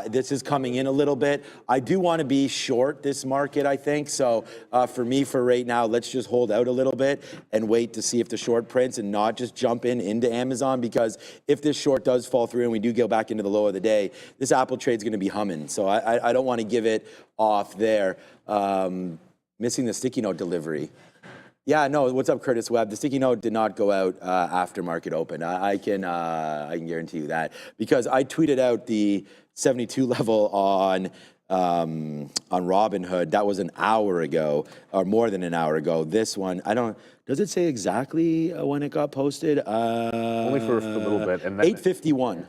This is coming in a little bit. I do want to be short this market, I think. So for me, for right now, let's just hold out a little bit and wait to see if the short prints and not just jump into Amazon, because if this short does fall through and we do go back into the low of the day, this Apple trade's going to be humming. So I don't want to give it off there. Missing the sticky note delivery. Yeah, no, what's up, Curtis Webb? The sticky note did not go out after market open. I can guarantee you that, because I tweeted out the 72 level on Robinhood. That was an hour ago, or more than an hour ago. This one, does it say exactly when it got posted? Only for a little bit. And then 8:51.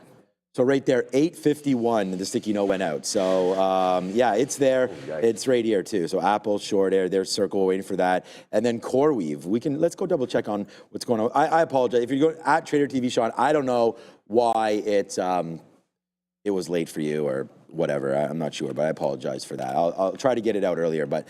So right there, 8:51, the sticky note went out. So yeah, it's there. It's right here too. So Apple, short air, there's Circle, waiting for that. And then CoreWeave. Let's go double check on what's going on. I apologize. If you go at Trader TV, Sean, I don't know why it was late for you or whatever. I'm not sure, but I apologize for that. I'll try to get it out earlier. But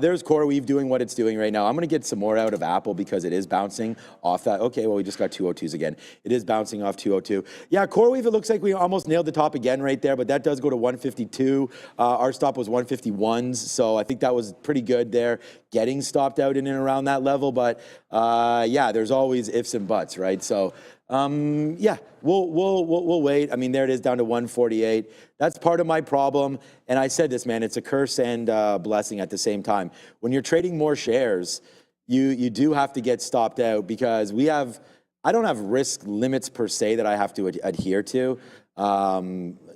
there's CoreWeave doing what it's doing right now. I'm going to get some more out of Apple because it is bouncing off that. Okay, well, we just got 202s again. It is bouncing off 202. Yeah, CoreWeave, it looks like we almost nailed the top again right there, but that does go to 152. Our stop was 151s, so I think that was pretty good there, getting stopped out in and around that level. But yeah, there's always ifs and buts, right? So yeah, we'll wait. I mean, there it is down to 148. That's part of my problem. And I said this, man, it's a curse and blessing at the same time. When you're trading more shares, you do have to get stopped out, because I don't have risk limits per se that I have to adhere to,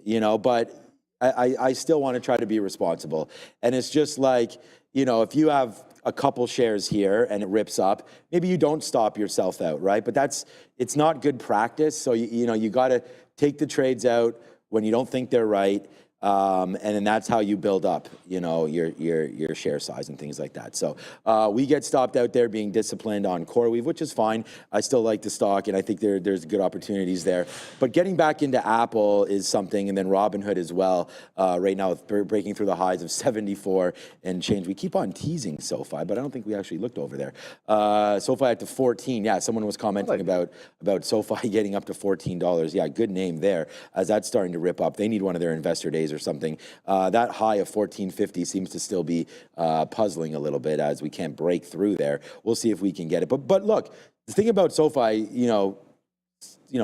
you know, but I still want to try to be responsible. And it's just like, you know, if you have a couple shares here and it rips up, maybe you don't stop yourself out, right? But it's not good practice. So you know, you got to take the trades out when you don't think they're right, and then that's how you build up, you know, your share size and things like that. So we get stopped out there, being disciplined on CoreWeave, which is fine. I still like the stock, and I think there's good opportunities there. But getting back into Apple is something, and then Robinhood as well. Right now, breaking through the highs of 74 and change. We keep on teasing SoFi, but I don't think we actually looked over there. SoFi at to 14. Yeah, someone was commenting about SoFi getting up to $14. Yeah, good name there, as that's starting to rip up. They need one of their investor days or something. That high of 1450 seems to still be puzzling a little bit, as we can't break through there. We'll see if we can get it. But look, the thing about SoFi, you know,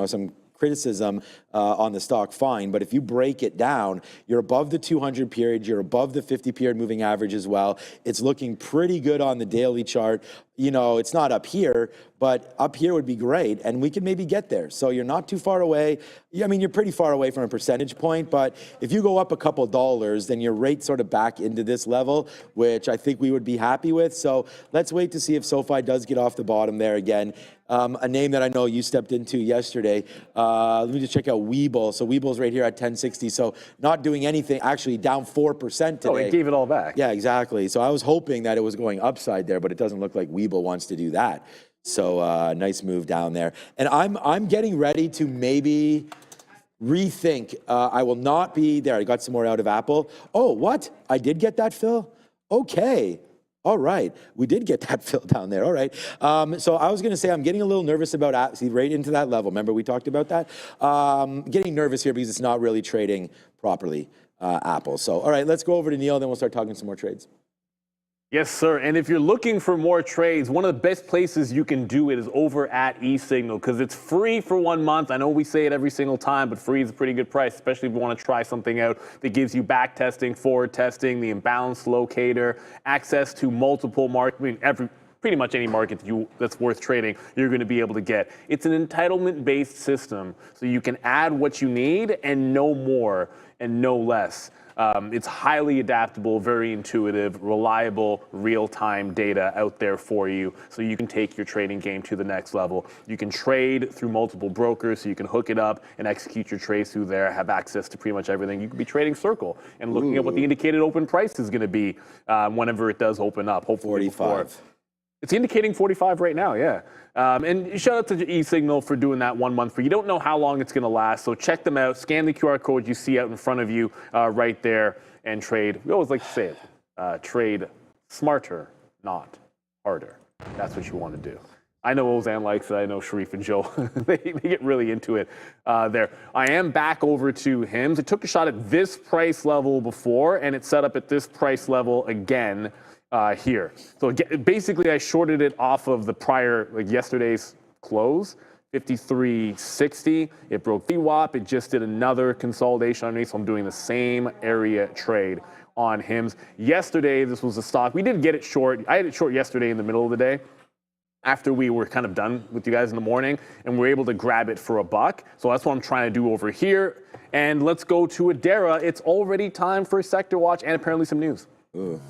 some criticism on the stock, fine, but if you break it down, you're above the 200 period, you're above the 50 period moving average as well. It's looking pretty good on the daily chart. You know, it's not up here, but up here would be great, and we could maybe get there. So you're not too far away. I mean, you're pretty far away from a percentage point, but if you go up a couple dollars, then you're right sort of back into this level, which I think we would be happy with. So let's wait to see if SoFi does get off the bottom there again. A name that I know you stepped into yesterday. Let me just check out Webull. So Webull's right here at 1060. So not doing anything, actually down 4% today. Oh, it gave it all back. Yeah, exactly. So I was hoping that it was going upside there, but it doesn't look like Webull wants to do that. So nice move down there. And I'm getting ready to maybe rethink. I will not be there. I got some more out of Apple. Oh, what? I did get that, Phil? Okay. All right, we did get that filled down there. All right, so I was going to say I'm getting a little nervous about see right into that level. Remember we talked about that? Getting nervous here because it's not really trading properly, Apple. So all right, let's go over to Neil, then we'll start talking some more trades. Yes, sir. And if you're looking for more trades, one of the best places you can do it is over at eSignal, because it's free for 1 month. I know we say it every single time, but free is a pretty good price, especially if you want to try something out that gives you back testing, forward testing, the imbalance locator, access to multiple markets. I mean, pretty much any market that's worth trading, you're going to be able to get. It's an entitlement-based system, so you can add what you need and no more and no less. It's highly adaptable, very intuitive, reliable, real-time data out there for you, so you can take your trading game to the next level. You can trade through multiple brokers, so you can hook it up and execute your trades through there, have access to pretty much everything. You could be trading Circle and looking at what the indicated open price is going to be whenever it does open up, hopefully 45. Before. It's indicating 45 right now, yeah. And shout out to eSignal for doing that 1 month free. You don't know how long it's going to last, so check them out. Scan the QR code you see out in front of you right there and trade. We always like to say it, trade smarter, not harder. That's what you want to do. I know Ozan likes it. I know Sharif and Joe, they get really into it there. I am back over to HIMS. It took a shot at this price level before, and it's set up at this price level again here. So basically, I shorted it off of the prior, like yesterday's close, 53.60. It broke VWAP. It just did another consolidation underneath, so I'm doing the same area trade on HIMS. Yesterday, this was a stock. We did get it short. I had it short yesterday in the middle of the day, after we were kind of done with you guys in the morning, and we were able to grab it for $1. So that's what I'm trying to do over here. And let's go to Adara. It's already time for a sector watch and apparently some news. Ooh.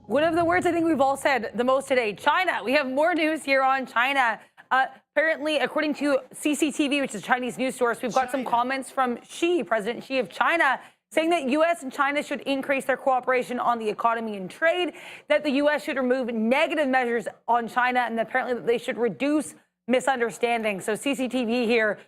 One of the words I think we've all said the most today, China. We have more news here on China. Apparently, according to CCTV, which is a Chinese news source, we've got some comments from Xi, President Xi of China, saying that U.S. and China should increase their cooperation on the economy and trade, that the U.S. should remove negative measures on China, and apparently that they should reduce misunderstandings. So CCTV here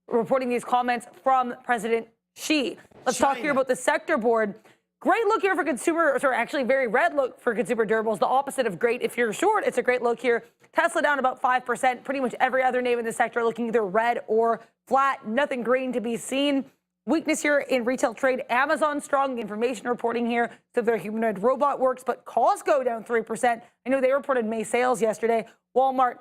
reporting these comments from President Xi. Let's talk here about the sector board. Great look here for consumer, sorry, actually very red look for consumer durables, the opposite of great. If you're short, it's a great look here. Tesla down about 5%. Pretty much every other name in the sector looking either red or flat. Nothing green to be seen. Weakness here in retail trade. Amazon strong, information reporting here. So their humanoid robot works, but Costco down 3%. I know they reported May sales yesterday. Walmart,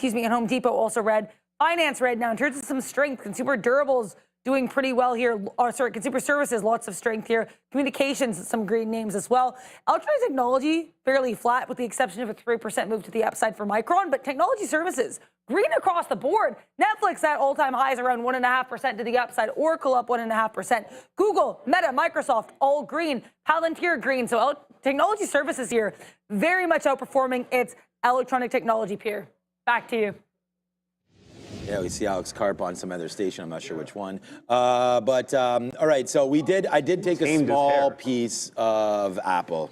and Home Depot also red. Finance red now. In terms of some strength, consumer durables doing pretty well here. Consumer services, lots of strength here. Communications, some green names as well. Electronic technology, fairly flat with the exception of a 3% move to the upside for Micron, but technology services, green across the board. Netflix at all-time highs around 1.5% to the upside. Oracle up 1.5%. Google, Meta, Microsoft, all green. Palantir green. So technology services here very much outperforming its electronic technology peer. Back to you. Yeah, we see Alex Karp on some other station. I'm not sure which one. All right, so I did take a small piece of Apple.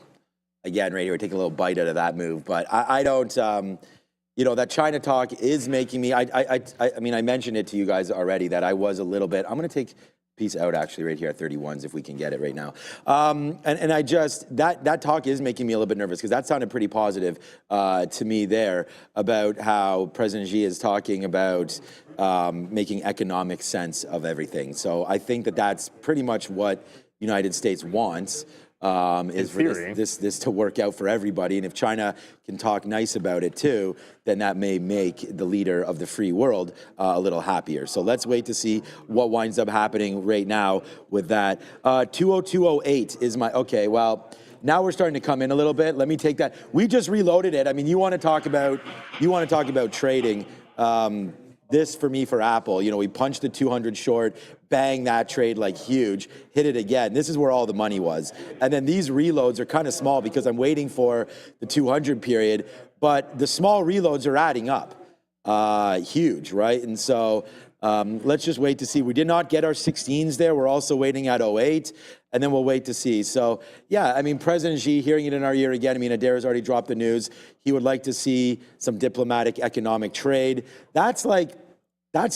Again, right here, take a little bite out of that move. But I don't, that China talk is making me, I mean, I mentioned it to you guys already that I was a little bit, I'm going to take a piece out actually right here at 31s if we can get it right now. And I just, that talk is making me a little bit nervous because that sounded pretty positive to me there about how President Xi is talking about making economic sense of everything. So I think that that's pretty much what United States wants. Is for this to work out for everybody. And if China can talk nice about it too, then that may make the leader of the free world a little happier. So let's wait to see what winds up happening right now with that. 20208 is my, okay, well, now we're starting to come in a little bit. Let me take that. We just reloaded it. I mean, you want to talk about trading. This for me for Apple, we punched the 200 short, bang that trade like huge, hit it again. This is where all the money was. And then these reloads are kind of small because I'm waiting for the 200 period, but the small reloads are adding up. Huge, right? And so let's just wait to see. We did not get our 16s there. We're also waiting at 08, and then we'll wait to see. So, yeah, I mean, President Xi, hearing it in our ear again, I mean, Adara's already dropped the news. He would like to see some diplomatic economic trade. That's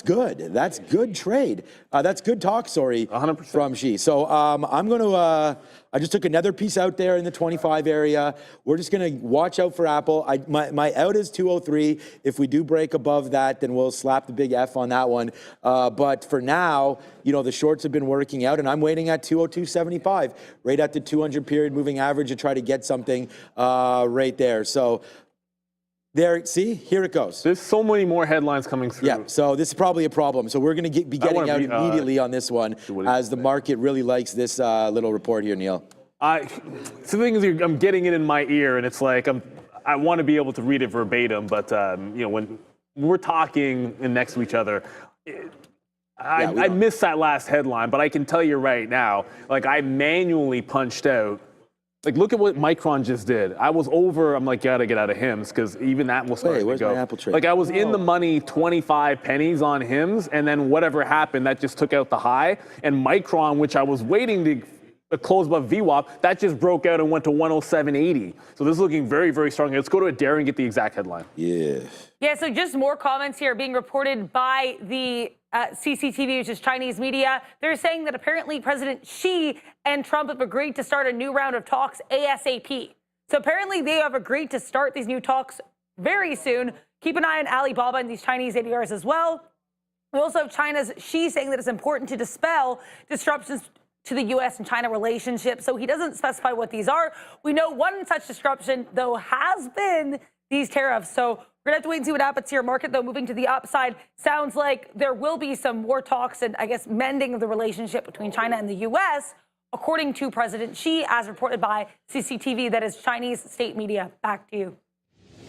good. That's good trade. That's good talk, 100%. From Xi. So I'm going to, I just took another piece out there in the 25 area. We're just going to watch out for Apple. My out is 203. If we do break above that, then we'll slap the big F on that one. But for now, the shorts have been working out, and I'm waiting at 202.75, right at the 200 period moving average to try to get something right there. So there, see, here it goes. There's so many more headlines coming through. Yeah, so this is probably a problem. So we're going to be getting out immediately on this one as the market really likes this little report here, Neil. So the thing is, I'm getting it in my ear, and it's like I want to be able to read it verbatim, but when we're talking next to each other, I missed that last headline, but I can tell you right now, like I manually punched out. Like, look at what Micron just did. I was over, I'm like, gotta get out of HIMS, because even that was starting to go. My Apple trade? Like, I was in the money 25 pennies on HIMS, and then whatever happened, that just took out the high. And Micron, which I was waiting to close above VWAP, that just broke out and went to 107.80. So this is looking very, very strong. Let's go to Adair and get the exact headline. Yeah. Yeah, so just more comments here being reported by the CCTV, which is Chinese media. They're saying that apparently President Xi and Trump have agreed to start a new round of talks ASAP. So apparently they have agreed to start these new talks very soon. Keep an eye on Alibaba and these Chinese ADRs as well. We also have China's Xi saying that it's important to dispel disruptions to the U.S. and China relationship. So he doesn't specify what these are. We know one such disruption, though, has been these tariffs. So we're going to have to wait and see what happens here. Market, though, moving to the upside. Sounds like there will be some more talks and, I guess, mending of the relationship between China and the U.S., according to President Xi, as reported by CCTV, that is Chinese state media. Back to you.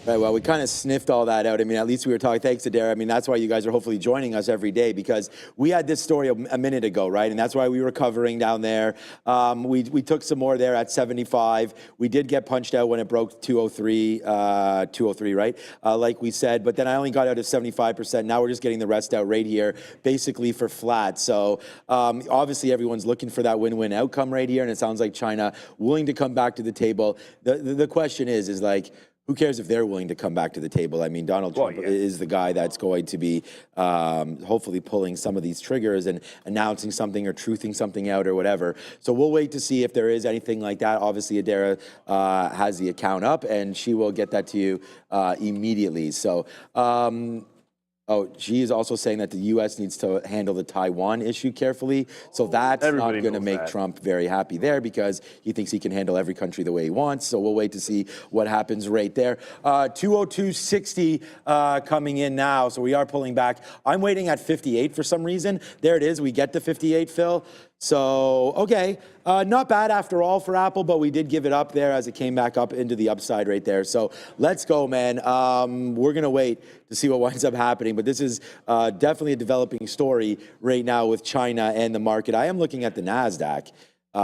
Right, well, we kind of sniffed all that out. I mean, at least we were talking, thanks to Dara. I mean, that's why you guys are hopefully joining us every day, because we had this story a minute ago, right? And that's why we were covering down there. We took some more there at 75. We did get punched out when it broke 203, right? Like we said, but then I only got out of 75%. Now we're just getting the rest out right here, basically for flat. So obviously everyone's looking for that win-win outcome right here, and it sounds like China willing to come back to the table. The question is like, who cares if they're willing to come back to the table? I mean, Donald Trump is the guy that's going to be hopefully pulling some of these triggers and announcing something or truthing something out or whatever. So we'll wait to see if there is anything like that. Obviously, Adara has the account up, and she will get that to you immediately. So, she is also saying that the U.S. needs to handle the Taiwan issue carefully. So that's not going to make Trump very happy there, because he thinks he can handle every country the way he wants. So we'll wait to see what happens right there. 202.60 coming in now. So we are pulling back. I'm waiting at 58 for some reason. There it is. We get the 58, Phil. So, okay, not bad after all for Apple, but we did give it up there as it came back up into the upside right there. So let's go, man. We're going to wait to see what winds up happening, but this is definitely a developing story right now with China and the market. I am looking at the NASDAQ.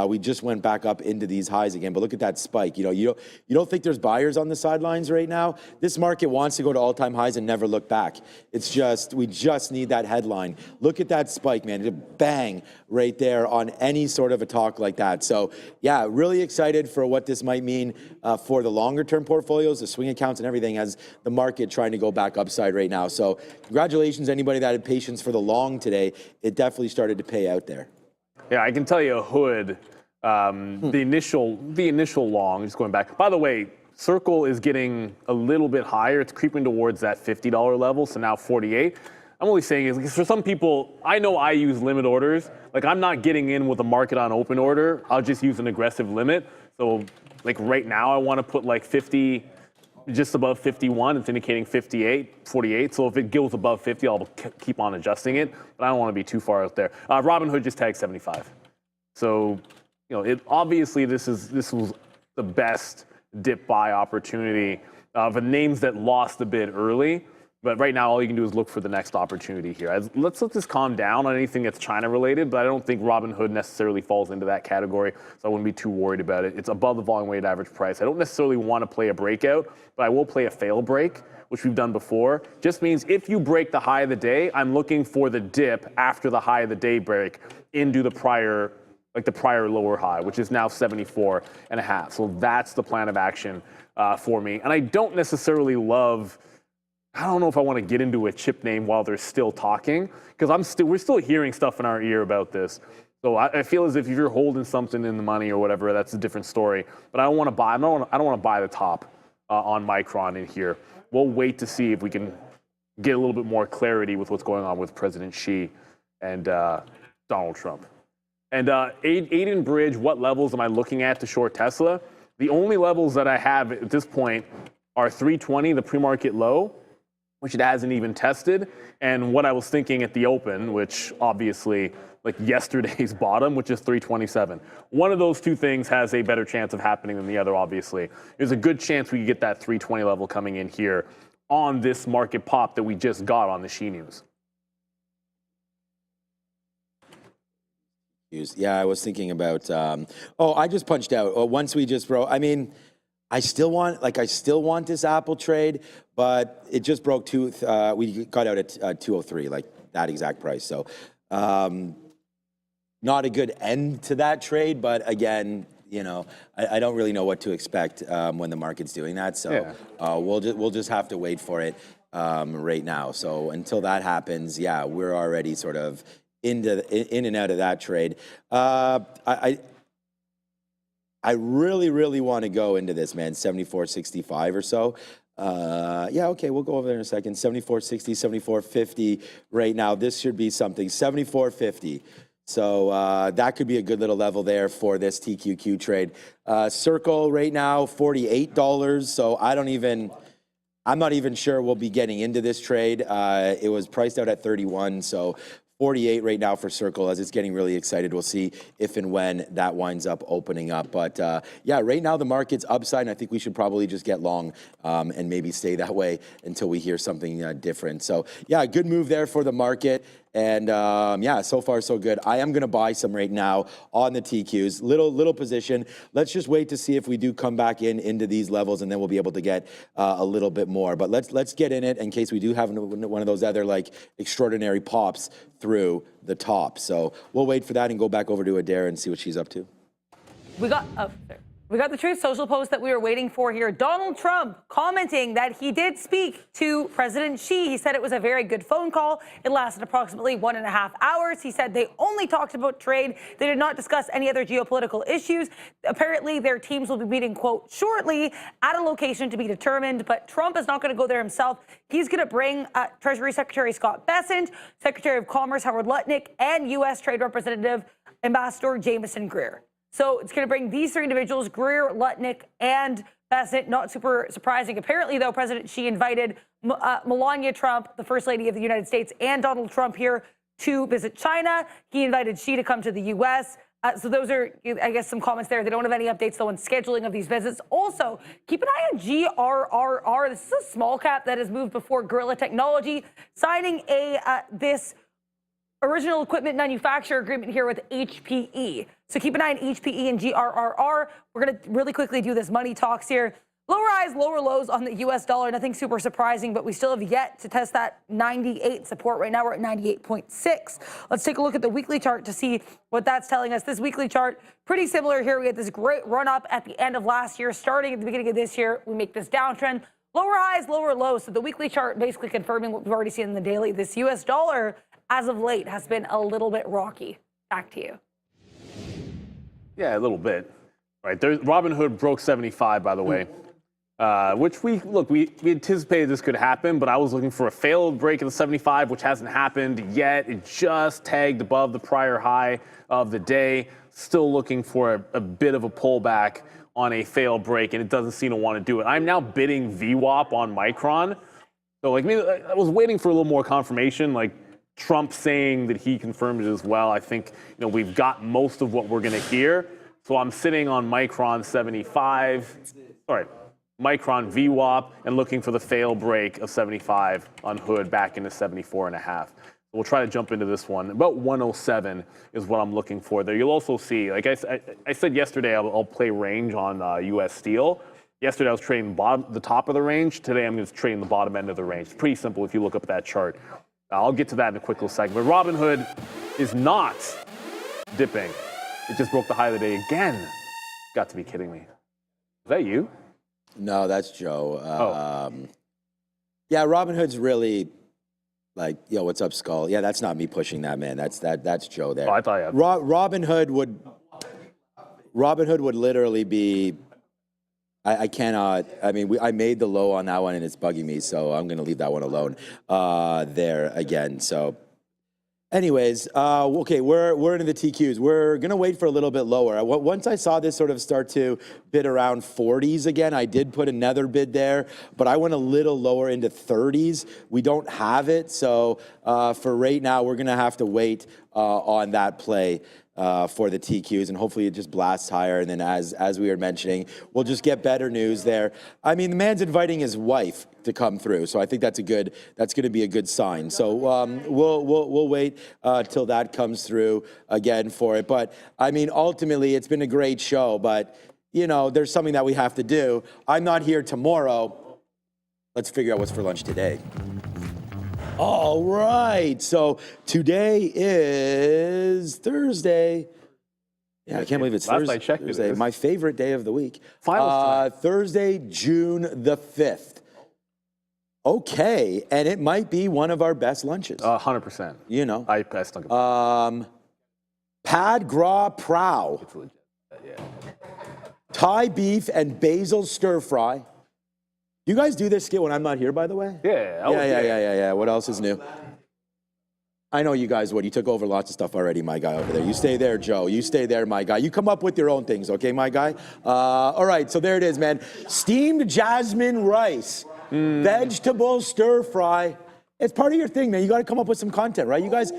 We just went back up into these highs again, but look at that spike. You don't think there's buyers on the sidelines right now? This market wants to go to all-time highs and never look back. It's just, we just need that headline. Look at that spike, man. It bang right there on any sort of a talk like that. So yeah, really excited for what this might mean for the longer-term portfolios, the swing accounts and everything, as the market trying to go back upside right now. So congratulations, anybody that had patience for the long today. It definitely started to pay out there. Yeah, I can tell you a hood, the initial long, just going back. By the way, Circle is getting a little bit higher. It's creeping towards that $50 level, so now 48. I'm only saying is for some people, I know I use limit orders. Like, I'm not getting in with a market on open order. I'll just use an aggressive limit. So like right now I want to put like 50, just above 51. It's indicating 58, 48. So if it goes above 50, I'll keep on adjusting it. But I don't want to be too far out there. Robinhood just tagged 75. So, obviously this was the best dip buy opportunity for names that lost a bit early. But right now, all you can do is look for the next opportunity here. Let's let this calm down on anything that's China related, but I don't think Robinhood necessarily falls into that category, so I wouldn't be too worried about it. It's above the volume weighted average price. I don't necessarily want to play a breakout, but I will play a fail break, which we've done before. Just means if you break the high of the day, I'm looking for the dip after the high of the day break into the prior lower high, which is now 74.5. So that's the plan of action for me. And I don't necessarily love, I don't know if I want to get into a chip name while they're still talking, because we're still hearing stuff in our ear about this. So I feel as if you're holding something in the money or whatever, that's a different story. But I don't want to buy. I don't want to buy the top on Micron in here. We'll wait to see if we can get a little bit more clarity with what's going on with President Xi and Donald Trump. And Aiden Bridge, what levels am I looking at to short Tesla? The only levels that I have at this point are 320, the pre-market low, which it hasn't even tested, and what I was thinking at the open, which obviously like yesterday's bottom, which is 327. One of those two things has a better chance of happening than the other, obviously. There's a good chance we could get that 320 level coming in here on this market pop that we just got on the Xi news. Yeah, I was thinking about, I just punched out. Once we just broke, I mean, I still want this Apple trade, but it just broke we got out at 203, like that exact price. So not a good end to that trade, but again, I don't really know what to expect when the market's doing that. So yeah. We'll just have to wait for it right now. So until that happens, yeah, we're already sort of in and out of that trade. I really, really want to go into this, man, 74.65 or so. Yeah, okay, we'll go over there in a second. 74.60, 74.50 right now. This should be something, 74.50. So that could be a good little level there for this TQQ trade. Circle right now, $48. So I'm not even sure we'll be getting into this trade. It was priced out at 31, so 48 right now for Circle. As it's getting really excited, we'll see if and when that winds up opening up. But yeah, right now the market's upside, and I think we should probably just get long and maybe stay that way until we hear something different. So yeah, good move there for the market. And yeah, so far so good. I am going to buy some right now on the TQs. Little position. Let's just wait to see if we do come back into these levels, and then we'll be able to get a little bit more. But let's get in it in case we do have one of those other like extraordinary pops through the top. So we'll wait for that and go back over to Adair and see what she's up to. We got the Truth Social post that we were waiting for here. Donald Trump commenting that he did speak to President Xi. He said it was a very good phone call. It lasted approximately 1.5 hours. He said they only talked about trade. They did not discuss any other geopolitical issues. Apparently, their teams will be meeting, quote, shortly at a location to be determined. But Trump is not going to go there himself. He's going to bring Treasury Secretary Scott Bessent, Secretary of Commerce Howard Lutnick, and U.S. Trade Representative Ambassador Jameson Greer. So it's going to bring these three individuals, Greer, Lutnick, and Bessent. Not super surprising. Apparently, though, President Xi invited Melania Trump, the First Lady of the United States, and Donald Trump here to visit China. He invited Xi to come to the U.S. So those are, I guess, some comments there. They don't have any updates, though, on scheduling of these visits. Also, keep an eye on GRRR. This is a small cap that has moved before Guerrilla Technology, signing this original equipment manufacturer agreement here with HPE. So keep an eye on HPE and GRRR. We're going to really quickly do this money talks here. Lower highs, lower lows on the US dollar. Nothing super surprising, but we still have yet to test that 98 support. Right now we're at 98.6. Let's take a look at the weekly chart to see what that's telling us. This weekly chart, pretty similar here. We had this great run up at the end of last year. Starting at the beginning of this year, we make this downtrend. Lower highs, lower lows. So the weekly chart basically confirming what we've already seen in the daily. This US dollar, as of late, has been a little bit rocky. Back to you. Yeah, a little bit. Right. Robinhood broke 75, by the way, which we anticipated this could happen, but I was looking for a failed break of the 75, which hasn't happened yet. It just tagged above the prior high of the day. Still looking for a bit of a pullback on a failed break, and it doesn't seem to want to do it. I'm now bidding VWAP on Micron. So, like, maybe I was waiting for a little more confirmation, like Trump saying that he confirmed it as well. I think, we've got most of what we're going to hear. So I'm sitting on Micron 75, Micron VWAP, and looking for the fail break of 75 on Hood back into 74.5. We'll try to jump into this one. About 107 is what I'm looking for there. You'll also see, like I said yesterday, I'll play range on U.S. Steel. Yesterday I was trading the top of the range. Today I'm going to trade the bottom end of the range. It's pretty simple if you look up at that chart. I'll get to that in a quick little second. But Robinhood is not dipping. It just broke the high of the day again. Got to be kidding me. Is that you? No, that's Joe. Yeah, Robinhood's really like, yo, what's up, Skull? Yeah, that's not me pushing that, man. That's Joe there. Oh, I thought you had... Robinhood would literally be... I cannot. I mean, I made the low on that one, and it's bugging me, so I'm going to leave that one alone there again. So, anyways, okay, we're into the TQs. We're going to wait for a little bit lower. Once I saw this sort of start to bid around 40s again, I did put another bid there, but I went a little lower into 30s. We don't have it, so for right now, we're going to have to wait on that play. For the TQs, and hopefully it just blasts higher. And then as we were mentioning, we'll just get better news there. I mean, the man's inviting his wife to come through, so I think that's going to be a good sign. So we'll wait till that comes through again for it. But I mean, ultimately, it's been a great show. But there's something that we have to do. I'm not here tomorrow. Let's figure out what's for lunch today. All right, so today is Thursday. Yeah, I can't believe it's Last I checked, Thursday. My favorite day of the week. Finals Thursday, June the 5th. Okay, and it might be one of our best lunches. 100%. I stunk it. Pad Gras Prow. It's legit. Yeah. Thai beef and basil stir fry. You guys do this skit when I'm not here, by the way? Yeah. Yeah. What else is new? I know you guys would. You took over lots of stuff already, my guy over there. You stay there, Joe. You stay there, my guy. You come up with your own things, okay, my guy? All right, so there it is, man. Steamed jasmine rice, vegetable stir fry. It's part of your thing, man. You got to come up with some content, right? You guys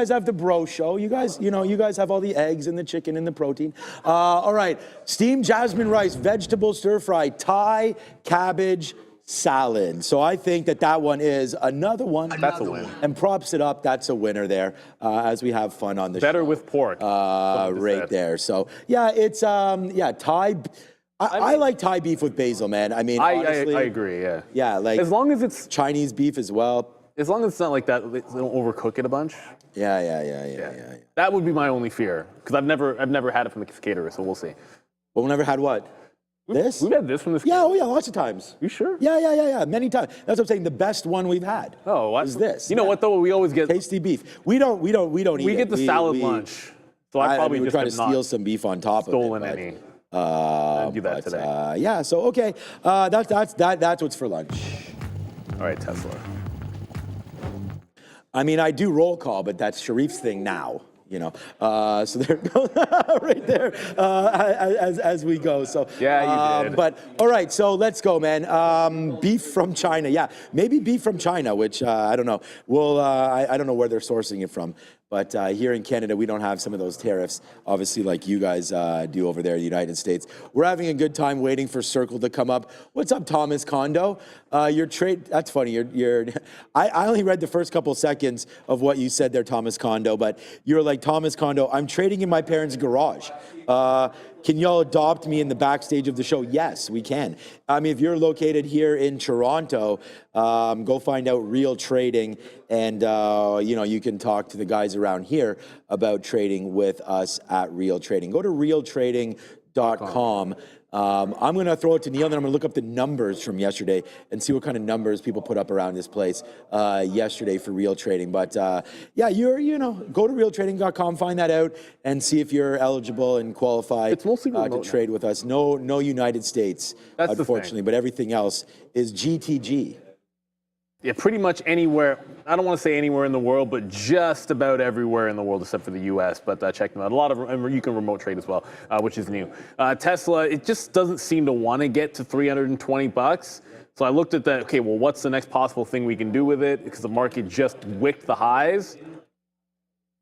have the bro show. You guys have all the eggs and the chicken and the protein. All right, steamed jasmine rice, vegetable stir fry, Thai cabbage salad. So I think that one is another one. That's a win. And props it up. That's a winner there as we have fun on the Better show. with pork. Right there. So yeah, it's Thai. I like Thai beef with basil, man. I mean, honestly, I agree. Yeah. Yeah, like as long as it's Chinese beef as well. As long as it's not like that, they don't overcook it a bunch. Yeah. That would be my only fear because I've never had it from the caterer, so we'll see. Well, we never had what? This? We've had this from this. Yeah, lots of times. You sure? Yeah, many times. That's what I'm saying. The best one we've had. Oh, what? Is this? You know what though? We always get tasty beef. We don't eat it. We get the salad lunch. So I probably we just try to steal some beef on top of it. Stolen any. I'd do that today. Yeah. So okay, that's what's for lunch. All right, Tesla. I mean, I do roll call, but that's Sharif's thing now, you know. So there it goes, right there, as we go. So yeah, you did. But all right, so let's go, man. Beef from China, yeah, maybe beef from China, which I don't know. Well, I don't know where they're sourcing it from. But here in Canada, we don't have some of those tariffs, obviously, like you guys do over there in the United States. We're having a good time waiting for Circle to come up. What's up, Thomas Kondo? Your trade, that's funny. I only read the first couple seconds of what you said there, Thomas Kondo, but you're like, Thomas Kondo, I'm trading in my parents' garage. Can y'all adopt me in the backstage of the show? Yes, we can. I mean, if you're located here in Toronto, go find out Real Trading, and you can talk to the guys around here about trading with us at Real Trading. Go to realtrading.com. I'm going to throw it to Neil, and then I'm going to look up the numbers from yesterday and see what kind of numbers people put up around this place yesterday for Real Trading. But yeah, go to realtrading.com, find that out, and see if you're eligible and qualified to trade with us. No United States, that's unfortunately, but everything else is GTG. Yeah, pretty much anywhere. I don't want to say anywhere in the world, but just about everywhere in the world except for the U.S. But check them out. And you can remote trade as well, which is new. Tesla, it just doesn't seem to want to get to $320. So I looked at that. Okay, well, what's the next possible thing we can do with it? Because the market just wicked the highs.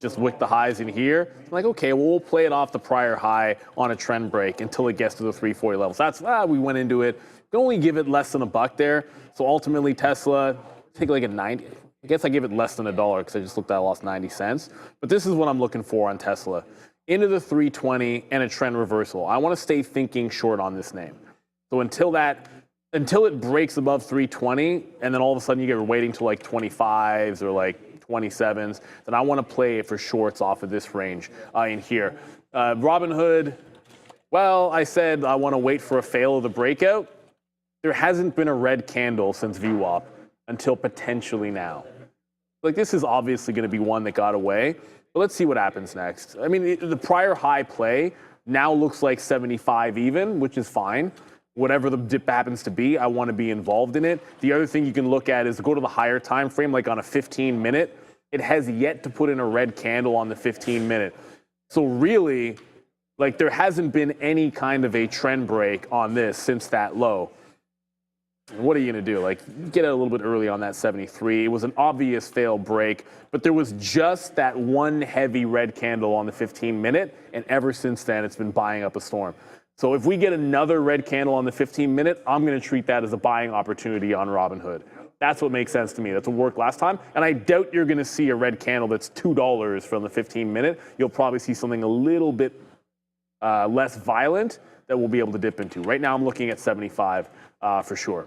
In here. I'm like, okay, well, we'll play it off the prior high on a trend break until it gets to the 340 levels. That's we went into it. Can only give it less than $1 there. So ultimately, Tesla, take like a 90. I guess I give it less than $1 because I just looked at it, I lost 90 cents. But this is what I'm looking for on Tesla. Into the 320 and a trend reversal. I want to stay thinking short on this name. So until it breaks above 320, and then all of a sudden you get waiting to like 25s or like 27s, then I want to play it for shorts off of this range in here. Robinhood, well, I said I want to wait for a fail of the breakout. There hasn't been a red candle since VWAP until potentially now. Like, this is obviously going to be one that got away, but let's see what happens next. I mean, the prior high play now looks like 75 even, which is fine. Whatever the dip happens to be, I want to be involved in it. The other thing you can look at is go to the higher time frame, like on a 15-minute. It has yet to put in a red candle on the 15-minute. So really, like, there hasn't been any kind of a trend break on this since that low. What are you going to do? Like, get it a little bit early on that 73. It was an obvious fail break, but there was just that one heavy red candle on the 15-minute, and ever since then, it's been buying up a storm. So if we get another red candle on the 15-minute, I'm going to treat that as a buying opportunity on Robinhood. That's what makes sense to me. That's what worked last time. And I doubt you're going to see a red candle that's $2 from the 15-minute. You'll probably see something a little bit less violent that we'll be able to dip into. Right now, I'm looking at 75 for sure.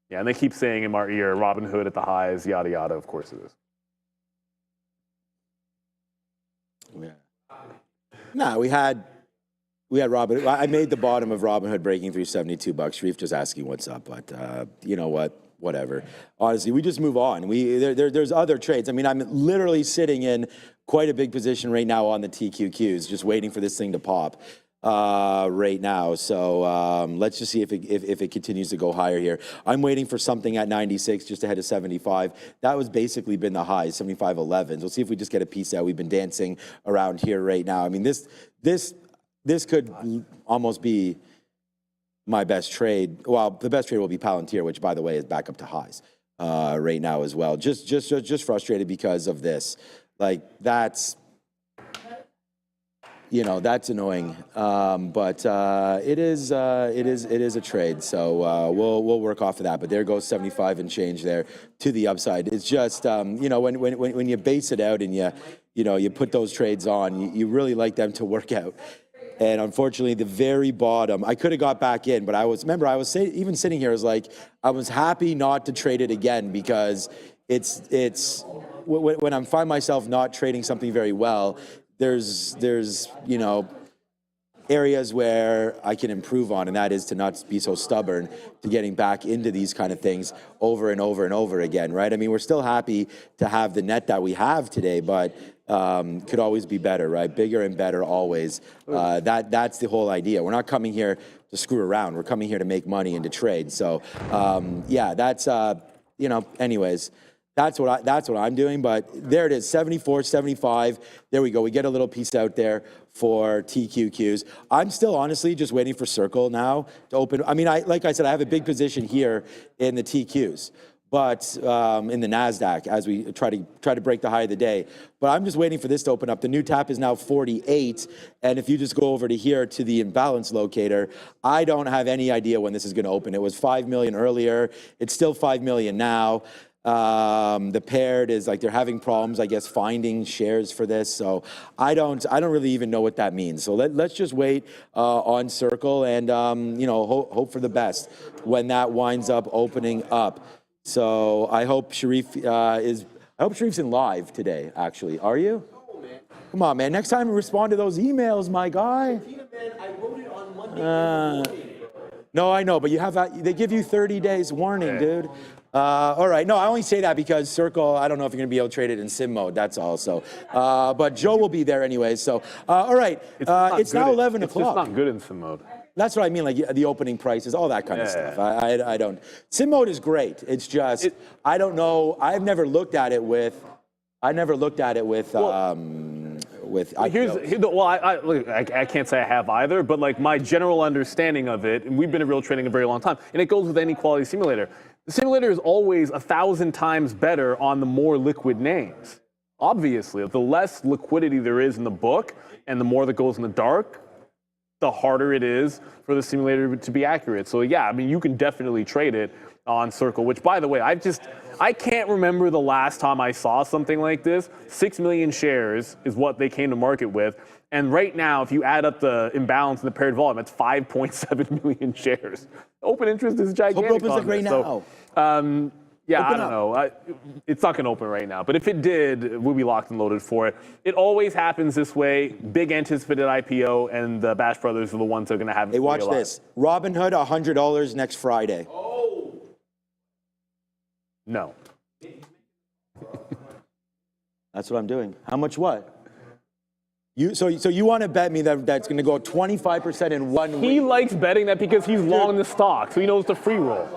Yeah, and they keep saying in my ear, Robinhood at the highs, yada, yada. Of course it is. Yeah. No, we had Robinhood. I made the bottom of Robinhood breaking through $72. Sharif just asking what's up, but you know what? Whatever. Honestly, we just move on. There's other trades. I mean, I'm literally sitting in quite a big position right now on the TQQs, just waiting for this thing to pop. right now. So let's just see if it continues to go higher here. I'm waiting for something at 96, just ahead of 75. That was basically been the high, 75.11. We'll see if we just get a piece out. We've been dancing around here right now. I mean, this could almost be my best trade. Well, the best trade will be Palantir, which, by the way, is back up to highs right now as well. Just frustrated because of this. Like, that's, you know, that's annoying. But it is a trade. So we'll work off of that. But there goes 75 and change there to the upside. It's just, you know, when you base it out and you put those trades on, you really like them to work out. And unfortunately, the very bottom, I could have got back in, but I was even sitting here, I was like, I was happy not to trade it again, because it's when I find myself not trading something very well, there's you know, areas where I can improve on, and that is to not be so stubborn to getting back into these kind of things over and over and over again, right? I mean, we're still happy to have the net that we have today, but could always be better, right? Bigger and better always. That's the whole idea. We're not coming here to screw around. We're coming here to make money and to trade. So yeah, that's you know, anyways. That's what I'm doing, but there it is, 74, 75. There we go. We get a little piece out there for TQQs. I'm still honestly just waiting for Circle now to open. I mean, like I said, I have a big position here in the TQs, but in the NASDAQ as we try to break the high of the day. But I'm just waiting for this to open up. The new tap is now 48, and if you just go over to here to the imbalance locator, I don't have any idea when this is going to open. It was 5 million earlier. It's still 5 million now. The paired is like they're having problems, I guess, finding shares for this. So I don't really even know what that means. So let's just wait on Circle and you know, hope for the best when that winds up opening up. So I hope Sharif Sharif's in live today. Actually, are you? No, man. Come on, man. Next time, respond to those emails, my guy. Man, I wrote it on Monday. No, I know, but you have they give you 30 days warning, dude. All right. No, I only say that because Circle, I don't know if you're going to be able to trade it in sim mode. That's all. So, but Joe will be there anyway. So, all right. It's now 11 o'clock. It's just not good in sim mode. That's what I mean, like the opening prices, all that kind of stuff. I don't. Sim mode is great. It's just, I don't know. I've never looked at it with. I can't say I have either, but like my general understanding of it, and we've been in real trading a very long time, and it goes with any quality simulator. The simulator is always 1,000 times better on the more liquid names. Obviously, the less liquidity there is in the book and the more that goes in the dark, the harder it is for the simulator to be accurate. So yeah, I mean, you can definitely trade it on Circle, which, by the way, I can't remember the last time I saw something like this. 6 million shares is what they came to market with. And right now, if you add up the imbalance in the paired volume, it's 5.7 million shares. Open interest is gigantic. Hope it opens like right now. So, yeah, I don't know. It's not going to open right now. But if it did, we'll be locked and loaded for it. It always happens this way. Big anticipated IPO, and the Bash Brothers are the ones that are going to have it. Hey, watch this. Robinhood, $100 next Friday. Oh. No. That's what I'm doing. How much what? So you want to bet me that's going to go 25% in 1 week? He likes betting that because he's long the stock, so he knows the free roll.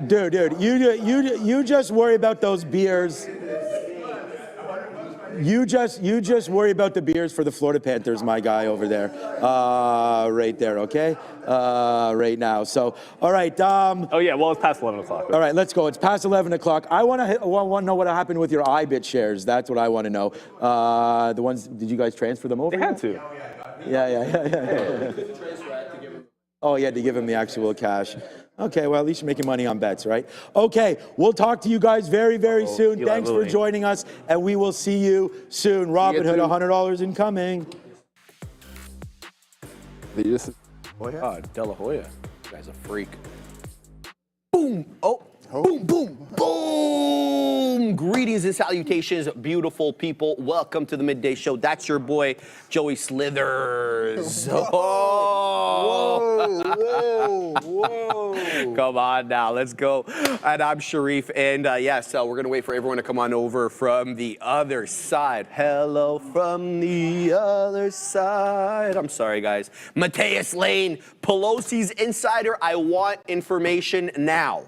Dude, you just worry about those beers. You just worry about the beers for the Florida Panthers, my guy over there, right there, okay, right now. So, all right. Oh yeah, well it's past 11 o'clock. All right, let's go. It's past 11 o'clock. I want to know what happened with your iBit shares. That's what I want to know. The ones, did you guys transfer them over? They had to. Yeah. Oh, you had to give him the actual cash. Okay, well, at least you're making money on bets, right? Okay, we'll talk to you guys very, very soon. Thanks for joining us, and we will see you soon. Robinhood, $100 incoming. De La Hoya. This guy's a freak. Boom! Oh, boom, boom, boom! Greetings and salutations, beautiful people. Welcome to the Midday Show. That's your boy, Joey Slithers. Whoa, whoa, whoa. Come on now, let's go. And I'm Sharif, and so we're gonna wait for everyone to come on over from the other side. Hello from the other side. I'm sorry, guys. Mateus Lane, Pelosi's insider. I want information now.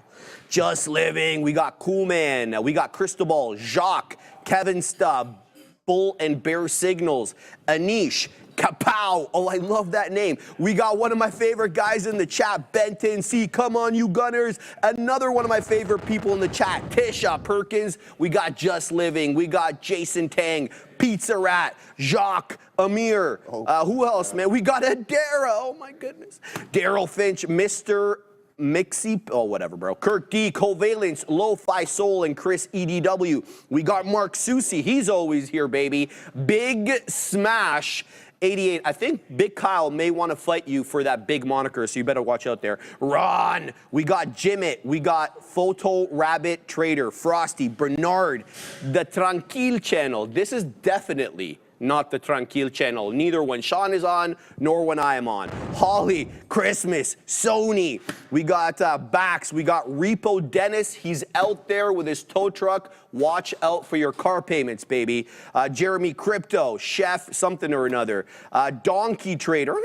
Just Living. We got Cool Man. We got Cristobal, Jacques, Kevin Stubb, Bull and Bear Signals, Anish, Kapow. Oh, I love that name. We got one of my favorite guys in the chat, Benton C. Come on, you Gunners. Another one of my favorite people in the chat, Tisha Perkins. We got Just Living. We got Jason Tang, Pizza Rat, Jacques, Amir. Who else, man? We got a Dara. Oh, my goodness. Daryl Finch, Mr. Mixie, oh, whatever, bro. Kirk D, Covalence, Lo-Fi Soul, and Chris EDW. We got Mark Susi. He's always here, baby. Big Smash 88. I think Big Kyle may want to fight you for that big moniker, so you better watch out there. Ron, we got Jimit, we got Photo Rabbit Trader, Frosty, Bernard, the Tranquil channel. This is definitely not the Tranquil channel, neither when Sean is on, nor when I am on. Holly, Christmas, Sony, we got Bax, we got Repo Dennis, he's out there with his tow truck. Watch out for your car payments, baby. Jeremy Crypto, Chef something or another. Donkey Trader,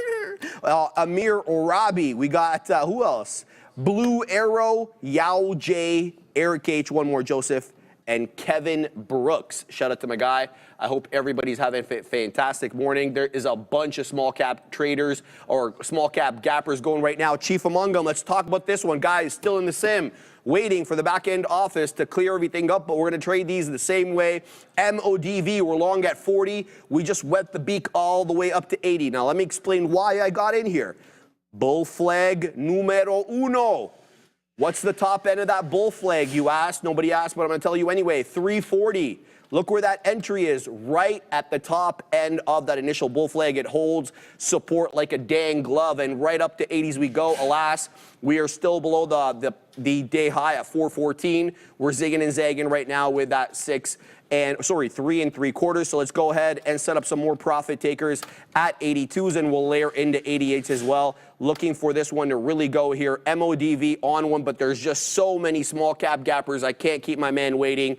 Amir Orabi, we got, who else? Blue Arrow, Yao J, Eric H, one more, Joseph, and Kevin Brooks. Shout out to my guy. I hope everybody's having a fantastic morning. There is a bunch of small cap traders or small cap gappers going right now. Chief among them, let's talk about this one. Guys, still in the sim, waiting for the back end office to clear everything up, but we're gonna trade these the same way. MODV, we're long at 40. We just wet the beak all the way up to 80. Now let me explain why I got in here. Bull flag numero uno. What's the top end of that bull flag, you asked? Nobody asked, but I'm gonna tell you anyway. 340. Look where that entry is, right at the top end of that initial bull flag. It holds support like a dang glove, and right up to 80s we go. Alas, we are still below the day high at 414. We're zigging and zagging right now with that 3 3/4. So let's go ahead and set up some more profit takers at 82s, and we'll layer into 88s as well. Looking for this one to really go here. MODV on one, but there's just so many small cap gappers. I can't keep my man waiting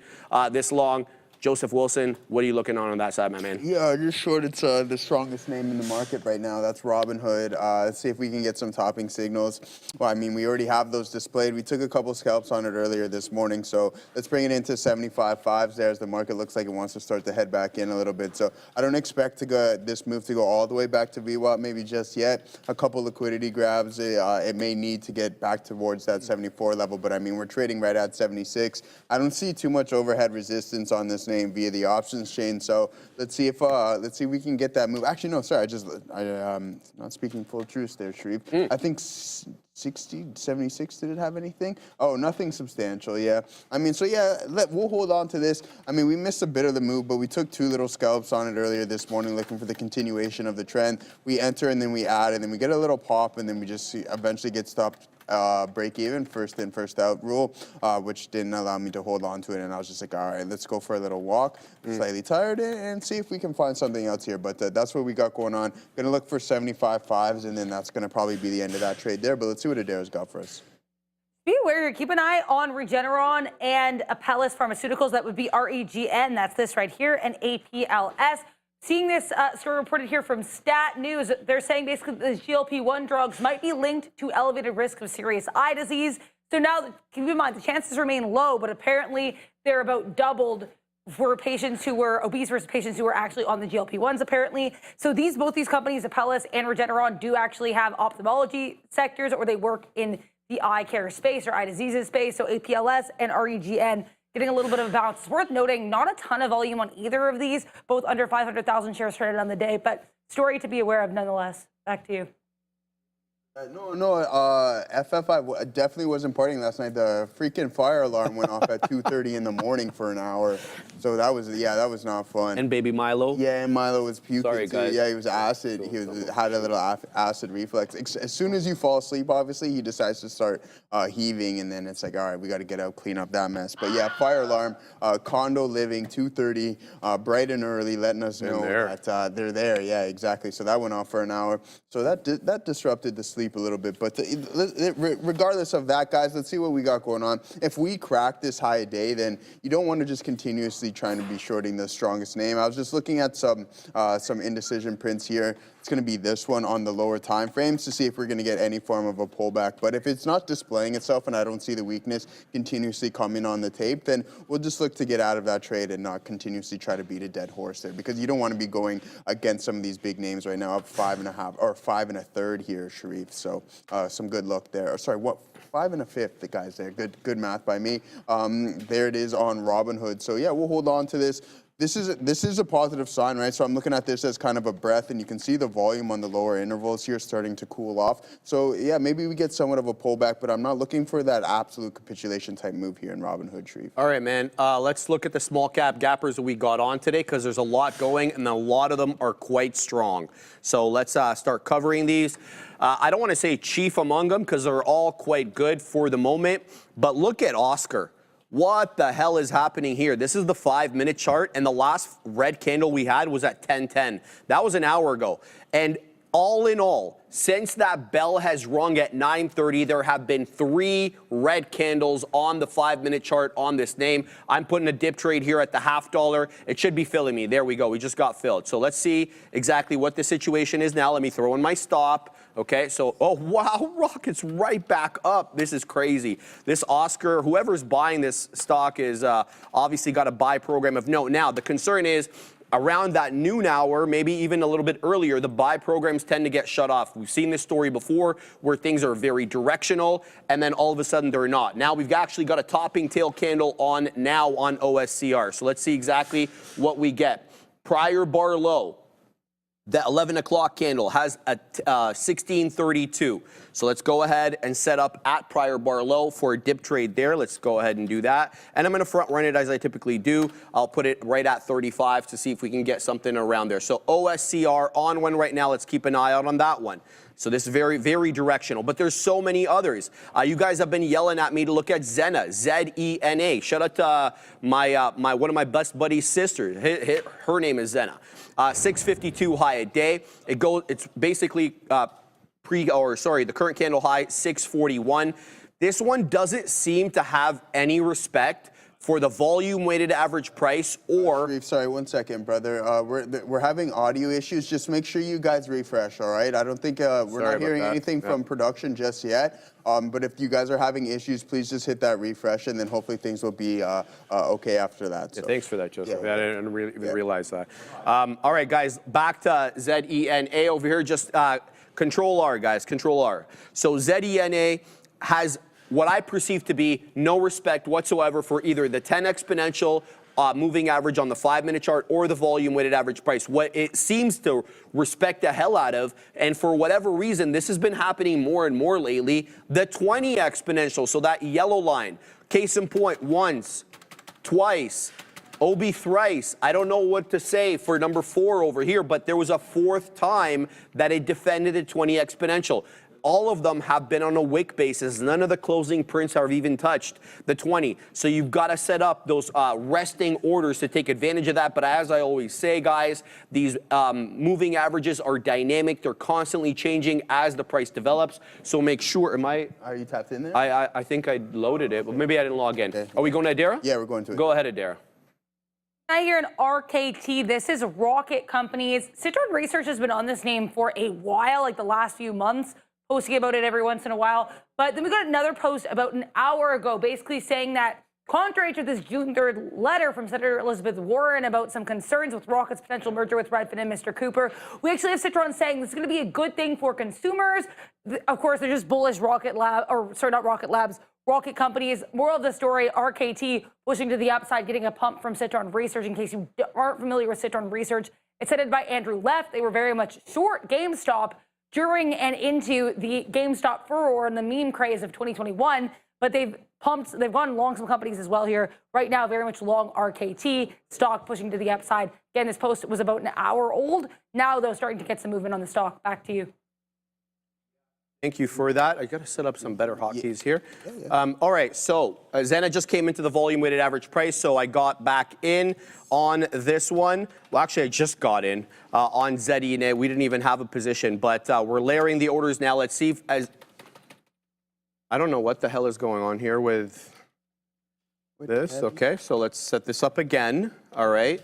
this long. Joseph Wilson, what are you looking on that side, my man? Yeah, just short. It's the strongest name in the market right now. That's Robinhood. Let's see if we can get some topping signals. Well, I mean, we already have those displayed. We took a couple scalps on it earlier this morning, so let's bring it into 75.5s there as the market looks like it wants to start to head back in a little bit. So I don't expect this move to go all the way back to VWAP, maybe just yet. A couple liquidity grabs. It may need to get back towards that 74 level, but I mean, we're trading right at 76. I don't see too much overhead resistance on this name via the options chain. So let's see if we can get that move. Actually, no, sorry, not speaking full truth there, Sharif. I think 60, 76, did it have anything? Oh, nothing substantial, yeah. I mean, so yeah, we'll hold on to this. I mean, we missed a bit of the move, but we took 2 little scalps on it earlier this morning looking for the continuation of the trend. We enter and then we add and then we get a little pop and then we just eventually get stopped. Break even, first in, first out rule, which didn't allow me to hold on to it. And I was just like, all right, let's go for a little walk. Slightly tired and see if we can find something else here. But that's what we got going on. Gonna look for 75.5s, and then that's gonna probably be the end of that trade there. But let's see what Adair's got for us. Be aware, keep an eye on Regeneron and Apellis Pharmaceuticals. That would be REGN. That's this right here, and APLS. Seeing this story reported here from Stat News, they're saying basically the GLP-1 drugs might be linked to elevated risk of serious eye disease. So now, keep in mind, the chances remain low, but apparently they're about doubled for patients who were obese versus patients who were actually on the GLP-1s, apparently. So both these companies, Apellis and Regeneron, do actually have ophthalmology sectors, or they work in the eye care space or eye diseases space. So APLS and REGN getting a little bit of a bounce. It's worth noting, not a ton of volume on either of these, both under 500,000 shares traded on the day, but story to be aware of nonetheless. Back to you. FFI definitely wasn't partying last night. The freaking fire alarm went off at 2:30 in the morning for an hour. So that was not fun. And baby Milo? Yeah, and Milo was puking Sorry, too. guys. Yeah, he was acid. Had a little acid reflex. As soon as you fall asleep, obviously, he decides to start heaving, and then it's like, all right, we got to get out, clean up that mess. But yeah, fire alarm, condo living, 2:30, bright and early, letting us know that they're there. Yeah, exactly. So that went off for an hour. So that disrupted the sleep sleep a little bit. But regardless of that, guys, let's see what we got going on. If we crack this high a day, then you don't want to just continuously trying to be shorting the strongest name. I was just looking at some indecision prints here. It's going to be this one on the lower time frames to see if we're going to get any form of a pullback. But if it's not displaying itself and I don't see the weakness continuously coming on the tape, then we'll just look to get out of that trade and not continuously try to beat a dead horse there, because you don't want to be going against some of these big names right now, up 5.5 or 5 1/3 here, Sharif. So some good luck there. Or sorry, what? 5 1/5, the guys there. Good math by me. There it is on Robinhood. So yeah, we'll hold on to this. This is a positive sign, right? So I'm looking at this as kind of a breath, and you can see the volume on the lower intervals here starting to cool off. So yeah, maybe we get somewhat of a pullback, but I'm not looking for that absolute capitulation type move here in Robinhood, Sharif. All right, man. Let's look at the small cap gappers that we got on today, because there's a lot going, and a lot of them are quite strong. So let's start covering these. I don't want to say chief among them, because they're all quite good for the moment, but look at Oscar. What the hell is happening here? This is the 5-minute chart, and the last red candle we had was at 10:10. That was an hour ago. And all in all, since that bell has rung at 9:30, there have been 3 red candles on the 5-minute chart on this name. I'm putting a dip trade here at the $0.50. It should be filling me. There we go. We just got filled. So let's see exactly what the situation is now. Let me throw in my stop. Okay, so, oh, wow, rockets right back up. This is crazy. This Oscar, whoever's buying this stock is obviously got a buy program of note. Now, the concern is, around that noon hour, maybe even a little bit earlier, the buy programs tend to get shut off. We've seen this story before where things are very directional and then all of a sudden they're not. Now we've actually got a topping tail candle on now on OSCR. So let's see exactly what we get. Prior bar low. The 11 o'clock candle has a 1632. So let's go ahead and set up at prior bar low for a dip trade there. Let's go ahead and do that. And I'm going to front run it as I typically do. I'll put it right at 35 to see if we can get something around there. So OSCR on one right now. Let's keep an eye out on that one. So this is very, very directional. But there's so many others. You guys have been yelling at me to look at Zena, Z-E-N-A. Shout out to one of my best buddy's sisters. Her name is Zena. 652 high a day. It's basically the current candle high 641. This one doesn't seem to have any respect for the volume weighted average price or... Sharif, sorry, 1 second, brother. We're having audio issues. Just make sure you guys refresh, all right? I don't think we're not hearing anything from production just yet. But if you guys are having issues, please just hit that refresh, and then hopefully things will be okay after that. So. Yeah, thanks for that, Joseph. I didn't even realize that. All right, guys, back to ZENA over here. Just Control R, guys, Control R. So ZENA has what I perceive to be no respect whatsoever for either the 10 exponential moving average on the 5-minute chart or the volume weighted average price. What it seems to respect the hell out of, and for whatever reason, this has been happening more and more lately, the 20 exponential, so that yellow line. Case in point, once, twice, OB thrice. I don't know what to say for number 4 over here, but there was a 4th time that it defended the 20 exponential. All of them have been on a wick basis. None of the closing prints have even touched the 20. So you've got to set up those resting orders to take advantage of that. But as I always say, guys, these moving averages are dynamic. They're constantly changing as the price develops. So make sure, Are you tapped in there? I think I loaded it, but maybe I didn't log in. Okay. Are we going to Adara? Yeah, we're going to it. Go ahead, Adara. I hear an RKT. This is Rocket Companies. Citron Research has been on this name for a while, like the last few months, posting about it every once in a while. But then we got another post about an hour ago basically saying that, contrary to this June 3rd letter from Senator Elizabeth Warren about some concerns with Rocket's potential merger with Redfin and Mr. Cooper, we actually have Citron saying this is going to be a good thing for consumers. Of course, they're just bullish Rocket Companies. Moral of the story, RKT pushing to the upside, getting a pump from Citron Research. In case you aren't familiar with Citron Research, it's headed by Andrew Leff. They were very much short GameStop during and into the GameStop furor and the meme craze of 2021, but they've gone long some companies as well here. Right now, very much long RKT, stock pushing to the upside. Again, this post was about an hour old. Now, though, starting to get some movement on the stock. Back to you. Thank you for that. I got to set up some better hotkeys here. All right, so Zena just came into the volume weighted average price, so I got back in on this one. Well, actually, I just got in on ZDNA. We didn't even have a position, but we're layering the orders now. Let's see if, I don't know what the hell is going on here with this. Okay, so let's set this up again. All right.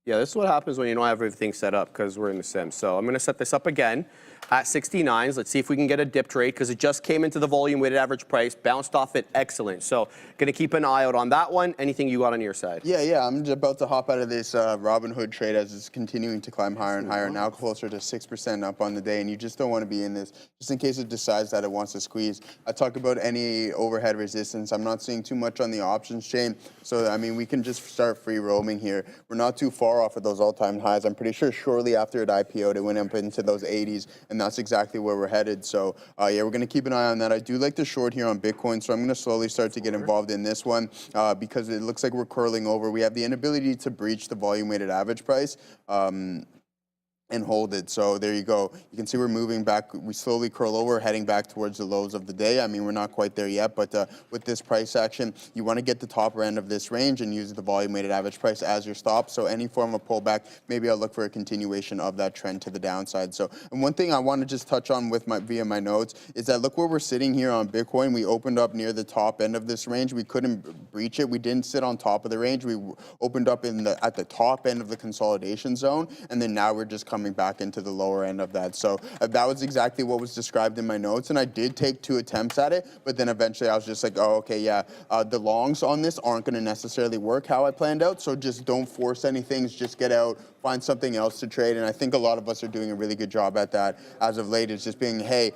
Yeah, this is what happens when you don't have everything set up because we're in the sim. So I'm going to set this up again at 69s. Let's see if we can get a dip trade because it just came into the volume weighted average price, bounced off it. Excellent. So going to keep an eye out on that one. Anything you got on your side? Yeah. I'm just about to hop out of this Robinhood trade as it's continuing to climb higher and higher, now closer to 6% up on the day, and you just don't want to be in this just in case it decides that it wants to squeeze. I talked about any overhead resistance. I'm not seeing too much on the options chain, so I mean we can just start free roaming here. We're not too far off of those all-time highs. I'm pretty sure shortly after it IPO'd, it went up into those 80s, and that's exactly where we're headed. So yeah, we're going to keep an eye on that. I do like the short here on Bitcoin, so I'm going to slowly start to get involved in this one because it looks like we're curling over. We have the inability to breach the volume weighted average price. And hold it. So there you go. You can see we're moving back. We slowly curl over, heading back towards the lows of the day. I mean, we're not quite there yet, but with this price action, you want to get the top end of this range and use the volume weighted average price as your stop. So any form of pullback, maybe I'll look for a continuation of that trend to the downside. So, and one thing I want to just touch on with via my notes is that look where we're sitting here on Bitcoin. We opened up near the top end of this range. We couldn't breach it. We didn't sit on top of the range. We opened up at the top end of the consolidation zone, and then now we're just coming back into the lower end of that. So that was exactly what was described in my notes, and I did take 2 attempts at it, but then eventually I was just like, oh, okay, yeah, the longs on this aren't going to necessarily work how I planned out, so just don't force anything, just get out, find something else to trade, and I think a lot of us are doing a really good job at that as of late. It's just being, hey,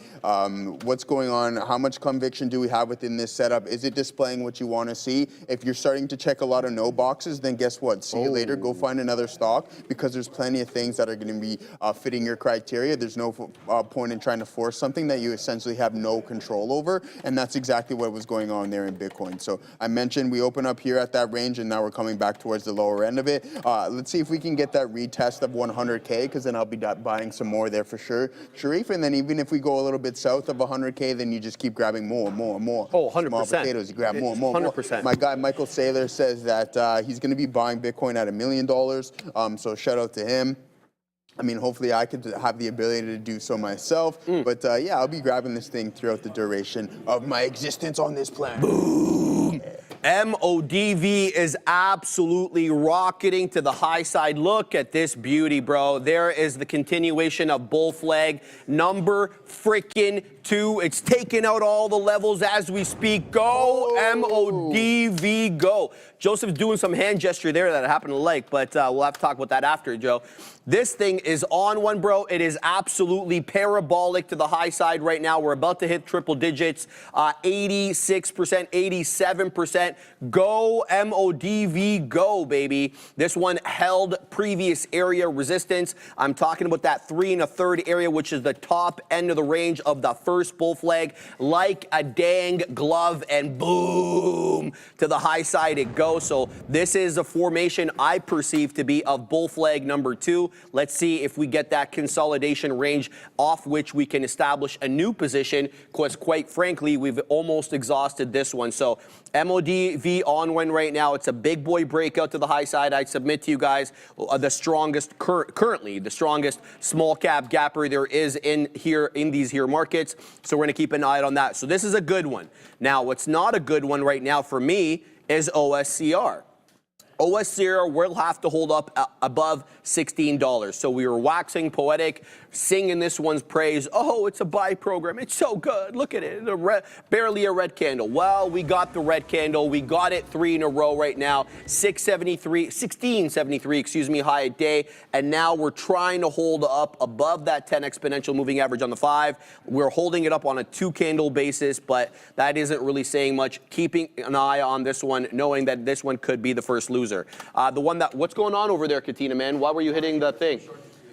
what's going on? How much conviction do we have within this setup? Is it displaying what you want to see? If you're starting to check a lot of no boxes, then guess what? See you later. Go find another stock because there's plenty of things that are going to be fitting your criteria. There's no point in trying to force something that you essentially have no control over, and that's exactly what was going on there in Bitcoin. So I mentioned we open up here at that range, and now we're coming back towards the lower end of it. Let's see if we can get that retest of 100K, because then I'll be buying some more there for sure, Sharif. And then even if we go a little bit south of 100K, then you just keep grabbing more. Oh, 100%. Small potatoes, you grab more. 100%. My guy Michael Saylor says that he's going to be buying Bitcoin at $1 million. So shout out to him. I mean, hopefully I could have the ability to do so myself. But yeah, I'll be grabbing this thing throughout the duration of my existence on this planet. Boom! MODV is absolutely rocketing to the high side. Look at this beauty, bro. There is the continuation of bull flag number freaking 2. It's taking out all the levels as we speak. Go, MODV, go. Joseph's doing some hand gesture there that I happen to like, but we'll have to talk about that after, Joe. This thing is on one, bro. It is absolutely parabolic to the high side right now. We're about to hit triple digits, 86%, 87%. Go, MODV, go, baby. This one held previous area resistance. I'm talking about that 3 1/3 area, which is the top end of the range of the first bull flag, like a dang glove, and boom, to the high side it goes. So this is a formation I perceive to be of bull flag number 2. Let's see if we get that consolidation range off which we can establish a new position, because quite frankly, we've almost exhausted this one. So MODV on one right now. It's a big boy breakout to the high side. I submit to you guys the strongest, currently the strongest small cap gapper there is in these here markets. So we're going to keep an eye on that. So this is a good one. Now, what's not a good one right now for me is OSCR. OSCR will have to hold up above $16. So we were waxing poetic, singing this one's praise. Oh, it's a buy program. It's so good. Look at it. Barely a red candle. Well, we got the red candle. We got it 3 in a row right now. 1673, excuse me, high a day. And now we're trying to hold up above that 10 exponential moving average on the 5. We're holding it up on a 2 candle basis, but that isn't really saying much. Keeping an eye on this one, knowing that this one could be the first loser. What's going on over there, Katina, man? Why were you hitting the thing?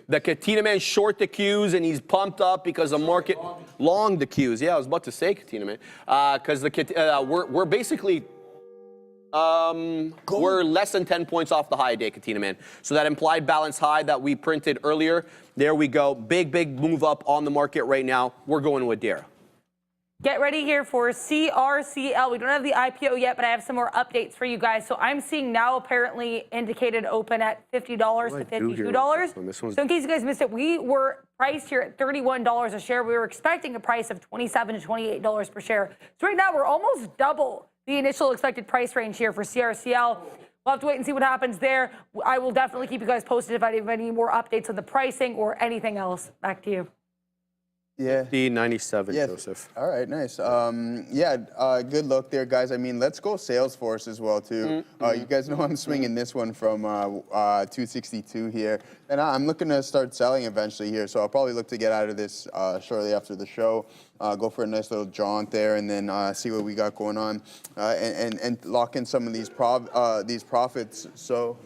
The Katina man short the Qs, and he's pumped up because the market long the Qs. Yeah, I was about to say Katina man, because we're basically we're less than 10 points off the high day, Katina man. So that implied balance high that we printed earlier, there we go. Big move up on the market right now. We're going with Dara. Get ready here for CRCL. We don't have the IPO yet, but I have some more updates for you guys. So I'm seeing now apparently indicated open at $50 to $52. So in case you guys missed it, we were priced here at $31 a share. We were expecting a price of $27 to $28 per share. So right now we're almost double the initial expected price range here for CRCL. We'll have to wait and see what happens there. I will definitely keep you guys posted if I have any more updates on the pricing or anything else. Back to you. Yeah. 50.97, Yeah. Joseph. All right, nice. Good luck there, guys. I mean, let's go Salesforce as well, too. You guys know I'm swinging this one from 262 here. And I'm looking to start selling eventually here, so I'll probably look to get out of this shortly after the show. Go for a nice little jaunt there and then see what we got going on and lock in some of these profits. So.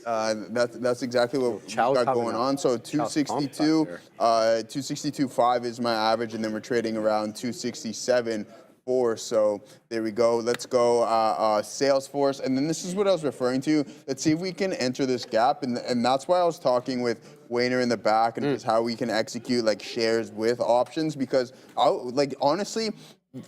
That's exactly what we got going on. So 262, 262.5 is my average, and then we're trading around 267.4. So there we go. Let's go Salesforce, and then this is what I was referring to. Let's see if we can enter this gap, and that's why I was talking with Wayner in the back and just how we can execute like shares with options, because honestly.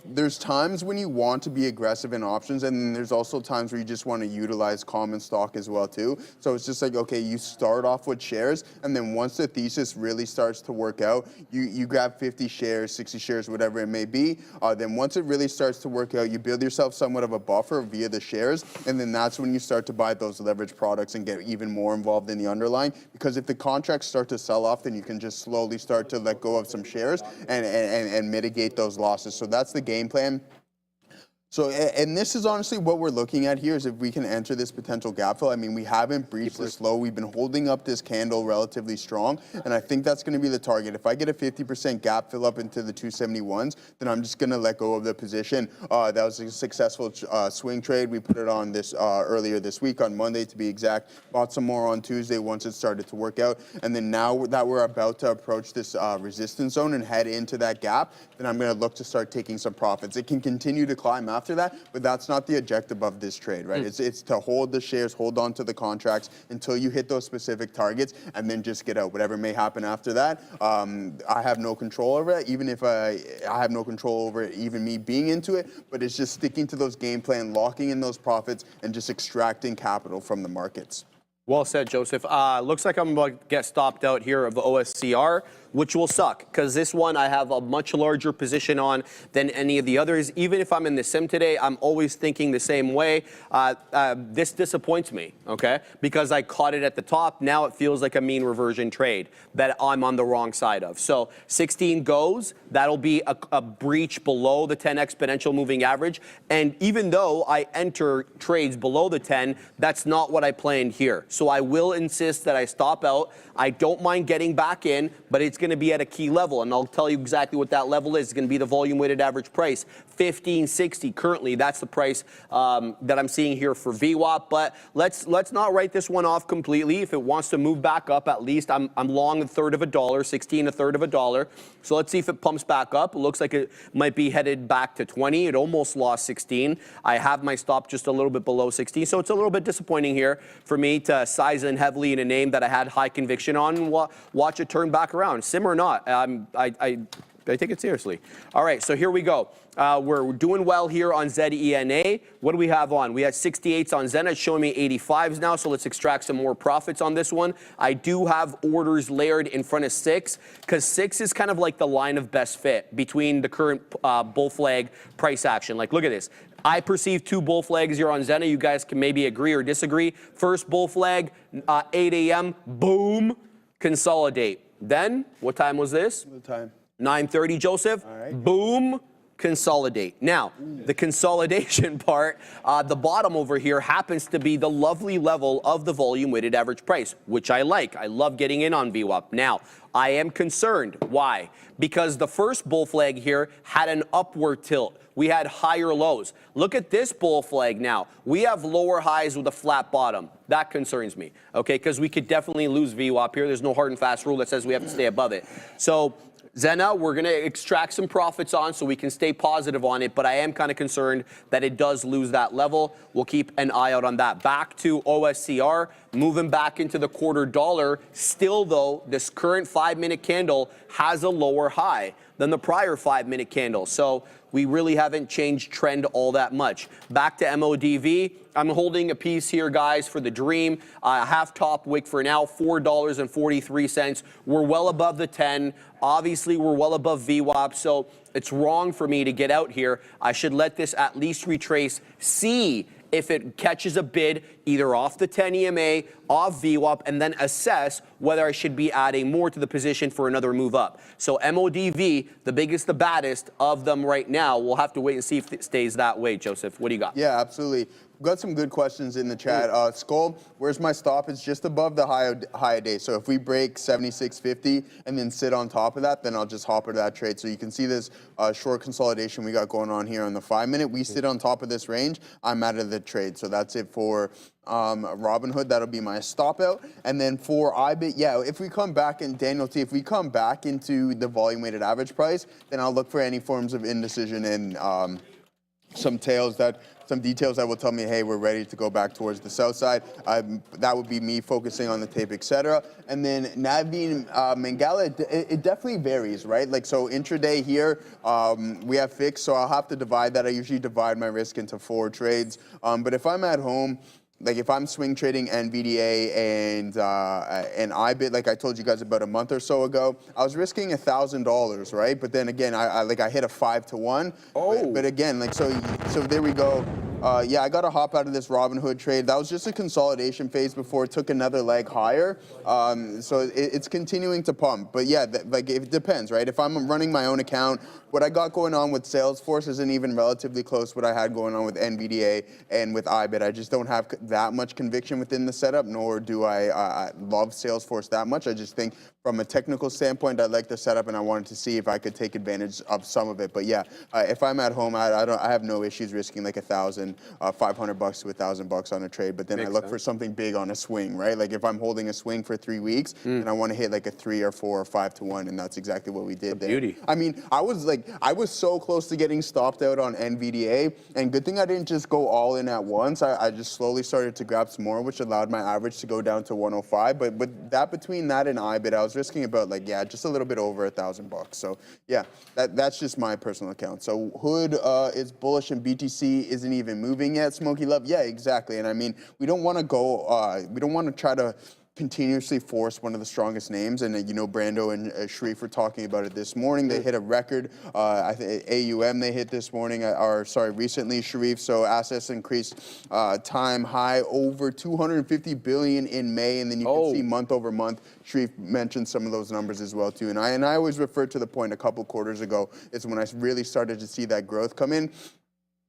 There's times when you want to be aggressive in options, and then there's also times where you just want to utilize common stock as well too. So it's just like, okay, you start off with shares, and then once the thesis really starts to work out, you grab 50 shares, 60 shares, whatever it may be. Then once it really starts to work out, you build yourself somewhat of a buffer via the shares, and then that's when you start to buy those leverage products and get even more involved in the underlying. Because if the contracts start to sell off, then you can just slowly start to let go of some shares and mitigate those losses. So that's the game plan. So, and this is honestly what we're looking at here, is if we can enter this potential gap fill. I mean, we haven't breached this low. We've been holding up this candle relatively strong, and I think that's going to be the target. If I get a 50% gap fill up into the 271s, then I'm just going to let go of the position. That was a successful swing trade. We put it on this earlier this week, on Monday to be exact. Bought some more on Tuesday once it started to work out. And then now that we're about to approach this resistance zone and head into that gap, then I'm going to look to start taking some profits. It can continue to climb after that, but that's not the objective of this trade, right? It's to hold the shares, hold on to the contracts until you hit those specific targets, and then just get out. Whatever may happen after that, I have no control over it, even if I have no control over it, even me being into it, but it's just sticking to those game plan, locking in those profits, and just extracting capital from the markets. Well said, Joseph. Looks like I'm about to get stopped out here of the OSCR, which will suck, because this one I have a much larger position on than any of the others. Even if I'm in the sim today, I'm always thinking the same way. This disappoints me, okay? Because I caught it at the top. Now it feels like a mean reversion trade that I'm on the wrong side of. So 16 goes. That'll be a breach below the 10 exponential moving average. And even though I enter trades below the 10, that's not what I planned here. So I will insist that I stop out. I don't mind getting back in, but it's going to be at a key level, and I'll tell you exactly what that level is. It's going to be the volume weighted average price, 1560 currently. That's the price that I'm seeing here for VWAP. But let's not write this one off completely. If it wants to move back up, at least I'm long $0.33, 16 $0.33. So let's see if it pumps back up. It looks like it might be headed back to 20. It almost lost 16. I have my stop just a little bit below 16. So it's a little bit disappointing here for me to size in heavily in a name that I had high conviction on and watch it turn back around. Sim or not, I take it seriously. All right, so here we go. We're doing well here on ZENA. What do we have on? We had 68s on Zena. It's showing me 85s now, so let's extract some more profits on this one. I do have orders layered in front of 6, because 6 is kind of like the line of best fit between the current bull flag price action. Like, look at this. I perceive 2 bull flags here on Zena. You guys can maybe agree or disagree. First bull flag, 8 a.m., boom, consolidate. Then, what time was this? What time? 9:30, Joseph. All right. Boom, consolidate. Now, the consolidation part, the bottom over here happens to be the lovely level of the volume weighted average price, which I like. I love getting in on VWAP. Now, I am concerned. Why? Because the first bull flag here had an upward tilt. We had higher lows. Look at this bull flag now. We have lower highs with a flat bottom. That concerns me, okay? Because we could definitely lose VWAP here. There's no hard and fast rule that says we have to stay above it. So Zena, we're going to extract some profits on so we can stay positive on it, but I am kind of concerned that it does lose that level. We'll keep an eye out on that. Back to OSCR, moving back into the $0.25. Still, though, this current 5-minute candle has a lower high. than the prior 5-minute candle. So we really haven't changed trend all that much. Back to MODV. I'm holding a piece here, guys, for the dream. Half top wick for now, $4.43. We're well above the 10. Obviously, we're well above VWAP, so it's wrong for me to get out here. I should let this at least retrace, see if it catches a bid either off the 10 EMA, off VWAP, and then assess whether I should be adding more to the position for another move up. So MODV, the biggest, the baddest of them right now. We'll have to wait and see if it stays that way. Joseph, what do you got? Yeah, absolutely. We've got some good questions in the chat. Skull, where's my stop? It's just above the high day. So if we break 76.50 and then sit on top of that, then I'll just hop into that trade. So you can see this short consolidation we got going on here on the 5-minute. We sit on top of this range, I'm out of the trade. So that's it for Robinhood. That'll be my stop out. And then for IBIT, yeah, if we come back, and Daniel T, if we come back into the volume weighted average price, then I'll look for any forms of indecision and some details that will tell me, hey, we're ready to go back towards the south side. That would be me focusing on the tape, etc. And then Naveen Mangala, it definitely varies, right? Like, so intraday here, we have fixed, so I'll have to divide that. I usually divide my risk into 4 trades. But if I'm at home, like if I'm swing trading NVDA and IBIT, like I told you guys about a month or so ago, I was risking $1,000, right? But then again, I hit a 5-to-1. Oh. But again, like so there we go. Yeah, I got to hop out of this Robinhood trade. That was just a consolidation phase before it took another leg higher. So it's continuing to pump. But yeah, like it depends, right? If I'm running my own account, what I got going on with Salesforce isn't even relatively close to what I had going on with NVDA and with IBIT. I just don't have that much conviction within the setup, nor do I love Salesforce that much. I just think from a technical standpoint, I like the setup, and I wanted to see if I could take advantage of some of it. But yeah, if I'm at home, I have no issues risking like $500 to $1,000 on a trade. But then I look for something big on a swing, right? Like if I'm holding a swing for 3 weeks and I want to hit like a 3 or 4 or 5-to-1, and that's exactly what we did there. Beauty. I mean, I was so close to getting stopped out on NVDA, and good thing I didn't just go all in at once. I just slowly started to grab some more, which allowed my average to go down to 105. But that between that and IBIT, I was risking about just a little bit over $1,000. So yeah, that's just my personal account. So Hood is bullish and BTC isn't even moving yet. Smokey Love, yeah, exactly. And I mean, we don't want to go. We don't want to try to continuously force one of the strongest names, and Brando and Sharif were talking about it this morning. They hit a record. I think AUM they hit this morning, recently, Sharif. So assets increased time high over 250 billion in May, and then you can see month over month. Sharif mentioned some of those numbers as well too. And I always refer to the point a couple quarters ago is when I really started to see that growth come in.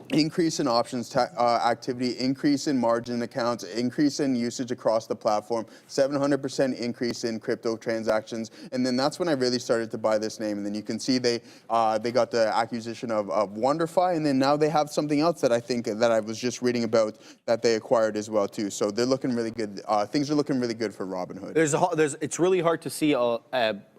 Increase in options activity, increase in margin accounts, increase in usage across the platform, 700% increase in crypto transactions, and then that's when I really started to buy this name. And then you can see they got the acquisition of WonderFi, and then now they have something else that I think that I was just reading about that they acquired as well too. So they're looking really good. Things are looking really good for Robinhood. It's really hard to see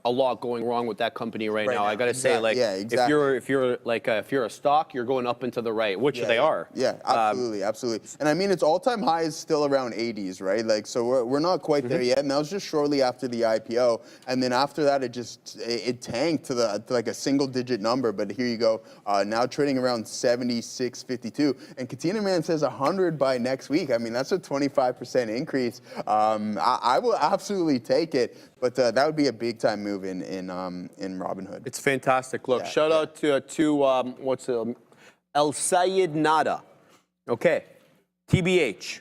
a lot going wrong with that company right now. I got to say, like, if you're a stock, you're going up and to the right, which they are. Yeah, absolutely, absolutely. And I mean, its all-time high is still around 80s, right? Like, so we're not quite there yet. And that was just shortly after the IPO. And then after that, it tanked to like a single-digit number. But here you go, now trading around 76.52. And Katina Man says 100 by next week. I mean, that's a 25% increase. I will absolutely take it. But that would be a big-time move in Robinhood. It's fantastic. Look, shout out to El Sayed Nada. Okay, TBH.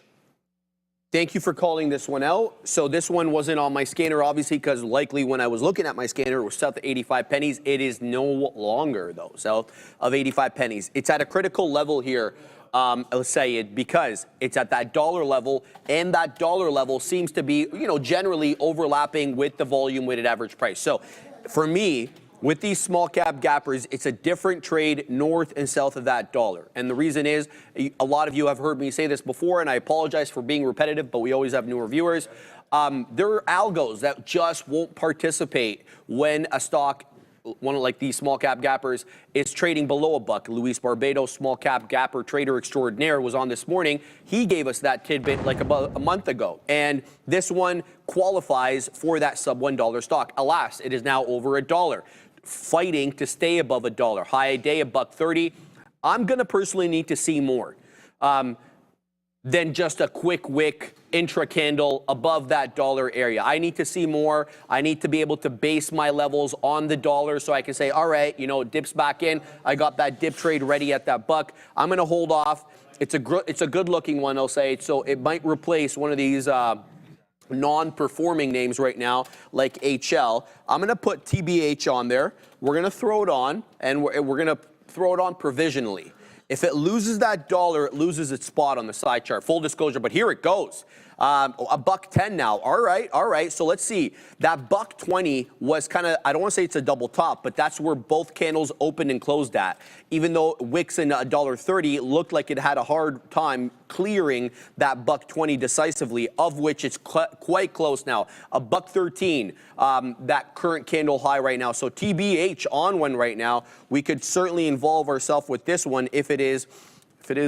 Thank you for calling this one out. So this one wasn't on my scanner, obviously, because likely when I was looking at my scanner, it was south of 85 pennies. It is no longer, though, south of 85 pennies. It's at a critical level here, El Sayed, because it's at that dollar level, and that dollar level seems to be, generally overlapping with the volume weighted average price. So for me, with these small cap gappers, it's a different trade north and south of that dollar. And the reason is, a lot of you have heard me say this before, and I apologize for being repetitive, but we always have newer viewers. There are algos that just won't participate when a stock, one of like these small cap gappers, is trading below $1. Luis Barbados, small cap gapper trader extraordinaire, was on this morning. He gave us that tidbit like about a month ago. And this one qualifies for that sub $1 stock. Alas, it is now over $1. fighting to stay above $1. High a day, $1.30. I'm going to personally need to see more than just a quick wick intra candle above that dollar area. I need to see more. I need to be able to base my levels on the dollar so I can say, all right, you know, it dips back in. I got that dip trade ready at that buck. I'm going to hold off. It's a good looking one, I'll say. So it might replace one of these non-performing names right now, like HL. I'm going to put TBH on there. We're going to throw it on, and we're going to throw it on provisionally. If it loses that dollar, it loses its spot on the side chart. Full disclosure, but here it goes. $1.10 now. All right. So let's see. That $1.20 was kind of, I don't want to say it's a double top, but that's where both candles opened and closed at. Even though wicks in $1.30 looked like it had a hard time clearing that $1.20 decisively, of which it's quite close now. $1.13, that current candle high right now. So TBH on one right now. We could certainly involve ourselves with this one if it is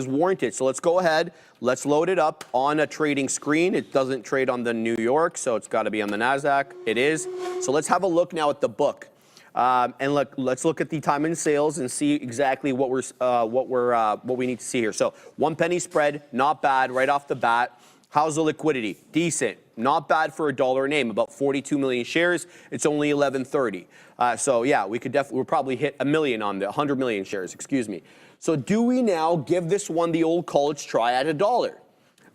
warranted. So let's go ahead. Let's load it up on a trading screen. It doesn't trade on the New York, so it's got to be on the NASDAQ. It is. So let's have a look now at the book. And let's look at the time and sales and see exactly what we need to see here. So 1 penny spread, not bad right off the bat. How's the liquidity? Decent. Not bad for a dollar name, about 42 million shares. It's only 1130. So yeah, we'll probably hit 1 million on the 100 million shares, excuse me. So do we now give this one the old college try at $1?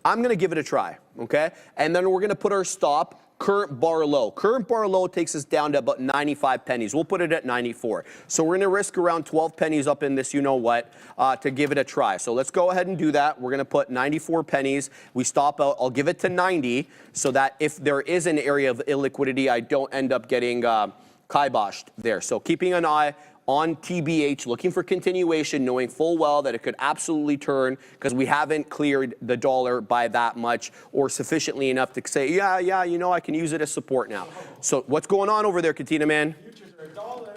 I'm going to give it a try, okay? And then we're going to put our stop, current bar low. Current bar low takes us down to about 95 pennies. We'll put it at 94. So we're going to risk around 12 pennies up in this you-know-what to give it a try. So let's go ahead and do that. We're going to put 94 pennies. We stop out. I'll give it to 90 so that if there is an area of illiquidity, I don't end up getting kiboshed there. So keeping an eye on TBH, looking for continuation, knowing full well that it could absolutely turn because we haven't cleared the dollar by that much or sufficiently enough to say, yeah, you know, I can use it as support now. So what's going on over there, Katina, man?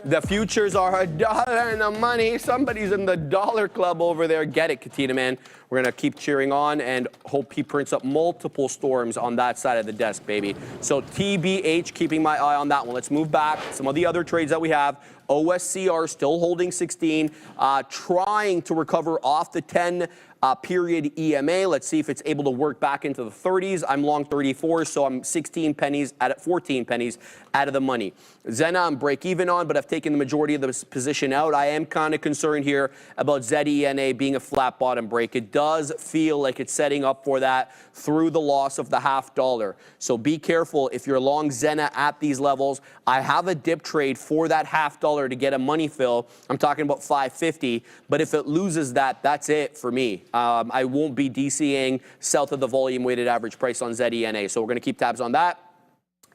The futures are $1 in the money. Somebody's in the dollar club over there. Get it, Katina, man. We're going to keep cheering on and hope he prints up multiple storms on that side of the desk, baby. So TBH, keeping my eye on that one. Let's move back. Some of the other trades that we have. OSCR still holding 16, trying to recover off the 10 period EMA. Let's see if it's able to work back into the 30s. I'm long 34, so I'm 14 pennies out of the money. Zena, I'm break even on, but I've taken the majority of the position out. I am kind of concerned here about ZENA being a flat bottom break. It does feel like it's setting up for that through the loss of the $0.50. So be careful if you're long Zena at these levels. I have a dip trade for that $0.50 to get a money fill. I'm talking about 550, but if it loses that, that's it for me. I won't be DCing south of the volume weighted average price on ZENA. So we're going to keep tabs on that.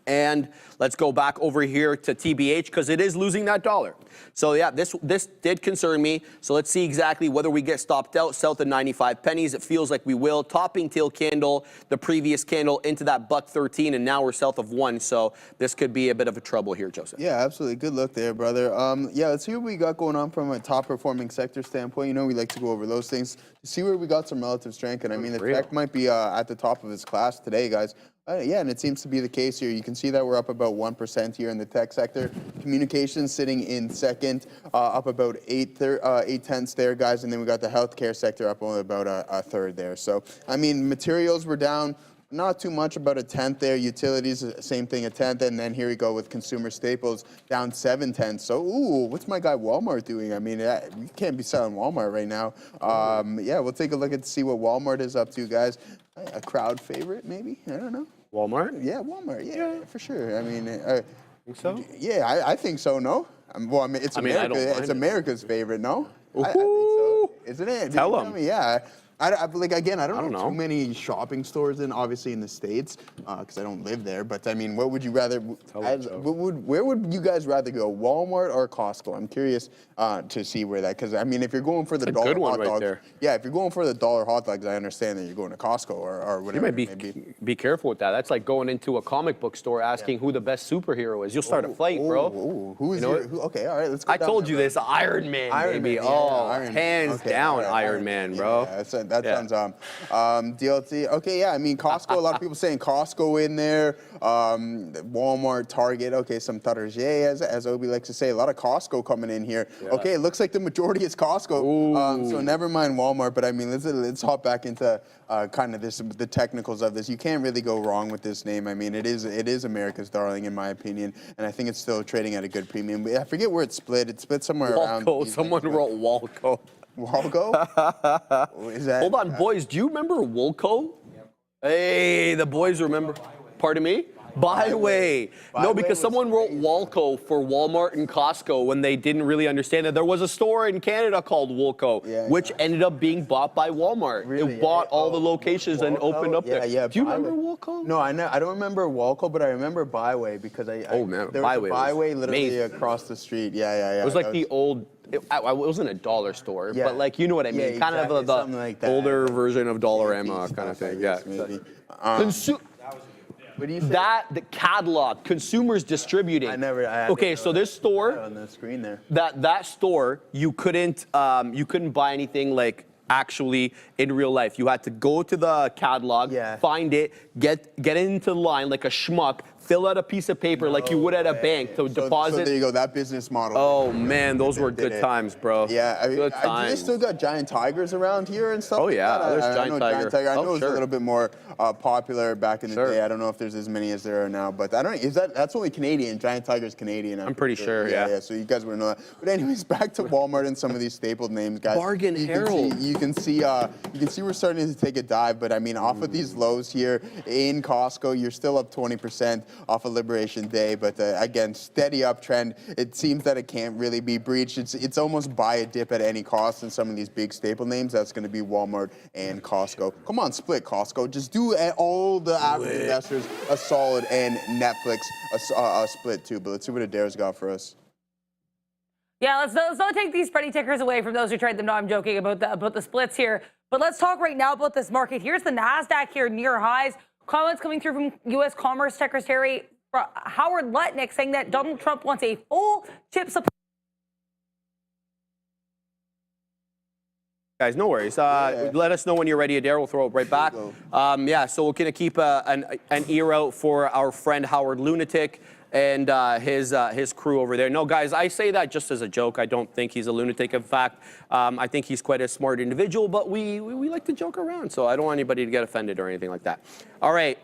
And let's go back over here to TBH because it is losing that dollar. So yeah, this did concern me. So let's see exactly whether we get stopped out south of 95 pennies. It feels like we will. Topping tail candle, the previous candle into that $1.13, and now we're south of 1. So this could be a bit of a trouble here, Joseph. Yeah, absolutely. Good look there, brother. Yeah, let's see what we got going on from a top performing sector standpoint. You know, we like to go over those things to see where we got some relative strength. And I mean, the tech might be at the top of its class today, guys. Yeah, and it seems to be the case here. You can see that we're up about 1% here in the tech sector. Communications sitting in second, up about 8/10 there, guys. And then we got the healthcare sector up only about a third there. So, I mean, materials were down not too much, about 1/10 there. Utilities, same thing, 1/10. And then here we go with consumer staples down 7/10. So, ooh, what's my guy Walmart doing? I mean, you can't be selling Walmart right now. Yeah, we'll take a look and see what Walmart is up to, guys. A crowd favorite, maybe? I don't know. Walmart? Yeah, Walmart. Yeah, for sure. I mean, think so? Yeah, I think so. No, well, I mean, it's America. It's America's favorite. No, I think so. Isn't it? Tell them. Yeah. Like again, I don't know too many shopping stores obviously in the States because I don't live there. But I mean, what would you rather? Where would you guys rather go, Walmart or Costco? I'm curious to see where that, because I mean, if you're going for the dollar hot dogs, yeah, if you're going for the dollar hot dogs, I understand that you're going to Costco or whatever. You might be careful with that. That's like going into a comic book store asking who the best superhero is. You'll start a fight, bro. Who is okay, all right, let's go. I told you this, Iron Man, baby. Man, hands down, Iron Man, bro. Yeah, That sounds DLT. Okay, yeah. I mean, Costco. A lot of people saying Costco in there. Walmart, Target. Okay, some Target, as Obi likes to say. A lot of Costco coming in here. Yeah. Okay, it looks like the majority is Costco. So never mind Walmart. But I mean, let's hop back into kind of the technicals of this. You can't really go wrong with this name. I mean, it is America's darling in my opinion, and I think it's still trading at a good premium. But I forget where it split. It split somewhere around. Someone wrote Walco. Walco? Is that? Hold on, boys. Do you remember Wolco? Yep. Hey, the boys remember. Pardon me? Byway. No, because someone wrote Walco for Walmart and Costco when they didn't really understand it. There was a store in Canada called Wolco, which ended up being bought by Walmart. Really? It bought all the locations and opened up there. Yeah. Do you remember Wolco? No, I don't remember Walco, but I remember Byway because there was a Byway literally across the street. Yeah. It was like the old. It wasn't a dollar store, but like you know what I mean, kind of the like older version of Dollarama kind of thing. Yeah. Maybe. What do you say? The catalog, consumers distributing. Okay, so this store on the screen there. That store, you couldn't buy anything like actually in real life. You had to go to the catalog, find it, get into the line like a schmuck, fill out a piece of paper like you would at a bank to deposit. So there you go, that business model. Oh man, those were good times, bro. Yeah, I mean, good times. They still got giant tigers around here and stuff. Oh yeah, like there's giant tiger. I know it was a little bit more popular back in the day. I don't know if there's as many as there are now, but I don't. That's only Canadian? Giant tiger's Canadian. I'm pretty sure. Yeah. So you guys wouldn't know that. But anyways, back to Walmart and some of these stapled names, guys. Bargain Herald. You can see we're starting to take a dive, but I mean, off of these lows here in Costco, you're still up 20% off of Liberation Day, but again, steady uptrend. It seems that it can't really be breached. It's almost buy a dip at any cost in some of these big staple names. That's going to be Walmart and Costco. Come on, split Costco. Just do all the average investors a solid and Netflix a split too. But let's see what Adair's got for us. Yeah, let's not take these spready tickers away from those who trade them. No, I'm joking about the splits here. But let's talk right now about this market. Here's the NASDAQ here near highs. Comments coming through from U.S. Commerce Secretary Howard Lutnick saying that Donald Trump wants a full chip supply. Guys, no worries. Let us know when you're ready, Adair. We'll throw it right back. So we're going to keep an ear out for our friend Howard Lunatic and his crew over there. No, guys, I say that just as a joke. I don't think he's a lunatic. In fact, I think he's quite a smart individual, but we like to joke around, so I don't want anybody to get offended or anything like that. All right.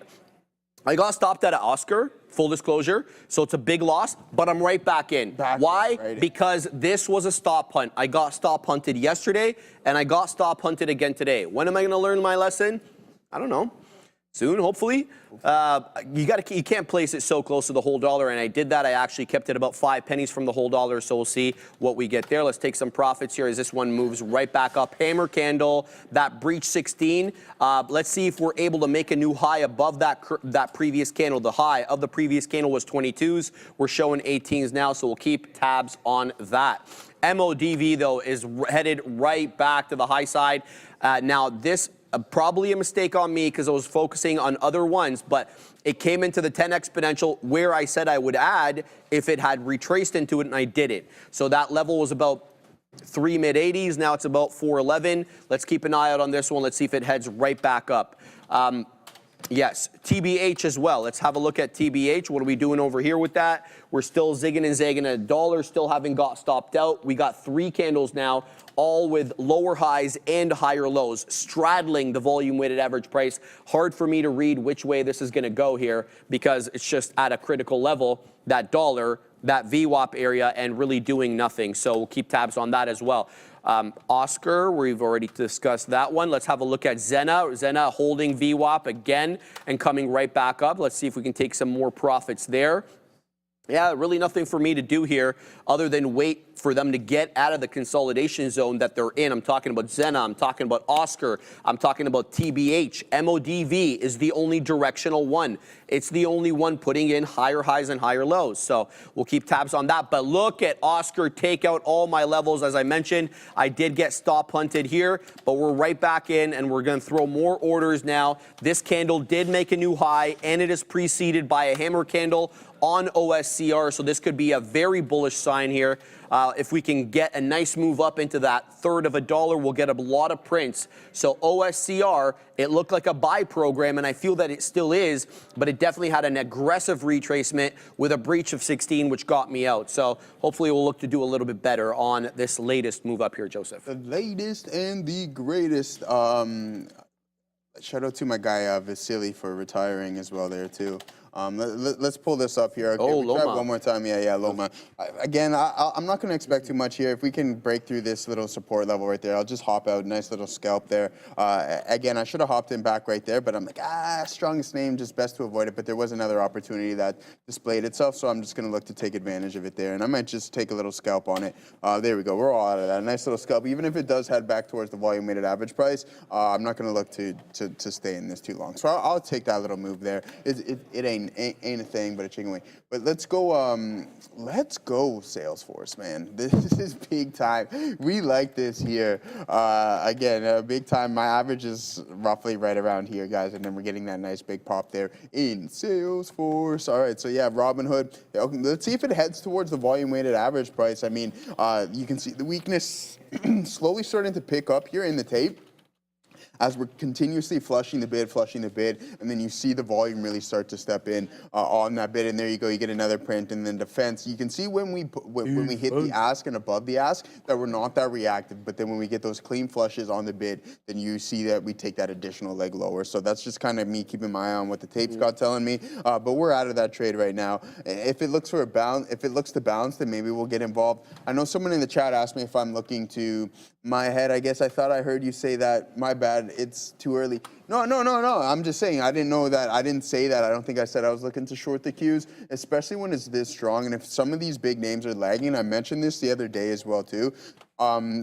I got stopped at an Oscar, full disclosure, so it's a big loss, but I'm right back in. Why? Right. Because this was a stop hunt. I got stop hunted yesterday, and I got stop hunted again today. When am I going to learn my lesson? I don't know. Soon, hopefully. You can't place it so close to the whole dollar, and I did that. I actually kept it about 5 pennies from the whole dollar, so we'll see what we get there. Let's take some profits here as this one moves right back up. Hammer candle, that breach 16. Let's see if we're able to make a new high above that previous candle. The high of the previous candle was 22s. We're showing 18s now, so we'll keep tabs on that. MODV, though, is headed right back to the high side. Now, this probably a mistake on me because I was focusing on other ones, but it came into the 10 exponential where I said I would add if it had retraced into it, and I did it. So that level was about 3 mid-80s. Now it's about 411. Let's keep an eye out on this one. Let's see if it heads right back up. Yes, TBH as well. Let's have a look at TBH. What are we doing over here with that? We're still zigging and zagging at $1, still haven't got stopped out. We got 3 candles now, all with lower highs and higher lows, straddling the volume weighted average price. Hard for me to read which way this is going to go here because it's just at a critical level, that dollar, that VWAP area, and really doing nothing. So we'll keep tabs on that as well. Oscar, we've already discussed that one. Let's have a look at Zena. Zena holding VWAP again and coming right back up. Let's see if we can take some more profits there. Yeah, really nothing for me to do here other than wait for them to get out of the consolidation zone that they're in. I'm talking about Zena, I'm talking about Oscar, I'm talking about TBH. MODV is the only directional one. It's the only one putting in higher highs and higher lows. So we'll keep tabs on that. But look at Oscar take out all my levels. As I mentioned, I did get stop hunted here, but we're right back in and we're going to throw more orders now. This candle did make a new high and it is preceded by a hammer candle on OSCR, so this could be a very bullish sign here. If we can get a nice move up into that third of a dollar, we'll get a lot of prints. So OSCR, it looked like a buy program, and I feel that it still is, but it definitely had an aggressive retracement with a breach of 16, which got me out. So hopefully we'll look to do a little bit better on this latest move up here, Joseph. The latest and the greatest. Shout out to my guy Vasily for retiring as well there too. Let's pull this up here. Okay, Loma. one more time. Yeah, Loma. Again, I'm not going to expect too much here. If we can break through this little support level right there, I'll just hop out. Nice little scalp there. Again, I should have hopped in back right there, but I'm like, strongest name, just best to avoid it. But there was another opportunity that displayed itself, so I'm just going to look to take advantage of it there. And I might just take a little scalp on it. There we go. We're all out of that. Nice little scalp. Even if it does head back towards the volume weighted average price, I'm not going to look to stay in this too long. So I'll take that little move there. It ain't a thing but a chicken wing. But let's go Salesforce, man. This is big time. We like this here. Again, big time. My average is roughly right around here, guys, and then we're getting that nice big pop there in Salesforce. All right, so yeah, Robinhood. Let's see if it heads towards the volume weighted average price. I mean, you can see the weakness slowly starting to pick up here in the tape, as we're continuously flushing the bid, and then you see the volume really start to step in on that bid, and there you go, you get another print, and then defense. You can see when we hit the ask and above the ask that we're not that reactive, but then when we get those clean flushes on the bid, then you see that we take that additional leg lower. So that's just kind of me keeping my eye on what the tape's got telling me, but we're out of that trade right now. If it looks for a bounce, if it looks to bounce, then maybe we'll get involved. I know someone in the chat asked me if I'm looking to my head. I guess I thought I heard you say that. My bad. It's too early. No. I'm just saying I didn't know that. I didn't say that. I don't think I said I was looking to short the Qs, especially when it's this strong. And if some of these big names are lagging, I mentioned this the other day as well too.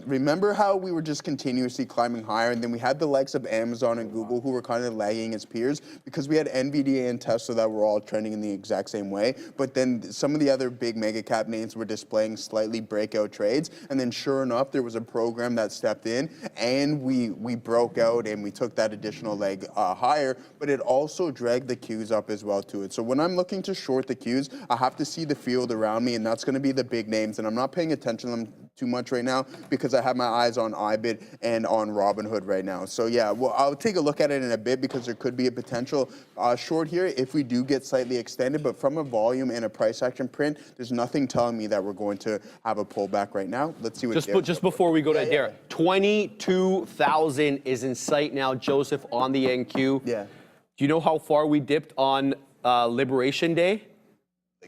Remember how we were just continuously climbing higher, and then we had the likes of Amazon and Google who were kind of lagging as peers because we had NVIDIA and Tesla that were all trending in the exact same way. But then some of the other big mega cap names were displaying slightly breakout trades, and then sure enough, there was a program that stepped in, and we broke out and we took that additional leg higher. But it also dragged the Qs up as well to it. So when I'm looking to short the Qs, I have to see the field around me, and that's going to be the big names. And I'm not paying attention to them too much right now because I have my eyes on iBid and on Robinhood right now. So yeah, well, I'll take a look at it in a bit because there could be a potential short here if we do get slightly extended. But from a volume and a price action print, there's nothing telling me that we're going to have a pullback right now. Let's see what just before we go to Adair, 22,000 is in sight now, Joseph, on the NQ. Yeah. Do you know how far we dipped on Liberation Day?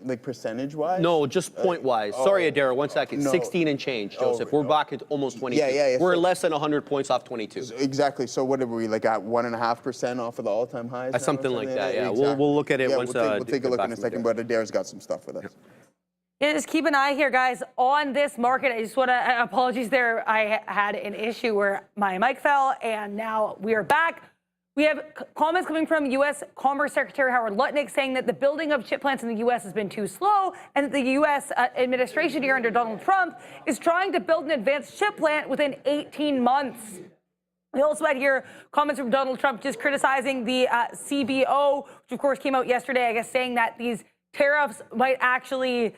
Like percentage-wise? No, just point-wise. Sorry, Adair, 1 second. No. 16 and change, Joseph. We're back at almost 22. Yeah. We're less than 100 points off 22. Exactly. So what were we, like at 1.5% off of the all-time highs? Something like that, yeah. Exactly. We'll look at it once. We'll take a look in a second, but Adair's got some stuff with us. Yeah, just keep an eye here, guys, on this market. I just want to, apologies there. I had an issue where my mic fell, and now we are back. We have comments coming from U.S. Commerce Secretary Howard Lutnick saying that the building of chip plants in the U.S. has been too slow, and that the U.S. Administration here under Donald Trump is trying to build an advanced chip plant within 18 months. We also had here comments from Donald Trump just criticizing the CBO, which of course came out yesterday, I guess, saying that these tariffs might actually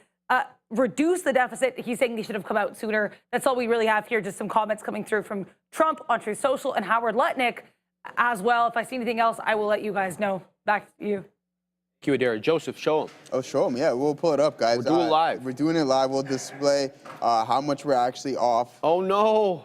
reduce the deficit. He's saying they should have come out sooner. That's all we really have here. Just some comments coming through from Trump on Truth Social and Howard Lutnick as well. If I see anything else, I will let you guys know. Back to you. Thank you, Adair. Joseph, show them. Oh, show them. Yeah, we'll pull it up, guys. We're doing live. We're doing it live. We'll display how much we're actually off. Oh, no.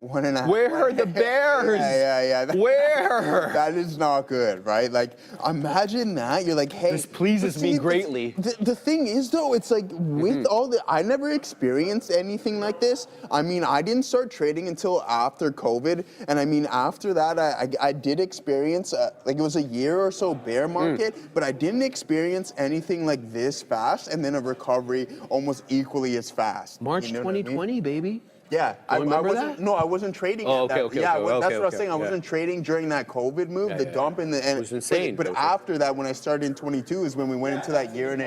1.5. Where are the bears? Yeah. Where? That is not good, right? Like, imagine that. You're like, hey. This pleases me greatly. The thing is, though, it's like with all the, I never experienced anything like this. I mean, I didn't start trading until after COVID. And I mean, after that, I did experience, like it was a year or so bear market, but I didn't experience anything like this fast and then a recovery almost equally as fast. March 2020, baby. Yeah, I remember wasn't. that? No, I wasn't trading. Oh, at that. okay, yeah, okay, that's okay, what I was okay, saying. I yeah. wasn't trading during that COVID move, the dump in the. And, It was insane. But after that, when I started in 22, is when we went into that year and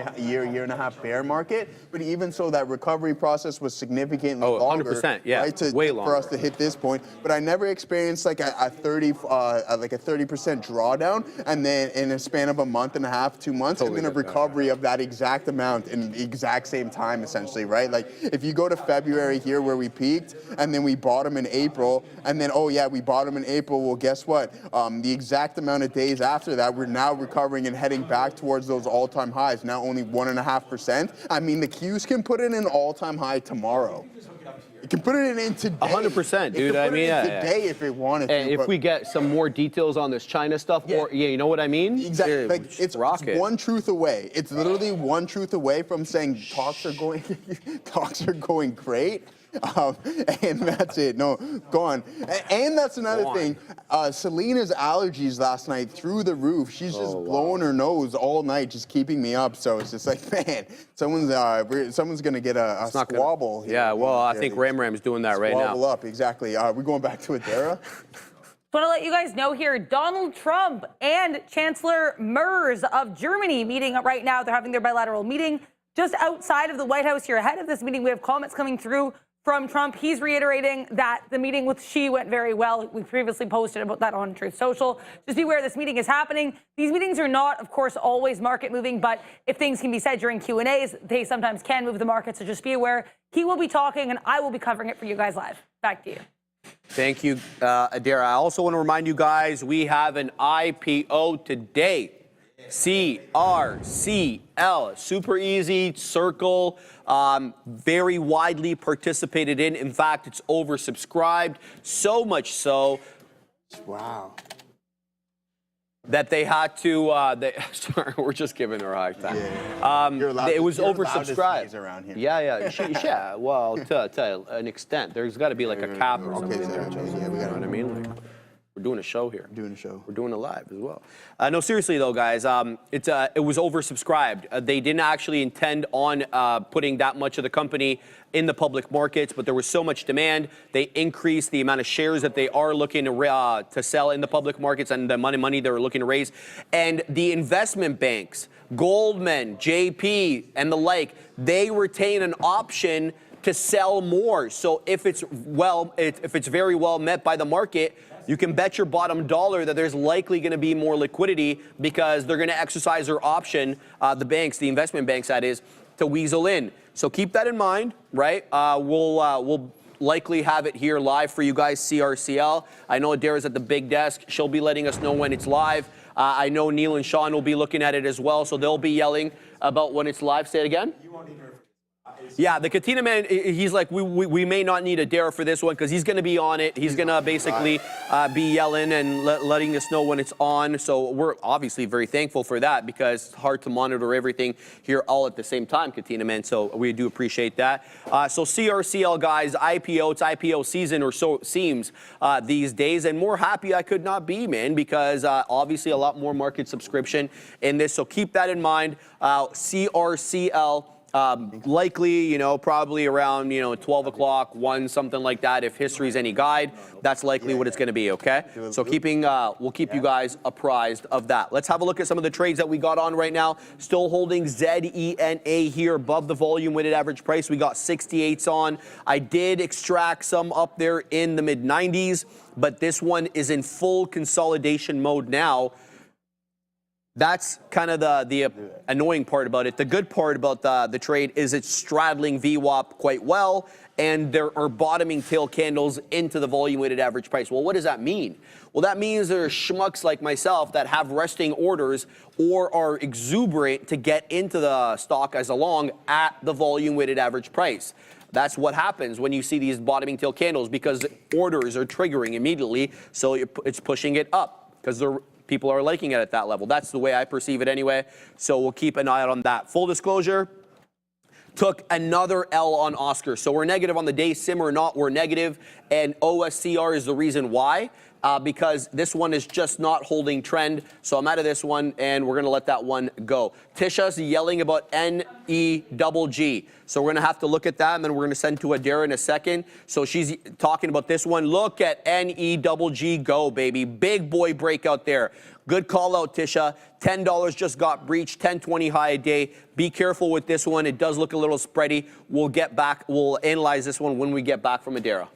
a half bear market. But even so, that recovery process was significantly longer. 100%, yeah, right, way for longer. us to hit this point. But I never experienced like a 30% drawdown, and then in a span of a month and a half, 2 months, Totally and then a get that. recovery of that exact amount in the exact same time, essentially, right? Like if you go to February here where we peaked, and then we bought them in April, and then, oh yeah, we bought them in April. Well, guess what? The exact amount of days after that, we're now recovering and heading back towards those all-time highs, now only 1.5%. I mean, the Qs can put in an all-time high tomorrow. It can put it in today. 100%, dude. I mean, today if it wanted to. And if we get some more details on this China stuff, or you know what I mean? Exactly. Yeah, Like it's one truth away. It's literally one truth away from saying talks are going great. And that's it. No, go on. And that's another thing. Selena's allergies last night through the roof. She's just blowing her nose all night, just keeping me up. So it's just like, man, someone's gonna get a squabble. Here. Yeah, well, I think Ram's doing that right now. Squabble up, exactly. We're going back to Adara. I want to let you guys know here, Donald Trump and Chancellor Merz of Germany meeting up right now. They're having their bilateral meeting just outside of the White House here. Ahead of this meeting, we have comments coming through from Trump. He's reiterating that the meeting with Xi went very well. We previously posted about that on Truth Social. Just be aware this meeting is happening. These meetings are not, of course, always market moving, but if things can be said during Q&As, they sometimes can move the market. So just be aware. He will be talking, and I will be covering it for you guys live. Back to you. Thank you, Adara. I also want to remind you guys, we have an IPO today. CRCL, super easy, circle, very widely participated in. In fact, it's oversubscribed, so much so. Wow. That they had to, sorry, we're just giving her a hard time. Yeah. It was oversubscribed. Around here. Yeah. Yeah, well, to an extent. There's got to be like a cap or something. Okay, You know what I mean? Like, we're doing a show here. Doing a show. We're doing it live as well. No, seriously though, guys, it was oversubscribed. They didn't actually intend on putting that much of the company in the public markets, but there was so much demand. They increased the amount of shares that they are looking to sell in the public markets and the money they were looking to raise. And the investment banks, Goldman, JP, and the like, they retain an option to sell more. So if it's very well met by the market, you can bet your bottom dollar that there's likely going to be more liquidity because they're going to exercise their option, the banks, the investment banks, that is, to weasel in. So keep that in mind, right? We'll likely have it here live for you guys, CRCL. I know Adara's at the big desk. She'll be letting us know when it's live. I know Neil and Sean will be looking at it as well, so they'll be yelling about when it's live. Say it again. Yeah, the Katina man, he's like, we may not need Adara for this one because he's going to be on it. He's going to basically be yelling and letting us know when it's on. So we're obviously very thankful for that because it's hard to monitor everything here all at the same time, Katina man. So we do appreciate that. So CRCL, guys, IPO, it's IPO season, or so it seems these days. And more happy I could not be, man, because obviously a lot more market subscription in this. So keep that in mind. CRCL. Likely, probably around, 12 o'clock, 1, something like that. If history's any guide, that's likely what it's going to be, okay? So we'll keep you guys apprised of that. Let's have a look at some of the trades that we got on right now. Still holding ZENA here above the volume weighted average price. We got 68s on. I did extract some up there in the mid 90s, but this one is in full consolidation mode now. That's kind of the annoying part about it. The good part about the trade is it's straddling VWAP quite well, and there are bottoming tail candles into the volume-weighted average price. Well, what does that mean? Well, that means there are schmucks like myself that have resting orders or are exuberant to get into the stock as a long at the volume-weighted average price. That's what happens when you see these bottoming tail candles because orders are triggering immediately, so it's pushing it up because people are liking it at that level. That's the way I perceive it anyway. So we'll keep an eye out on that. Full disclosure, took another L on Oscar. So we're negative on the day. Sim or not, we're negative. And OSCR is the reason why. because this one is just not holding trend. So I'm out of this one, and we're going to let that one go. Tisha's yelling about NEGG. So we're going to have to look at that, and then we're going to send to Adara in a second. So she's talking about this one. Look at NEGG go, baby. Big boy breakout there. Good call out, Tisha. $10 just got breached, 10.20 high a day. Be careful with this one. It does look a little spready. We'll get back. We'll analyze this one when we get back from Adara.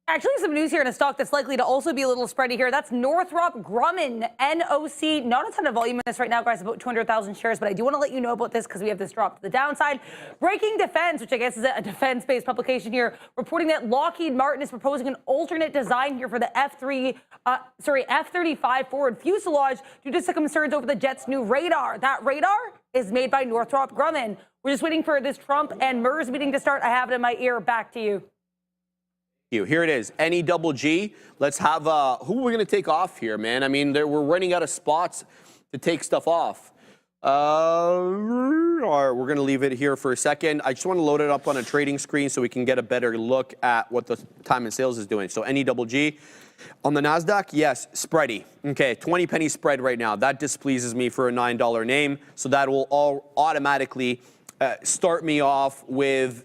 Actually, some news here in a stock that's likely to also be a little spready here. That's Northrop Grumman, NOC. Not a ton of volume in this right now, guys, about 200,000 shares, but I do want to let you know about this because we have this drop to the downside. Breaking Defense, which I guess is a defense-based publication here, reporting that Lockheed Martin is proposing an alternate design here for the F-35 forward fuselage due to some concerns over the jet's new radar. That radar is made by Northrop Grumman. We're just waiting for this Trump and MERS meeting to start. I have it in my ear. Back to you. Here it is, NEGG. Let's have, who are we going to take off here, man? I mean, we're running out of spots to take stuff off. We're going to leave it here for a second. I just want to load it up on a trading screen so we can get a better look at what the time and sales is doing. So NEGG. On the NASDAQ, yes, spready. Okay, 20 penny spread right now. That displeases me for a $9 name. So that will all automatically start me off with...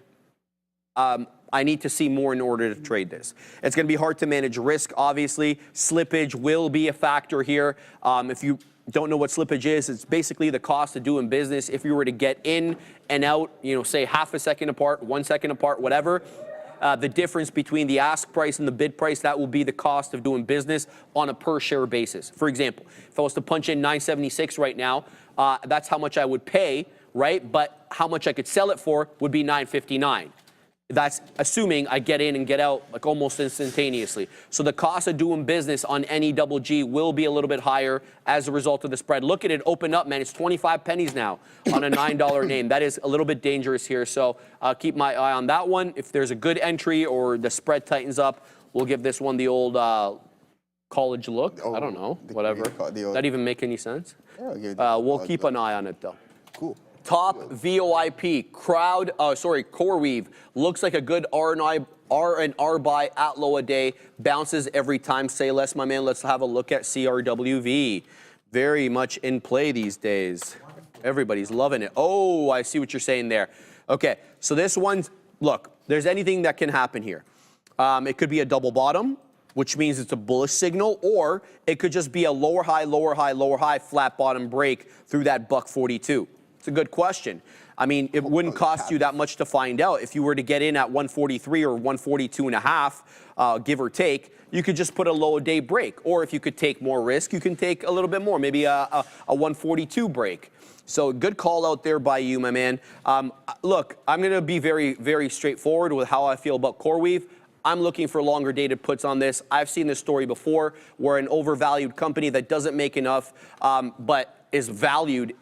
I need to see more in order to trade this. It's going to be hard to manage risk, obviously. Slippage will be a factor here. If you don't know what slippage is, it's basically the cost of doing business. If you were to get in and out, say half a second apart, 1 second apart, whatever, the difference between the ask price and the bid price, that will be the cost of doing business on a per share basis. For example, if I was to punch in 976 right now, that's how much I would pay, right? But how much I could sell it for would be 959. That's assuming I get in and get out like almost instantaneously. So the cost of doing business on NEGG will be a little bit higher as a result of the spread. Look at it open up, man. It's 25 pennies now on a $9 name. That is a little bit dangerous here. So keep my eye on that one. If there's a good entry or the spread tightens up, we'll give this one the old college look. I don't know, whatever. Does that even make any sense? Yeah, we'll keep an eye on it, though. Cool. Top VOIP, CoreWeave, looks like a good R&R buy at low a day, bounces every time. Say less, my man. Let's have a look at CRWV. Very much in play these days. Everybody's loving it. Oh, I see what you're saying there. Okay, so this one's, look, there's anything that can happen here. It could be a double bottom, which means it's a bullish signal, or it could just be a lower high, lower high, lower high, flat bottom break through that $142. It's a good question. I mean, it wouldn't cost you that much to find out. If you were to get in at 143 or 142 and a half, give or take, you could just put a low day break. Or if you could take more risk, you can take a little bit more, maybe a 142 break. So good call out there by you, my man. Look, I'm going to be very, very straightforward with how I feel about CoreWeave. I'm looking for longer dated puts on this. I've seen this story before where an overvalued company that doesn't make enough, but is valued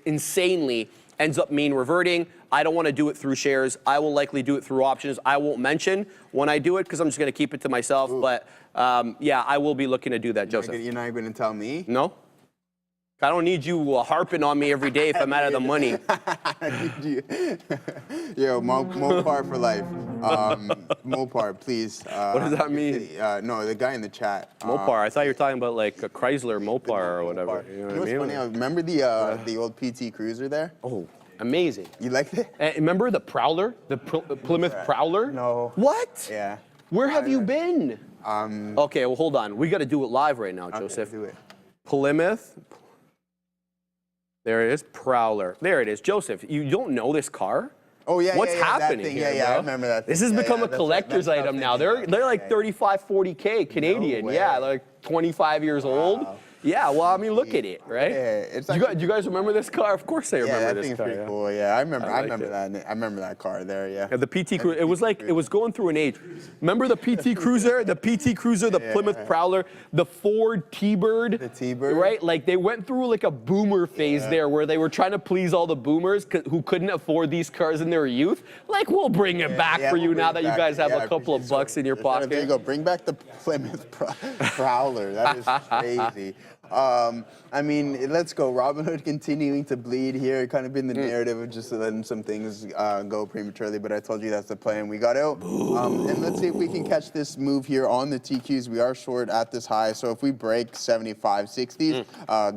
insanely, ends up mean reverting. I don't want to do it through shares. I will likely do it through options. I won't mention when I do it because I'm just going to keep it to myself. Ooh. But yeah, I will be looking to do that, Joseph. You're not going to tell me? No. I don't need you harping on me every day if I'm out of the money. Yo, Mopar for life. Mopar, please. What does that mean? No, the guy in the chat. Mopar. I thought you were talking about like a Chrysler Mopar or whatever. You know what's funny? Remember the old PT Cruiser there? Oh, amazing. You liked it? Remember the Prowler? The Plymouth Prowler? No. What? Yeah. Where have you been? Okay, well, hold on. We got to do it live right now, Joseph. Okay, do it. Plymouth. There it is, Prowler. There it is. Joseph, you don't know this car? Oh, yeah, What's happening here, bro? I remember that thing. This has become a collector's item now. They're like 35, 40K Canadian. No way. Yeah, like 25 years old. Yeah, well, I mean, look at it, right? Yeah, it's do you guys remember this car? Of course I remember this car. Yeah, that thing's pretty cool. Yeah, I remember that car there. Yeah. The PT Cruiser. It was like it was going through an age. Remember the PT Cruiser, the Plymouth Prowler, the Ford T-Bird. The T-Bird. Right? Like they went through like a boomer phase there, where they were trying to please all the boomers who couldn't afford these cars in their youth. Like we'll bring it back for you now that you guys have a couple of bucks in your pocket. There you go. Bring back the Plymouth Prowler. That is crazy. I mean, let's go. Robinhood continuing to bleed here. Kind of been the narrative of just letting some things go prematurely, but I told you that's the plan. We got out. And let's see if we can catch this move here on the TQs. We are short at this high, so if we break 75, 60s,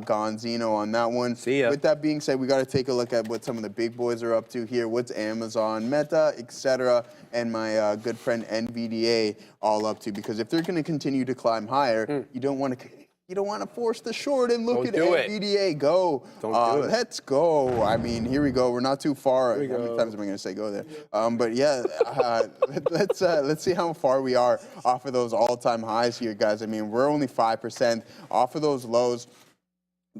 Gonzino on that one. See ya. With that being said, we got to take a look at what some of the big boys are up to here. What's Amazon, Meta, etc., and my good friend NVDA all up to? Because if they're going to continue to climb higher, you don't want to force the short and look at NVDA. Go. Don't do it. Let's go. I mean, here we go. We're not too far. How many times am I going to say go there? But yeah, let's see how far we are off of those all-time highs here, guys. I mean, we're only 5% off of those lows.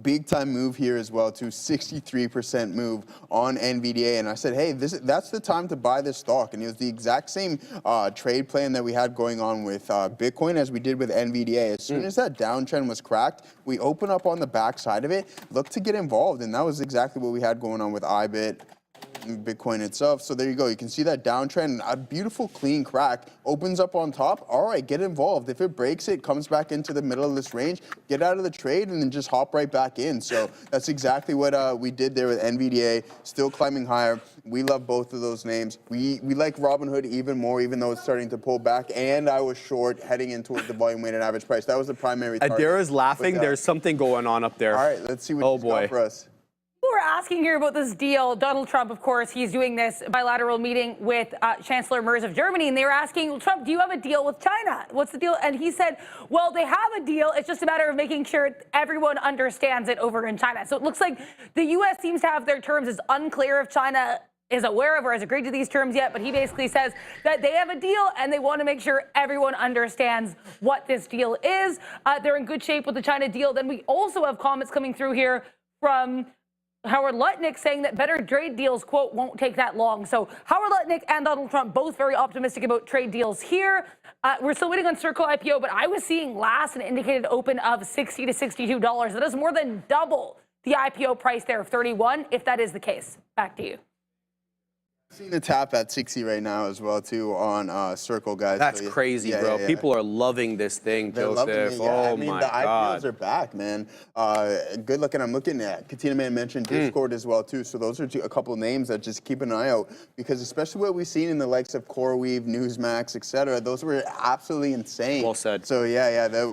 Big time move here as well, to 63% move on NVDA. And I said, hey, that's the time to buy this stock. And it was the exact same trade plan that we had going on with Bitcoin as we did with NVDA. As soon as that downtrend was cracked, we open up on the backside of it, look to get involved. And that was exactly what we had going on with IBIT, Bitcoin itself. So there you go. You can see that downtrend, a beautiful clean crack, opens up on top. All right, get involved. If it breaks it, comes back into the middle of this range, get out of the trade and then just hop right back in. So that's exactly what we did there with NVDA, still climbing higher. We love both of those names. We like Robinhood even more, even though it's starting to pull back. And I was short heading into the volume weighted average price. That was the primary target. Adara's laughing. There's something going on up there. All right, let's see what he's got for us. We're asking here about this deal. Donald Trump, of course, he's doing this bilateral meeting with Chancellor Merz of Germany, and they were asking, well, Trump, do you have a deal with China? What's the deal? And he said, well, they have a deal. It's just a matter of making sure everyone understands it over in China. So it looks like the U.S. seems to have their terms. It's unclear if China is aware of or has agreed to these terms yet, but he basically says that they have a deal and they want to make sure everyone understands what this deal is. They're in good shape with the China deal. Then we also have comments coming through here from Howard Lutnick saying that better trade deals, quote, won't take that long. So Howard Lutnick and Donald Trump both very optimistic about trade deals here. We're still waiting on Circle IPO, but I was seeing last an indicated open of $60 to $62. That is more than double the IPO price there of 31, if that is the case. Back to you. Seeing the tap at 60 right now as well too on Circle, guys. That's so, crazy, bro. Yeah. People are loving this thing, They're Joseph. Loving it, yeah. Oh I mean, my the God. IPOs are back, man. Good looking. I'm looking at Katina Man mentioned Discord as well too. So those are a couple of names that just keep an eye out, because especially what we've seen in the likes of CoreWeave, Newsmax, etc. Those were absolutely insane. Well said. So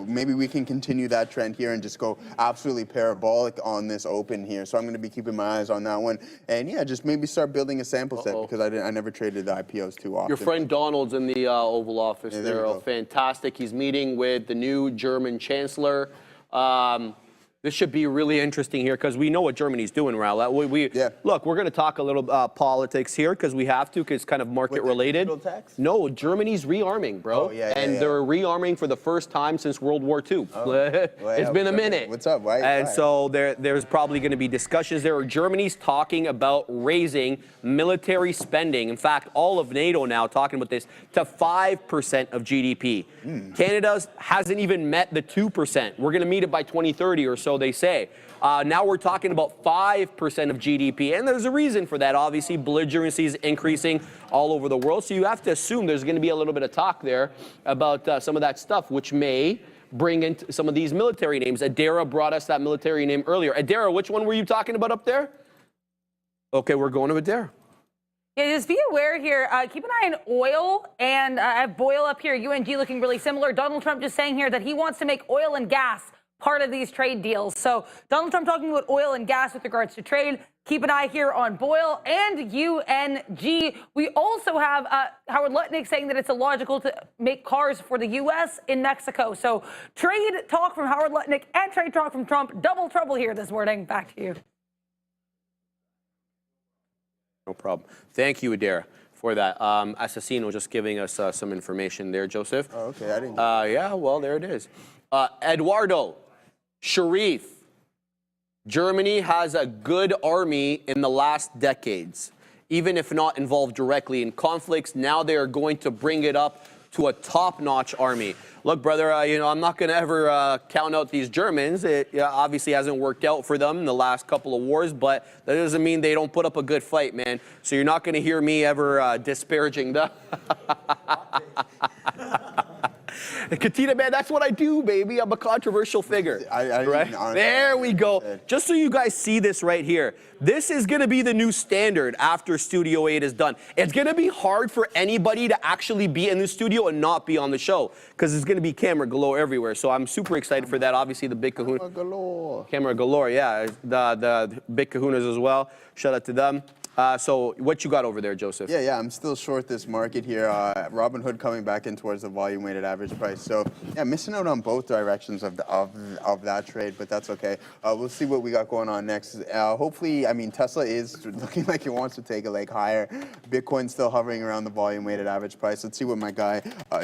maybe we can continue that trend here and just go absolutely parabolic on this open here. So I'm going to be keeping my eyes on that one, and yeah, just maybe start building a sample set, because I never traded the IPOs too often. Your friend Donald's in the Oval Office there. Fantastic. He's meeting with the new German Chancellor. This should be really interesting here, because we know what Germany's doing, Raul. Look, we're going to talk a little politics here, because we have to, because it's kind of market related. No, Germany's rearming, bro. They're rearming for the first time since World War II. It's been a minute. What's up? Why? So there's probably going to be discussions there. Germany's talking about raising military spending. In fact, all of NATO now talking about this to 5% of GDP. Canada hasn't even met the 2%. We're going to meet it by 2030 or so, they say. Now we're talking about 5% of GDP, and there's a reason for that. Obviously, belligerency is increasing all over the world, so you have to assume there's going to be a little bit of talk there about some of that stuff, which may bring in some of these military names. Adara brought us that military name earlier. Adara, which one were you talking about up there? Okay, we're going to Adara. Yeah, just be aware here. Keep an eye on oil, and I have Boyle up here, UNG looking really similar. Donald Trump just saying here that he wants to make oil and gas part of these trade deals. So Donald Trump talking about oil and gas with regards to trade. Keep an eye here on Boyle and UNG. We also have Howard Lutnick saying that it's illogical to make cars for the U.S. in Mexico. So trade talk from Howard Lutnick and trade talk from Trump. Double trouble here this morning. Back to you. No problem. Thank you, Adara, for that. Assassino just giving us some information there, Joseph. Oh, okay. I didn't. Yeah, well, there it is. Eduardo, Sharif, Germany has a good army in the last decades. Even if not involved directly in conflicts, now they are going to bring it up to a top-notch army. Look, brother, I'm not going to ever count out these Germans. It obviously hasn't worked out for them in the last couple of wars, but that doesn't mean they don't put up a good fight, man. So you're not going to hear me ever disparaging them. Katina, man, that's what I do, baby. I'm a controversial figure. Right? There we go. Just so you guys see this right here. This is going to be the new standard after Studio 8 is done. It's going to be hard for anybody to actually be in the studio and not be on the show because it's going to be camera galore everywhere. So I'm super excited for that. Obviously, the big kahuna. Camera galore, yeah. The big kahunas as well. Shout out to them. So what you got over there, Joseph? Yeah, I'm still short this market here. Robinhood coming back in towards the volume-weighted average price. So yeah, missing out on both directions of that trade, but that's okay. We'll see what we got going on next. Hopefully, I mean, Tesla is looking like it wants to take a leg higher. Bitcoin's still hovering around the volume-weighted average price. Let's see what my guy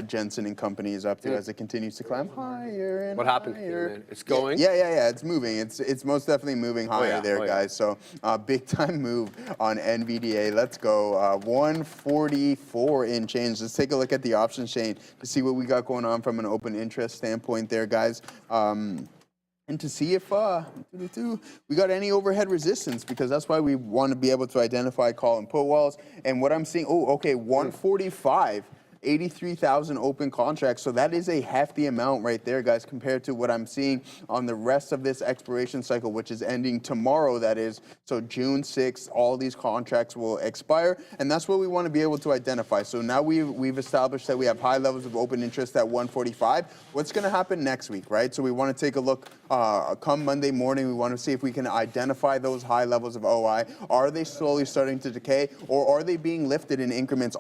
Jensen and company is up to as it continues to climb higher and what happened higher. here, man? It's going? Yeah, it's moving. It's most definitely moving higher guys. So big-time move on NVDA. Let's go. 144 in change. Let's take a look at the options chain to see what we got going on from an open interest standpoint there, guys. And to see if we got any overhead resistance, because that's why we want to be able to identify call and put walls. And what I'm seeing, 145. 83,000 open contracts. So that is a hefty amount right there, guys, compared to what I'm seeing on the rest of this expiration cycle, which is ending tomorrow, that is. So June 6th, all these contracts will expire, and that's what we want to be able to identify. So now we've established that we have high levels of open interest at 145. What's going to happen next week, right? So we want to take a look come Monday morning. We want to see if we can identify those high levels of OI. Are they slowly starting to decay, or are they being lifted in increments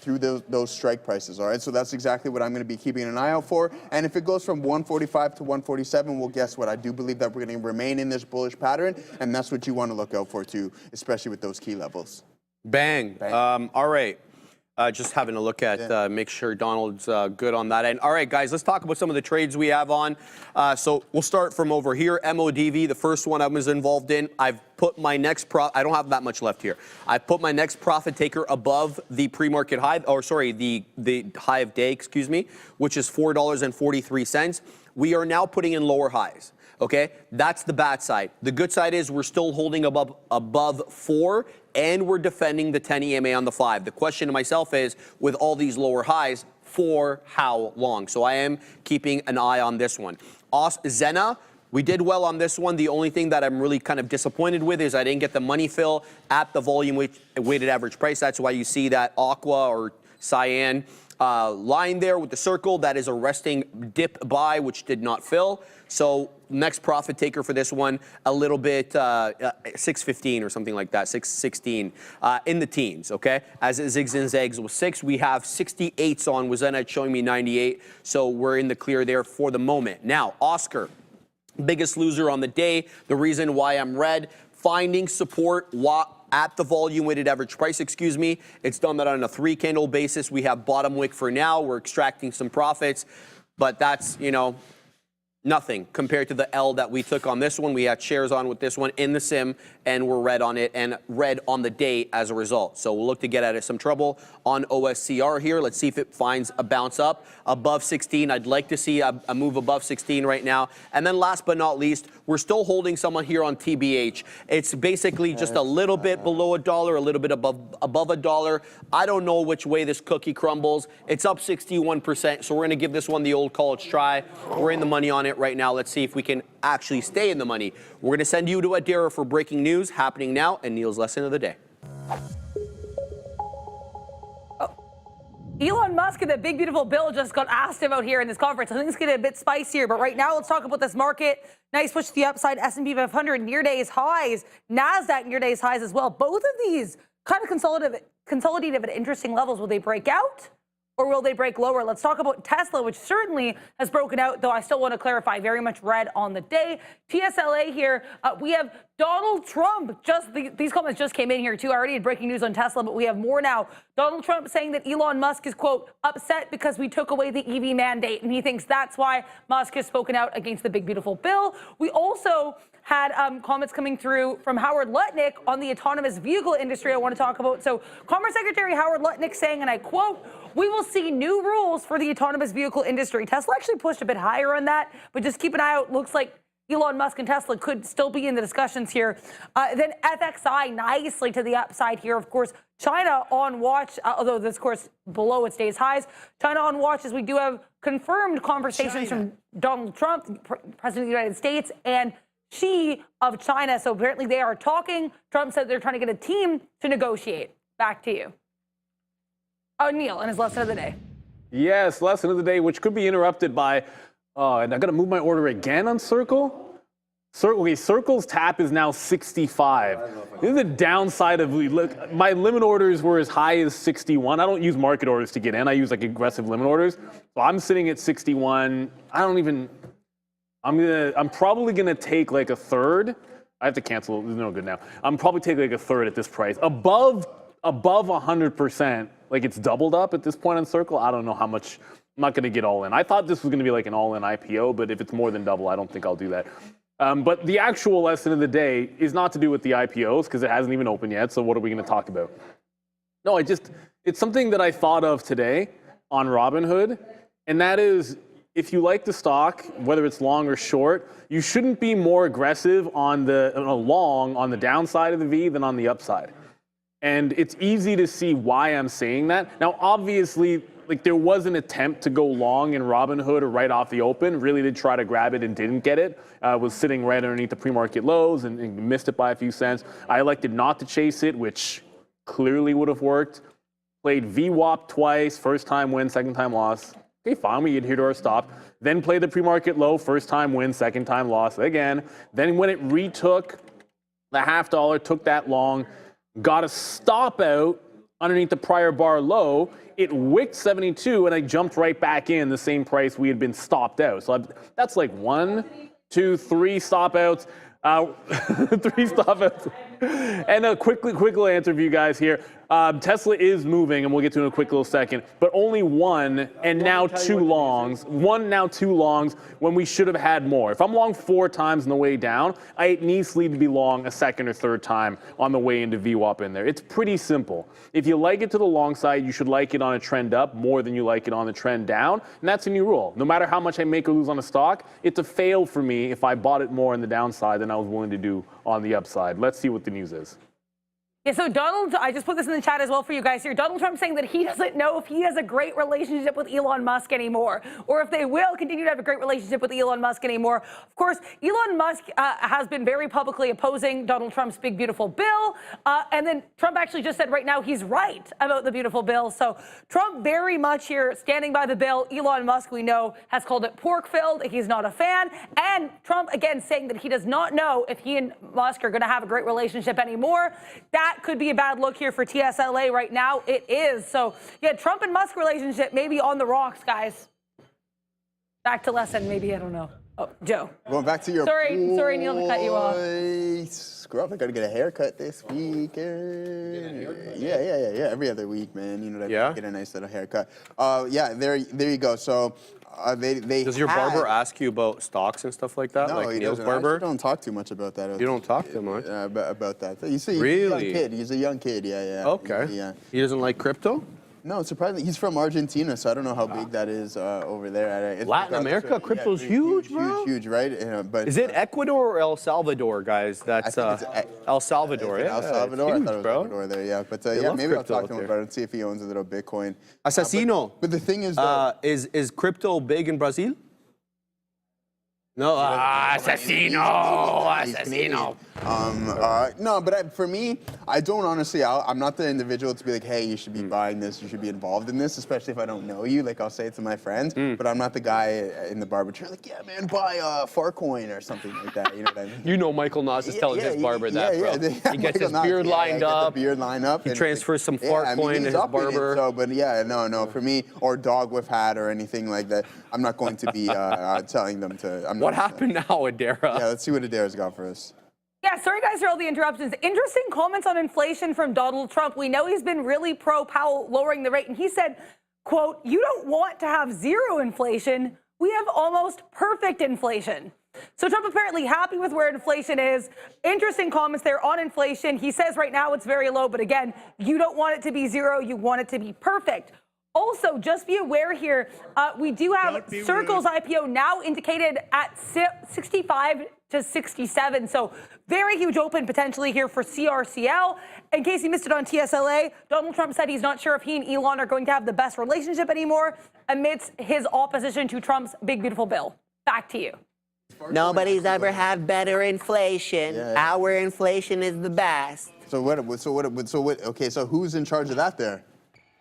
through those strike prices? All right, so that's exactly what I'm going to be keeping an eye out for. And if it goes from 145 to 147, well, guess what? I do believe that we're going to remain in this bullish pattern, and that's what you want to look out for too, especially with those key levels. Bang. All right. Just having a look at, make sure Donald's good on that end. All right, guys, let's talk about some of the trades we have on. So we'll start from over here. MODV, the first one I was involved in. I've put my next I don't have that much left here. I put my next profit taker above the pre-market high, or sorry, the high of day, excuse me, which is $4.43. We are now putting in lower highs. Okay, that's the bad side. The good side is we're still holding above 4, and we're defending the 10 EMA on the 5. The question to myself is, with all these lower highs, for how long? So I am keeping an eye on this one. Zena, we did well on this one. The only thing that I'm really kind of disappointed with is I didn't get the money fill at the volume weighted average price. That's why you see that aqua or cyan line there with the circle. That is a resting dip buy, which did not fill. So next profit taker for this one, a little bit 615 or something like that, 616 in the teens, okay? As Zigs and Zags was 6, we have 68s on. Was then showing me 98, so we're in the clear there for the moment. Now, Oscar, biggest loser on the day. The reason why I'm red, finding support at the volume weighted average price, excuse me. It's done that on a 3-candle basis. We have bottom wick for now. We're extracting some profits, but that's, you know, nothing compared to the L that we took on this one. We had shares on with this one in the sim, and we're red on it and red on the day as a result. So we'll look to get out of some trouble on OSCR here. Let's see if it finds a bounce up above 16. I'd like to see a move above 16 right now. And then last but not least, we're still holding someone here on TBH. It's basically just a little bit below $1, a little bit above $1. I don't know which way this cookie crumbles. It's up 61%, so we're going to give this one the old college try. We're in the money on it right now. Let's see if we can actually stay in the money. We're going to send you to Adara for breaking news happening now and Neil's lesson of the day. Elon Musk and the big beautiful bill just got asked about here in this conference. I think it's getting a bit spicier, but right now let's talk about this market. Nice push to the upside. S&P 500 near days highs. NASDAQ near days highs as well. Both of these kind of consolidative at interesting levels. Will they break out? Or will they break lower? Let's talk about Tesla, which certainly has broken out, though I still want to clarify, very much red on the day. TSLA here, we have Donald Trump. These comments just came in here, too. I already had breaking news on Tesla, but we have more now. Donald Trump saying that Elon Musk is, quote, upset because we took away the EV mandate, and he thinks that's why Musk has spoken out against the big, beautiful bill. We also had comments coming through from Howard Lutnick on the autonomous vehicle industry I want to talk about. So Commerce Secretary Howard Lutnick saying, and I quote, "We will see new rules for the autonomous vehicle industry." Tesla actually pushed a bit higher on that, but just keep an eye out. Looks like Elon Musk and Tesla could still be in the discussions here. Then FXI nicely to the upside here. Of course, China on watch, although this course below its day's highs. China on watch as we do have confirmed conversations from Donald Trump, President of the United States, and Xi of China. So apparently they are talking. Trump said they're trying to get a team to negotiate. Back to you. Neil and his lesson of the day. Yes, lesson of the day, which could be interrupted by, and I got to move my order again on Circle. Circle's tap is now 65. This is the downside of, look, my limit orders were as high as 61. I don't use market orders to get in. I use like aggressive limit orders. So I'm sitting at 61. I'm probably gonna take like a third. I have to cancel. It's no good now. I'm probably taking like a third at this price. Above 100%, like it's doubled up at this point on Circle. I don't know how much. I'm not gonna get all in. I thought this was gonna be like an all-in IPO, but if it's more than double, I don't think I'll do that. But the actual lesson of the day is not to do with the IPOs because it hasn't even opened yet. So what are we going to talk about? No, it's something that I thought of today on Robinhood, and that is if you like the stock, whether it's long or short, you shouldn't be more aggressive on the long on the downside of the V than on the upside. And it's easy to see why I'm saying that. Now, obviously, like there was an attempt to go long in Robinhood or right off the open, really did try to grab it and didn't get it. Was sitting right underneath the pre-market lows and missed it by a few cents. I elected not to chase it, which clearly would have worked. Played VWAP twice, first time win, second time loss. Okay, fine, we adhere to our stop. Then played the pre-market low, first time win, second time loss again. Then when it retook the $0.50, took that long, got a stop out underneath the prior bar low. It wicked 72, and I jumped right back in the same price we had been stopped out. So that's like 1, 2, 3 stop outs. 3 stop outs. And a quick answer for you guys here. Tesla is moving, and we'll get to it in a quick little second, but only one and now 2 longs. One, now 2 longs when we should have had more. If I'm long 4 times on the way down, I needs to be long a second or third time on the way into VWAP in there. It's pretty simple. If you like it to the long side, you should like it on a trend up more than you like it on the trend down, and that's a new rule. No matter how much I make or lose on a stock, it's a fail for me if I bought it more on the downside than I was willing to do on the upside. Let's see what the news is. Yeah, so Donald, I just put this in the chat as well for you guys here. Donald Trump saying that he doesn't know if he has a great relationship with Elon Musk anymore, or if they will continue to have a great relationship with Elon Musk anymore. Of course, Elon Musk has been very publicly opposing Donald Trump's big, beautiful bill. And then Trump actually just said right now he's right about the beautiful bill. So Trump very much here standing by the bill. Elon Musk, we know, has called it pork-filled. He's not a fan. And Trump, again, saying that he does not know if he and Musk are going to have a great relationship anymore. That could be a bad look here for TSLA right now. It is. So, yeah, Trump and Musk relationship maybe on the rocks, guys. Back to lesson, maybe, I don't know. Oh, Joe. Going back to your Sorry, Neil, to cut you off. Screw up, I gotta get a haircut this weekend. Yeah. Every other week, man. You know what I mean? Yeah? Get a nice little haircut. Yeah, there you go. So they Does your barber ask you about stocks and stuff like that? No, like he Neil's doesn't. barber? I actually don't talk too much about that. You don't talk too much? About that. You see, Really? He's a young kid. He's a young kid, yeah. Okay. Yeah. He doesn't like crypto? No, surprisingly, he's from Argentina, so I don't know how big that is over there. It's Latin America, crypto's huge, bro. Huge, right? But Is it Ecuador or El Salvador, guys? That's El Salvador, yeah. El Salvador, It's I thought it was bro. Ecuador there, yeah. But They yeah, love maybe I'll crypto talk out to him there. about it and see if he owns a little Bitcoin. Assassino. But the thing is, though, Is crypto big in Brazil? No, assassino. No, but for me, I don't honestly. I'm not the individual to be like, hey, you should be buying this, you should be involved in this, especially if I don't know you. Like I'll say it to my friends, but I'm not the guy in the barber chair like, yeah, man, buy a Farcoin or something like that. You know what I mean? You know Michael Nas is telling his barber that, bro. He gets his Michael beard Nas, lined up. He He transfers some Farcoin to his barber. So, but yeah, no, for me, or dog with hat or anything like that, I'm not going to be telling them to. What happened now, Adara? Yeah, let's see what Adara's got for us. Yeah, sorry guys for all the interruptions. Interesting comments on inflation from Donald Trump. We know he's been really pro-Powell lowering the rate, and he said, quote, "You don't want to have zero inflation. We have almost perfect inflation." So Trump apparently happy with where inflation is. Interesting comments there on inflation. He says right now it's very low, but again, you don't want it to be zero. You want it to be perfect. Also, just be aware here, we do have Circle's IPO now indicated at 65 to 67. So very huge open potentially here for CRCL. In case you missed it on TSLA, Donald Trump said he's not sure if he and Elon are going to have the best relationship anymore amidst his opposition to Trump's big, beautiful bill. Back to you. Nobody's ever had better inflation. Yeah. Our inflation is the best. So what? Okay, so who's in charge of that there?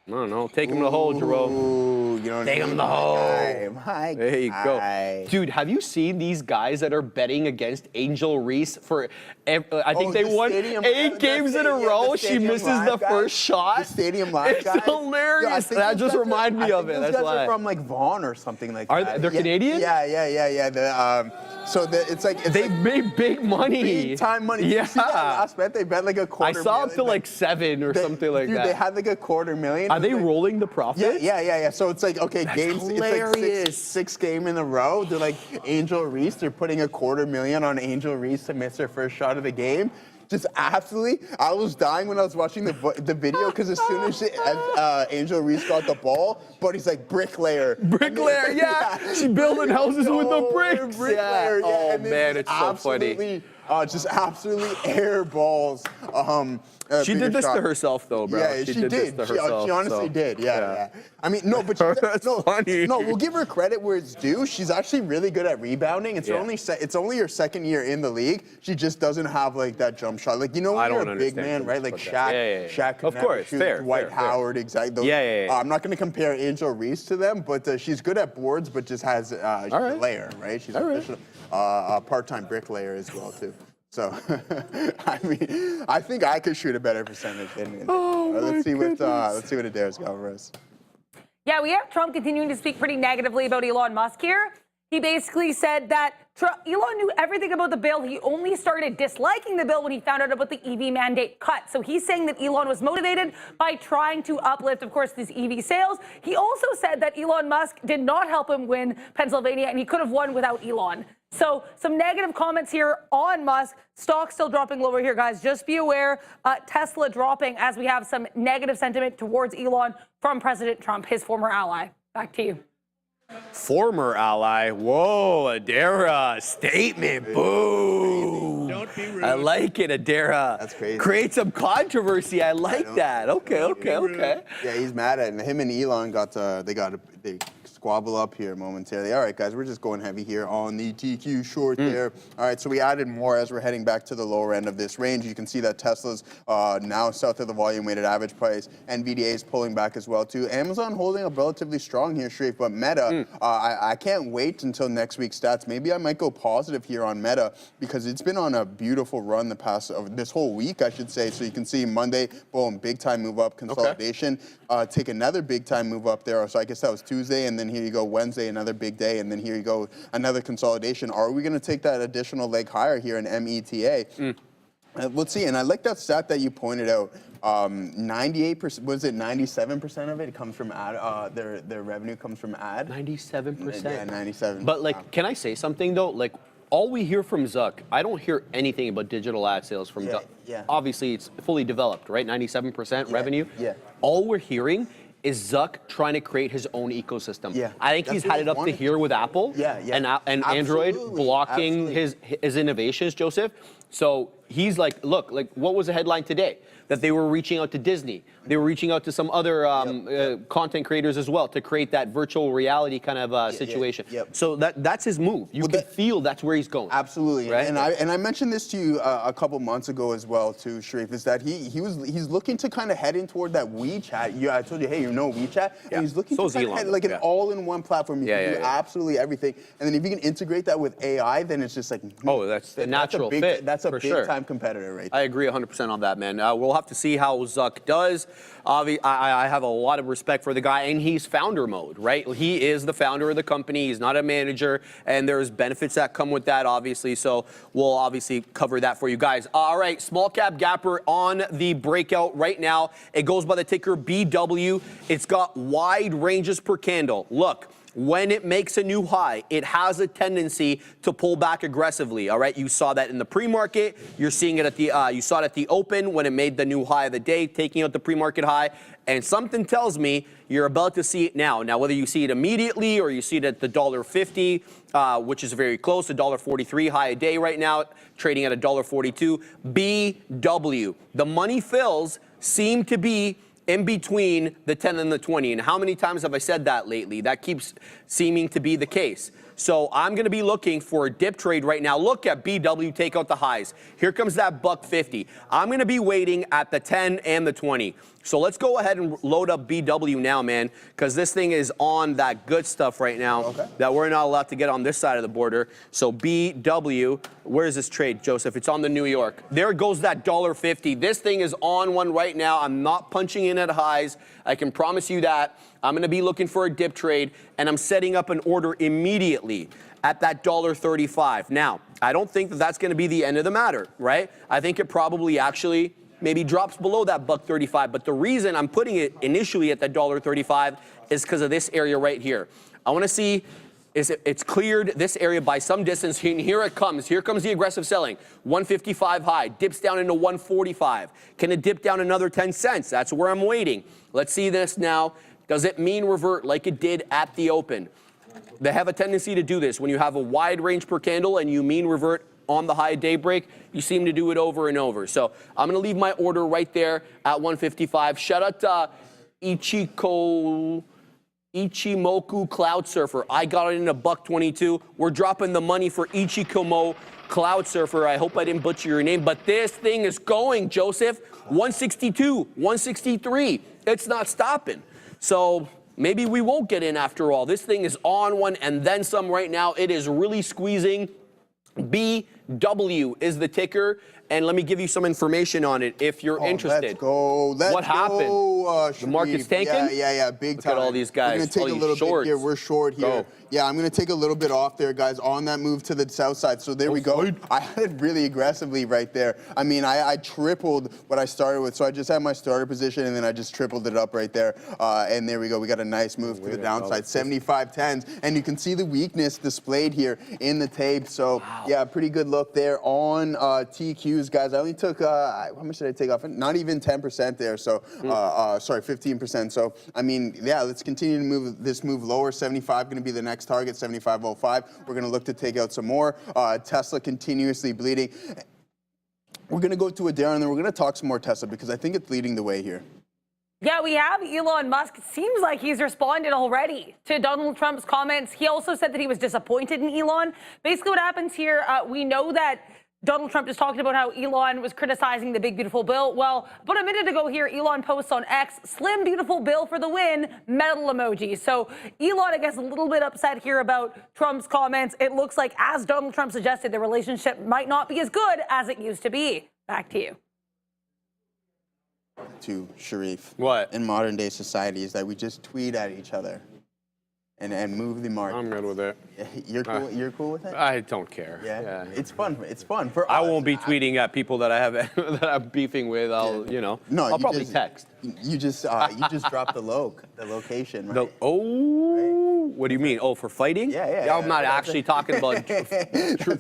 I don't know. Take him to the hole, Jerome. Ooh, you know what I Take mean? him the hole. My There you guy. go. Dude, have you seen these guys that are betting against Angel Reese for, I think they the won stadium- 8 the games in a stadium- row. the She Stadium misses Live the guys? first shot. The Stadium Live It's guys? hilarious. Yeah, I think That those just guys reminded me I of think it. those That's guys why. are from like Vaughan or something like Are that. they're Canadian? Yeah. It's like They've made big money. big time money. Did Yeah. you see that last bet? They bet like a I quarter. saw up million. to like 7 or something like Dude, that. they had like a $250,000. Are they Like- rolling the profits? Yeah. So it's like, okay, games. It's like hilarious. six game in a row. They're like Angel Reese. They're putting a $250,000 on Angel Reese to miss her first shot of the game. Just absolutely, I was dying when I was watching the video because as soon as Angel Reese got the ball, Buddy's like bricklayer. Bricklayer, yeah. She building houses with the bricks. Bricklayer, Yeah. yeah. Oh And then man, just it's so funny. absolutely, just absolutely air balls. She bigger did this shot. to herself though, bro. Yeah, she did. did this to herself. She honestly so, did. Yeah. I mean, no, but That's no, funny. No, we'll give her credit where it's due. She's actually really good at rebounding. It's only her second year in the league. She just doesn't have like that jump shot. Like when I you're don't a big understand man, too right? much Like about Shaq, that. Yeah. Shaq could Of never course, shoot. fair, Dwight fair. Howard, exactly. Those, Yeah. I'm not going to compare Angel Reese to them, but she's good at boards, but just has she's a layer, right? She's a part-time bricklayer as well too. So, I mean, I think I could shoot a better percentage than me. Let's see what Adair's got for us. Yeah, we have Trump continuing to speak pretty negatively about Elon Musk here. He basically said that Elon knew everything about the bill. He only started disliking the bill when he found out about the EV mandate cut. So he's saying that Elon was motivated by trying to uplift, of course, these EV sales. He also said that Elon Musk did not help him win Pennsylvania, and he could have won without Elon. So some negative comments here on Musk. Stock still dropping lower here, guys. Just be aware. Tesla dropping as we have some negative sentiment towards Elon from President Trump, his former ally. Back to you. Former ally. Whoa, Adara. Statement. Boom. Don't be rude. I like it, Adara. That's crazy. Create some controversy. I like that. Okay. Yeah, he's mad at him and Elon they squabble up here momentarily. All right, guys, we're just going heavy here on the TQ short there. All right, so we added more as we're heading back to the lower end of this range. You can see that Tesla's now south of the volume weighted average price. NVDA is pulling back as well too. Amazon holding up relatively strong here, Sharif, but Meta, I can't wait until next week's stats. Maybe I might go positive here on Meta because it's been on a beautiful run the past this whole week, I should say. So you can see Monday, boom, big time move up, consolidation. Take another big time move up there. So I guess that was Tuesday, and then here you go Wednesday, another big day, and then here you go another consolidation. Are we going to take that additional leg higher here in META? Let's see. And I like that stat that you pointed out. 98%, was it 97% of it comes from ad? Their revenue comes from ad. 97%. Yeah, 97. But like, can I say something though? Like, all we hear from Zuck, I don't hear anything about digital ad sales from Zuck. Yeah. Obviously, it's fully developed, right? 97% revenue. Yeah. All we're hearing is Zuck trying to create his own ecosystem. Yeah. I think That's he's what had he it up to wanted here with Apple. Yeah. And Android Absolutely. blocking Absolutely. his innovations, Joseph. So he's like, look, like what was the headline today? That they were reaching out to Disney. They were reaching out to some other content creators as well to create that virtual reality kind of situation. So that's his move. You can feel that's where he's going. Absolutely, Right? and I mentioned this to you a couple months ago as well too, Sharif, is that he's looking to kind of head in toward that WeChat. I told you, hey, you know WeChat, and he's looking to kind of head like an all-in-one platform. You can do absolutely everything, and then if you can integrate that with AI, then it's just like that's the natural fit. That's a for big sure. time competitor, right? I agree 100% on that, man. We'll have to see how Zuck does. I have a lot of respect for the guy, and he's founder mode, right? He is the founder of the company. He's not a manager, and there's benefits that come with that, obviously. So we'll obviously cover that for you guys. All right, small cap gapper on the breakout right now. It goes by the ticker BW. It's got wide ranges per candle. Look. when it makes a new high, it has a tendency to pull back aggressively. All right, you saw that in the pre-market. You're seeing it at the you saw it at the open when it made the new high of the day, taking out the pre-market high. And something tells me you're about to see it now. Now, whether you see it immediately or you see it at the $1.50, which is very close, the $1.43 high a day right now, trading at $1.42. BW, the money fills seem to be in between the 10 and the 20. And how many times have I said that lately? That keeps seeming to be the case. So I'm going to be looking for a dip trade right now. Look at BW take out the highs. Here comes that $1.50. I'm going to be waiting at the 10 and the 20. So let's go ahead and load up BW now, man, because this thing is on that good stuff right now that we're not allowed to get on this side of the border. So BW, where is this trade, Joseph? It's on the New York. There goes that $1.50. This thing is on one right now. I'm not punching in at highs. I can promise you that. I'm going to be looking for a dip trade, and I'm setting up an order immediately at that $1.35. Now, I don't think that that's going to be the end of the matter, right? I think it probably actually maybe drops below that $1.35. But the reason I'm putting it initially at that $1.35 is because of this area right here. I want to see is it's cleared this area by some distance. Here it comes. Here comes the aggressive selling. 155 high, dips down into 145. Can it dip down another 10 cents? That's where I'm waiting. Let's see this now. Does it mean revert like it did at the open? They have a tendency to do this. When you have a wide range per candle and you mean revert on the high daybreak, you seem to do it over and over. So I'm going to leave my order right there at 155. Shout out to Ichimoku Cloud Surfer. I got it in $1.22. We're dropping the money for Ichimoku Cloud Surfer. I hope I didn't butcher your name, but this thing is going, Joseph. 162, 163. It's not stopping. So maybe we won't get in after all. This thing is on one and then some right now. It is really squeezing. BW is the ticker. And let me give you some information on it if you're interested. Let's go. What happened? The market's tanking? Yeah, big time. Look at all these guys. We're going to take a little bit here. We're short here. Go. Yeah, I'm going to take a little bit off there, guys, on that move to the south side. So there we go. I had it really aggressively right there. I mean, I tripled what I started with. So I just had my starter position, and then I just tripled it up right there. And there we go. We got a nice move to the downside, 75.10s. And you can see the weakness displayed here in the tape. So, yeah, pretty good look there on TQs, guys. I only took, how much did I take off? Not even 10% there. So, sorry, 15%. So, I mean, yeah, let's continue to move this move lower. 75 going to be the next target, 75.05. We're going to look to take out some more. Tesla continuously bleeding. We're going to go to Adair, and then we're going to talk some more Tesla because I think it's leading the way here. Yeah, we have Elon Musk. It seems like he's responded already to Donald Trump's comments. He also said that he was disappointed in Elon. Basically what happens here, we know that Donald Trump just talked about how Elon was criticizing the big, beautiful bill. Well, about a minute ago here, Elon posts on X, slim, beautiful bill for the win, medal emoji. So Elon, I guess, a little bit upset here about Trump's comments. It looks like, as Donald Trump suggested, the relationship might not be as good as it used to be. Back to you. To Sharif. What? In modern day society is that we just tweet at each other and move the market. I'm good with it. You're cool. You're cool with it. I don't care. Yeah. It's fun. It's fun for us. I won't be tweeting at people that I have that I'm beefing with. I'll I'll probably text. You just dropped the location, right? What do you mean? Oh, for fighting? Yeah. I'm not actually talking about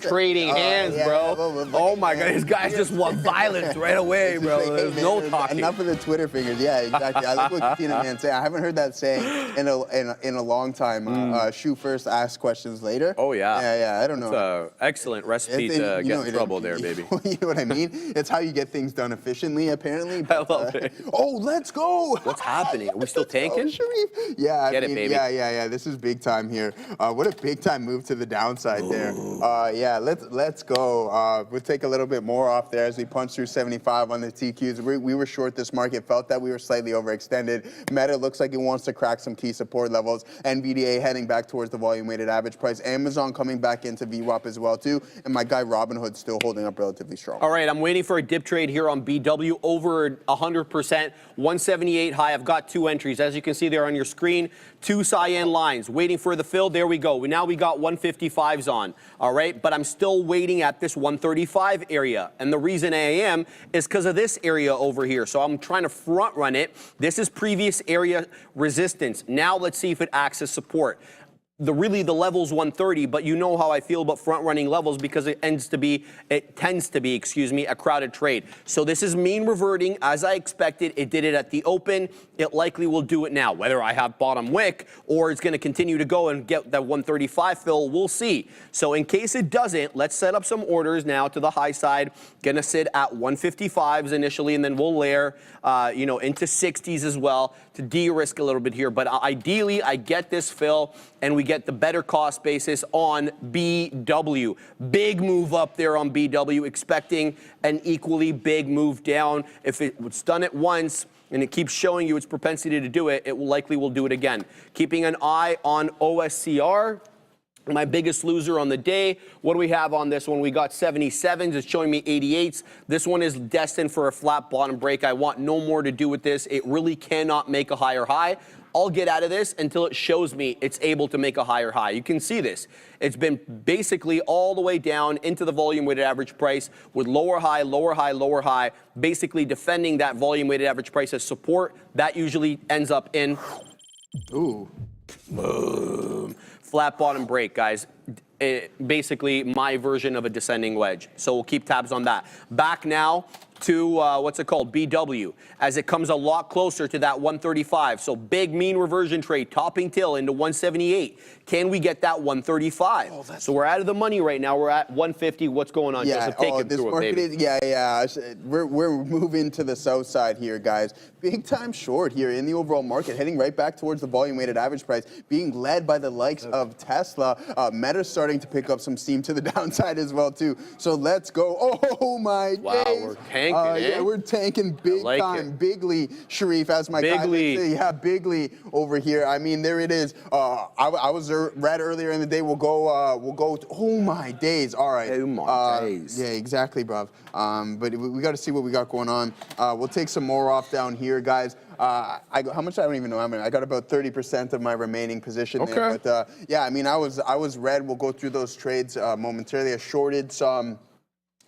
trading hands, bro. Oh my God, these guys just want violence right away, bro. There's no talking. Enough of the Twitter fingers. Yeah, exactly. I like what Katina Man say. I haven't heard that saying in a long time. Shoot first, ask questions later. Oh yeah. Yeah. I don't know. It's an excellent recipe to get in trouble there, baby. You know what I mean? It's how you get things done efficiently, apparently. I love it. Oh, let's go. What's happening? Are we still tanking? Yeah, Get it, baby. Yeah. This is big time here. What a big time move to the downside there. Yeah, let's go. We'll take a little bit more off there as we punch through 75 on the TQs. We were short this market, felt that we were slightly overextended. Meta looks like it wants to crack some key support levels. NVDA heading back towards the volume weighted average price. Amazon coming back into VWAP as well too. And my guy Robinhood still holding up relatively strong. All right, I'm waiting for a dip trade here on BW over 100%, 178 high. I've got two entries. As you can see there on your screen, two cyan lines. Waiting for the fill. There we go. Now we got 155s on. All right, but I'm still waiting at this 135 area. And the reason I am is because of this area over here. So I'm trying to front run it. This is previous area resistance. Now let's see if it acts as support. really the level's 130, but you know how I feel about front running levels because it tends to be, a crowded trade. So this is mean reverting as I expected. It did it at the open. It likely will do it now. Whether I have bottom wick or it's going to continue to go and get that 135 fill, we'll see. So in case it doesn't, let's set up some orders now to the high side. Going to sit at 155s initially, and then we'll layer, into 60s as well to de-risk a little bit here. But ideally, I get this fill and we get the better cost basis on BW. Big move up there on BW, expecting an equally big move down. If it's done it once and it keeps showing you its propensity to do it, it likely will do it again. Keeping an eye on OSCR. My biggest loser on the day. What do we have on this one? We got 77s. It's showing me 88s. This one is destined for a flat bottom break. I want no more to do with this. It really cannot make a higher high. I'll get out of this until it shows me it's able to make a higher high. You can see this. It's been basically all the way down into the volume weighted average price with lower high, lower high, lower high, basically defending that volume weighted average price as support. That usually ends up in boom. Flat bottom break, guys. Basically my version of a descending wedge. So we'll keep tabs on that. Back now to BW, as it comes a lot closer to that 135. So big mean reversion trade, topping till into 178. Can we get that 135? So we're out of the money right now. We're at 150. What's going on, Joseph? Take it this through market it, baby. We're moving to the south side here, guys. Big time short here in the overall market, heading right back towards the volume weighted average price, being led by the likes of Tesla. Meta's starting to pick up some steam to the downside as well too. So let's go. Oh my days. We're tanking. Yeah, we're tanking big time. Bigly, Sharif, as my guy would say. Yeah, Bigly over here. I mean, there it is. I was read earlier in the day. We'll go. Oh my days. All right. Oh my days. Yeah, exactly, bruv. But we got to see what we got going on. We'll take some more off down here, guys. How much? I don't even know. I got about 30% of my remaining position there. But yeah, I mean, I was red. We'll go through those trades momentarily. I shorted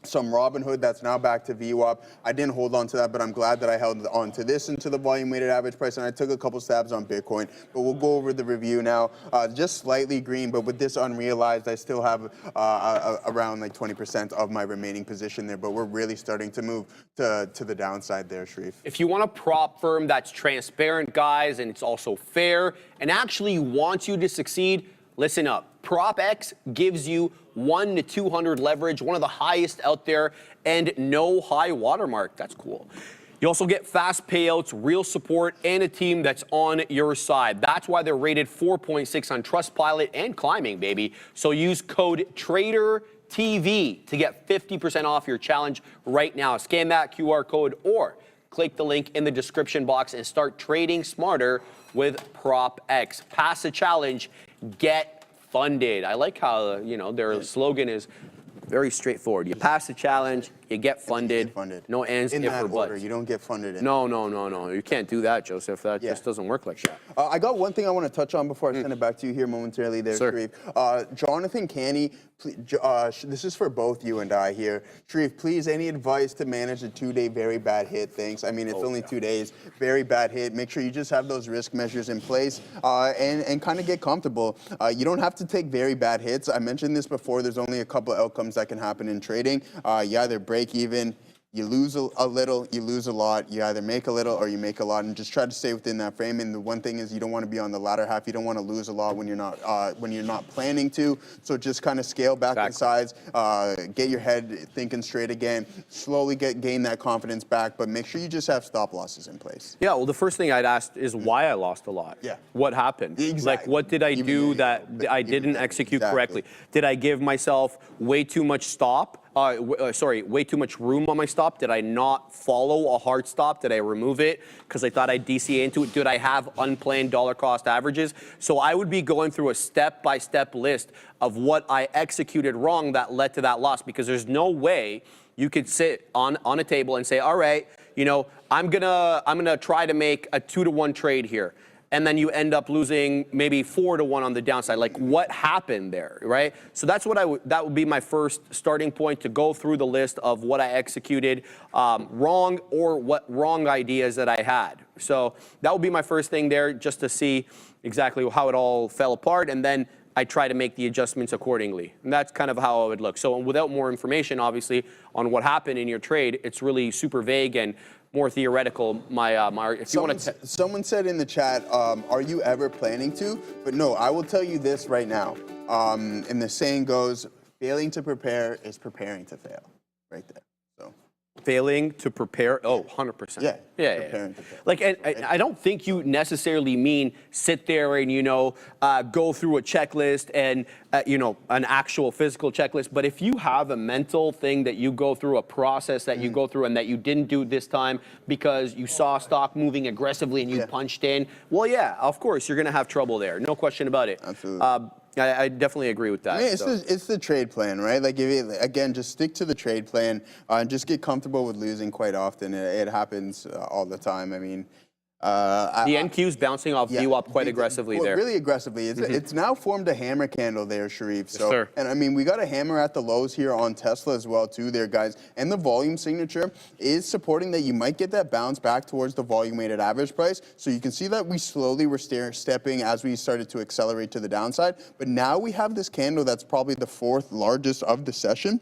some Robinhood that's now back to VWAP. I didn't hold on to that, but I'm glad that I held on to this into the volume weighted average price, and I took a couple stabs on Bitcoin. But we'll go over the review now. Just slightly green, but with this unrealized, I still have around like 20% of my remaining position there, but we're really starting to move to the downside there, Sharif. If you want a prop firm that's transparent, guys, and it's also fair and actually wants you to succeed, listen up. PropX gives you 1 to 200 leverage, one of the highest out there, and no high watermark. That's cool. You also get fast payouts, real support, and a team that's on your side. That's why they're rated 4.6 on Trustpilot and climbing, baby. So use code TRADERTV to get 50% off your challenge right now. Scan that QR code or click the link in the description box and start trading smarter with PropX. Pass the challenge, get funded. I like how, their slogan is very straightforward. You pass the challenge, you get funded. No ands, in if, that or order. buts. You don't get funded. No. You can't do that, Joseph. That just doesn't work like that. I got one thing I want to touch on before I send it back to you here momentarily there, Sharif. Jonathan Canny, this is for both you and I here. Sharif, please, any advice to manage the 2-day very bad hit? Thanks. I mean, it's only 2 days. Very bad hit. Make sure you just have those risk measures in place and kind of get comfortable. You don't have to take very bad hits. I mentioned this before. There's only a couple outcomes that can happen in trading. You either break even, you lose a little, you lose a lot. You either make a little or you make a lot, and just try to stay within that frame. And the one thing is, you don't want to be on the latter half. You don't want to lose a lot when you're not planning to. So just kind of scale back in size, get your head thinking straight again, slowly gain that confidence back, but make sure you just have stop losses in place. Yeah, well, the first thing I'd ask is why I lost a lot. Yeah. What happened? Exactly. Like, what did I do that I didn't execute correctly? Did I give myself way too much way too much room on my stop? Did I not follow a hard stop? Did I remove it because I thought I'd DCA into it? Did I have unplanned dollar cost averages? So I would be going through a step-by-step list of what I executed wrong that led to that loss, because there's no way you could sit on a table and say, all right, I'm gonna try to make a 2-to-1 trade here, and then you end up losing maybe 4-to-1 on the downside. Like, what happened there, right? So that's what that would be my first starting point, to go through the list of what I executed wrong, or what wrong ideas that I had. So that would be my first thing there, just to see exactly how it all fell apart. And then I try to make the adjustments accordingly. And that's kind of how I would look. So without more information, obviously, on what happened in your trade, it's really super vague and more theoretical. If you want to, someone said in the chat, "Are you ever planning to?" But no, I will tell you this right now. And the saying goes, "Failing to prepare is preparing to fail." Right there. So. Failing to prepare, 100%. Yeah. Like, I don't think you necessarily mean sit there and, go through a checklist and, an actual physical checklist. But if you have a mental thing that you go through, a process that you go through and that you didn't do this time because you saw stock moving aggressively and you punched in, well, yeah, of course, you're going to have trouble there. No question about it. Absolutely. I definitely agree with that. I mean, it's the trade plan, right? Like, again, just stick to the trade plan and just get comfortable with losing quite often. It happens all the time. I mean, the NQ's bouncing off VWAP quite aggressively there. Really aggressively. It's now formed a hammer candle there, Sharif. So, yes, sir. And I mean, we got a hammer at the lows here on Tesla as well, too, there, guys. And the volume signature is supporting that you might get that bounce back towards the volume weighted average price. So you can see that we slowly were stepping as we started to accelerate to the downside. But now we have this candle that's probably the fourth largest of the session.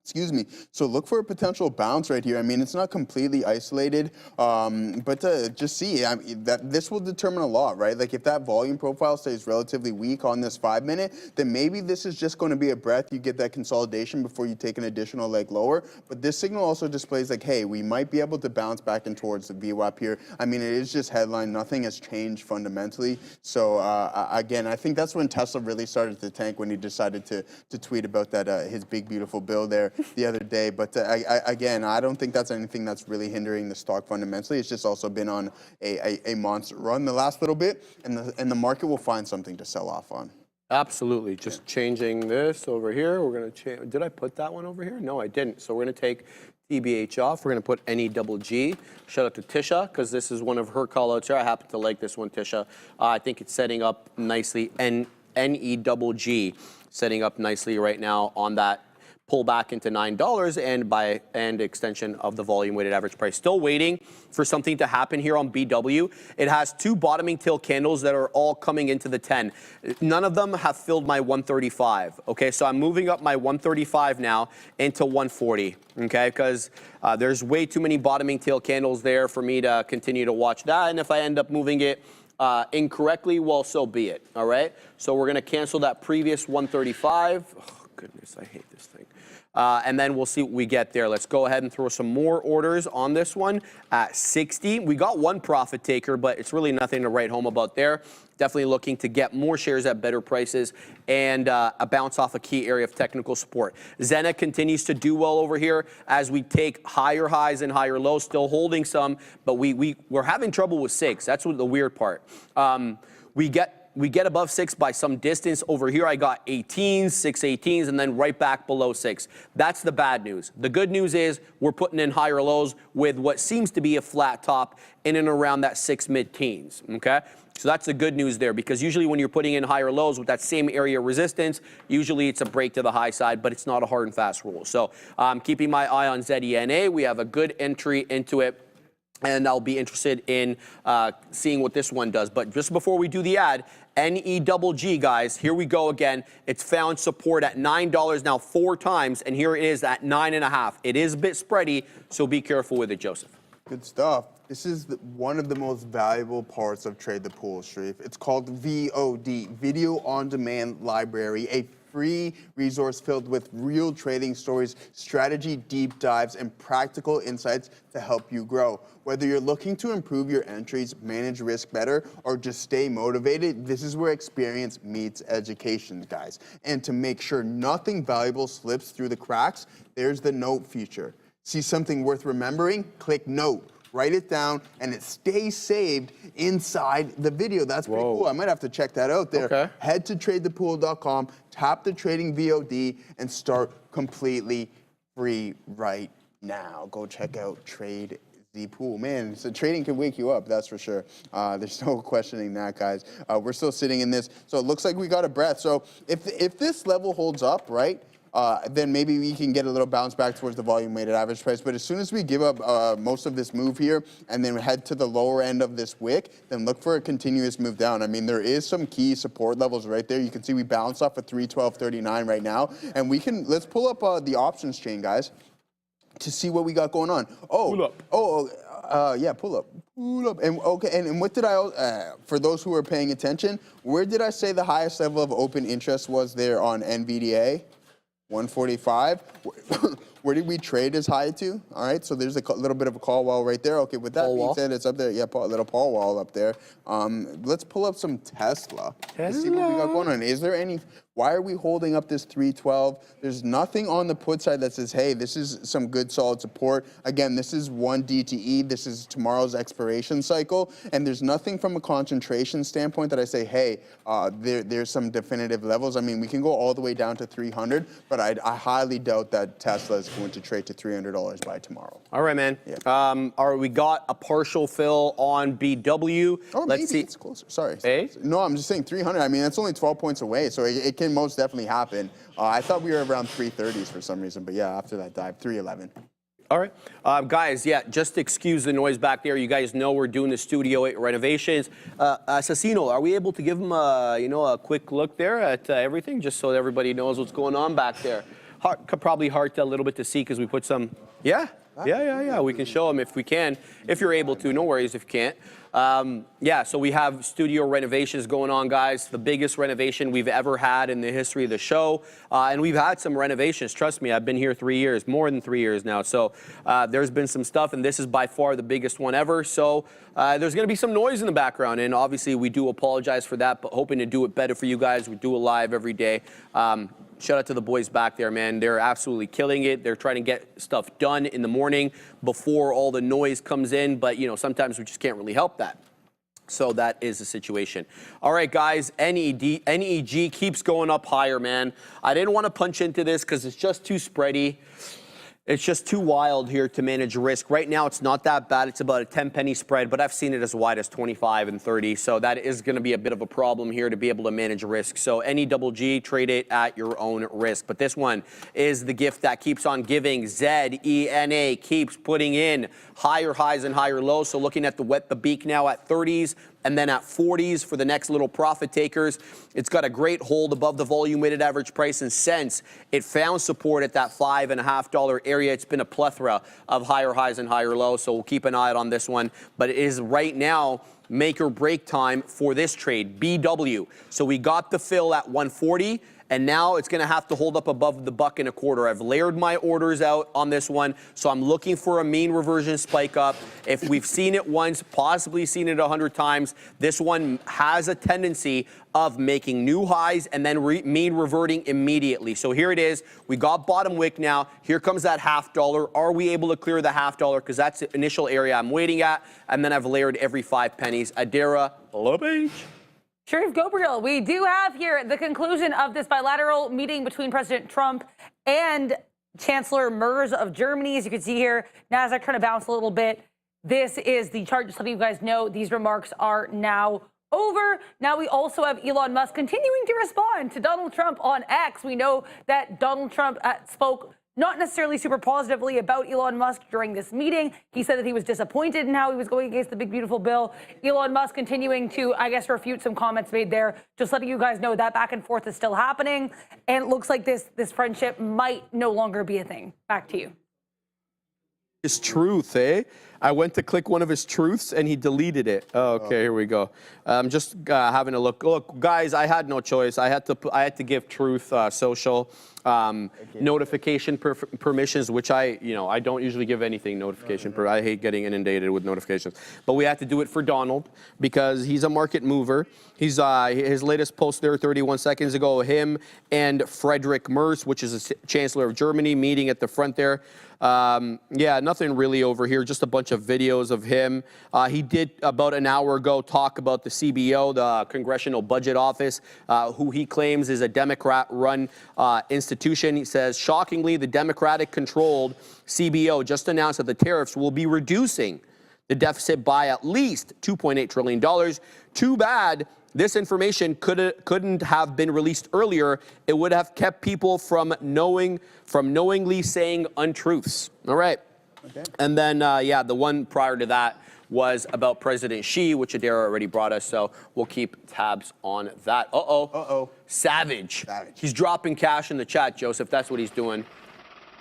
Excuse me. So look for a potential bounce right here. I mean, it's not completely isolated, but just see that this will determine a lot, right? Like if that volume profile stays relatively weak on this 5 minute, then maybe this is just going to be a breath. You get that consolidation before you take an additional leg lower. But this signal also displays like, hey, we might be able to bounce back in towards the VWAP here. I mean, it is just headline. Nothing has changed fundamentally. So again, I think that's when Tesla really started to tank, when he decided to tweet about that his big beautiful bill there the other day. But again, I don't think that's anything that's really hindering the stock fundamentally. It's just also been on a monster run the last little bit, and the market will find something to sell off on. Absolutely. Just changing this over here. We're going to change. Did I put that one over here? No, I didn't. So we're going to take TBH off. We're going to put NEGG. Shout out to Tisha, because this is one of her callouts here. I happen to like this one, Tisha. I think it's setting up nicely. NEGG setting up nicely right now on that pull back into $9 and extension of the volume weighted average price. Still waiting for something to happen here on BW. It has two bottoming tail candles that are all coming into the 10. None of them have filled my 135. Okay, so I'm moving up my 135 now into 140. Okay, because there's way too many bottoming tail candles there for me to continue to watch that. And if I end up moving it incorrectly, well, so be it. All right, so we're going to cancel that previous 135. Oh, goodness, I hate this thing. And then we'll see what we get there. Let's go ahead and throw some more orders on this one at 60. We got one profit taker, but it's really nothing to write home about there. Definitely looking to get more shares at better prices and a bounce off a key area of technical support. Zena continues to do well over here as we take higher highs and higher lows, still holding some, but we're having trouble with 6. That's what the weird part. We get above 6 by some distance. Over here, I got 18s, 6 18s, and then right back below 6. That's the bad news. The good news is we're putting in higher lows with what seems to be a flat top in and around that 6 mid-teens, okay? So that's the good news there, because usually when you're putting in higher lows with that same area of resistance, usually it's a break to the high side, but it's not a hard and fast rule. So I'm keeping my eye on ZENA. We have a good entry into it, and I'll be interested in seeing what this one does. But just before we do the ad, NEGG, guys, here we go again. It's found support at $9 now 4 times, and here it is at 9.5. It is a bit spready, so be careful with it, Joseph. Good stuff. This is one of the most valuable parts of Trade the Pool, Sharif. It's called VOD, Video On Demand Library, a free resource filled with real trading stories, strategy deep dives, and practical insights to help you grow. Whether you're looking to improve your entries, manage risk better, or just stay motivated, this is where experience meets education, guys. And to make sure nothing valuable slips through the cracks, there's the note feature. See something worth remembering? Click note. Write it down, and it stays saved inside the video. That's pretty cool. I might have to check that out there. Okay. Head to tradethepool.com, tap the trading VOD, and start completely free right now. Go check out Trade the Pool. Man, so trading can wake you up, that's for sure. There's no questioning that, guys. We're still sitting in this, so it looks like we got a breath. So if this level holds up, right, then maybe we can get a little bounce back towards the volume weighted average price. But as soon as we give up most of this move here and then head to the lower end of this wick, then look for a continuous move down. I mean, there is some key support levels right there. You can see we bounce off of 312.39 right now, and let's pull up the options chain, guys, to see what we got going on. Pull up. Yeah, pull up. Pull up. And okay, and what did I, for those who are paying attention, where did I say the highest level of open interest was there on NVDA? 145. Where did we trade as high to? All right, so there's a little bit of a call wall right there. Okay, with that being said, it's up there. Yeah, little Paul wall up there. Let's pull up some Tesla. Let's see what we got going on. Is there any? Why are we holding up this 312? There's nothing on the put side that says, hey, this is some good solid support. Again, this is 1 DTE. This is tomorrow's expiration cycle. And there's nothing from a concentration standpoint that I say, hey, there's some definitive levels. I mean, we can go all the way down to 300, but I highly doubt that Tesla is going to trade to $300 by tomorrow. All right, man. Yeah. We got a partial fill on BW. Oh, let's see. It's closer. Sorry. Hey? No, I'm just saying 300. I mean, that's only 12 points away, so it can most definitely happen. I thought we were around 330s for some reason, but yeah, after that dive, 311. All right. Guys, yeah, just excuse the noise back there. You guys know we're doing the Studio 8 renovations. Assassino, are we able to give him a quick look there at everything, just so everybody knows what's going on back there? Probably hard a little bit to see because we put some, yeah. We can show them if we can. If you're able to, no worries if you can't. Yeah, so we have studio renovations going on, guys. The biggest renovation we've ever had in the history of the show. And we've had some renovations. Trust me, I've been here 3 years, more than 3 years now. So there's been some stuff, and this is by far the biggest one ever. So there's going to be some noise in the background, and obviously we do apologize for that, but hoping to do it better for you guys. We do it live every day. Shout out to the boys back there, man. They're absolutely killing it. They're trying to get stuff done in the morning before all the noise comes in. But, sometimes we just can't really help that. So that is the situation. All right, guys, NEG keeps going up higher, man. I didn't want to punch into this because it's just too spready. It's just too wild here to manage risk. Right now, it's not that bad. It's about a 10-penny spread, but I've seen it as wide as 25 and 30. So that is going to be a bit of a problem here to be able to manage risk. So NEG, trade it at your own risk. But this one is the gift that keeps on giving. ZENA keeps putting in higher highs and higher lows. So looking at the beak now at 30s, and then at 40s for the next little profit takers. It's got a great hold above the volume weighted average price, and since it found support at that $5.50 area, it's been a plethora of higher highs and higher lows, so we'll keep an eye out on this one. But it is right now make or break time for this trade, BW. So we got the fill at 140. And now it's going to have to hold up above the $1.25. I've layered my orders out on this one, so I'm looking for a mean reversion spike up. If we've seen it once, possibly seen it 100 times, this one has a tendency of making new highs and then mean reverting immediately. So here it is. We got bottom wick now. Here comes that $0.50. Are we able to clear the $0.50? Because that's the initial area I'm waiting at. And then I've layered every 5 pennies. Adira, Palm Beach. Sharif Gabriel, we do have here the conclusion of this bilateral meeting between President Trump and Chancellor Merz of Germany. As you can see here, NASDAQ trying to bounce a little bit. This is the chart, just so you guys know, these remarks are now over. Now we also have Elon Musk continuing to respond to Donald Trump on X. We know that Donald Trump spoke not necessarily super positively about Elon Musk during this meeting. He said that he was disappointed in how he was going against the big, beautiful bill. Elon Musk continuing to, I guess, refute some comments made there. Just letting you guys know that back and forth is still happening. And it looks like this friendship might no longer be a thing. Back to you. His truth, eh? I went to click one of his truths and he deleted it. Oh, okay, here we go. I'm just having a look. Look, guys, I had no choice. I had to give Truth Social notification permissions, which I don't usually give anything notification. I hate getting inundated with notifications. But we had to do it for Donald because he's a market mover. He's his latest post there 31 seconds ago, him and Friedrich Merz, which is the Chancellor of Germany, meeting at the front there. Yeah, nothing really over here, just a bunch of videos of him. He did about an hour ago talk about the CBO, the Congressional Budget Office, who he claims is a Democrat-run institution. He says, shockingly, the Democratic-controlled CBO just announced that the tariffs will be reducing the deficit by at least $2.8 trillion. Too bad this information couldn't have been released earlier. It would have kept people from knowingly saying untruths. All right. Okay. And then, yeah, the one prior to that was about President Xi, which Adair already brought us, so we'll keep tabs on that. Savage. He's dropping cash in the chat, Joseph. That's what he's doing.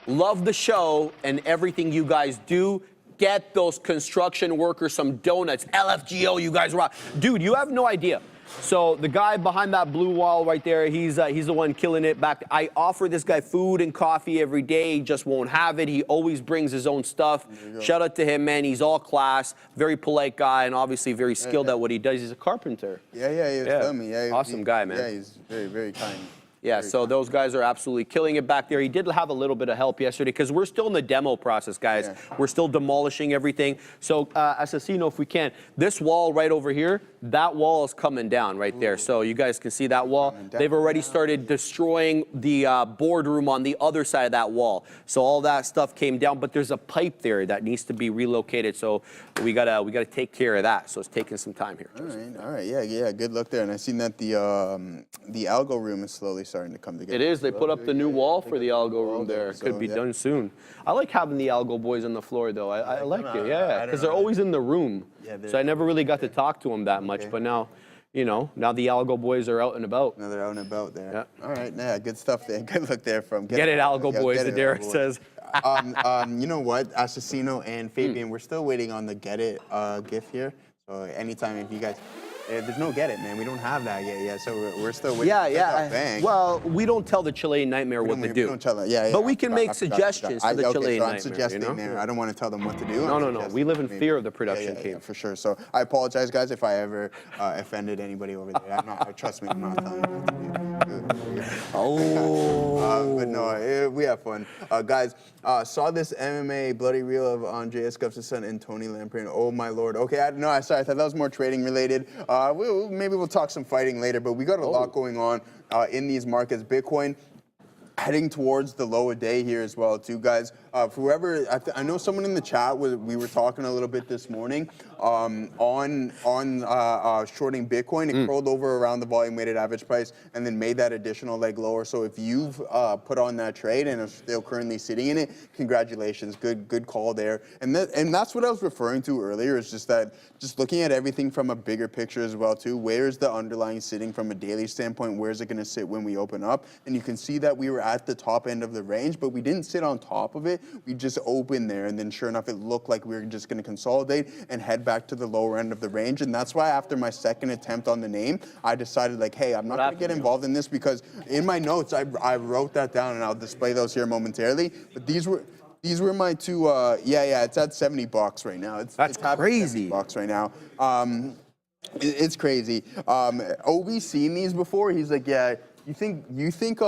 Love the show and everything you guys do. Get those construction workers some donuts. LFGO, you guys rock. Dude, you have no idea. So the guy behind that blue wall right there, he's the one killing it back. I offer this guy food and coffee every day. He just won't have it. He always brings his own stuff. Shout out to him, man. He's all class, very polite guy, and obviously very skilled at what he does. He's a carpenter. Yeah, he was telling me. Yeah, awesome guy, man. Yeah, he's very, very kind. Yeah, so those guys are absolutely killing it back there. He did have a little bit of help yesterday because we're still in the demo process, guys. Yeah. We're still demolishing everything. So, Assassino, if we can, this wall right over here, that wall is coming down right there. So you guys can see that wall. They've already started destroying the boardroom on the other side of that wall. So all that stuff came down, but there's a pipe there that needs to be relocated. So we gotta take care of that. So it's taking some time here. All right, yeah. Good luck there. And I seen that the algo room is slowly starting to come together. It is. They put up the new wall for the algo room there. It could be done soon. I like having the algo boys on the floor, though. I like it, yeah, because they're always in the room. So I never really got to talk to them that much. But now, you know, now the algo boys are out and about. Now they're out and about there. Yeah. All right, yeah, good stuff there. Good look there from. Get it, algo boys, Adair says. You know what, Assassino and Fabian, we're still waiting on the Get It GIF here. So anytime if you guys. There's no Get It, man. We don't have that yet. So we're still waiting. Yeah. Well, we don't tell the Chilean Nightmare what to do. We don't tell them. Yeah. But we can make suggestions to the Chilean Nightmare. I'm suggesting there. I don't want to tell them what to do. No. We live in fear of the production team. Yeah, for sure. So I apologize, guys, if I ever offended anybody over there. Trust me, I'm not telling you what to do. But no, we have fun. Guys, saw this MMA bloody reel of Andreas Gustafsson and Tony Lamprey. Oh, my Lord. Okay, sorry. I thought that was more trading related. Maybe we'll talk some fighting later, but we got a lot going on in these markets. Bitcoin heading towards the low a day here as well, too, guys. For whoever, I know someone in the chat, we were talking a little bit this morning on shorting Bitcoin. It curled over around the volume weighted average price and then made that additional leg lower. So if you've put on that trade and are still currently sitting in it, congratulations, good call there. And that's what I was referring to earlier, is just looking at everything from a bigger picture as well, too. Where is the underlying sitting from a daily standpoint? Where is it going to sit when we open up? And you can see that we were at the top end of the range, but we didn't sit on top of it. We just opened there, and then sure enough, it looked like we were just going to consolidate and head back to the lower end of the range. And that's why after my second attempt on the name, I decided, like, hey, I'm not going to get involved in this, because in my notes, I wrote that down, and I'll display those here momentarily. But these were my two. It's at $70 right now. That's crazy. $70 right now. It's crazy. Obi's seen these before. He's like, yeah. Do you think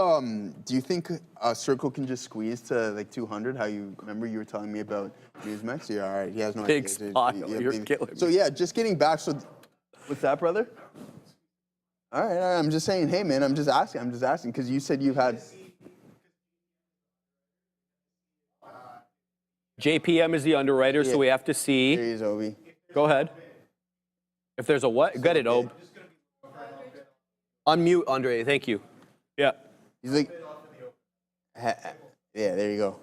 Circle can just squeeze to like 200? How you remember you were telling me about Newsmax? Yeah, all right. He has no big idea. spot. You're killing me. So yeah, just getting back. So what's that, brother? All right. I'm just saying. Hey, man. I'm just asking because you said you had. JPM is the underwriter, so we have to see. Here he is, Obi. Go ahead. If there's a what? Get it, Ob. Unmute, Andre. Thank you. Yeah. He's like, yeah, there you go.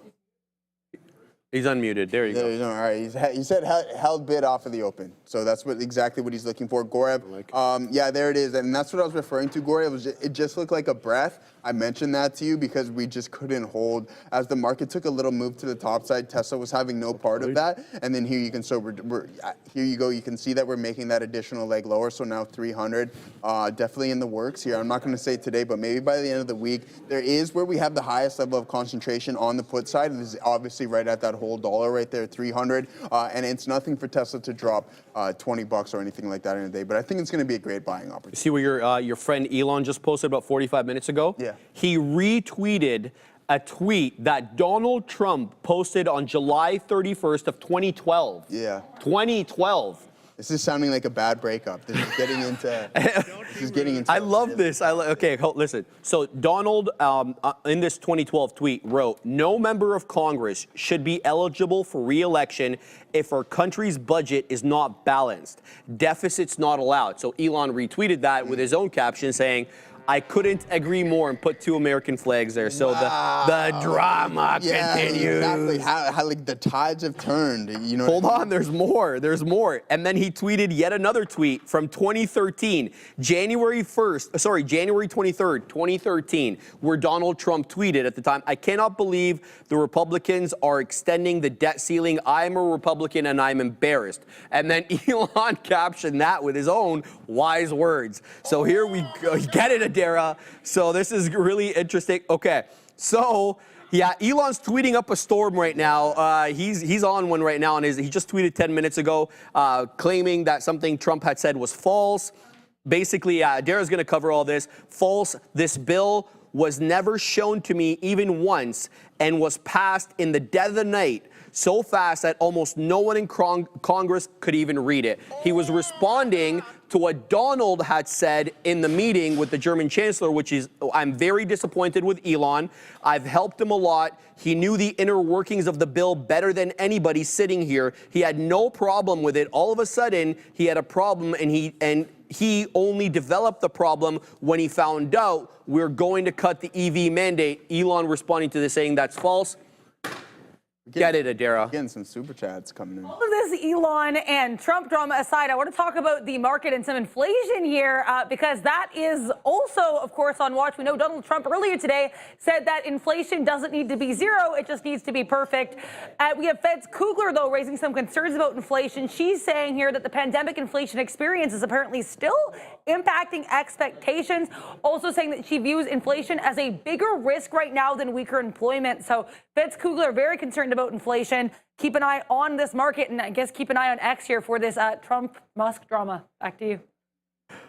He's unmuted. There you go. All right. He said held bid off of the open. So that's exactly what he's looking for. Gorev, yeah, there it is. And that's what I was referring to, Gorev. It just looked like a breath. I mentioned that to you because we just couldn't hold. As the market took a little move to the top side, Tesla was having no part of that. And then here you can, here you go. You can see that we're making that additional leg lower. So now 300, definitely in the works here. I'm not going to say today, but maybe by the end of the week. There is where we have the highest level of concentration on the put side. This is obviously right at that whole dollar right there, 300. And it's nothing for Tesla to drop $20 or anything like that in a day. But I think it's going to be a great buying opportunity. See what your friend Elon just posted about 45 minutes ago? Yeah. He retweeted a tweet that Donald Trump posted on July 31st of 2012. Yeah. 2012. This is sounding like a bad breakup. This is getting into. This is getting into. I love this. Okay, listen. So Donald, in this 2012 tweet, wrote, "No member of Congress should be eligible for re-election if our country's budget is not balanced. Deficits not allowed." So Elon retweeted that with his own caption saying, "I couldn't agree more," and put 2 American flags there. So the drama continues. Exactly. How like the tides have turned. You know. Hold on, there's more. There's more. And then he tweeted yet another tweet from 2013, January 23rd, 2013, where Donald Trump tweeted at the time, "I cannot believe the Republicans are extending the debt ceiling. I'm a Republican and I'm embarrassed." And then Elon captioned that with his own wise words. So here we go. Get it, Adara. So this is really interesting. Okay, so yeah, Elon's tweeting up a storm right now. He's on one right now, and he just tweeted 10 minutes ago, claiming that something Trump had said was false. Basically, Adara's going to cover all this. False. This bill was never shown to me even once, and was passed in the dead of the night, so fast that almost no one in Congress could even read it. He was responding to what Donald had said in the meeting with the German chancellor, which is, "I'm very disappointed with Elon. I've helped him a lot. He knew the inner workings of the bill better than anybody sitting here. He had no problem with it. All of a sudden, he had a problem, and he only developed the problem when he found out we're going to cut the EV mandate." Elon responding to this saying that's false. Get it, Adara. Getting some super chats coming in. All of this Elon and Trump drama aside, I want to talk about the market and some inflation here because that is also, of course, on watch. We know Donald Trump earlier today said that inflation doesn't need to be zero. It just needs to be perfect. We have Fed's Kugler, though, raising some concerns about inflation. She's saying here that the pandemic inflation experience is apparently still impacting expectations. Also saying that she views inflation as a bigger risk right now than weaker employment. So Fed's Kugler very concerned about inflation. Keep an eye on this market, and I guess keep an eye on X here for this Trump-Musk drama. Back to you.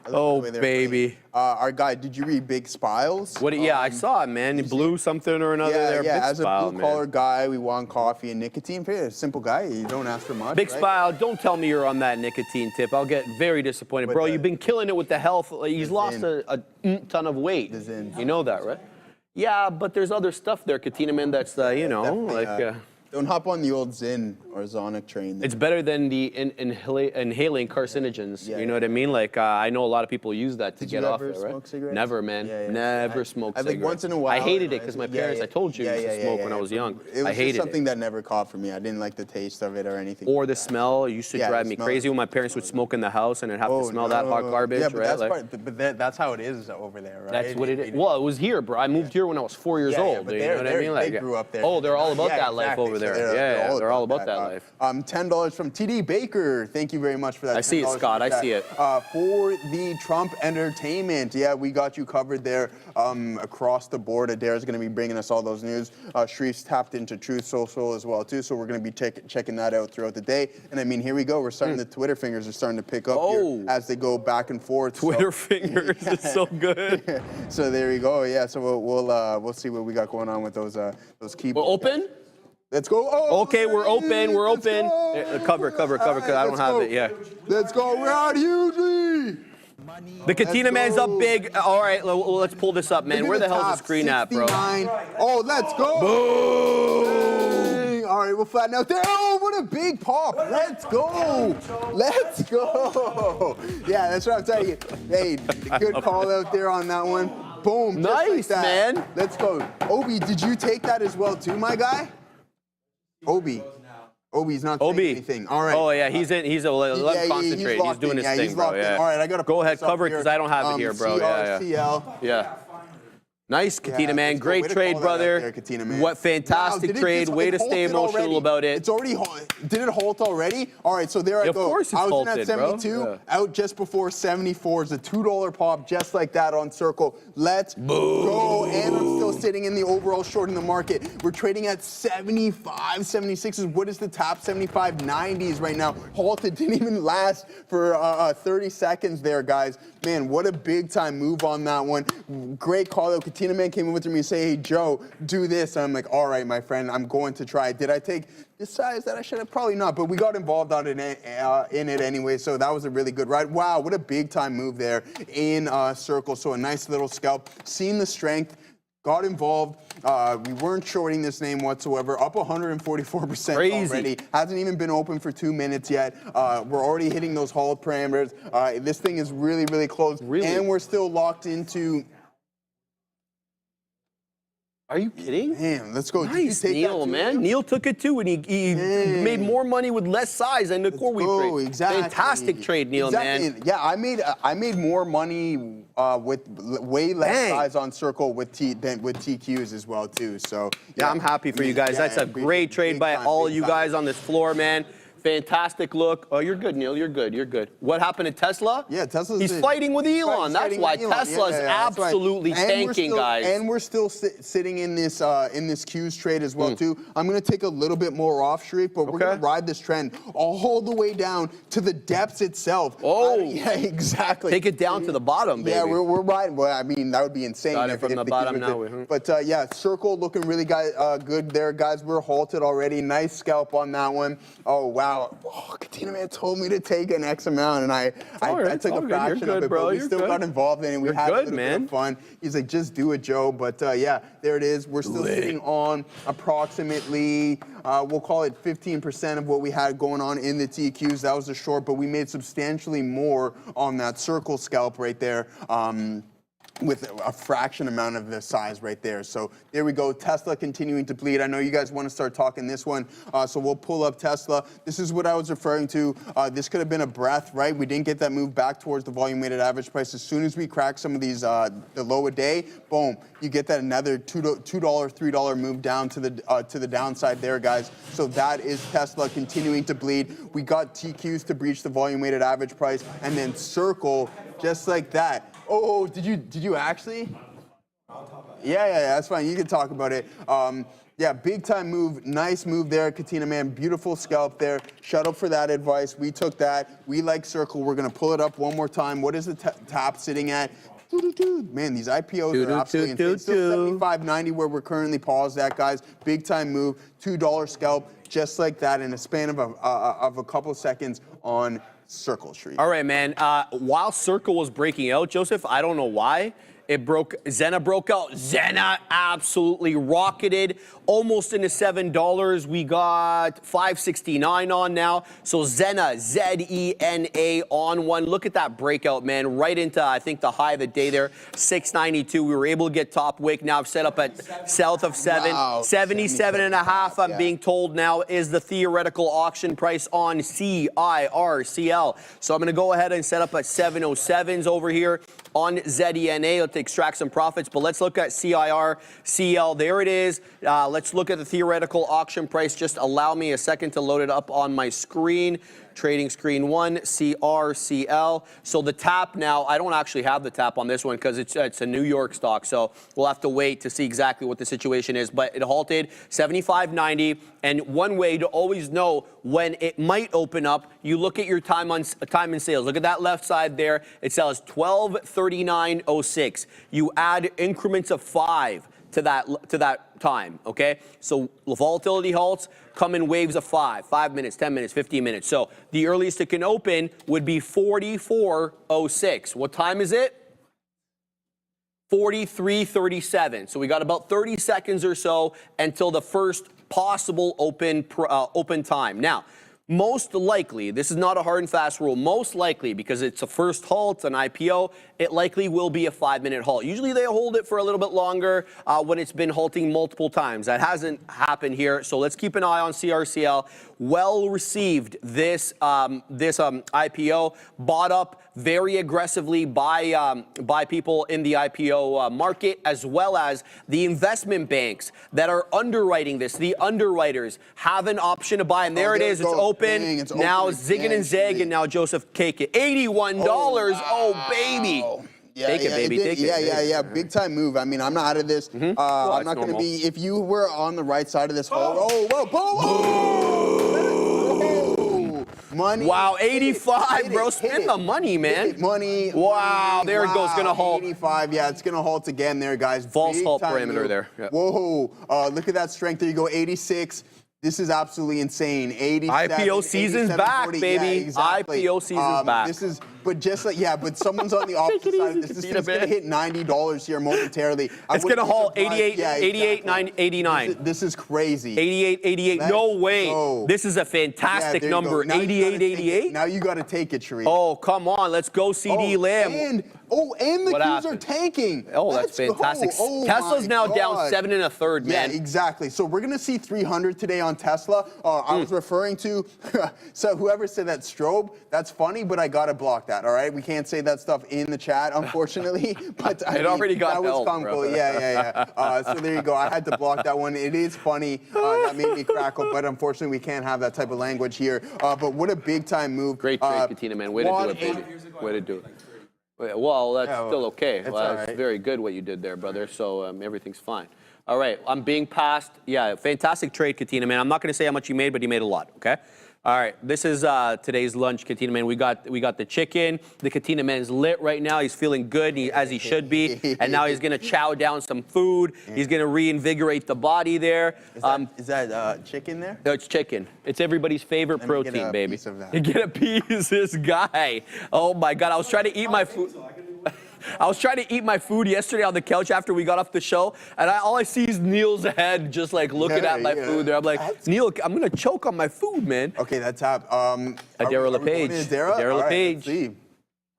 Oh, baby. Our guy, did you read Big Spiles? Yeah, I saw it, man. He blew something or another there. Yeah, Big as Spile, a blue-collar guy, we want coffee and nicotine. Pretty simple guy. You don't ask for much, Big right? Spile, don't tell me you're on that nicotine tip. I'll get very disappointed. Bro, you've been killing it with the health. He's lost a ton of weight. You know that, right? Yeah, but there's other stuff there, Katina, man, that's, you know, like... Don't hop on the old Zyn or Zonic train. It's better than the inhaling carcinogens. You know what I mean? Like, I know a lot of people use that to get off it, right? Did you ever smoke cigarettes? Never, man. Never smoked cigarettes. Like once in a while. I hated it because my parents, I told you, used to smoke when I was young. It was I hated just something it. that never caught for me. I didn't like the taste of it or anything. Or the smell. It used to drive me smell. crazy when my parents would smoke in the house and I'd have to smell that hot garbage, yeah, but right? That's how it is over there, right? That's what it is. Well, it was here, bro. I moved here when I was 4 years old. But You know what I mean? Like, they grew up there. Oh, they're all about that life over there. Yeah, they're all about that life. $10 from TD Baker. Thank you very much for that. I see it, Scott. I see it. For the Trump entertainment. Yeah, we got you covered there across the board. Adara's going to be bringing us all those news. Shreef's tapped into Truth Social as well, too. So we're going to be checking that out throughout the day. And I mean, here we go. We're starting, the Twitter fingers are starting to pick up here as they go back and forth. Twitter fingers is so good. So there you go. Yeah, so we'll see what we got going on with those keyboards. We're open? Let's go. Oh, okay, we're open. We're open. Cover, because I don't have it. Yeah. Let's go. We're out hugely. The Katina man's up big. All right, let's pull this up, man. Where the hell's the screen at, bro? Oh, let's go. Boom. All right, we'll flatten out there. Oh, what a big pop. Let's go. Let's go. Yeah, that's what I'm telling you. Hey, good call out there on that one. Boom. Nice, like that. man. Let's go. Obi, did you take that as well too, my guy? Obi's not saying anything. All right. Oh, yeah, he's let him concentrate. He's doing his thing, bro. Yeah. All right, I got to go ahead, cover it, because I don't have it here, bro. Yeah. Nice, Katina, man. Great trade, brother. What fantastic trade. Way to stay emotional about it. It's already did it halt already? All right, so there I go. Of course it's I was halted, in at 72, out just before 74. It's a $2 pop, just like that on Circle. Let's go. And I'm still sitting in the overall short in the market. We're trading at 75, 76s. What is the top 75, 90s right now? Halted, didn't even last for 30 seconds there, guys. Man, what a big time move on that one. Great call out, Katina Man came in with me and say, hey, Joe, do this. And I'm like, all right, my friend, I'm going to try it. Did I take the size that I should have? Probably not, but we got involved in it anyway, so that was a really good ride. Wow, what a big-time move there in Circle. So a nice little scalp. Seeing the strength. Got involved. We weren't shorting this name whatsoever. Up 144% already. Hasn't even been open for 2 minutes yet. We're already hitting those hold parameters. This thing is really, really close. And we're still locked into... Are you kidding? Damn, let's go. Nice, Neil, man. Neil took it too, and he made more money with less size than the CoreWeave trade. Exactly. Fantastic trade, Neil, man. Yeah, I made more money with way less size on Circle with TQs as well too. So yeah, I'm happy for you guys. That's a great trade by all you guys on this floor, man. Fantastic look. Oh, you're good, Neil. You're good. You're good. What happened to Tesla? Yeah, Tesla's... He's fighting with Elon. That's why Tesla's absolutely tanking, guys. And we're still sitting in this Qs trade as well, too. I'm going to take a little bit more off streak, but we're going to ride this trend all the way down to the depths itself. Oh. Yeah, exactly. Take it down to the bottom, baby. Yeah, we're riding. Well, I mean, that would be insane. Got it from the bottom now. But, yeah, Circle looking really good there, guys. We're halted already. Nice scalp on that one. Oh, wow. Oh, Katina Man told me to take an X amount, and I took a fraction of it, but we still got involved in it. We had a little bit of fun. He's like, just do it, Joe. But yeah, there it is. We're still sitting on approximately, we'll call it 15% of what we had going on in the TQs. That was a short, but we made substantially more on that Circle scalp right there. With a fraction amount of the size right there. So there we go. Tesla continuing to bleed. I know you guys want to start talking this one, so we'll pull up Tesla. This is what I was referring to. This could have been a breath, right? We didn't get that move back towards the volume-weighted average price. As soon as we crack some of these, the low a day, boom, you get that another $2, $3 move down to the downside there, guys. So that is Tesla continuing to bleed. We got TQs to breach the volume-weighted average price, and then Circle just like that. Oh, did you actually? Yeah, that's fine. You can talk about it. Yeah, big time move. Nice move there, Katina Man. Beautiful scalp there. Shut up for that advice. We took that. We like Circle. We're going to pull it up one more time. What is the top sitting at? Man, these IPOs are absolutely insane. Still 75.90 where we're currently paused at, guys. Big time move. $2 scalp, just like that in a span of a couple seconds on Circle Street. All right, man. While Circle was breaking out, Joseph, I don't know why. Zena broke out. Zena absolutely rocketed almost into $7. We got $5.69 on now. So Zena, Z-E-N-A on one. Look at that breakout, man. Right into, I think, the high of the day there, $6.92. We were able to get top wick. Now I've set up at south of 7. Wow. 77.5, I'm being told now, is the theoretical auction price on CIRCL. So I'm going to go ahead and set up at 707s over here on ZENA. Let's extract some profits, but let's look at CIRCL. There it is. Let's look at the theoretical auction price. Just allow me a second to load it up on my screen. Trading screen 1, CRCL. So the tap now, I don't actually have the tap on this one because it's a New York stock. So we'll have to wait to see exactly what the situation is. But it halted 75.90. And one way to always know when it might open up, you look at your time in sales. Look at that left side there. It sells 12:39.06. You add increments of 5 to that time, okay? So volatility halts come in waves of 5 minutes, 10 minutes, 15 minutes. So the earliest it can open would be 44.06. What time is it? 43:37. So we got about 30 seconds or so until the first possible open time. Now, most likely, this is not a hard and fast rule, most likely, because it's a first halt, an IPO, it likely will be a 5-minute halt. Usually they hold it for a little bit longer when it's been halting multiple times. That hasn't happened here, so let's keep an eye on CRCL. Well received this IPO, bought up very aggressively by people in the IPO market, as well as the investment banks that are underwriting this. The underwriters have an option to buy, and there it is. It's open. Dang, now zigging and zagging. Now Joseph Cake it. $81. Oh, baby. Yeah, take it, baby. Take it. Yeah. Big time move. I mean, I'm not out of this. I'm not going to be. If you were on the right side of this hole, boom! Money. Wow, 85, Hit bro. it, hit Spin it. the money, man. Hit it, money. Wow, money. there it goes. Gonna halt. 85. Yeah, it's gonna halt again there, guys. False Big halt time parameter move. there. Yeah. Whoa. Look at that strength. There you go. 86. This is absolutely insane. 87. IPO season's 87, back, 40. baby. Yeah, exactly. IPO season's back. This is, but just like, yeah, but someone's on the opposite side of this. This thing's gonna hit $90 here momentarily. It's gonna halt 88, 88, 89. This is crazy. 88, 88. Let's No way. go. This is a fantastic there you go. number. Now you 88, gotta take it. 88. Now you got to take it, Sharif. Oh, come on. Let's go, CD Lamb. And the What Qs happened? are tanking. Oh, that's Let's fantastic. go. Oh Tesla's my now down God. 7 1/3, man. Yeah, exactly. So we're gonna see 300 today on Tesla. I was referring to, so whoever said that strobe, that's funny, but I gotta block that. All right, we can't say that stuff in the chat, unfortunately. But It already got that was held, comical. bro. Yeah. So there you go. I had to block that one. It is funny. That made me crackle, but unfortunately we can't have that type of language here. But what a big time move. Great trade, Katina, man. Way to do it, baby. Way to do it. Well, that's still okay. It's Well, all that's right. very good what you did there, brother. So everything's fine. All right, I'm being passed. Yeah, fantastic trade, Katina, man. I'm not going to say how much you made, but you made a lot, okay? All right, this is today's lunch, Katina, man. We got the chicken. The Katina man's lit right now. He's feeling good, as he should be. And now he's going to chow down some food. He's going to reinvigorate the body there. Is that chicken there? No, it's chicken. It's everybody's favorite Let me get protein, a baby. piece of that. You get a piece, this guy. Oh my God, I was trying to eat my food. I was trying to eat my food yesterday on the couch after we got off the show, and all I see is Neil's head just like looking at my food there. I'm like, Neil, I'm gonna choke on my food, man. Okay, that's up. Adara LePage. Adara LePage.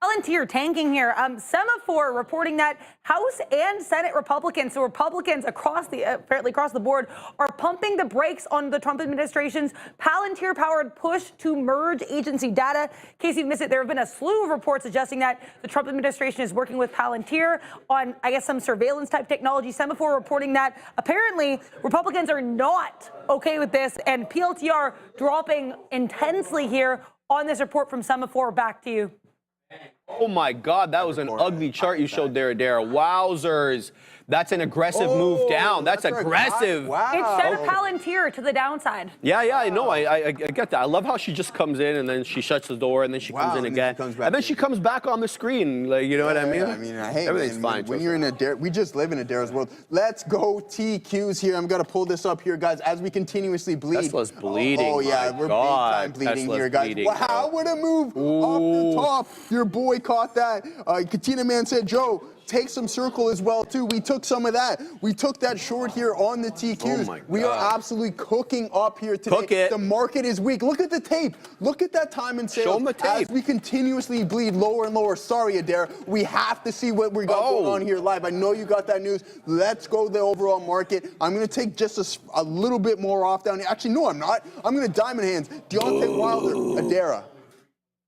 Palantir tanking here. Semaphore reporting that House and Senate Republicans, so Republicans apparently across the board, are pumping the brakes on the Trump administration's Palantir-powered push to merge agency data. In case you missed it, there have been a slew of reports suggesting that the Trump administration is working with Palantir on, I guess, some surveillance-type technology. Semaphore reporting that apparently Republicans are not okay with this, and PLTR dropping intensely here on this report from Semaphore. Back to you. Oh my God, that was an ugly chart you showed there, Adara. Wowzers. That's an aggressive move down. That's aggressive. Wow. It said Palantir to the downside. Yeah, I know. I get that. I love how she just comes in and then she shuts the door and then she comes in and then again. she comes back And then she comes back on the screen. Like, you know what I mean? Yeah, I mean, hey, everything's man, fine. when you're in we just live in Adara's world. Let's go TQs here. I'm gonna pull this up here, guys, as we continuously bleed. Tesla's bleeding. Oh yeah, my we're God. big time bleeding Tesla's here, guys. bleeding, Wow, what a move off the top. Your boy caught that. Katina man said, Joe, take some circle as well too. We took some of that. We took that short here on the TQs. Oh my we are God. absolutely cooking up here today. Cook it. The market is weak. Look at the tape. Look at that time and sales. Show 'em the tape. As we continuously bleed lower and lower. Sorry, Adair. We have to see what we got going on here live. I know you got that news. Let's go to the overall market. I'm going to take just a little bit more off down here. Actually, no, I'm not. I'm going to diamond hands. Deontay Wilder, Adara.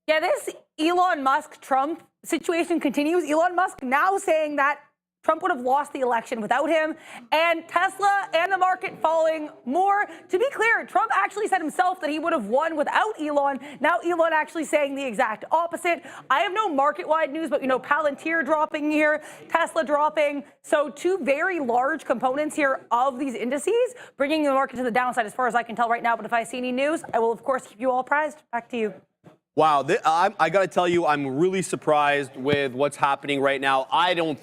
Yeah, this Elon Musk-Trump situation continues. Elon Musk now saying that Trump would have lost the election without him, and Tesla and the market following more. To be clear, Trump actually said himself that he would have won without Elon. Now Elon actually saying the exact opposite. I have no market-wide news, but Palantir dropping here, Tesla dropping. So two very large components here of these indices, bringing the market to the downside as far as I can tell right now. But if I see any news, I will of course keep you all apprised. Back to you. Wow, I got to tell you, I'm really surprised with what's happening right now. I didn't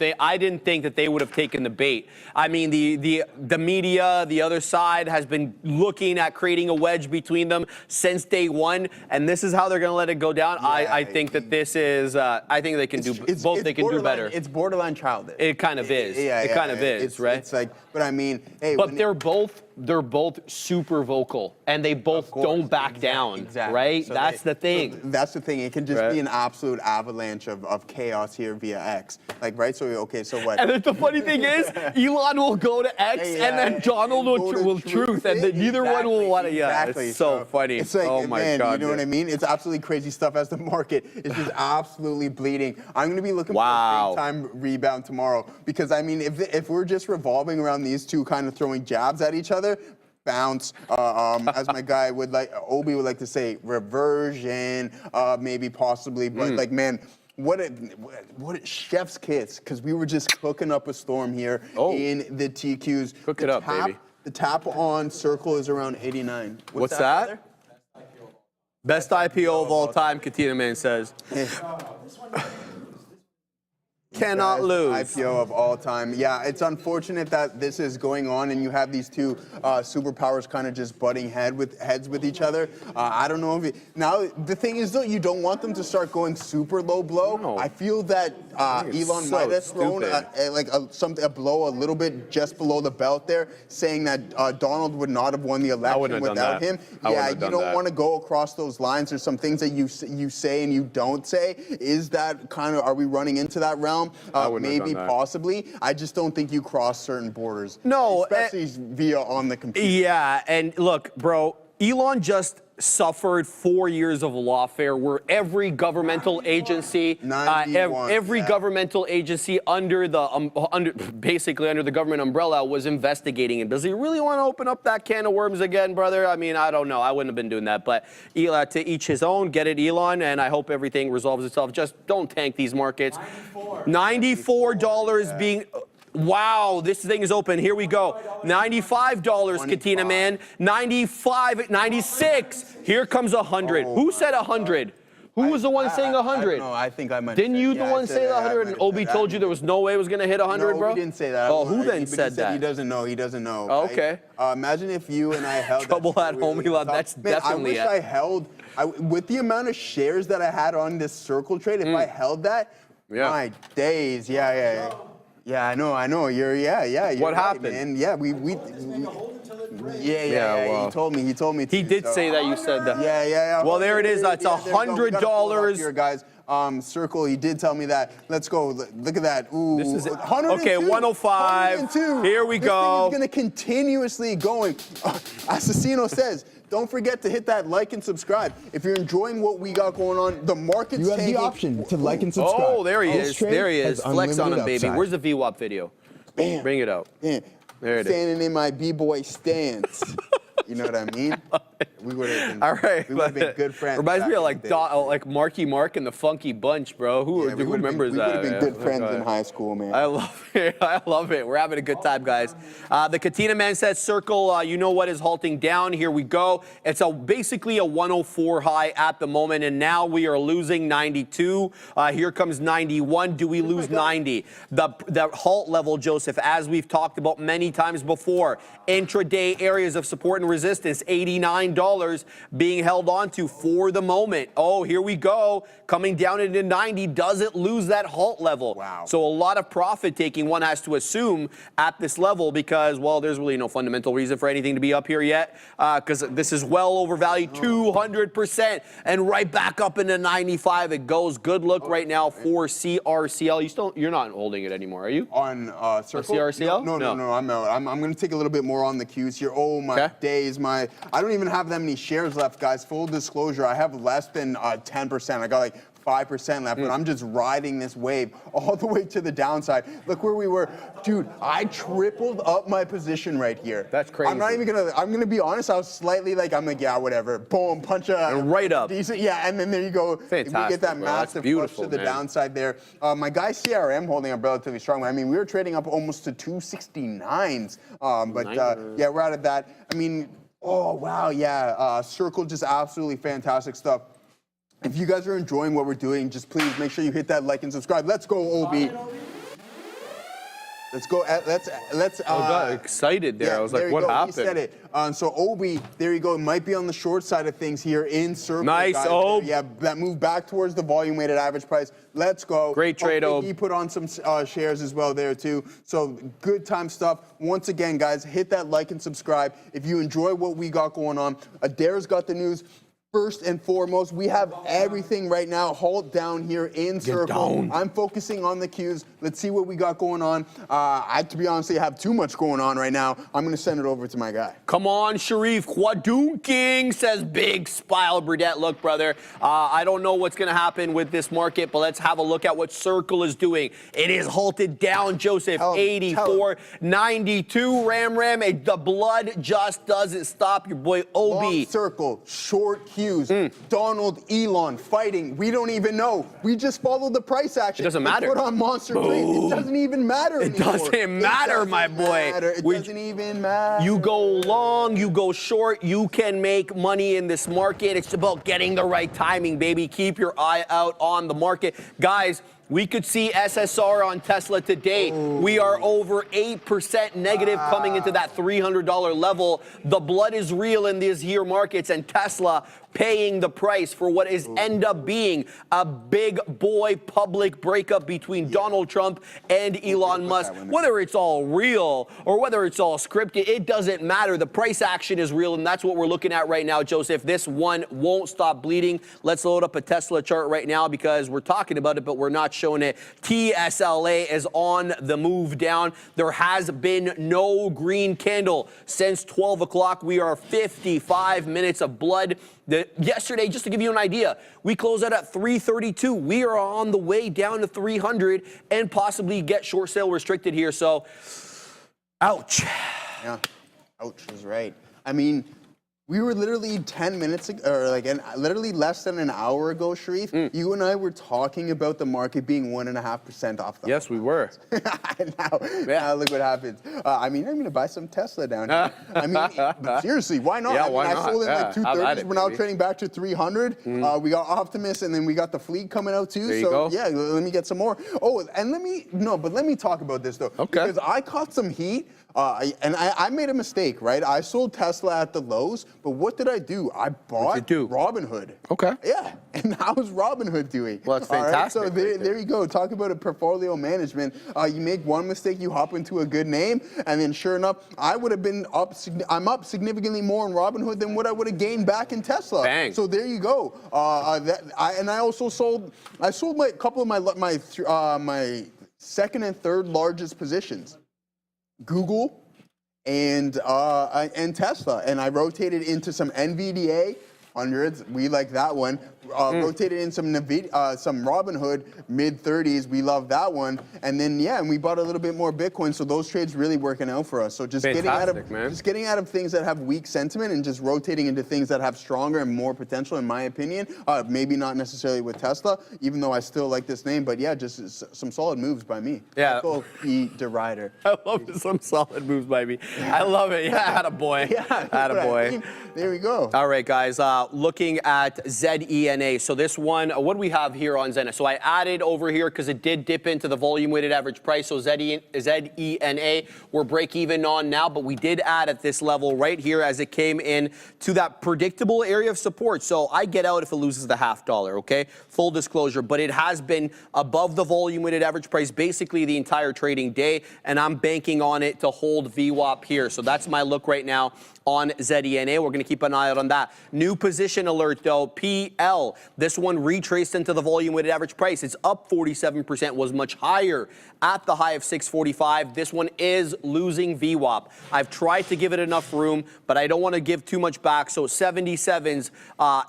think that they would have taken the bait. I mean, the media, the other side has been looking at creating a wedge between them since day one, and this is how they're going to let it go down. Yeah, I think that this is. I think they can do both. They can do better. It's borderline childish. It kind of is. It kind of is, right? It's like, but I mean, hey. But they're both super vocal, and they both don't back down, exactly. right? So That's the thing. That's the thing. It can just Right. be an absolute avalanche of chaos here via X. Like, right? So, okay, so what? And then the funny thing is, Elon will go to X, and then Donald will truth, and then neither one will want to. Yeah, Exactly. it's so funny. It's like, oh my man, God, you know what I mean? It's absolutely crazy stuff as the market is just absolutely bleeding. I'm going to be looking for a big time rebound tomorrow because, I mean, if we're just revolving around these two kind of throwing jabs at each other, bounce, as my guy Obi would like to say, reversion, maybe possibly, but like, man, what a chef's kiss, because we were just cooking up a storm here in the TQs. Cook it up, baby. The tap on circle is around 89. What's that? Best IPO of all time, Katina Man says. Cannot lose. IPO of all time. Yeah, it's unfortunate that this is going on and you have these two superpowers kind of just butting heads with each other. I don't know if now the thing is though, you don't want them to start going super low blow. No. I feel that Elon might have thrown a blow a little bit just below the belt there, saying that Donald would not have won the election without him. Yeah, you don't want to go across those lines. There's some things that you say and you don't say. Is that kind of, are we running into that realm? Maybe, possibly. I just don't think you cross certain borders. No, especially via on the computer. Yeah, and look, bro, Elon just suffered 4 years of lawfare where every governmental agency, governmental agency under the basically under the government umbrella was investigating him. Does he really want to open up that can of worms again, brother? I mean, I don't know. I wouldn't have been doing that. But Elon, to each his own. Get it, Elon, and I hope everything resolves itself. Just don't tank these markets. $94 being. Wow, this thing is open. Here we go. $95, Katina Man. 95, 96. Here comes 100. Who said 100? Who was the one saying 100? No, I think I might. Didn't you the one say 100? And Obi told you there was no way it was going to hit 100, bro? No, he didn't say that. Oh, who then said that? He doesn't know. He doesn't know. Oh, okay. Imagine if you and I held trouble at home, Elon. That's definitely I wish I held, with the amount of shares that I had on this circle trade, if I held that, my days. Yeah, I know. You're what right, happened? Man. Yeah, we well, he told me. He did say that you said that. Yeah. Well, there it is. That's $100. Here, guys. Circle. He did tell me that. Let's go. Look at that. Ooh. This is it. 102. Okay, 105. 102. Here we go. This thing is going to continuously going. As Assassino says, don't forget to hit that like and subscribe. If you're enjoying what we got going on, the market's You have the option to like and subscribe. Oh, there he This is. trade There he has is. Flex on him, unlimited baby. upside. Where's the VWAP video? Bam. Bring it out. Man, There it is. standing in my b-boy stance. You know what I mean? We would have been. All right. We would have been good friends. Reminds me of back in the day. like Marky Mark and the Funky Bunch, bro. Who remembers that? We would have been good friends in high school, man. I love it. I love it. We're having a good time, guys. The Katina Man says, circle, you know what is halting down. Here we go. It's basically a 104 high at the moment, and now we are losing 92. Here comes 91. Do we lose 90? The halt level, Joseph, as we've talked about many times before, intraday areas of support and resistance, $89 being held on to for the moment. Oh, here we go. Coming down into 90. Does it lose that halt level? Wow. So a lot of profit taking, one has to assume, at this level because, well, there's really no fundamental reason for anything to be up here yet because this is well overvalued, 200%. And right back up into 95 it goes. Good look right now for CRCL. You're not holding it anymore, are you? On Circle? CRCL? No, I'm out. I'm going to take a little bit more on the Qs here. Oh, my days. I don't even have that many shares left, guys. Full disclosure, I have less than 10%. I got like 5% left, but I'm just riding this wave all the way to the downside. Look where we were. Dude, I tripled up my position right here. That's crazy. I'm going to be honest, I was slightly like, yeah, whatever. Boom, punch And right up. Decent, yeah, and then there you go. Fantastic, We get that bro. massive push to the man. downside there. My guy CRM holding up relatively strong. I mean, we were trading up almost to 269s. Yeah, we're out of that. I mean, oh, wow, yeah. Circle, just absolutely fantastic stuff. If you guys are enjoying what we're doing, just please make sure you hit that like and subscribe. Let's go, OB. Let's go. Let's. I got excited there. I was like, what happened? He said it. So OB, there you go. It might be on the short side of things here in Circle. Nice, OB. Yeah, that move back towards the volume weighted average price. Let's go. Great trade, OB. He put on some shares as well there too. So good time stuff. Once again, guys, hit that like and subscribe. If you enjoy what we got going on, Adair's got the news. First and foremost, we have everything right now. Halt down here in Circle. I'm focusing on the Qs. Let's see what we got going on. To be honest, I have too much going on right now. I'm going to send it over to my guy. Come on, Sharif. Quadunking says big smile, Burdette. Look, brother, I don't know what's going to happen with this market, but let's have a look at what Circle is doing. It is halted down, Joseph. 84, 92. Ram. The blood just doesn't stop. Your boy, OB. Long Circle, short Q. Hughes, Donald, Elon fighting. We don't even know. We just follow the price action. It doesn't matter. Put on monster trades. It doesn't even matter anymore. Doesn't matter, my boy. It doesn't even matter. You go long, you go short, you can make money in this market. It's about getting the right timing, baby. Keep your eye out on the market. Guys, we could see SSR on Tesla today. We are over 8% negative coming into that $300 level. The blood is real in these here markets, and Tesla paying the price for what is end up being a big boy public breakup between Donald Trump and Elon Musk. Whether it's all real or whether it's all scripted, it doesn't matter. The price action is real, and that's what we're looking at right now, Joseph. This one won't stop bleeding. Let's load up a Tesla chart right now because we're talking about it, but we're not showing it. TSLA is on the move down. There has been no green candle since 12 o'clock. We are 55 minutes of blood. Yesterday, just to give you an idea, we closed out at 332. We are on the way down to 300 and possibly get short sale restricted here. So, ouch. Yeah, ouch is right. I mean, we were literally 10 minutes ago, or like literally less than an hour ago, Sharif, you and I were talking about the market being 1.5% off the Yes, we were. now look what happens. I mean, I'm going to buy some Tesla down here. I mean, seriously, why not? Yeah, I mean, why I not? sold in like Yeah, have at 230s. it, We're now baby. trading back to 300. We got Optimus, and then we got the fleet coming out too. There you so go. yeah, let me get some more. Oh, and let me talk about this though. Okay. Because I caught some heat. I made a mistake, right? I sold Tesla at the lows, but what did I do? I bought Robinhood. Okay. Yeah, and how's Robinhood doing? Well, that's All right, fantastic. so there you go. Talk about a portfolio management. You make one mistake, you hop into a good name, and then sure enough, I would have been up. I'm up significantly more in Robinhood than what I would have gained back in Tesla. Bang. So there you go. I also sold. I sold a couple of my second and third largest positions. Google and Tesla, and I rotated into some NVDA hundreds. We like that one. Rotated in some Robinhood mid-30s. We love that one. And then and we bought a little bit more Bitcoin. So those trades really working out for us. So just getting out of things that have weak sentiment and just rotating into things that have stronger and more potential, in my opinion. Maybe not necessarily with Tesla, even though I still like this name. But yeah, just some solid moves by me. Yeah. Michael E. DeRider. I love some solid moves by me. I love it. Yeah, attaboy. Yeah, Attaboy. I mean. There we go. All right, guys, looking at ZENA. So this one, what do we have here on ZENA? So I added over here because it did dip into the volume-weighted average price. So ZENA, we're break-even on now, but we did add at this level right here as it came in to that predictable area of support. So I get out if it loses the $0.50, okay? Full disclosure, but it has been above the volume-weighted average price basically the entire trading day, and I'm banking on it to hold VWAP here. So that's my look right now on ZENA. We're going to keep an eye out on that. New position alert, though, PL. This one retraced into the volume-weighted average price. It's up 47%, was much higher at the high of 645. This one is losing VWAP. I've tried to give it enough room, but I don't want to give too much back. So 77s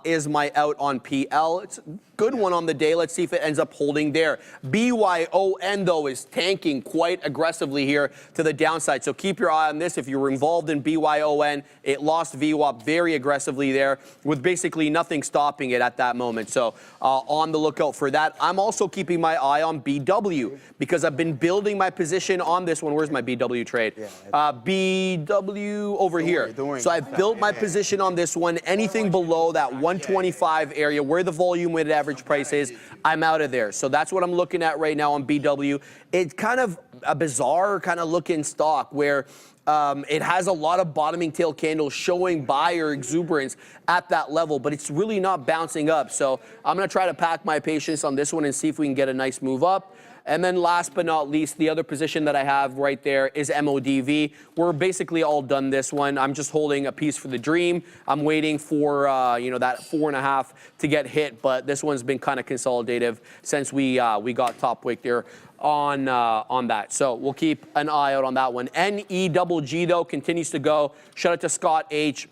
is my out on PL. It's a good one on the day. Let's see if it ends up holding there. BYON, though, is tanking quite aggressively here to the downside. So keep your eye on this. If you were involved in BYON, it lost VWAP very aggressively there with basically nothing stopping it at that moment. So on the lookout for that. I'm also keeping my eye on BW because I've been building my position on this one. Where's my BW trade? BW over here. So I've built my position on this one. Anything below that 125 area where the volume weighted average price is, I'm out of there. So that's what I'm looking at right now on BW. It's kind of a bizarre kind of looking stock where it has a lot of bottoming tail candles showing buyer exuberance at that level, but it's really not bouncing up. So I'm going to try to pack my patience on this one and see if we can get a nice move up. And then last but not least, the other position that I have right there is MODV. We're basically all done this one. I'm just holding a piece for the dream. I'm waiting for that 4.5 to get hit, but this one's been kind of consolidative since we got top wick there on that. So we'll keep an eye out on that one. NEGG though continues to go. Shout out to Scott H.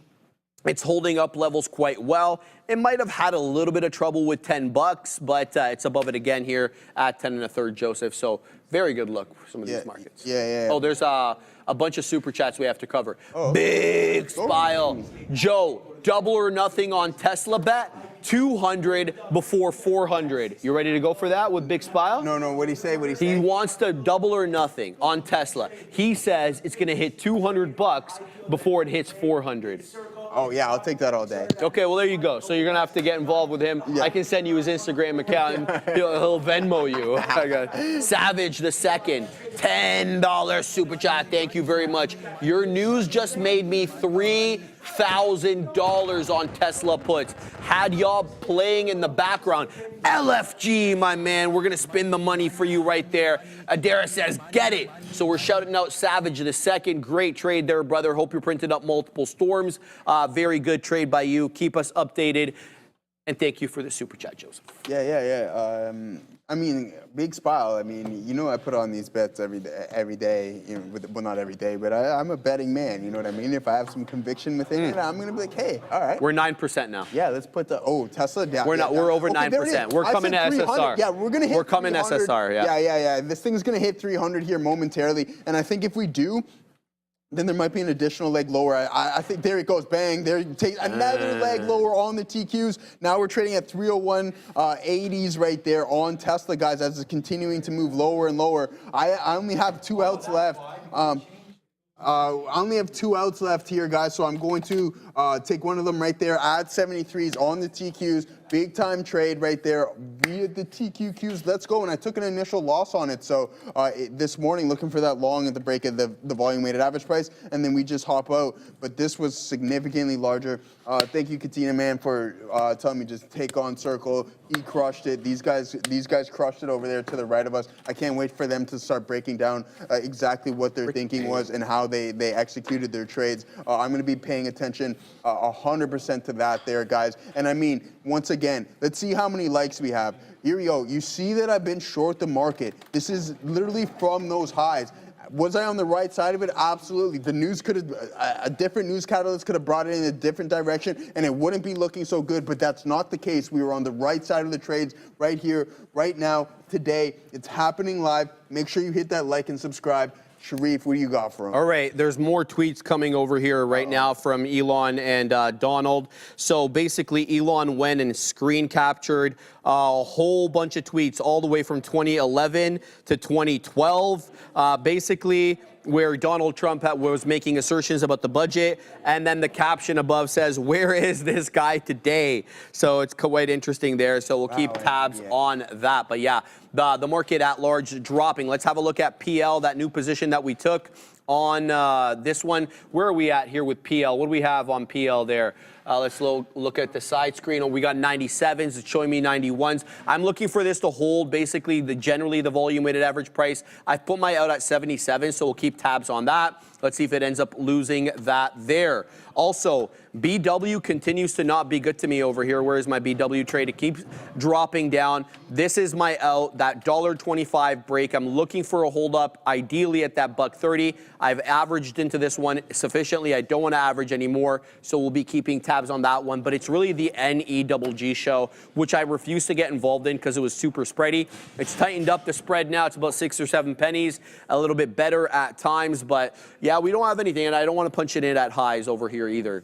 It's holding up levels quite well. It might have had a little bit of trouble with $10, but it's above it again here at 10 1/3, Joseph. So very good look for some of these markets. Yeah. Oh, there's a bunch of super chats we have to cover. Big spile. Joe, double or nothing on Tesla bet. 200 before 400. You ready to go for that with Big Spile? No. What'd he say? He wants to double or nothing on Tesla. He says it's going to hit $200 before it hits 400. Oh, yeah, I'll take that all day. Okay, well, there you go. So you're going to have to get involved with him. Yeah. I can send you his Instagram account, and he'll Venmo you. Savage the Second, $10 super chat. Thank you very much. Your news just made me $3,000 on Tesla puts. Had y'all playing in the background. LFG, my man. We're going to spin the money for you right there. Adara says, get it. So we're shouting out Savage the Second. Great trade there, brother. Hope you're printing up multiple storms. Very good trade by you. Keep us updated. And thank you for the super chat, Joseph. Yeah. I mean, Big Spile. I mean, you know, I put on these bets every day. You know, well, not every day, but I'm a betting man. You know what I mean? If I have some conviction within it, I'm gonna be like, hey, all right. We're 9% now. Yeah, let's put the Tesla down. We're not. We're over Okay, 9%. We're coming to SSR. Yeah, we're gonna hit. We're coming to 300. SSR. Yeah. This thing's gonna hit 300 here momentarily, and I think if we do, then there might be an additional leg lower. I think there it goes, bang. There, take another leg lower on the TQs. Now we're trading at 301.80s right there on Tesla, guys, as it's continuing to move lower and lower. I only have 2 outs left. I only have 2 outs left here, guys, so I'm going to take one of them right there at 73s on the TQs. Big time trade right there via the TQQs. Let's go. And I took an initial loss on it. So this morning, looking for that long at the break of the volume weighted average price, and then we just hop out. But this was significantly larger. Thank you, Katina, man, for telling me just take on Circle. He crushed it. These guys crushed it over there to the right of us. I can't wait for them to start breaking down exactly what their thinking was and how they executed their trades. I'm going to be paying attention 100% to that there, guys. And I mean, once again, let's see how many likes we have. Here we go. You see that I've been short the market. This is literally from those highs. Was I on the right side of it? Absolutely. The news could have, a different news catalyst could have brought it in a different direction, and it wouldn't be looking so good, but that's not the case. We were on the right side of the trades right here, right now, today. It's happening live. Make sure you hit that like and subscribe. Sharif, what do you got for him? All right, there's more tweets coming over here right now from Elon and Donald. So basically, Elon went and screen captured a whole bunch of tweets all the way from 2011 to 2012. Basically, where Donald Trump was making assertions about the budget, and then the caption above says, "Where is this guy today?" So it's quite interesting there. So we'll keep tabs on that. But yeah, the market at large dropping. Let's have a look at PL, that new position that we took on this one. Where are we at here with PL? What do we have on PL there? Let's look at the side screen. Oh, we got 97s. It's showing me 91s. I'm looking for this to hold basically generally the volume weighted average price. I've put my out at 77, so we'll keep tabs on that. Let's see if it ends up losing that there. Also, BW continues to not be good to me over here. Where is my BW trade? It keeps dropping down. This is my out, that $1.25 break. I'm looking for a hold up, ideally at that $1.30. I've averaged into this one sufficiently. I don't want to average anymore, so we'll be keeping tabs on that one. But it's really the NEGG show, which I refuse to get involved in because it was super spready. It's tightened up the spread now. It's about 6 or 7 pennies, a little bit better at times. But yeah, we don't have anything, and I don't want to punch it in at highs over here either.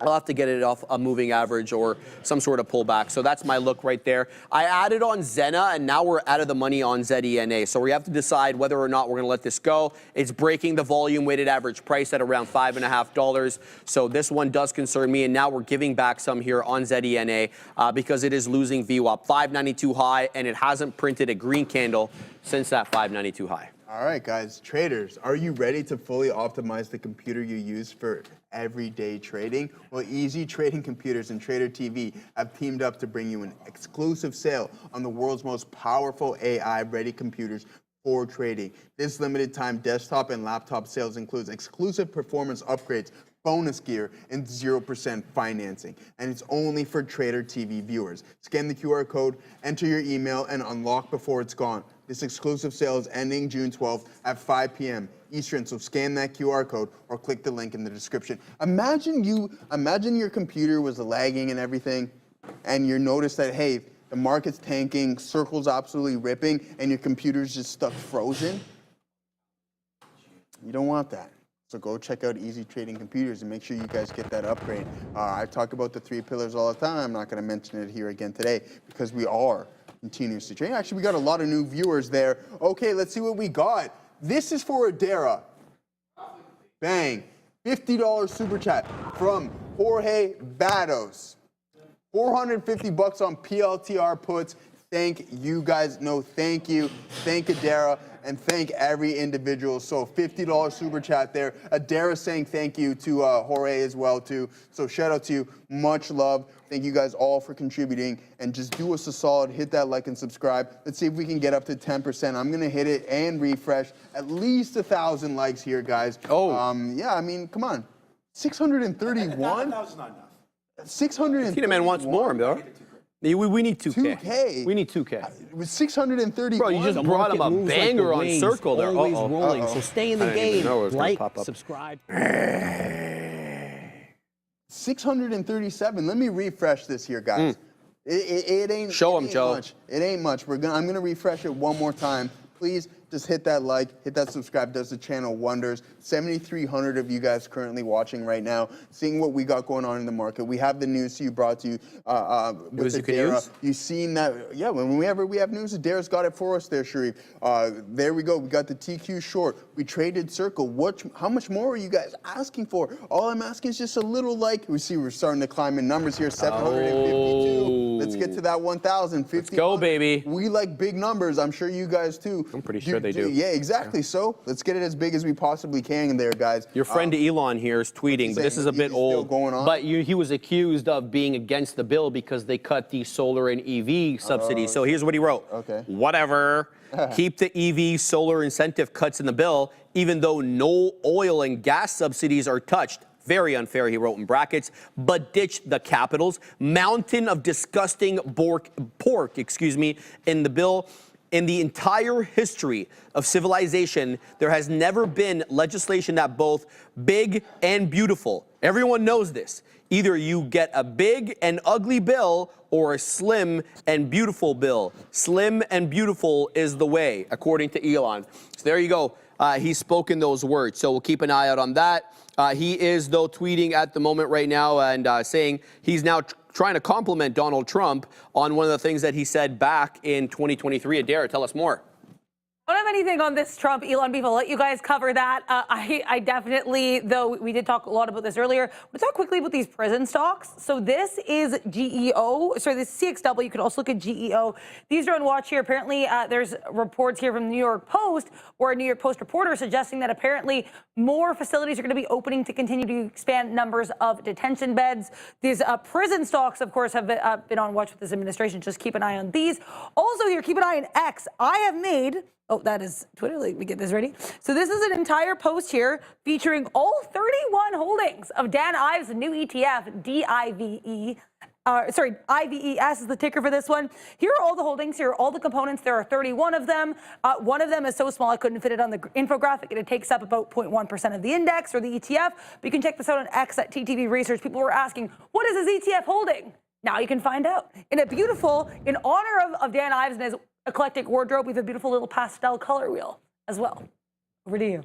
I'll have to get it off a moving average or some sort of pullback. So that's my look right there. I added on Zena, and now we're out of the money on ZENA. So we have to decide whether or not we're going to let this go. It's breaking the volume weighted average price at around $5.50. So this one does concern me. And now we're giving back some here on ZENA because it is losing VWAP. 592 high, and it hasn't printed a green candle since that 592 high. All right, guys, traders, are you ready to fully optimize the computer you use for everyday trading? Well, Easy Trading Computers and Trader TV have teamed up to bring you an exclusive sale on the world's most powerful AI-ready computers for trading. This limited time desktop and laptop sales includes exclusive performance upgrades, bonus gear, and 0% financing. And it's only for Trader TV viewers. Scan the QR code, enter your email, and unlock before it's gone. This exclusive sale is ending June 12th at 5 p.m. Eastern, so scan that QR code or click the link in the description. Imagine your computer was lagging and everything, and you notice that, hey, the market's tanking, Circle's absolutely ripping, and your computer's just stuck frozen. You don't want that. So go check out Easy Trading Computers and make sure you guys get that upgrade. I talk about the 3 pillars all the time. I'm not going to mention it here again today because we are continuously trading. Actually, we got a lot of new viewers there. Okay, let's see what we got. This is for Adara. Bang. $50 super chat from Jorge Bados. 450 bucks on PLTR puts. Thank you guys. No, thank you. Thank Adara. And thank every individual. So $50 super chat there. Adara saying thank you to Jorge as well too. So shout out to you. Much love. Thank you guys all for contributing. And just do us a solid. Hit that like and subscribe. Let's see if we can get up to 10%. I'm going to hit it and refresh. At least 1,000 likes here, guys. Oh. Yeah, I mean, come on. 631? 1,000 not enough. 631? Tina Man wants more, bro. We need 2K. 2K? We need 2K. With 631? Bro, you just brought him a banger on Circle there. Always rolling. So stay in the game. Like, pop up. subscribe. 637. Let me refresh this here, guys. It ain't. Show 'em, it ain't Joe. much. It ain't much. I'm gonna refresh it one more time. Please just hit that like, hit that subscribe. Does the channel wonders. 7,300 of you guys currently watching right now, seeing what we got going on in the market. We have the news to you brought to you with you can Adara. use? You've seen that? Yeah. Whenever we have news, Adara's got it for us there, Sharif. There we go. We got the TQ short. We traded Circle. How much more are you guys asking for? All I'm asking is just a little like. We see we're starting to climb in numbers here. 752. Let's get to that 1,050. Let's go, baby. We like big numbers. I'm sure you guys too. I'm pretty sure they do. Yeah, exactly. So let's get it as big as we possibly can there, guys. Your friend Elon here is tweeting, but this is a bit still old. going on? But he was accused of being against the bill because they cut the solar and EV subsidies. So here's what he wrote. Okay. Whatever. Keep the EV solar incentive cuts in the bill, even though no oil and gas subsidies are touched. Very unfair, he wrote in brackets, but ditch the capitals. Mountain of disgusting pork, in the bill. In the entire history of civilization, there has never been legislation that both big and beautiful. Everyone knows this. Either you get a big and ugly bill or a slim and beautiful bill. Slim and beautiful is the way, according to Elon. So there you go. He's spoken those words, so we'll keep an eye out on that. He is, though, tweeting at the moment right now and saying he's now trying to compliment Donald Trump on one of the things that he said back in 2023. Adara, tell us more. I don't have anything on this Trump Elon beef. I'll let you guys cover that. I definitely, though we did talk a lot about this earlier, we'll talk quickly about these prison stocks. So this is GEO, sorry, this is CXW. You can also look at GEO. These are on watch here. Apparently, there's reports here from the New York Post or a New York Post reporter suggesting that apparently more facilities are going to be opening to continue to expand numbers of detention beds. These prison stocks, of course, have been on watch with this administration. Just keep an eye on these. Also here, keep an eye on X. I have made... Oh, that is Twitter. Let me get this ready. So this is an entire post here featuring all 31 holdings of Dan Ives' new ETF, DIVE. IVES is the ticker for this one. Here are all the holdings. Here are all the components. There are 31 of them. One of them is so small I couldn't fit it on the infographic, and it takes up about 0.1% of the index or the ETF. But you can check this out on X at TTV Research. People were asking, what is this ETF holding? Now you can find out. In honor of Dan Ives and his eclectic wardrobe, we have a beautiful little pastel color wheel as well. Over to you.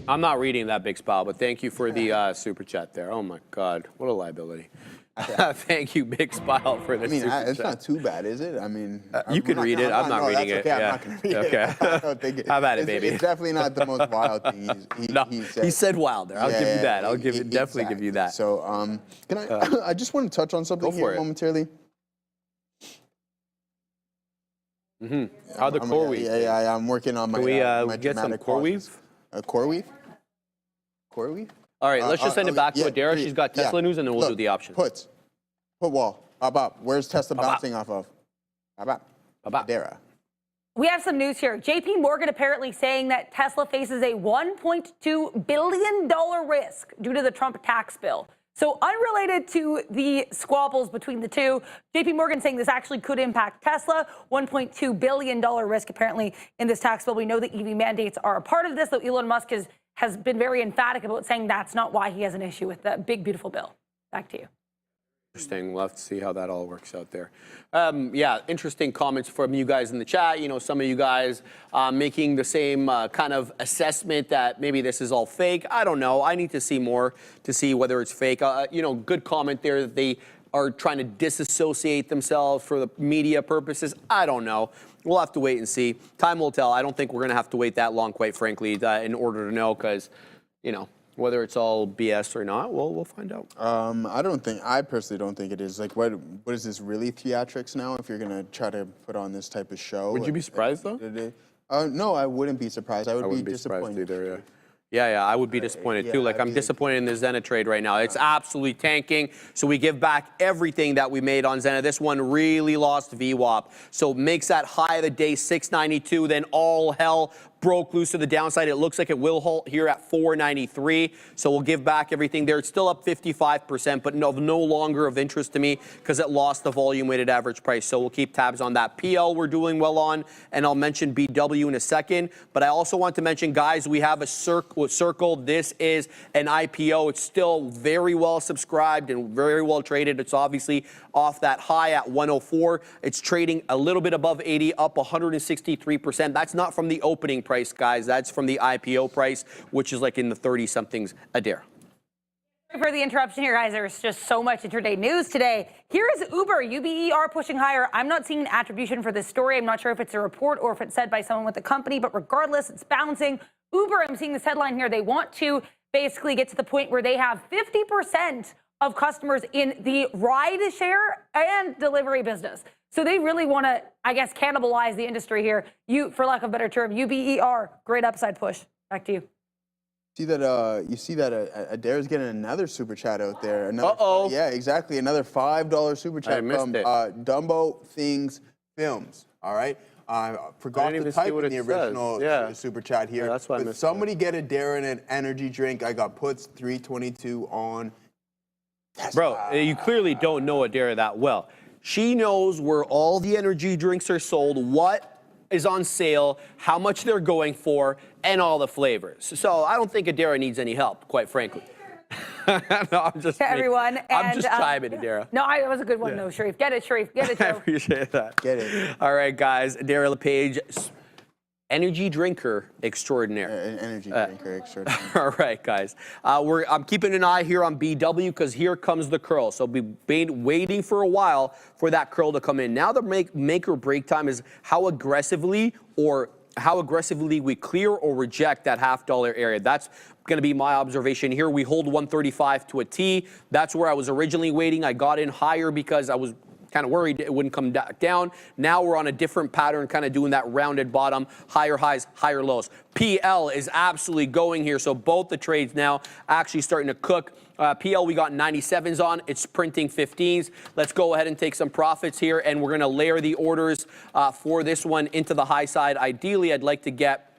I'm not reading that big spell, but thank you for the super chat there. Oh my God, what a liability. Thank you, Big Spile, for this. I mean, super it's chat. not too bad, is it? I mean, you can read it. I'm not reading it. Okay, Yeah. I'm not going to read Okay. it. I don't think it. How about it, baby? It's definitely not the most wild thing He said wilder. I'll give you that. I'll definitely give you that. So, can I? I just want to touch on something here momentarily. How the core weave? Yeah. I'm working on my. Can we my get some core weave? Core weave. Core weave. All right, let's just send it back to Adara. She's got Tesla news, and then we'll do the options. Put wall. Up. Where's Tesla bouncing off of? Up. Adara. We have some news here. JP Morgan apparently saying that Tesla faces a $1.2 billion risk due to the Trump tax bill. So unrelated to the squabbles between the two, JP Morgan saying this actually could impact Tesla. $1.2 billion risk apparently in this tax bill. We know that EV mandates are a part of this, though Elon Musk has been very emphatic about saying that's not why he has an issue with the big, beautiful bill. Back to you. Interesting. We'll have to see how that all works out there. Yeah, interesting comments from you guys in the chat. You know, some of you guys making the same kind of assessment that maybe this is all fake. I don't know. I need to see more to see whether it's fake. You know, good comment there that they are trying to disassociate themselves for the media purposes. I don't know. We'll have to wait and see. Time will tell. I don't think we're going to have to wait that long, quite frankly, in order to know, because, you know, whether it's all BS or not, we'll find out. I personally don't think it is. Like, what is this, really theatrics now, if you're going to try to put on this type of show? Would you be surprised, though? No, I wouldn't be surprised. I would be disappointed. Either, yeah. Yeah, I would be disappointed too. Like, I'm disappointed in the Zena trade right now. It's absolutely tanking. So we give back everything that we made on Zena. This one really lost VWAP. So makes that high of the day 692. Then all hell broke loose to the downside. It looks like it will halt here at 493. So we'll give back everything there. It's still up 55%, but no longer of interest to me because it lost the volume weighted average price. So we'll keep tabs on that. PL we're doing well on, and I'll mention BW in a second. But I also want to mention, guys, we have a circle. This is an IPO. It's still very well subscribed and very well traded. It's obviously off that high at 104. It's trading a little bit above 80, up 163%. That's not from the opening price, guys. That's from the IPO price, which is like in the 30-somethings a dare. Sorry for the interruption here, guys. There's just so much intraday news today. Here is Uber, UBER pushing higher. I'm not seeing an attribution for this story. I'm not sure if it's a report or if it's said by someone with the company, but regardless, it's bouncing. Uber, I'm seeing this headline here. They want to basically get to the point where they have 50% of customers in the ride share and delivery business. So they really want to, I guess, cannibalize the industry here. For lack of a better term, UBER, great upside push. Back to you. You see that Adair's getting another super chat out there. Uh-oh. Yeah, exactly. Another $5 super chat from Dumbo Things Films. All right. I forgot to type in the original super chat here. Yeah, that's why I missed somebody get Adair in an energy drink. I got puts 322 on. Bro, you clearly don't know Adair that well. She knows where all the energy drinks are sold, what is on sale, how much they're going for, and all the flavors. So I don't think Adara needs any help, quite frankly. No, I'm just everyone. I'm just chiming, Adara. No, that was a good one, though, Sharif. Get it, Sharif. Get it, Joe. I appreciate that. Get it. All right, guys. Adara LePage, energy drinker extraordinaire. Energy drinker extraordinaire. All right, guys. I'm keeping an eye here on BW because here comes the curl. So we've been waiting for a while for that curl to come in. Now the make or break time is how aggressively we clear or reject that $0.50 area. That's going to be my observation here. We hold 135 to a T. That's where I was originally waiting. I got in higher because I was kind of worried it wouldn't come down. Now we're on a different pattern, kind of doing that rounded bottom, higher highs, higher lows. PL is absolutely going here. So both the trades now actually starting to cook. PL, we got 97s on. It's printing 15s. Let's go ahead and take some profits here, and we're going to layer the orders for this one into the high side. Ideally, I'd like to get,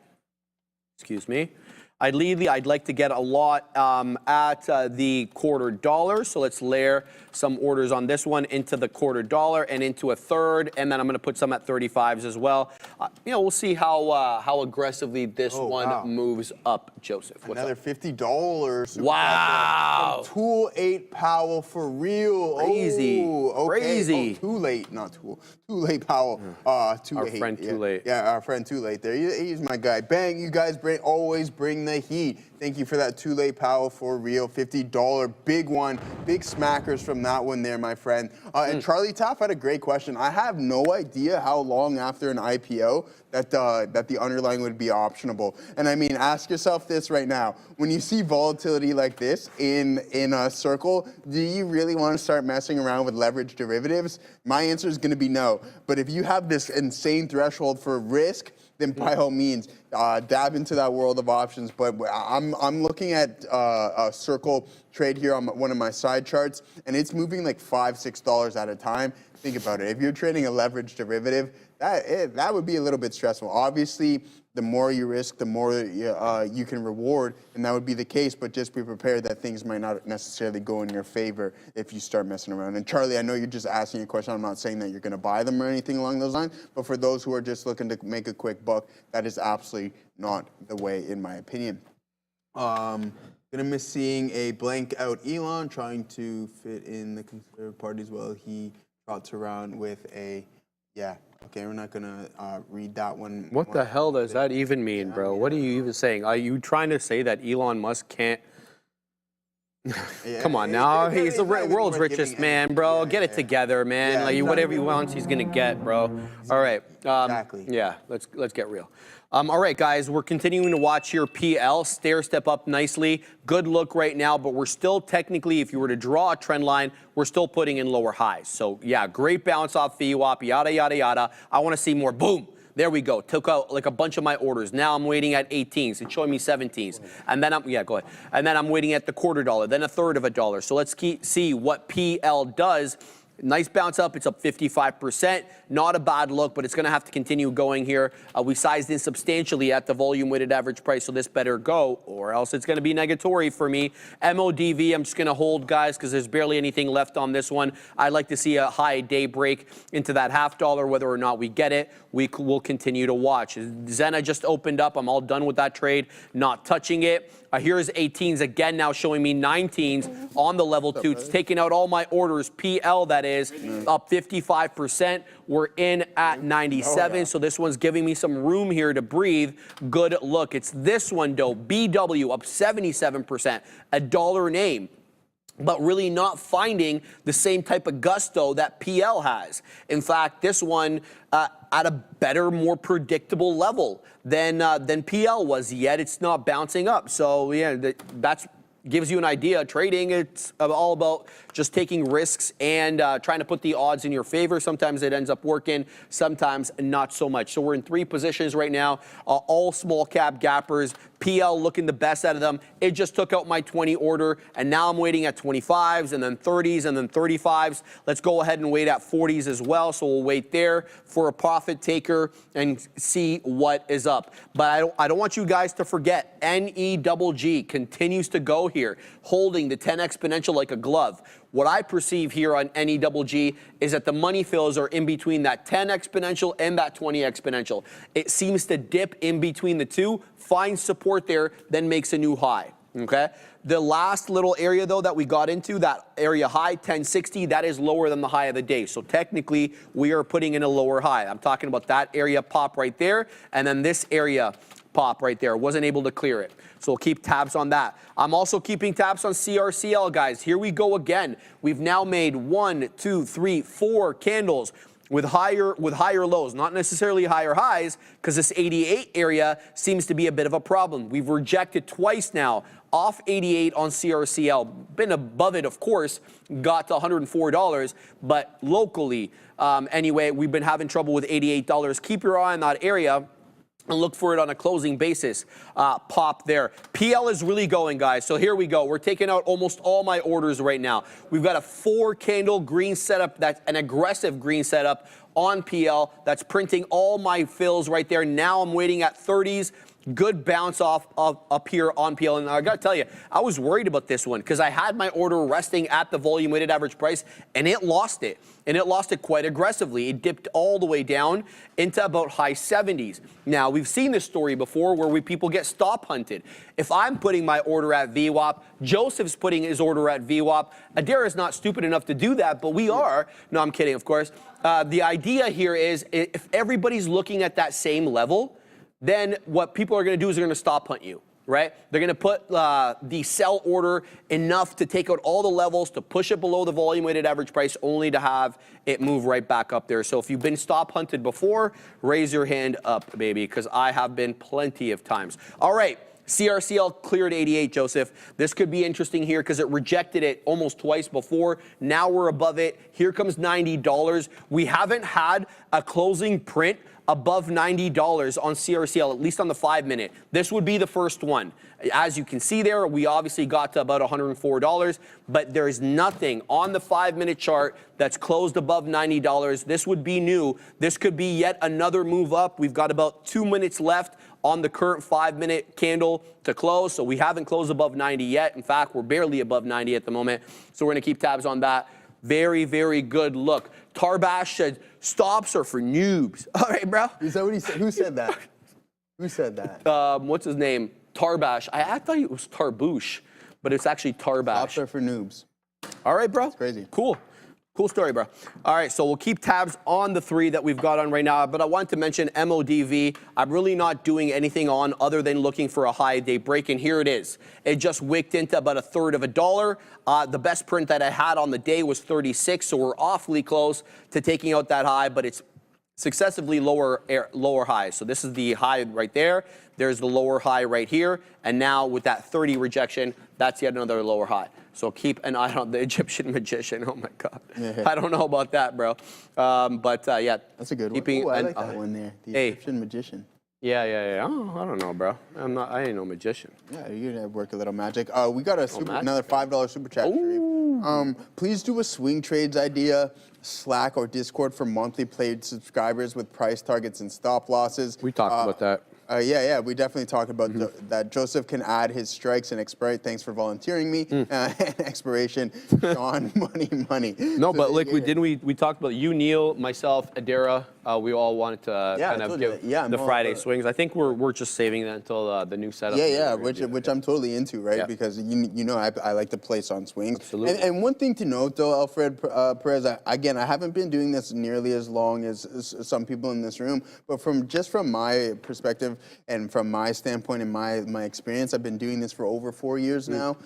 I'd like to get a lot at the $0.25. So let's layer some orders on this one into the $0.25 and into a third, and then I'm going to put some at 35s as well. We'll see how aggressively this one moves up. Joseph, what's another up? $50. Wow. Tool 8 Powell for real. Crazy. Crazy. Too late, not Tool. Too late Powell. Our friend Too Late. Yeah, our friend Too Late there. He's my guy. Bang, you guys always bring the heat. Thank you for that Too Late Powell for real. $50 big one. Big smackers from that one there, my friend. And Charlie Taff had a great question. I have no idea how long after an IPO that the underlying would be optionable. And I mean, ask yourself this right now. When you see volatility like this in a circle, do you really want to start messing around with leverage derivatives? My answer is going to be no. But if you have this insane threshold for risk, then by all means, dab into that world of options. But I'm looking at a circle trade here on one of my side charts, and it's moving like $5, $6 at a time. Think about it. If you're trading a leverage derivative, that would be a little bit stressful. Obviously, the more you risk, the more you can reward, and that would be the case, but just be prepared that things might not necessarily go in your favor if you start messing around. And Charlie, I know you're just asking a question. I'm not saying that you're going to buy them or anything along those lines, but for those who are just looking to make a quick buck, that is absolutely not the way, in my opinion. Gonna miss seeing a blank out Elon trying to fit in the Conservative Party as well. He trots around with a, okay, we're not gonna read that one. What the hell does that even mean, bro? What are you even saying? Are you trying to say that Elon Musk can't? Come on now, he's the world's richest man, bro. Get it together, man. Like whatever he wants, he's gonna get, bro. All right. Exactly. Yeah, let's get real. All right, guys, we're continuing to watch here. PL stair step up nicely. Good look right now, but we're still technically, if you were to draw a trend line, we're still putting in lower highs. So yeah, great bounce off VWAP, yada yada yada. I want to see more. Boom. There we go. Took out like a bunch of my orders. Now I'm waiting at 18s. It's showing me 17s. And then go ahead. And then I'm waiting at the $0.25, then $0.33. So let's see what PL does. Nice bounce up. It's up 55%. Not a bad look, but it's going to have to continue going here. We sized in substantially at the volume weighted average price, so this better go, or else it's going to be negatory for me. MODV, I'm just going to hold, guys, because there's barely anything left on this one. I'd like to see a high day break into that $0.50. Whether or not we get it, we will continue to watch. Zena just opened up. I'm all done with that trade. Not touching it. Here's 18s again, now showing me 19s on the level 2. It's taking out all my orders. PL, that is, up 55%. We're in at 97, so this one's giving me some room here to breathe. Good look. It's this one, though. BW up 77%. A dollar name, but really not finding the same type of gusto that PL has. In fact, this one at a better, more predictable level than PL was, yet it's not bouncing up. So yeah, that's gives you an idea. Trading, it's all about just taking risks and trying to put the odds in your favor. Sometimes it ends up working, sometimes not so much. So we're in 3 positions right now, all small cap gappers. PL looking the best out of them. It just took out my 20 order, and now I'm waiting at 25s and then 30s and then 35s. Let's go ahead and wait at 40s as well. So we'll wait there for a profit taker and see what is up. But I don't want you guys to forget, NEGG continues to go here, holding the 10 exponential like a glove. What I perceive here on NEGG is that the money fills are in between that 10 exponential and that 20 exponential. It seems to dip in between the two, finds support there, then makes a new high. Okay? The last little area, though, that we got into, that area high, 1060, that is lower than the high of the day. So technically, we are putting in a lower high. I'm talking about that area pop right there, and then this area pop right there. Wasn't able to clear it. So we'll keep tabs on that. I'm also keeping tabs on CRCL, guys. Here we go again. We've now made 1, 2, 3, 4 candles with higher lows, not necessarily higher highs, because this 88 area seems to be a bit of a problem. We've rejected twice now off 88 on CRCL. Been above it, of course, got to $104, but locally, anyway, we've been having trouble with $88. Keep your eye on that area and look for it on a closing basis. Pop there. PL is really going, guys. So here we go. We're taking out almost all my orders right now. We've got a 4-candle green setup. That's an aggressive green setup on PL. That's printing all my fills right there. Now I'm waiting at 30s. Good bounce off up here on PL. And I got to tell you, I was worried about this one because I had my order resting at the volume weighted average price, and it lost it. And it lost it quite aggressively. It dipped all the way down into about high 70s. Now, we've seen this story before where people get stop hunted. If I'm putting my order at VWAP, Joseph's putting his order at VWAP. Adair is not stupid enough to do that, but we are. No, I'm kidding, of course. The idea here is if everybody's looking at that same level, then what people are going to do is they're going to stop hunt you, right? They're going to put the sell order enough to take out all the levels, to push it below the volume weighted average price, only to have it move right back up there. So if you've been stop hunted before, raise your hand up, baby, because I have been plenty of times. All right. CRCL cleared 88, Joseph. This could be interesting here because it rejected it almost twice before. Now we're above it. Here comes $90. We haven't had a closing print above $90 on CRCL, at least on the 5-minute. This would be the first one. As you can see there, we obviously got to about $104, but there's nothing on the 5-minute chart that's closed above $90. This would be new. This could be yet another move up. We've got about 2 minutes left on the current 5-minute candle to close. So we haven't closed above 90 yet. In fact, we're barely above 90 at the moment. So we're going to keep tabs on that. Very, very good look. Tarbash said, stops are for noobs. All right, bro. Is that what he said? Who said that? Who said that? What's his name? Tarbash. I thought it was Tarboosh, but it's actually Tarbash. Stops are for noobs. All right, bro. That's crazy. Cool. Cool story, bro. All right, so we'll keep tabs on the 3 that we've got on right now, but I wanted to mention MODV. I'm really not doing anything on other than looking for a high day break, and here it is. It just wicked into about $0.33. The best print that I had on the day was 36, so we're awfully close to taking out that high, but it's successively lower highs. So this is the high right there. There's the lower high right here. And now with that 30 rejection, that's yet another lower high. So keep an eye on the Egyptian magician. Oh my God. Yeah. I don't know about that, bro. Yeah. That's a good one. Ooh, I like that one there. The Egyptian magician. Yeah. Oh, I don't know, bro. I ain't no magician. Yeah, you're gonna work a little magic. We got another $5 super chat. Please do a swing trades idea, Slack or Discord for monthly paid subscribers with price targets and stop losses. We talked about that. Yeah, we definitely talked about that. Joseph can add his strikes and expiry. Thanks for volunteering me. And expiration, Sean, money. No, so but like we talked about you, Neil, myself, Adara. We all wanted to kind of give the Friday swings. I think we're just saving that until the new setup. Yeah, which I'm totally into, right? Yeah. Because you know I like to place on swings. Absolutely. And one thing to note though, Alfred Perez, I haven't been doing this nearly as long as some people in this room, but from my perspective and from my standpoint and my experience, I've been doing this for over 4 years now.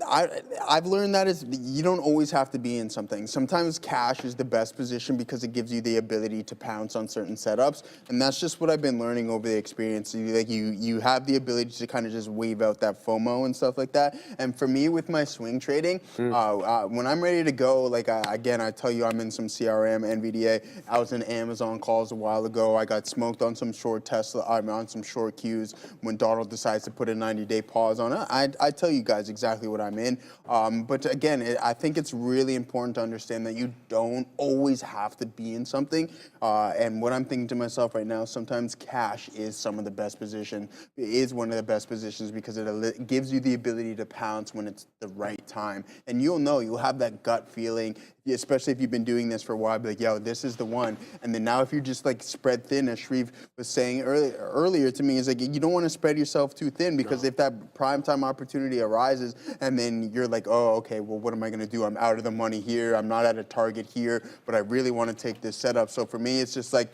I've learned that you don't always have to be in something. Sometimes cash is the best position because it gives you the ability to pounce on certain setups, and that's just what I've been learning over the experience. Like you have the ability to kind of just wave out that FOMO and stuff like that. And for me, with my swing trading, when I'm ready to go, like I tell you, I'm in some CRM, NVDA. I was in Amazon calls a while ago. I got smoked on some short Tesla. I'm on some short Qs when Donald decides to put a 90-day pause on it. I tell you guys exactly what I'm in. But again, I think it's really important to understand that you don't always have to be in something. And what I'm thinking to myself right now, sometimes cash is some of the best position. It is one of the best positions because it gives you the ability to pounce when it's the right time. And you'll have that gut feeling, especially if you've been doing this for a while, be like, yo, this is the one. And then now if you're just like spread thin, as Shreve was saying earlier to me, is like, you don't want to spread yourself too thin because if that prime time opportunity arises and then you're like, oh, okay, well, what am I going to do? I'm out of the money here. I'm not at a target here, but I really want to take this setup. So for me, it's just like,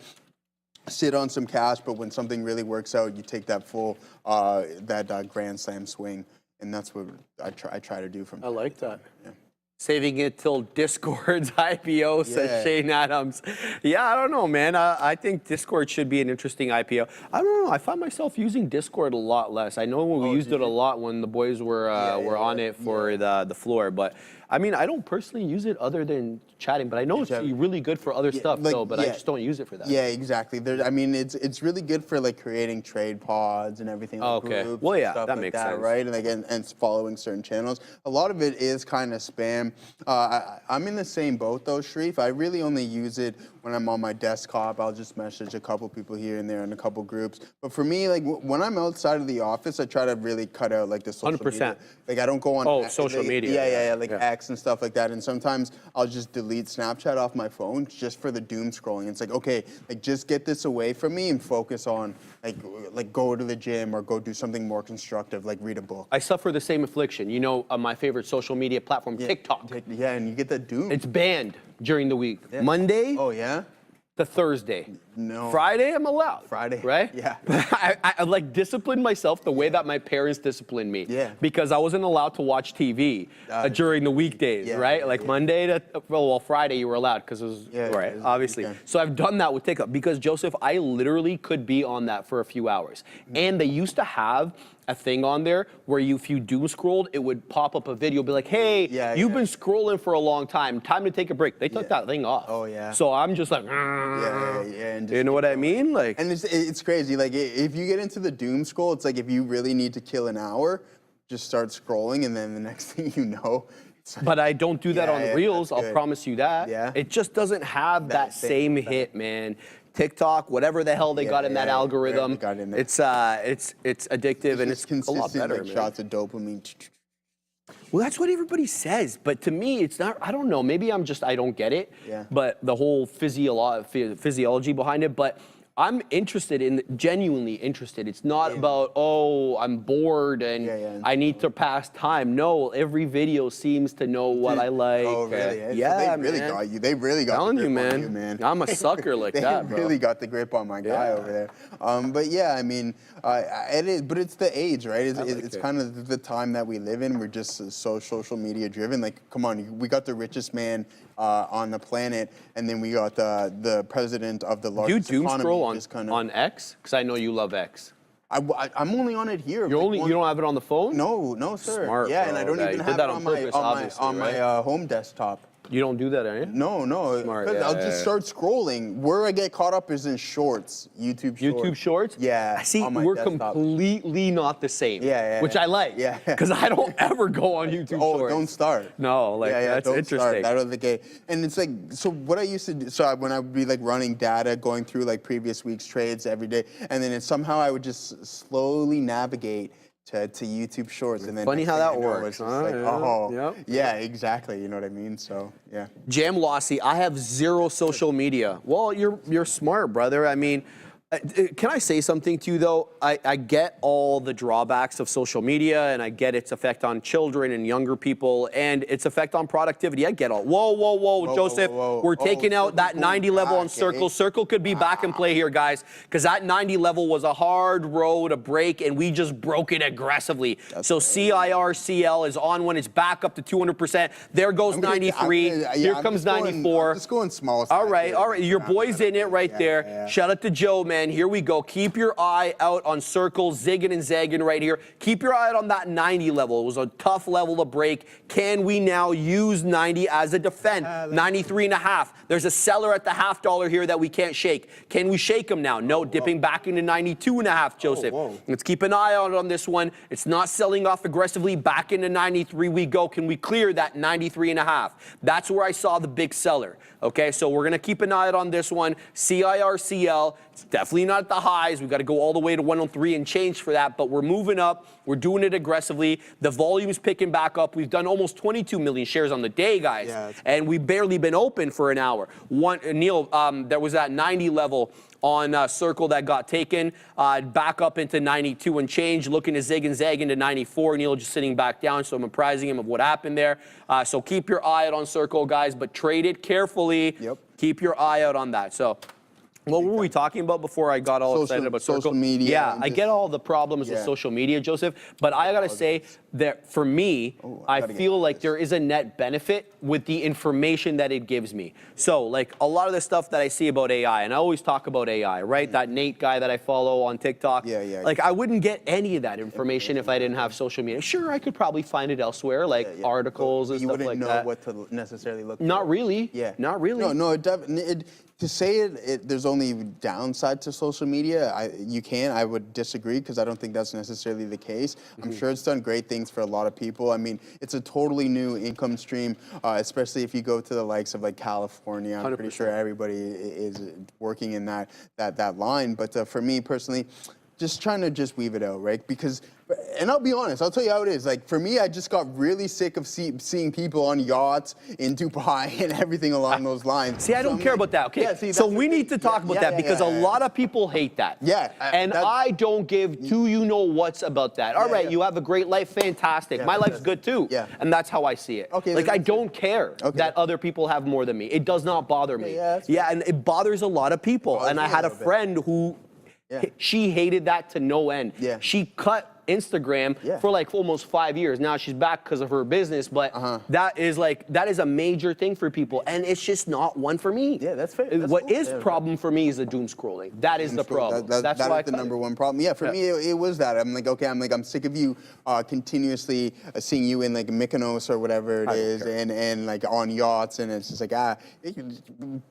sit on some cash, but when something really works out, you take that full, grand slam swing. And that's what I try to do from I like that. Yeah. Saving it till Discord's IPO, says Shane Adams. Yeah, I don't know, man. I think Discord should be an interesting IPO. I don't know. I find myself using Discord a lot less. I know we used it a lot when the boys were on it for the floor, but I mean, I don't personally use it other than chatting, but I know it's really good for other stuff, but I just don't use it for that. Yeah, exactly. I mean, it's really good for like creating trade pods and everything. Like groups well, yeah, stuff that like makes sense, right? And following certain channels. A lot of it is kind of spam. I'm in the same boat though, Sharif. I really only use it when I'm on my desktop. I'll just message a couple people here and there in a couple groups. But for me, like when I'm outside of the office, I try to really cut out like the social 100%. media. Like I don't go on social media. Yeah, X and stuff like that. And sometimes I'll just delete Snapchat off my phone just for the doom scrolling. It's like, okay, like just get this away from me and focus on like go to the gym or go do something more constructive, like read a book. I suffer the same affliction. You know, my favorite social media platform, TikTok. Yeah, and you get that doom. It's banned during the week. Yeah. Monday. Oh yeah. To Thursday. No. Friday, I'm allowed. Friday. Right? Yeah. I like disciplined myself the way that my parents disciplined me. Yeah. Because I wasn't allowed to watch TV during the weekdays, right? Like Monday to, Friday you were allowed because it was, obviously. Okay. So I've done that with TikTok because, Joseph, I literally could be on that for a few hours. And they used to have a thing on there where if you doom scrolled, it would pop up a video, be like, hey, you've been scrolling for a long time. Time to take a break. They took that thing off. Oh, yeah. So I'm just like, And you know what I mean? Like, and it's crazy. Like if you get into the doom scroll, it's like if you really need to kill an hour, just start scrolling, and then the next thing you know. But I don't do that on the Reels. I'll promise you that. Yeah. It just doesn't have that same hit, man. TikTok, whatever the hell they got in that algorithm. They got in there. It's addictive and it's a lot consistent, better, like, man. shots of dopamine. Well, that's what everybody says, but to me, it's not. I don't know. Maybe I don't get it. Yeah. But the whole physiology behind it, but. I'm genuinely interested. It's not about, oh, I'm bored and I need to pass time. No, every video seems to know what I like. Oh, really? Yeah, so they really got you. They really got the grip on you, man. I'm a sucker like that, bro. They really got the grip on my guy over there. But yeah, I mean, it is. But it's the age, right? It's kind of the time that we live in. We're just so social media driven. Like, come on, we got the richest man on the planet, and then we got the president of the largest Do you doom economy. scroll on X? Because I know you love X. I'm only on it here. You don't have it on the phone? No, sir. Smart, yeah, bro. and I don't even have it on my home desktop. You don't do that, are you? No. Smart, I'll just start scrolling. Where I get caught up is in shorts, YouTube shorts. YouTube Shorts? Yeah. See, on my we're desktop. completely not the same. Yeah. Which I like. Yeah. Because I don't ever go on YouTube Oh, Shorts. don't start. No, that's don't interesting. Start. That was the game. And it's like, so what I used to do, when I would be like running data, going through like previous week's trades every day, and then somehow I would just slowly navigate to YouTube Shorts. And then Funny how that works, It's just huh? like, Yeah. yeah, exactly. You know what I mean? So, yeah. Jam Lossy, I have zero social media. Well, you're smart, brother. I mean, can I say something to you, though? I get all the drawbacks of social media, and I get its effect on children and younger people, and its effect on productivity. I get all. Whoa, Joseph. We're taking out that 90 level on Circle. Circle could be back in play here, guys, because that 90 level was a hard road to break, and we just broke it aggressively. So CIRCL is on when it's back up to 200%. There goes 93. Here comes 94. I'm just going small. All right. Your boy's in it right there. Yeah. Shout out to Joe, man. Here we go. Keep your eye out on Circle, zigging and zagging right here. Keep your eye out on that 90 level. It was a tough level to break. Can we now use 90 as a defend? 93.5. There's a seller at the $0.50 here that we can't shake. Can we shake him now? No, dipping back into 92.5, Joseph. Let's keep an eye out on this one. It's not selling off aggressively. Back into 93 we go. Can we clear that 93.5? That's where I saw the big seller. Okay, so we're going to keep an eye out on this one. CIRCL, it's definitely not at the highs. We've got to go all the way to 103 and change for that, but we're moving up. We're doing it aggressively. The volume's picking back up. We've done almost 22 million shares on the day, guys, and we've barely been open for an hour. Neil, there was that 90 level on Circle that got taken, back up into 92 and change, looking to zig and zag into 94. Neil just sitting back down, so I'm apprising him of what happened there. So keep your eye out on Circle, guys, but trade it carefully. Keep your eye out on that. So what were we talking about before I got all excited about Circle? Social media. Yeah, I get all the problems with social media, Joseph, but I gotta say that for me, I feel like there is a net benefit with the information that it gives me. So like a lot of the stuff that I see about AI, and I always talk about AI, right? That Nate guy that I follow on TikTok. Like I wouldn't get any of that information if I didn't have social media. Sure, I could probably find it elsewhere, like articles and stuff like that. You wouldn't know what to necessarily look for. Not really. Yeah. Not really. No, to say there's only downside to social media, I would disagree because I don't think that's necessarily the case. I'm sure it's done great things for a lot of people. I mean, it's a totally new income stream, especially if you go to the likes of like California. I'm 100%. pretty sure everybody is working in that line. But for me personally, just trying to weave it out, right? Because, and I'll be honest, I'll tell you how it is. Like for me, I just got really sick of seeing people on yachts in Dubai and everything along those lines. See, I don't care about that, okay? Yeah, so we need to talk about that because a lot of people hate that. Yeah. And I don't give two you-know-whats about that. All right, you have a great life, fantastic. My life's good too. Yeah. And that's how I see it. Okay, like I don't care that other people have more than me. It does not bother me. Yeah, and it bothers a lot of people. And I had a friend who, she hated that to no end. Yeah. She cut Instagram for like almost 5 years. Now she's back because of her business, but that is a major thing for people, and it's just not one for me. Yeah, that's fair. What is problem for me is the doom scrolling. That is the problem. That's why the number one problem. Yeah, for me it was that. I'm like, okay, I'm sick of you continuously seeing you in like Mykonos or whatever it is, and like on yachts, and it's just like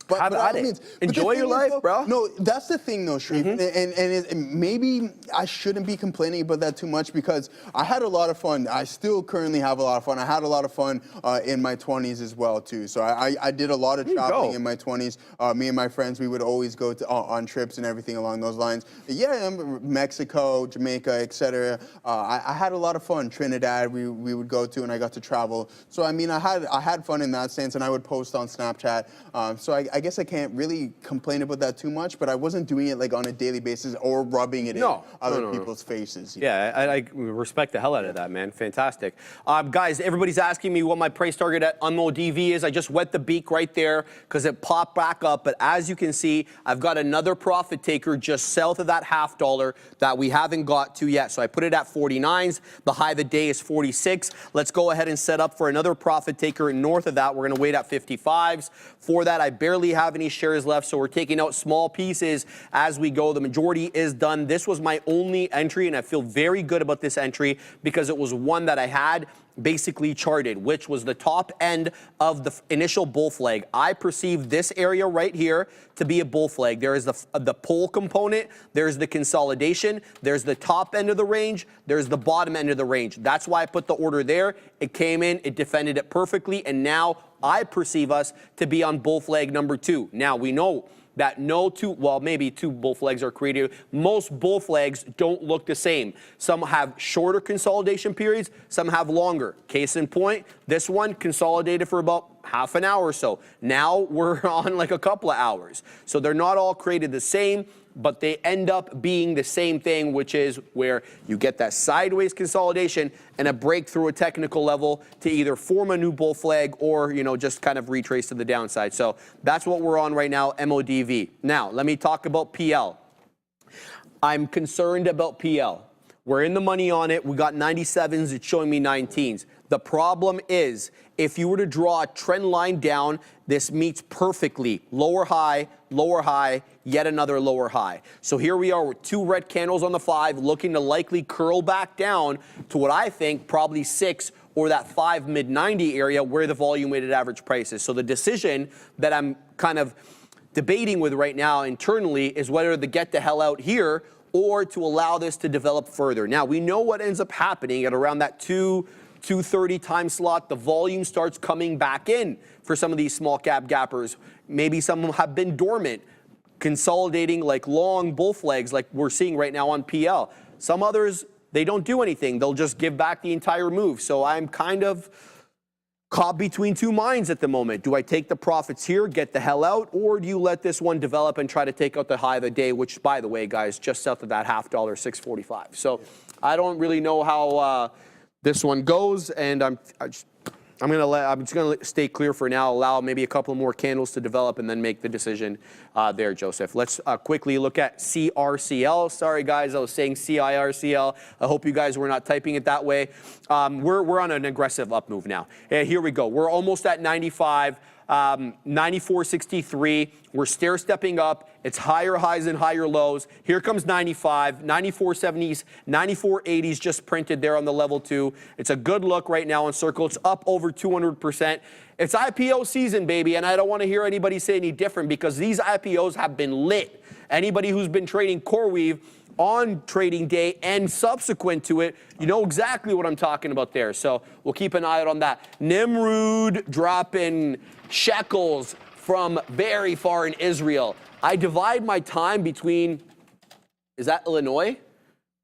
but enjoy your life, bro. No, that's the thing though, Shreve, and maybe I shouldn't be complaining about that too too much because I had a lot of fun. I still currently have a lot of fun. I had a lot of fun in my 20s as well too. So I did a lot of traveling in my 20s. Me and my friends, we would always go to, on trips and everything along those lines. Yeah, Mexico, Jamaica, etc. I had a lot of fun. Trinidad, we would go to, and I got to travel. So I mean, I had fun in that sense, and I would post on Snapchat. So I guess I can't really complain about that too much, but I wasn't doing it like on a daily basis or rubbing it in other people's faces. Yeah, I respect the hell out of that, man. Fantastic. Guys, everybody's asking me what my price target at MODV is. I just wet the beak right there because it popped back up. But as you can see, I've got another profit taker just south of that $0.50 that we haven't got to yet. So I put it at 49s. The high of the day is 46. Let's go ahead and set up for another profit taker north of that. We're going to wait at 55s. For that, I barely have any shares left, so we're taking out small pieces as we go. The majority is done. This was my only entry, and I feel very good about this entry because it was one that I had basically charted, which was the top end of the initial bull flag. I perceive this area right here to be a bull flag. There is the pull component, there's the consolidation, there's the top end of the range, there's the bottom end of the range. That's why I put the order there. It came in, it defended it perfectly, and now I perceive us to be on bull flag number 2. Now we know that maybe two bull flags are created. Most bull flags don't look the same. Some have shorter consolidation periods, some have longer. Case in point, this one consolidated for about half an hour or so. Now we're on like a couple of hours. So they're not all created the same, but they end up being the same thing, which is where you get that sideways consolidation and a breakthrough at technical level to either form a new bull flag or, just kind of retrace to the downside. So that's what we're on right now, MODV. Now, let me talk about PL. I'm concerned about PL. We're in the money on it. We got 97s. It's showing me 19s. The problem is, if you were to draw a trend line down, this meets perfectly. Lower high, yet another lower high. So here we are with 2 red candles on the 5, looking to likely curl back down to what I think probably 6 or that 5 mid-90 area where the volume weighted average price is. So the decision that I'm kind of debating with right now internally is whether to get the hell out here or to allow this to develop further. Now, we know what ends up happening at around that 230 time slot. The volume starts coming back in for some of these small cap gappers. Maybe some of them have been dormant, consolidating like long bull flags like we're seeing right now on PL. Some others, they don't do anything. They'll just give back the entire move. So I'm kind of caught between two minds at the moment. Do I take the profits here, get the hell out, or do you let this one develop and try to take out the high of the day, which, by the way, guys, just south of that $0.50, 645. So I don't really know how this one goes, and I'm just gonna stay clear for now. Allow maybe a couple more candles to develop, and then make the decision there, Joseph. Let's quickly look at CRCL. Sorry, guys, I was saying CIRCL. I hope you guys were not typing it that way. We're on an aggressive up move now. Here we go. We're almost at 95. 94.63. We're stair stepping up. It's higher highs and higher lows. Here comes 95, 94.70s, 94.80s just printed there on the level 2. It's a good look right now on Circle. It's up over 200%. It's IPO season, baby, and I don't want to hear anybody say any different because these IPOs have been lit. Anybody who's been trading CoreWeave on trading day and subsequent to it, you know exactly what I'm talking about there. So we'll keep an eye out on that. Nimrod dropping shekels from very far in Israel. I divide my time between, is that Illinois?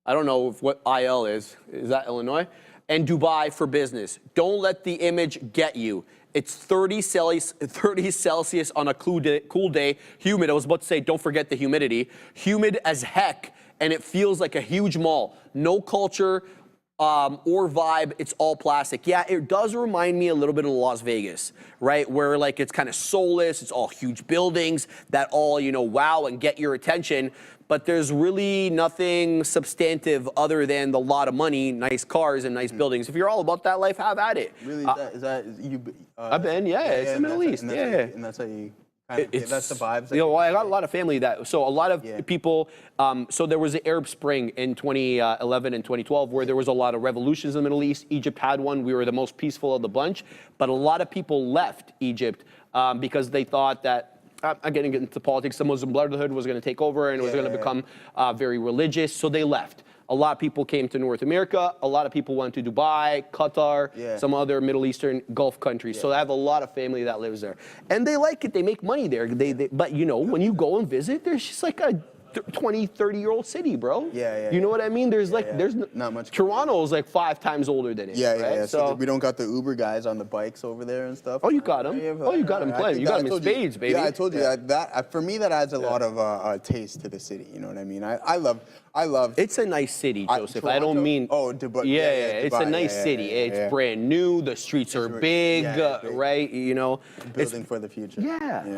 I don't know what IL is. Is that Illinois? And Dubai for business. Don't let the image get you. It's 30 Celsius on a cool day, humid. I was about to say, don't forget the humidity. Humid as heck, and it feels like a huge mall. No culture or vibe, it's all plastic. Yeah, it does remind me a little bit of Las Vegas, right? Where like it's kind of soulless, it's all huge buildings that all, wow and get your attention. But there's really nothing substantive other than the lot of money, nice cars, and nice buildings. If you're all about that life, have at it. Really, is that you? I've been, it's the Middle East, and that's how you. That's the vibes. I got a lot of family so a lot of people, so there was the Arab Spring in 2011 and 2012 where there was a lot of revolutions in the Middle East. Egypt had one. We were the most peaceful of the bunch. But a lot of people left Egypt because they thought that, I'm getting into politics, the Muslim Brotherhood was going to take over and it was going to become very religious. So they left. A lot of people came to North America. A lot of people went to Dubai, Qatar, some other Middle Eastern Gulf countries. So I have a lot of family that lives there. And they like it. They make money there. But, you know, when you go and visit, there's just like a 20, 30-year-old city, bro. You know what I mean? There's like, there's not much. Toronto is like 5 times older than it. Right? So we don't got the Uber guys on the bikes over there and stuff. Oh, you got them. Oh, you got them playing. You got them in spades, baby. Yeah, I told you that for me, that adds a lot of taste to the city. You know what I mean? I love. It's a nice city, Joseph. I don't mean. Oh, Dubai. It's a nice city. It's brand new. The streets are big, right? You know, building for the future.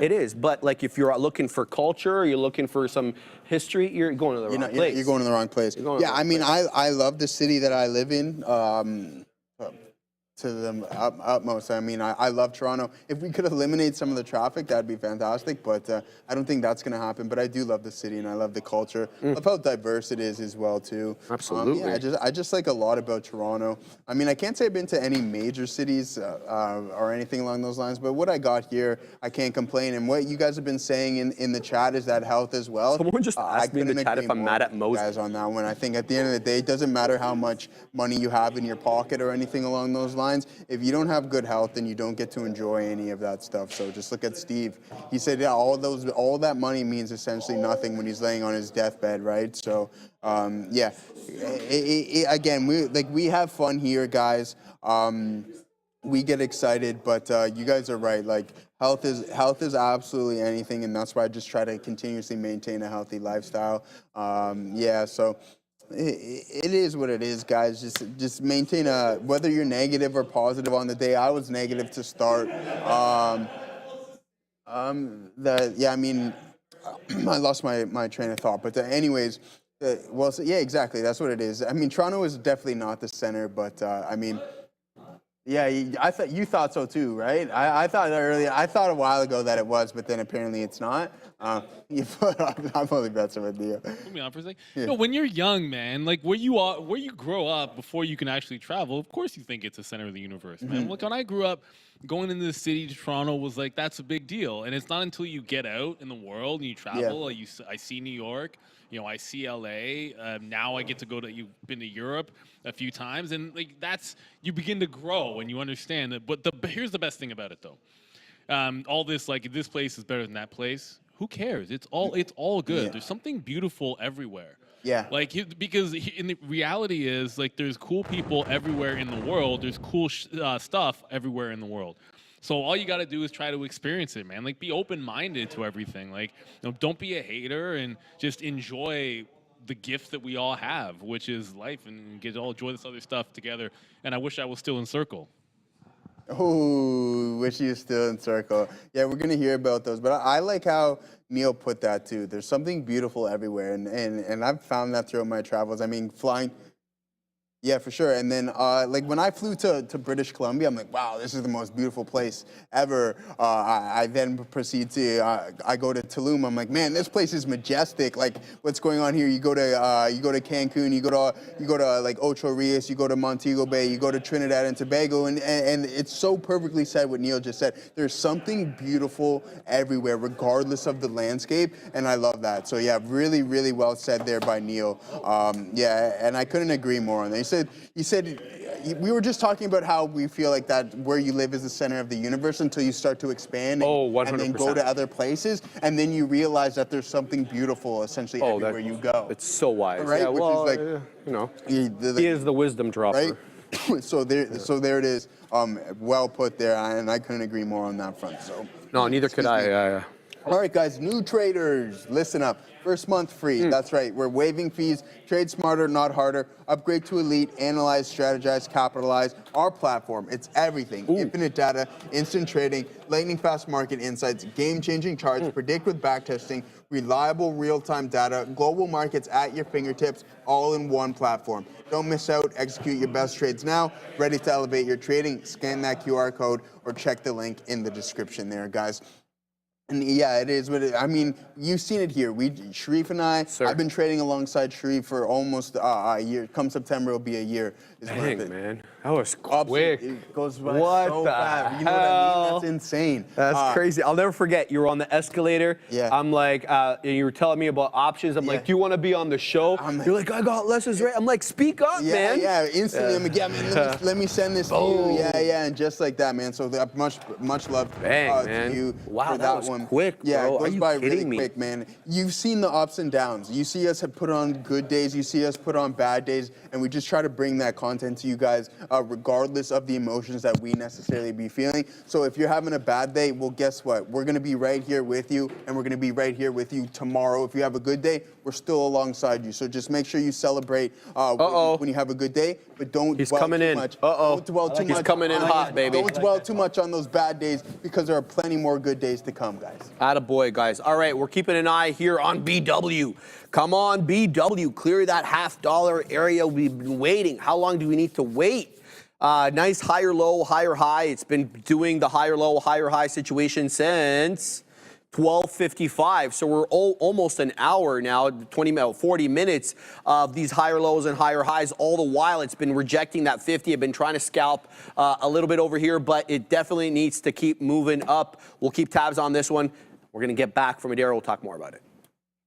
It is. But like, if you're looking for culture, you're looking for some history, you're going to the wrong place. You're going to the wrong place. I mean, I love the city that I live in. To the utmost. I mean, I love Toronto. If we could eliminate some of the traffic, that'd be fantastic. But I don't think that's going to happen. But I do love the city, and I love the culture. Love how diverse it is as well, too. Absolutely. I just like a lot about Toronto. I mean, I can't say I've been to any major cities or anything along those lines. But what I got here, I can't complain. And what you guys have been saying in the chat is that health as well. Someone just asked me in the chat if I'm mad at Moses. Guys on that one. I think at the end of the day, it doesn't matter how much money you have in your pocket or anything along those lines. If you don't have good health, then you don't get to enjoy any of that stuff. So just look at Steve. He said, yeah, all that money means essentially nothing when he's laying on his deathbed, right? So again, we have fun here, guys. We get excited, but you guys are right. Like health is absolutely anything, and that's why I just try to continuously maintain a healthy lifestyle. So. It is what it is, guys. Just maintain whether you're negative or positive on the day. I was negative to start. I mean, I lost my train of thought. But anyways, exactly. That's what it is. I mean, Toronto is definitely not the center, but I mean. Yeah, I thought you thought so too, right? I thought earlier. I thought a while ago that it was, but then apparently it's not. I'm only messing with you. Put me on for a second. Yeah. No, when you're young, man, like where you grow up before you can actually travel, of course you think it's the center of the universe, man. Like when I grew up, going into the city to Toronto was like that's a big deal, and it's not until you get out in the world and you travel. Like I see New York. You know, I see LA. Now I get to go to. You've been to Europe a few times, and like that's you begin to grow and you understand that. But here's the best thing about it, though. All this like this place is better than that place. Who cares? It's all good. There's something beautiful everywhere. Yeah. Like because in the reality is like there's cool people everywhere in the world. There's cool stuff everywhere in the world. So all you got to do is try to experience it, man. Like, be open-minded to everything. Like, you know, don't be a hater and just enjoy the gift that we all have, which is life, and get all enjoy this other stuff together. And I wish I was still in Circle. Oh, wish you were still in Circle. Yeah, we're gonna hear about those. But I like how Neil put that too. There's something beautiful everywhere, and I've found that throughout my travels. I mean, flying. Yeah, for sure. And then, like, when I flew to British Columbia, I'm like, wow, this is the most beautiful place ever. I then proceed to, I go to Tulum. I'm like, man, this place is majestic. Like, what's going on here? You go to Cancun, you go to like Ocho Rios, you go to Montego Bay, you go to Trinidad and Tobago, and it's so perfectly said what Neil just said. There's something beautiful everywhere, regardless of the landscape, and I love that. So yeah, really, really well said there by Neil. And I couldn't agree more on that. He said, we were just talking about how we feel like that where you live is the center of the universe until you start to expand and then go to other places, and then you realize that there's something beautiful essentially everywhere you go. It's so wise. Right? Yeah, well, which is like, you know, he is the wisdom dropper. Right? So there it is. Well put there, and I couldn't agree more on that front. So no, neither could I. All right, guys, new traders, listen up. First month free. That's right. We're waiving fees. Trade smarter, not harder. Upgrade to Elite. Analyze, strategize, capitalize. Our platform. It's everything. Infinite data, instant trading, lightning fast market insights, game-changing charts, predict with backtesting, reliable real-time data, global markets at your fingertips, all in one platform. Don't miss out. Execute your best trades now. Ready to elevate your trading. Scan that QR code or check the link in the description there, guys. And yeah, it is. But I mean, you've seen it here. Sharif and I, I've been trading alongside Sharif for almost a year. Come September, it'll be a year. Dang, man. That was quick. It goes by What so the fast. You know what I mean? That's insane. That's crazy. I'll never forget. You were on the escalator. Yeah. I'm like, you were telling me about options. I'm like, do you want to be on the show? You're like, I got lessons right. I'm like, speak up, man. Yeah, instantly. I'm like, yeah, man, let me send this to you. Yeah, and just like that, man. So much love to you Wow, for that was one. quick, Yeah, bro. it goes Are you by kidding really me? quick, man. You've seen the ups and downs. You see us put on good days. You see us put on bad days, and we just try to bring that content to you guys, regardless of the emotions that we necessarily be feeling. So if you're having a bad day, well, guess what? We're gonna be right here with you, and we're gonna be right here with you tomorrow. If you have a good day, we're still alongside you. So just make sure you celebrate when you have a good day, but don't dwell too much. Don't dwell too much. He's coming in hot, baby. Don't dwell too much on those bad days, because there are plenty more good days to come, guys. Attaboy, guys. All right, we're keeping an eye here on BW. Come on, BW. Clear that $0.50 area. We've been waiting. How long do we need to wait? Nice higher low, higher high. It's been doing the higher low, higher high situation since 12:55. So we're almost an hour now, 40 minutes of these higher lows and higher highs. All the while, it's been rejecting that 50. I've been trying to scalp a little bit over here, but it definitely needs to keep moving up. We'll keep tabs on this one. We're going to get back from Midday. We'll talk more about it.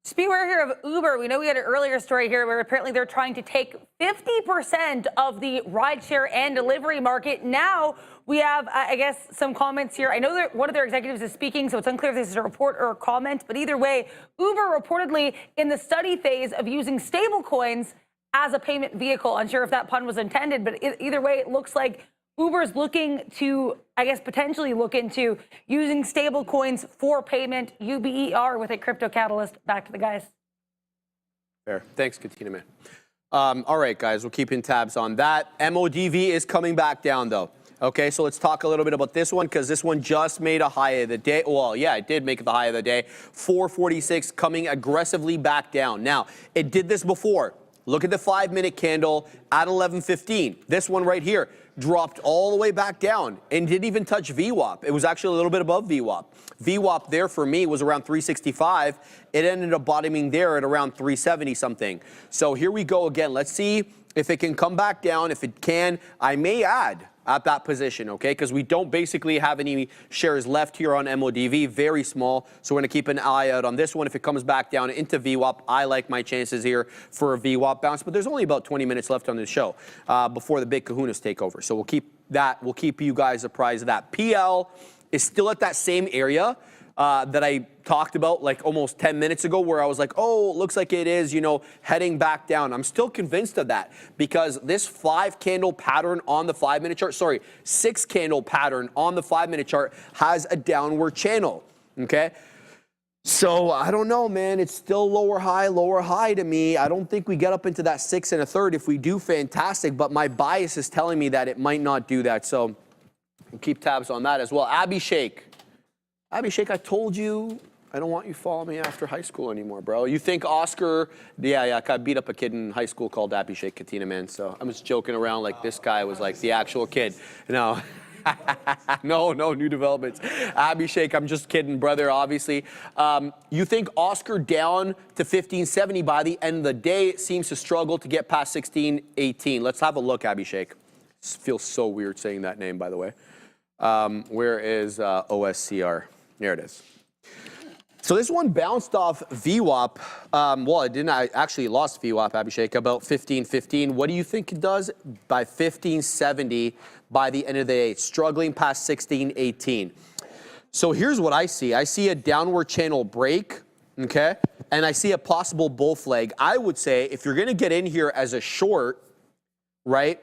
Just beware here of Uber. We know we had an earlier story here where apparently they're trying to take 50% of the rideshare and delivery market. Now we have, I guess, some comments here. I know that one of their executives is speaking, so it's unclear if this is a report or a comment. But either way, Uber reportedly in the study phase of using stable coins as a payment vehicle. Unsure if that pun was intended, but either way, it looks like Uber's looking to, I guess, potentially look into using stable coins for payment, UBER, with a crypto catalyst. Back to the guys. Fair. Thanks, Katina, man. All right, guys, we're keeping tabs on that. MODV is coming back down, though. Okay, so let's talk a little bit about this one, because this one just made a high of the day. Well, yeah, it did make the high of the day. 446 coming aggressively back down. Now, it did this before. Look at the 5-minute candle at 11:15. This one right here dropped all the way back down and didn't even touch VWAP. It was actually a little bit above VWAP. VWAP there for me was around 365. It ended up bottoming there at around 370 something. So here we go again. Let's see if it can come back down. If it can, I may add at that position, okay? Because we don't basically have any shares left here on MODV, very small. So we're gonna keep an eye out on this one. If it comes back down into VWAP, I like my chances here for a VWAP bounce, but there's only about 20 minutes left on the show before the big kahunas take over. So we'll keep you guys apprised of that. PL is still at that same area that I talked about like almost 10 minutes ago, where I was like, oh, it looks like it is, heading back down. I'm still convinced of that, because this 5-candle pattern on the 5-minute chart, 6-candle pattern on the 5-minute chart has a downward channel, okay? So I don't know, man. It's still lower high to me. I don't think we get up into that 6 1/3. If we do, fantastic, but my bias is telling me that it might not do that. So we'll keep tabs on that as well. Abhishek, I told you I don't want you following me after high school anymore, bro. You think Oscar, I beat up a kid in high school called Abhishek Katina, man. So I'm just joking around like this guy was like the actual kid. No, no new developments. Abhishek, I'm just kidding, brother, obviously. You think Oscar down to 1570 by the end of the day? It seems to struggle to get past 1618. Let's have a look, Abhishek. It feels so weird saying that name, by the way. Where is OSCR? There it is. So this one bounced off VWAP. Well, it didn't. I actually lost VWAP, Abhishek, about 15.15. What do you think it does by 15.70 by the end of the day? Struggling past 16.18. So here's what I see. I see a downward channel break, okay? And I see a possible bull flag. I would say if you're going to get in here as a short, right,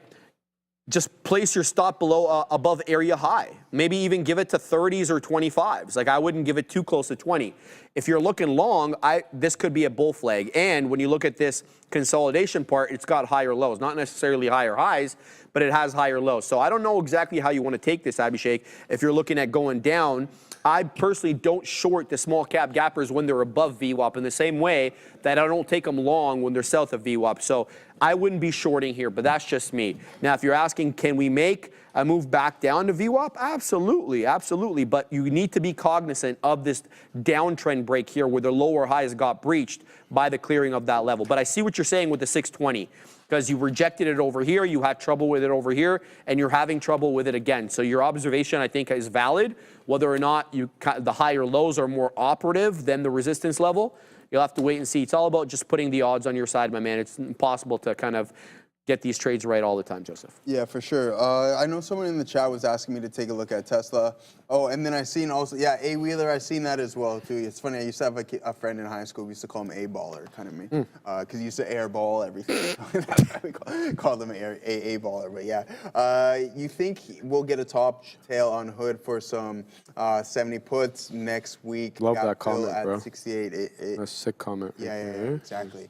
just place your stop below above area high. Maybe even give it to 30s or 25s. Like I wouldn't give it too close to 20. If you're looking long, this could be a bull flag. And when you look at this consolidation part, it's got higher lows. Not necessarily higher highs, but it has higher lows. So I don't know exactly how you want to take this, Abhishek. If you're looking at going down, I personally don't short the small cap gappers when they're above VWAP in the same way that I don't take them long when they're south of VWAP. So I wouldn't be shorting here, but that's just me. Now, if you're asking, can we make a move back down to VWAP? Absolutely, absolutely. But you need to be cognizant of this downtrend break here where the lower highs got breached by the clearing of that level. But I see what you're saying with the 620 because you rejected it over here, you had trouble with it over here, and you're having trouble with it again. So your observation, I think, is valid. Whether or not the higher lows are more operative than the resistance level, you'll have to wait and see. It's all about just putting the odds on your side, my man. It's impossible to kind of get these trades right all the time, Joseph. Yeah, for sure. I know someone in the chat was asking me to take a look at Tesla. Oh, and then I seen also, yeah, A Wheeler, I seen that as well too. It's funny, I used to have a friend in high school, we used to call him A Baller, kind of me, because he used to airball everything. That's why we call them A Baller, but yeah. You think we'll get a top tail on Hood for some 70 puts next week? Love Gap that comment, fill at bro. 68. That's a sick comment. Yeah, exactly.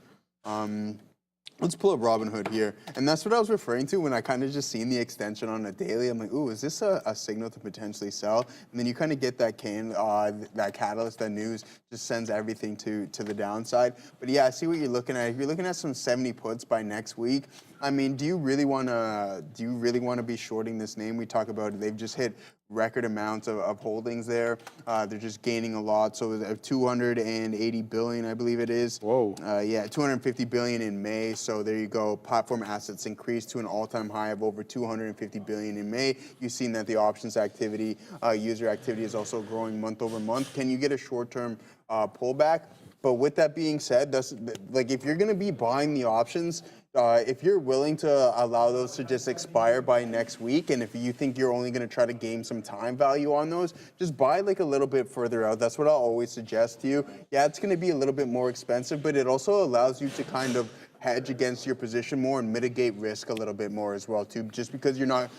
Let's pull up Robinhood here. And that's what I was referring to when I kind of just seen the extension on a daily. I'm like, ooh, is this a signal to potentially sell? And then you kind of get that that catalyst, that news just sends everything to the downside. But yeah, I see what you're looking at. If you're looking at some 70 puts by next week, I mean, do you really want to be shorting this name? We talk about it. They've just hit record amounts of holdings there. They're just gaining a lot. So 280 billion, I believe it is. Whoa. Yeah, 250 billion in May. So there you go. Platform assets increased to an all-time high of over 250 billion in May. You've seen that the options activity, user activity is also growing month over month. Can you get a short-term pullback? But with that being said, that's like if you're going to be buying the options, if you're willing to allow those to just expire by next week, and if you think you're only going to try to gain some time value on those, just buy like a little bit further out. That's what I'll always suggest to you. Yeah, it's going to be a little bit more expensive, but it also allows you to kind of hedge against your position more and mitigate risk a little bit more as well too. Just because you're not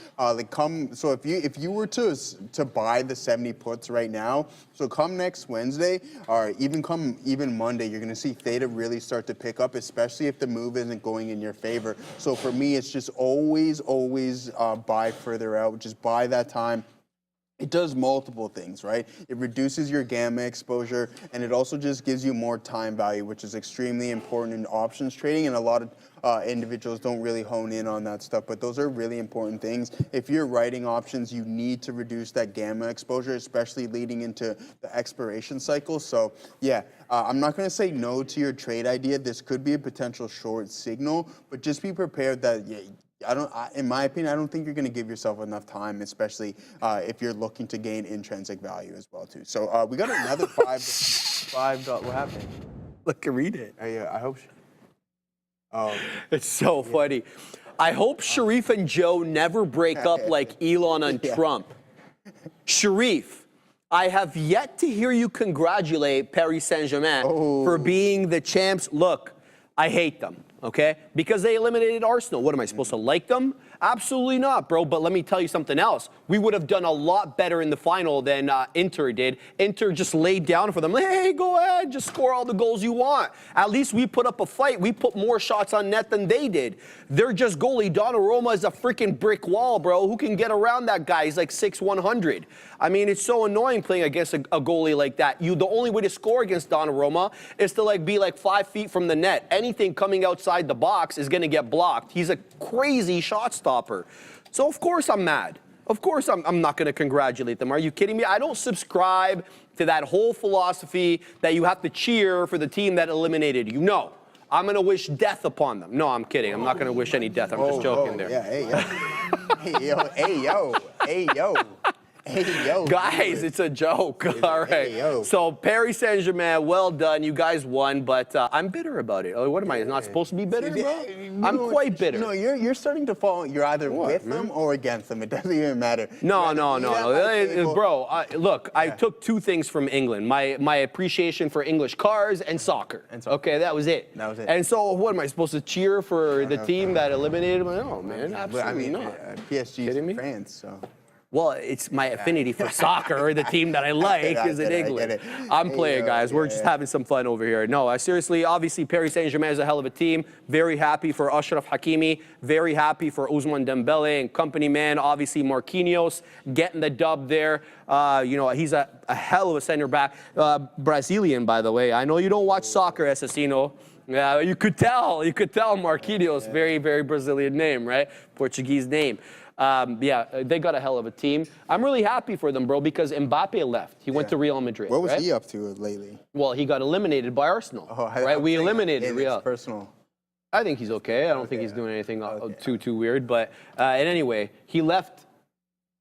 so if you were to buy the 70 puts right now, so come next Wednesday or even Monday, you're going to see theta really start to pick up, especially if the move isn't going in your favor. So for me, it's just always buy further out, just buy that time. It does multiple things, right? It reduces your gamma exposure, and it also just gives you more time value, which is extremely important in options trading, and a lot of individuals don't really hone in on that stuff, but those are really important things. If you're writing options, you need to reduce that gamma exposure, especially leading into the expiration cycle. So yeah, I'm not going to say no to your trade idea. This could be a potential short signal, but just be prepared that in my opinion, I don't think you're going to give yourself enough time, especially if you're looking to gain intrinsic value as well too. So we got another five. What happened? Look, read it. Yeah, I hope. Oh, it's so funny. I hope Sharif and Joe never break up like Elon and Trump. Sharif, I have yet to hear you congratulate Paris Saint-Germain for being the champs. Look, I hate them. Okay? Because they eliminated Arsenal. What am I supposed to like them? Absolutely not, bro. But let me tell you something else. We would have done a lot better in the final than Inter did. Inter just laid down for them. Hey, go ahead. Just score all the goals you want. At least we put up a fight. We put more shots on net than they did. They're just goalie. Donnarumma is a freaking brick wall, bro. Who can get around that guy? He's like 6'100". I mean, it's so annoying playing against a goalie like that. The only way to score against Donnarumma is to be 5 feet from the net. Anything coming outside the box is going to get blocked. He's a crazy shot stopper. So of course I'm mad. Of course I'm not going to congratulate them. Are you kidding me? I don't subscribe to that whole philosophy that you have to cheer for the team that eliminated you. No. I'm going to wish death upon them. No, I'm kidding. I'm not going to wish any death. I'm just joking there. Yeah, hey, yo. Hey, yo. Guys, it's a joke. All right. Hey, yo. So, Paris Saint-Germain, well done. You guys won, but I'm bitter about it. What am I, not supposed to be bitter, bro? I'm quite bitter. No, you're starting to fall. You're either with them or against them. It doesn't even matter. No. Bro, look, I took two things from England. My appreciation for English cars and soccer. Okay, that was it. And so, what am I supposed to cheer for the team that eliminated them? No, man, absolutely not. PSG is in France, so. Well, it's my affinity for soccer or the team that I like is in England. I'm playing, guys. We're just having some fun over here. No, seriously, obviously, Paris Saint-Germain is a hell of a team. Very happy for Ashraf Hakimi. Very happy for Ousmane Dembele and company, man. Obviously, Marquinhos getting the dub there. He's a hell of a center back. Brazilian, by the way. I know you don't watch soccer, Assassino. Yeah, you could tell Marquinhos, very, very Brazilian name, right? Portuguese name. Yeah, they got a hell of a team. I'm really happy for them, bro, because Mbappe left. He went to Real Madrid. What was right? he up to lately? Well, he got eliminated by Arsenal. Right? We eliminated Real. Personal. I think he's okay. I don't think he's doing anything too weird. But and anyway, he left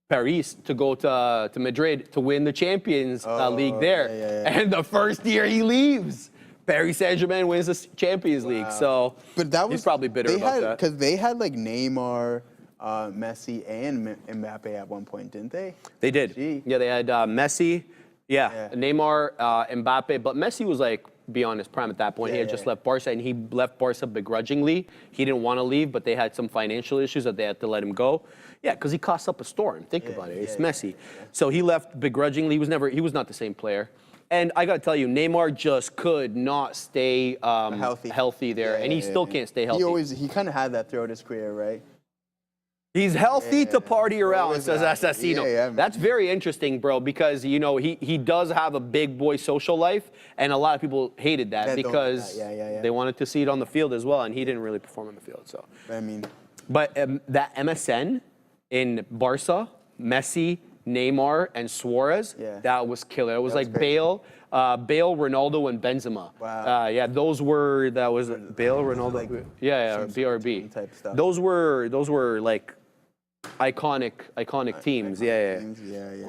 Paris to go to Madrid to win the Champions League there. And the first year he leaves, Paris Saint-Germain wins the Champions League. So but that was, he's probably bitter about that. Because they had like Neymar, Messi, and Mbappe at one point, didn't they? They did. Gee. Yeah, they had Messi, Neymar, Mbappe. But Messi was like beyond his prime at that point. He had just left Barca, and he left Barca begrudgingly. He didn't want to leave, but they had some financial issues that they had to let him go. Yeah, because he cost up a storm. Think about it. It's Messi. So he left begrudgingly. He was not the same player. And I got to tell you, Neymar just could not stay healthy there, and he still can't stay healthy. He kind of had that throughout his career, right? He's healthy to party around, says Assassino. That's very interesting, bro, because, you know, he does have a big boy social life, and a lot of people hated that because they wanted to see it on the field as well, and he didn't really perform on the field. So, I mean, but that MSN in Barca, Messi, Neymar, and Suarez, that was killer. It was like Bale, Ronaldo, and Benzema. Wow. That was Bale, Ronaldo. Like, BRB. Type stuff. Those were like iconic teams.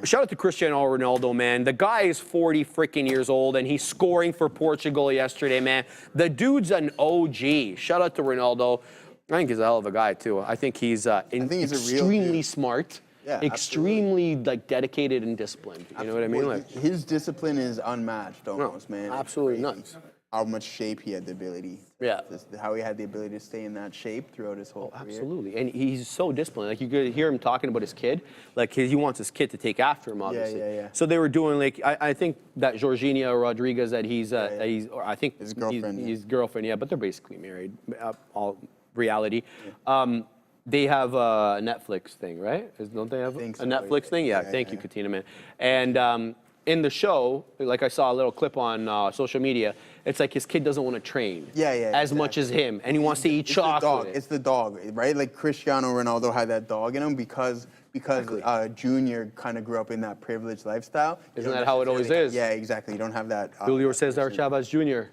Shout out to Cristiano Ronaldo, man. The guy is 40 freaking years old, and he's scoring for Portugal yesterday, man. The dude's an OG. Shout out to Ronaldo. I think he's a hell of a guy too. I think he's extremely smart. Yeah, extremely like dedicated and disciplined. You know what I mean? Like his discipline is unmatched almost, man. Absolutely nuts. How much shape he had the ability. How he had the ability to stay in that shape throughout his whole career. Absolutely. And he's so disciplined. Like you could hear him talking about his kid. Like he wants his kid to take after him, obviously. So they were doing like I think that Georgina Rodriguez that I think his girlfriend. His girlfriend, but they're basically married. All reality. They have a Netflix thing, right? Don't they have a Netflix thing? Yeah, thank you, Katina, man. And in the show, like I saw a little clip on social media, it's like his kid doesn't want to train as much as him, and he wants to eat chocolate. It's the dog, right? Like Cristiano Ronaldo had that dog in him because Junior kind of grew up in that privileged lifestyle. Isn't that how it always is? Yeah, exactly. You don't have that. Julio Cesar Chavez Jr.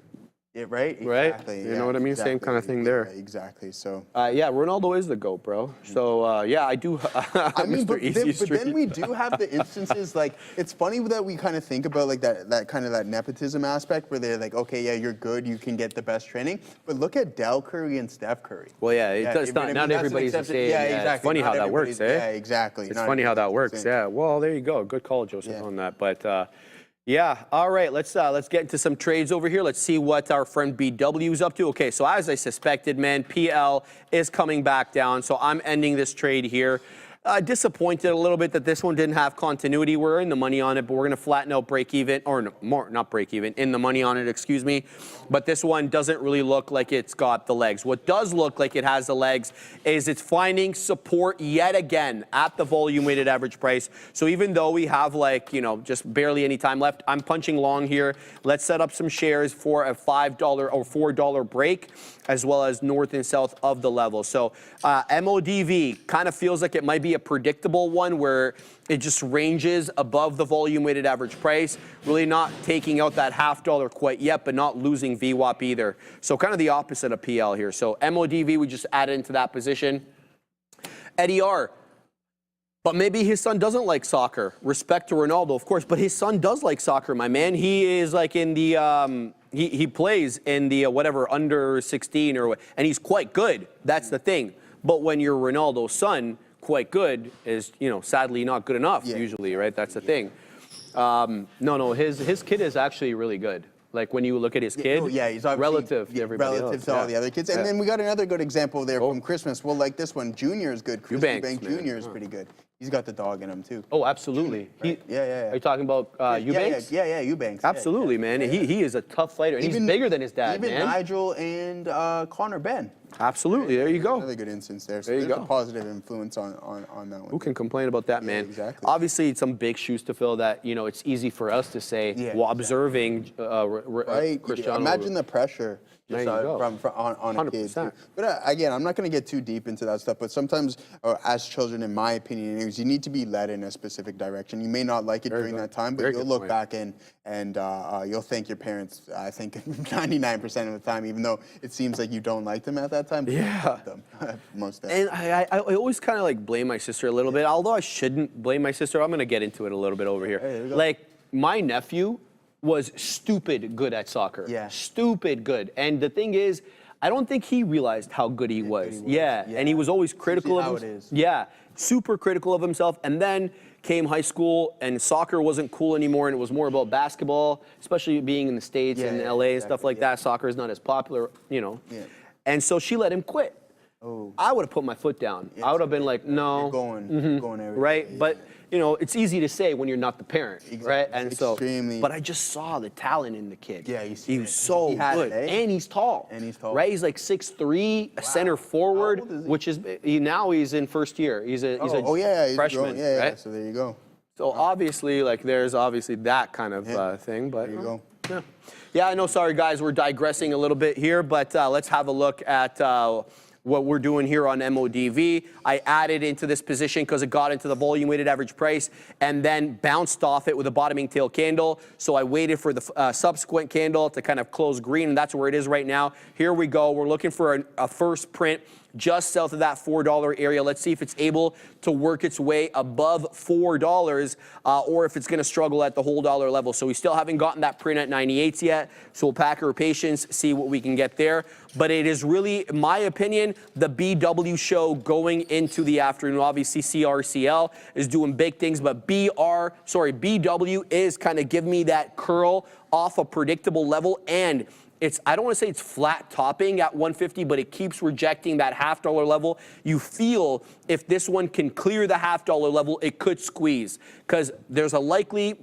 Yeah, right? Exactly. You know what I mean? Same kind of thing there. Yeah, exactly. So. Ronaldo is the GOAT, bro. So, I do. I mean, but then we do have the instances, like, it's funny that we kind of think about, like, that kind of that nepotism aspect where they're like, okay, yeah, you're good, you can get the best training. But look at Del Curry and Steph Curry. Well, it's not everybody's the same. Yeah, exactly. It's funny how that works, eh? Yeah, exactly. It's funny how that works, yeah. Well, there you go. Good call, Joseph, on that. But, all right, let's get into some trades over here. Let's see what our friend BW is up to. Okay, so as I suspected, man, PL is coming back down, so I'm ending this trade here. Disappointed a little bit that this one didn't have continuity. We're in the money on it, but we're going to flatten out break even, or not break even, in the money on it, excuse me. But this one doesn't really look like it's got the legs. What does look like it has the legs is it's finding support yet again at the volume weighted average price. So even though we have just barely any time left, I'm punching long here. Let's set up some shares for a $5 or $4 break, as well as north and south of the level. So MODV kind of feels like it might be a predictable one where it just ranges above the volume weighted average price, really not taking out that $0.50 quite yet, but not losing VWAP either. So kind of the opposite of PL here. So MODV, we just added into that position. Eddie R. But maybe his son doesn't like soccer. Respect to Ronaldo, of course, but his son does like soccer, my man. He is like in the, he plays in the whatever, under 16 and he's quite good. That's the thing. But when you're Ronaldo's son, quite good is, sadly not good enough usually, right? That's the thing. No, his kid is actually really good. Like when you look at his kid, he's relative to everybody else. To all the other kids. And then we got another good example there from Christmas. Well, like this one, Junior is good. Eubanks Junior is pretty good. He's got the dog in him too. Oh, absolutely. Right? Are you talking about Eubanks? Yeah, Eubanks. Absolutely, man. He is a tough fighter, and he's bigger than his dad, even man. Nigel and Connor Ben. Absolutely. There you go. Another good instance there. So There you there's go. a positive influence on that one. Who can complain about that, man? exactly. Obviously, it's some big shoes to fill that, you know, it's easy for us to say Yeah, while observing Right. Cristiano. Imagine the pressure There you just, go. on a kid. 100%. Too. But again, I'm not going to get too deep into that stuff. But sometimes, as children, in my opinion, anyways, you need to be led in a specific direction. You may not like it during that time, but you'll look back and you'll thank your parents. I think 99% of the time, even though it seems like you don't like them at that time. But you like them most days. And I always kind of like blame my sister a little bit. Although I shouldn't blame my sister, I'm going to get into it a little bit over here. there you go. Like, my nephew was stupid good at soccer. Yeah. Stupid good. And the thing is, I don't think he realized how good he was. Yeah. And he was always critical of how himself. it is. Yeah. Super critical of himself. And then came high school and soccer wasn't cool anymore and it was more about basketball, especially being in the States and LA and stuff like that. Soccer is not as popular, you know. Yeah. And so she let him quit. Oh. I would have put my foot down. I would have been like, no. You're going everywhere. Right? But, you know, it's easy to say when you're not the parent, right? And Extremely. but I just saw the talent in the kid. Yeah, you see he it. was so He had good. it, eh? And he's tall. And he's tall. Right? He's like 6'3", a center forward, old is he? which is, now he's in first year. He's a He's freshman, growing. Yeah, right? so there you go. So obviously, like, there's obviously that kind of thing, but. There you go. Yeah. Yeah, I know, sorry guys, we're digressing a little bit here, but let's have a look at what we're doing here on MODV. I added into this position because it got into the volume weighted average price and then bounced off it with a bottoming tail candle. So I waited for the subsequent candle to kind of close green, and that's where it is right now. Here we go. We're looking for a first print just south of that $4 area. Let's see if it's able to work its way above $4 or if it's going to struggle at the whole dollar level. So we still haven't gotten that print at 98s yet. So we'll pack our patience, see what we can get there. But it is really, in my opinion, the BW show going into the afternoon. Obviously, CRCL is doing big things, but BW is kind of giving me that curl off a predictable level, and I don't want to say it's flat topping at 150, but it keeps rejecting that $0.5 level. You feel if this one can clear the $0.5 level, it could squeeze, because there's a likely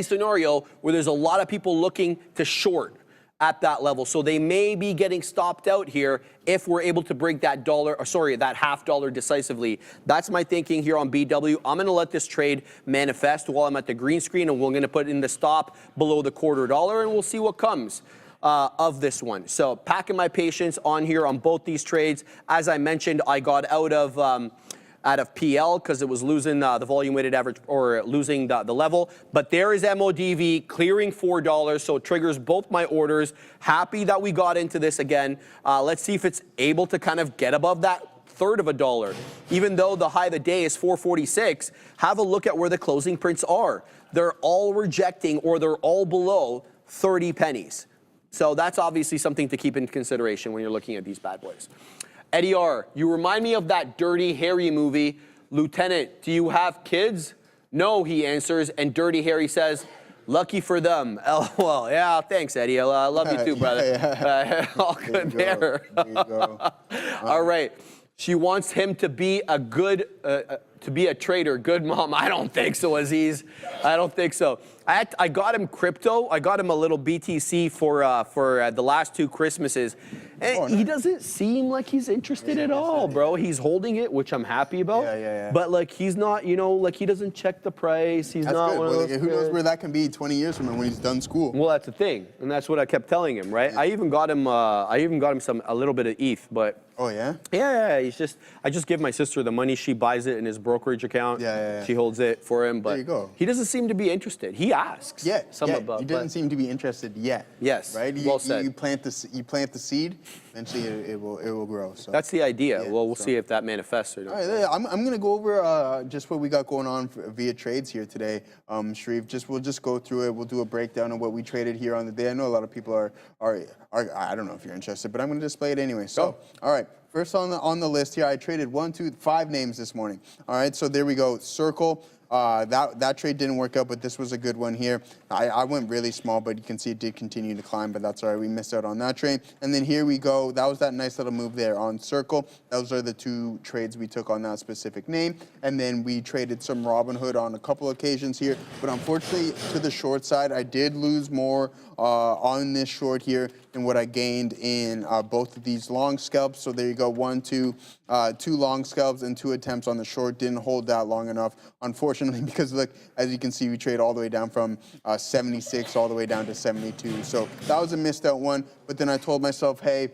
scenario where there's a lot of people looking to short at that level. So they may be getting stopped out here if we're able to break that that $0.5 decisively. That's my thinking here on BW. I'm going to let this trade manifest while I'm at the green screen, and we're going to put in the stop below the $0.25, and we'll see what comes of this one. So packing my patience on here on both these trades. As I mentioned, I got out of PL because it was losing the volume weighted average, or losing the level. But there is MODV clearing $4, so it triggers both my orders. Happy that we got into this again. Let's see if it's able to kind of get above that third of a dollar. Even though the high of the day is 446, have a look at where the closing prints are. They're all rejecting, or they're all below 30 pennies. So that's obviously something to keep in consideration when you're looking at these bad boys. Eddie R., you remind me of that Dirty Harry movie. Lieutenant, do you have kids? No, he answers, and Dirty Harry says, lucky for them. LOL. Yeah, thanks, Eddie. I love you too, brother. All good there. There you go. All right. She wants him to be a good, to be a trader. Good mom. I don't think so, Aziz. I don't think so. I got him crypto. I got him a little BTC for the last 2 Christmases. And he doesn't seem like he's interested at all, bro. He's holding it, which I'm happy about. Yeah. But like, he's not, you know, like, he doesn't check the price. He's That's not good. one of Well, those who knows kids. where that can be 20 years from now when he's done school. Well, that's the thing, and that's what I kept telling him, right? I even got him a little bit of ETH, but Oh, yeah? yeah, I just give my sister the money. She buys it in his brokerage account. Yeah. She holds it for him, but There you go. he doesn't seem to be interested. He asks. Yeah, About, he doesn't seem to be interested yet. Yes, Right? well said. You plant the seed, eventually it will grow. So. That's the idea. Yeah, well, we'll so- see if that manifests or not. All right, I'm going to go over just what we got going on via trades here today, Sharif. We'll just go through it. We'll do a breakdown of what we traded here on the day. I know a lot of people are I don't know if you're interested, but I'm going to display it anyway. So, all right. First on the list here, I traded 5 names this morning. All right, so there we go. Circle. That trade didn't work out, but this was a good one here. I went really small, but you can see it did continue to climb, but that's all right. We missed out on that trade. And then here we go. That was that nice little move there on Circle. Those are the 2 trades we took on that specific name. And then we traded some Robinhood on a couple occasions here. But unfortunately, to the short side, I did lose more on this short here than than what I gained in both of these long scalps. So there you go, 2 long scalps and 2 attempts on the short. Didn't hold that long enough, unfortunately, because look, as you can see, we trade all the way down from 76 all the way down to 72. So that was a missed out one. But then I told myself, hey,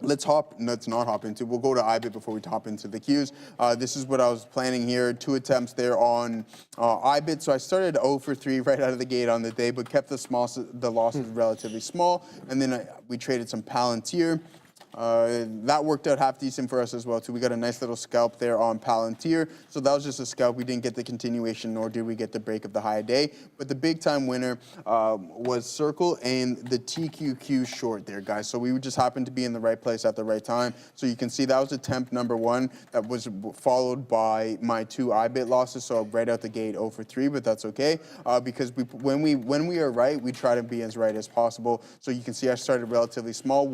let's not hop into. We'll go to IBIT before we hop into the Qs. This is what I was planning here. 2 attempts there on IBIT. So I started 0 for 3 right out of the gate on the day, but kept the losses relatively small. And then we traded some Palantir. That worked out half decent for us as well too. We got a nice little scalp there on Palantir. So that was just a scalp. We didn't get the continuation, nor did we get the break of the high day. But the big time winner was Circle and the TQQ short there, guys. So we just happened to be in the right place at the right time. So you can see that was attempt number 1. That was followed by my 2 IBIT losses. So right out the gate 0 for 3, but that's okay because when we are right, we try to be as right as possible. So you can see I started relatively small.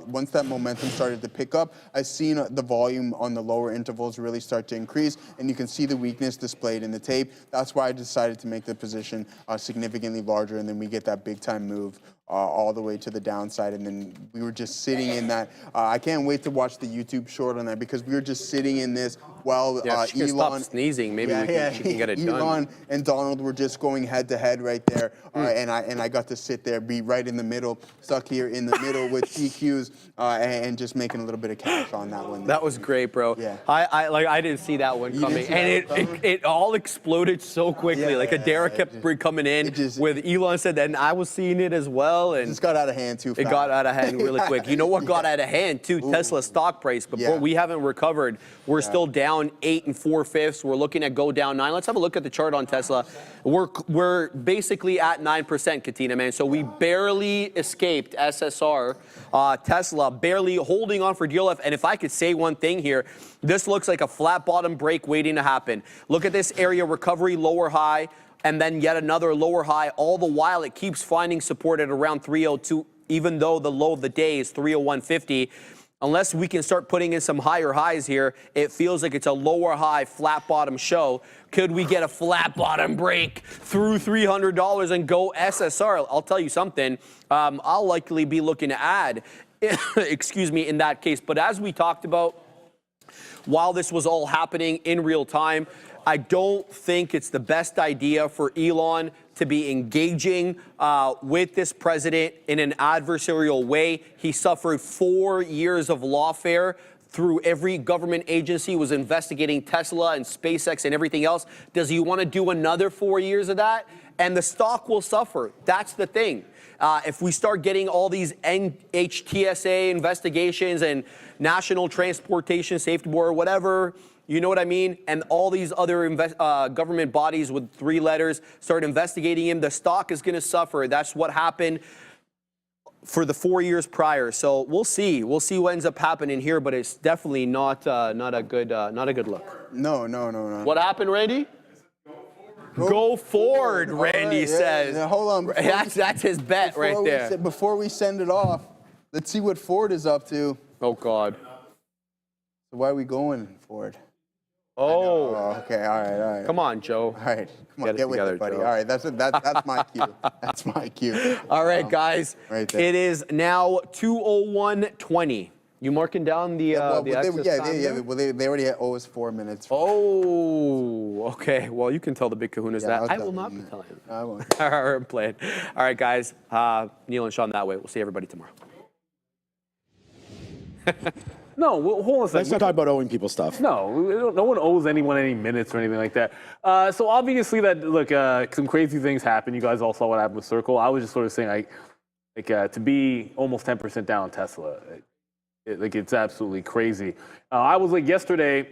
Once that momentum started to pick up, I've seen the volume on the lower intervals really start to increase, and you can see the weakness displayed in the tape. That's why I decided to make the position significantly larger, and then we get that big time move all the way to the downside, and then we were just sitting in that. I can't wait to watch the YouTube short on that because we were just sitting in this while she can stop sneezing. Maybe she can get it done. Elon and Donald were just going head to head right there, and I got to sit there, be right in the middle, stuck here in the middle with TQs, and just making a little bit of cash on that one. That was great, bro. Yeah. I didn't see that one coming, and it all exploded so quickly. Adara kept coming in with Elon said that, and I was seeing it as well. And it just got out of hand too fast. It got out of hand really quick. You know what got out of hand too? Tesla stock price. But we haven't recovered. We're still down 8 4/5. We're looking at go down 9. Let's have a look at the chart on Tesla. We're basically at 9%, Katina, man. So we barely escaped SSR. Tesla barely holding on for dear life. And if I could say one thing here, this looks like a flat bottom break waiting to happen. Look at this area, recovery, lower high, and then yet another lower high. All the while, it keeps finding support at around 302, even though the low of the day is 301.50. Unless we can start putting in some higher highs here, it feels like it's a lower high, flat bottom show. Could we get a flat bottom break through $300 and go SSR? I'll tell you something. I'll likely be looking to add, excuse me, in that case. But as we talked about, while this was all happening in real time, I don't think it's the best idea for Elon to be engaging with this president in an adversarial way. He suffered 4 years of lawfare through every government agency, was investigating Tesla and SpaceX and everything else. Does he want to do another 4 years of that? And the stock will suffer. That's the thing. If we start getting all these NHTSA investigations and National Transportation Safety Board or whatever, you know what I mean? And all these other government bodies with 3 letters start investigating him. The stock is going to suffer. That's what happened for the 4 years prior. So we'll see. We'll see what ends up happening here, but it's definitely not a good look. No. What happened, Randy? Go forward, Randy says. Now, hold on. That's his bet right there. Before we send it off, let's see what Ford is up to. Oh, God. So why are we going, Ford? Oh, okay, all right. Come on, Joe. All right, come on, get with it, buddy. Joe. All right, that's my cue. That's my cue. All right, guys. Right there. It is now 2:01:20. You marking down the excess time? Well, they already owe us 4 minutes. Oh, okay. Well, you can tell the big kahunas that. I will not be telling them. I won't. All right, playing. All right, guys. Neil and Sean that way. We'll see everybody tomorrow. No, hold on a second. Let's not talk about owing people stuff. No, no one owes anyone any minutes or anything like that. So obviously some crazy things happened. You guys all saw what happened with Circle. I was just sort of saying, to be almost 10% down on Tesla, it's absolutely crazy. I was yesterday,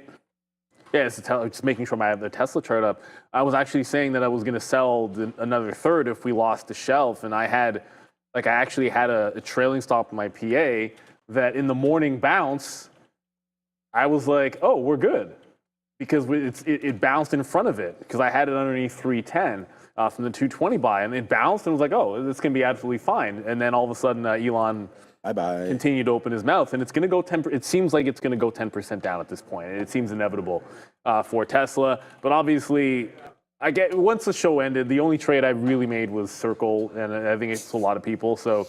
just making sure I have the Tesla chart up. I was actually saying that I was going to sell another third if we lost the shelf, and I actually had a trailing stop in my PA. That in the morning bounce, I was like, oh, we're good. Because it bounced in front of it, because I had it underneath 310 from the 220 buy, and it bounced and was like, oh, this can be absolutely fine. And then all of a sudden, Elon continued to open his mouth, and it's going to go 10%. It seems like it's going to go 10% down at this point. It seems inevitable for Tesla. But obviously, once the show ended, the only trade I really made was Circle, and I think it's a lot of people. So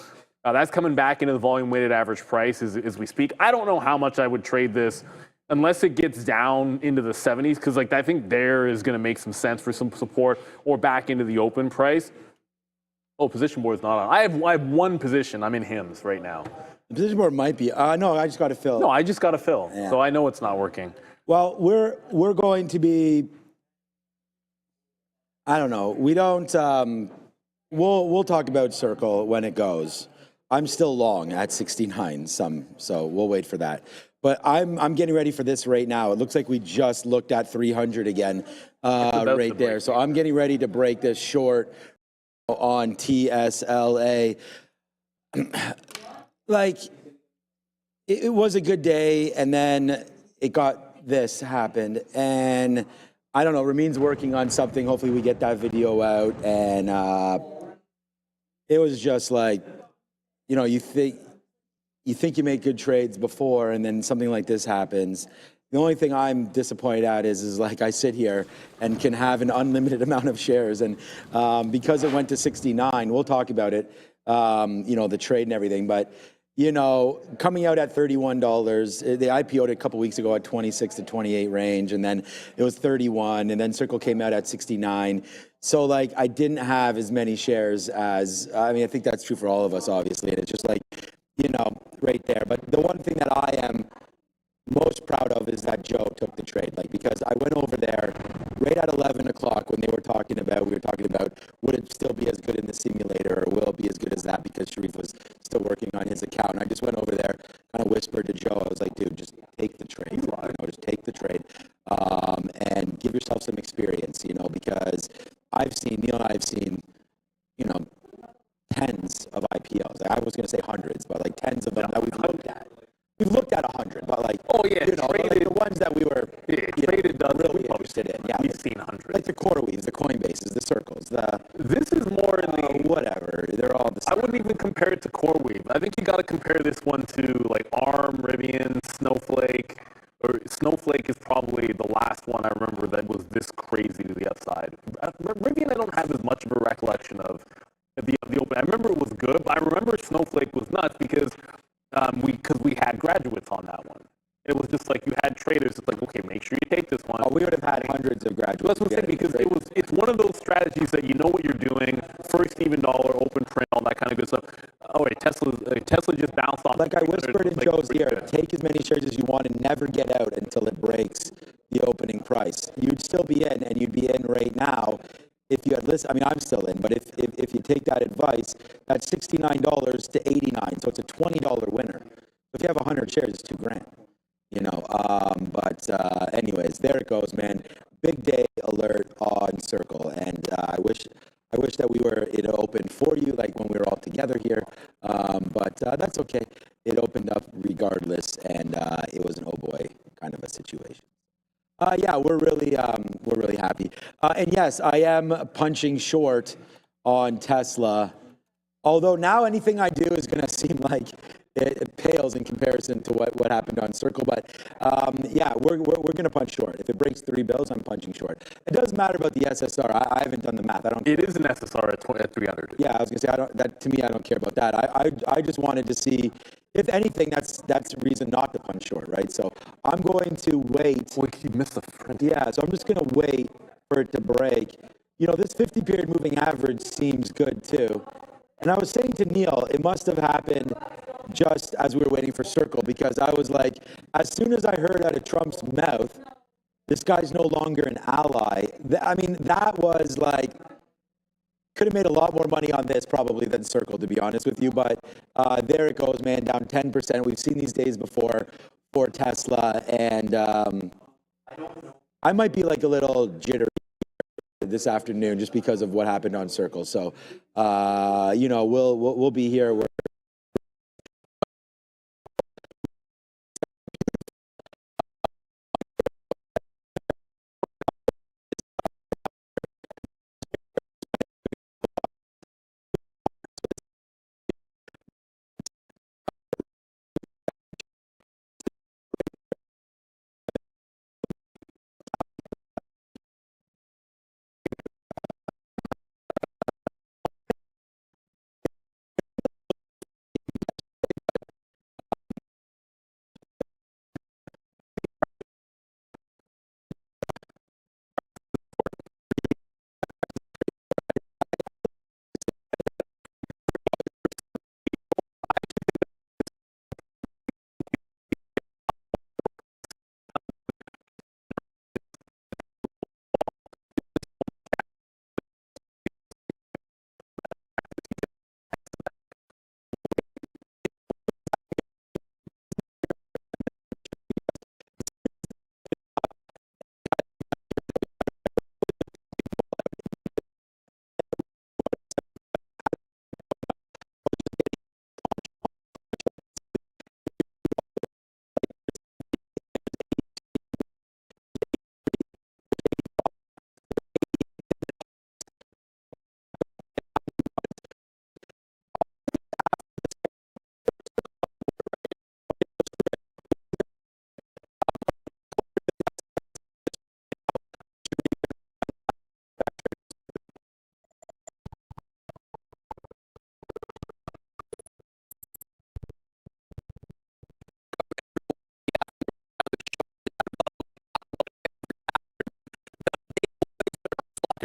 That's coming back into the volume weighted average price as we speak. I don't know how much I would trade this unless it gets down into the 70s, because like I think there is going to make some sense for some support, or back into the open price. Oh, position board is not on. I have one position. I'm in HIMS right now. The position board might be. No, I just got to fill. No, I just got to fill, Yeah. so I know it's not working. Well, we're going to be. I don't know. We don't. We'll talk about Circle when it goes. I'm still long at 69. So we'll wait for that. But I'm getting ready for this right now. It looks like we just looked at 300 again, right there. So I'm getting ready to break this short on TSLA. Like, it was a good day, and then this happened, and I don't know, Ramin's working on something. Hopefully we get that video out, and it was just like, you know, you think you make good trades before, and then something like this happens. The only thing I'm disappointed at is like I sit here and can have an unlimited amount of shares, and because it went to 69, we'll talk about it, you know, the trade and everything, but you know, coming out at $31, they IPO'd a couple weeks ago at 26 to 28 range, and then it was 31, and then Circle came out at 69. So like I didn't have as many shares as, I mean, I think that's true for all of us, obviously, and it's just like, you know, right there. But the one thing that I am most proud of is that Joe took the trade, like, because I went over there right at 11 o'clock when we were talking about would it still be as good in the simulator, or will it be as good as that, because Sharif was still working on his account. And I just went over there, kind of whispered to Joe, I was like, dude, just take the trade, you know, just take the trade, and give yourself some experience, you know, because Neil and I have seen, you know, tens of IPLs. I was going to say hundreds, but like tens of them that we've looked at. We've looked at 100, but like, oh yeah, you know, like the ones that we were traded really interested in. Yeah, we've seen hundreds. Like the CoreWeaves, the Coinbases, the Circles, This is more in the whatever. They're all the same. I wouldn't even compare it to CoreWeave. I think you got to compare this one to like ARM, Rivian, Snowflake. Or Snowflake is probably the last one I remember that was this crazy to the upside. Rivian, I don't have as much of a recollection of the open. I remember it was good, but I remember Snowflake was nuts because we had graduates on that one. It was just like you had traders. It's like, okay, make sure you take this one. Oh, we would have had hundreds of graduates. That's what I'm saying, because it's one of those strategies that you know what you're doing. First even dollar, open print, all that kind of good stuff. Oh wait, Tesla just bounced off. Like I whispered in Joe's ear, take as many shares as you want and never get out until it breaks the opening price. You'd still be in, and you'd be in right now if you had listened. I mean, I'm still in, but if you take that advice, that's $69 to $89, so it's a $20 winner. If you have 100 shares, it's $2,000. You know, anyways, there it goes, man. Big day alert on Circle, and I wish that we were it open for you, like when we were all together here. But that's okay. It opened up regardless, and it was an oh boy kind of a situation. Yeah, we're really happy. And yes, I am punching short on Tesla. Although now anything I do is going to seem like it pales in comparison to what happened on Circle. But yeah, we're going to punch short. If it breaks 3 bills, I'm punching short. It doesn't matter about the SSR. I haven't done the math. It is an SSR at 300. Yeah, I was going to say to me, I don't care about that. I just wanted to see, if anything, that's reason not to punch short, right? So I'm going to wait. Boy, you missed the front. Yeah, so I'm just going to wait for it to break. You know, this 50-period moving average seems good too. And I was saying to Neil, it must have happened just as we were waiting for Circle, because I was like, as soon as I heard out of Trump's mouth, this guy's no longer an ally. I mean, that was like, could have made a lot more money on this probably than Circle, to be honest with you. But there it goes, man, down 10%. We've seen these days before for Tesla, and I might be like a little jittery this afternoon just because of what happened on Circle. So, you know, we'll be here.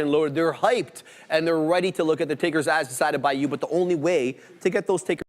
and loaded. They're hyped and they're ready to look at the takers as decided by you. But the only way to get those takers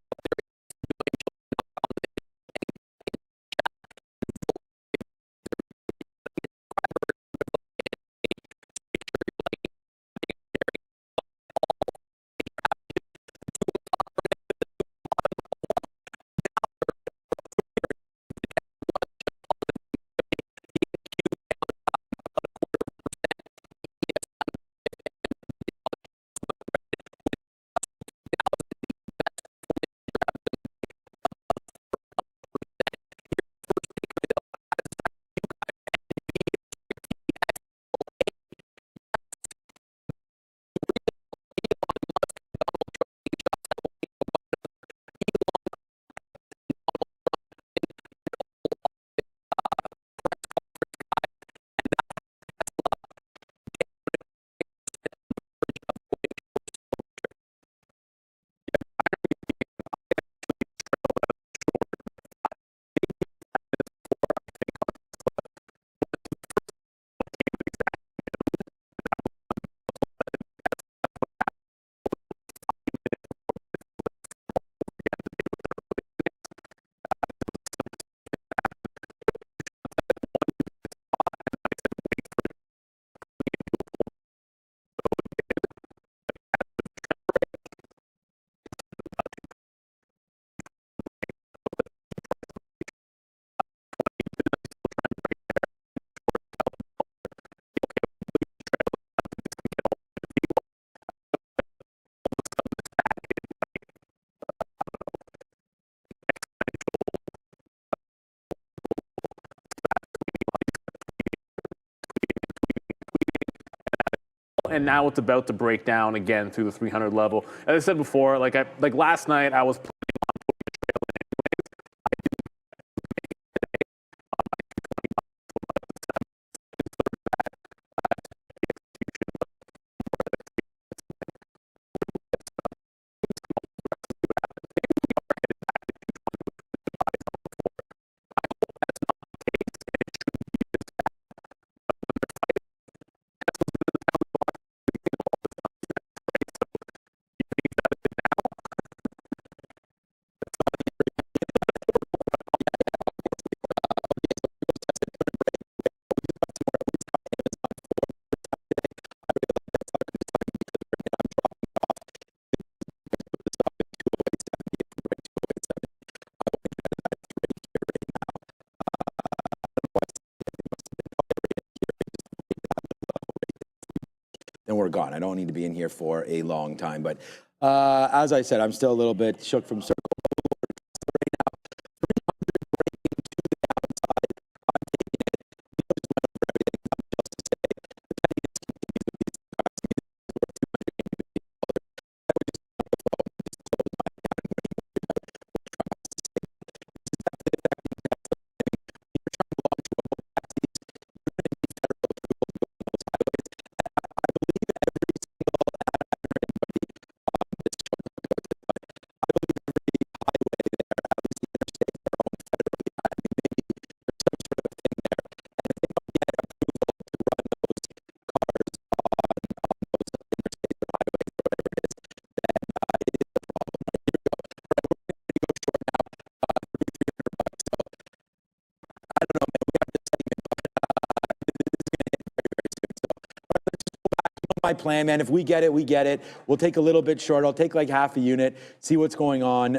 and now it's about to break down again through the 300 level. As I said before, like last night I was then we're gone. I don't need to be in here for a long time. But as I said, I'm still a little bit shook from circle. My plan, man. If we get it, we get it. We'll take a little bit short. I'll take like half a unit, see what's going on.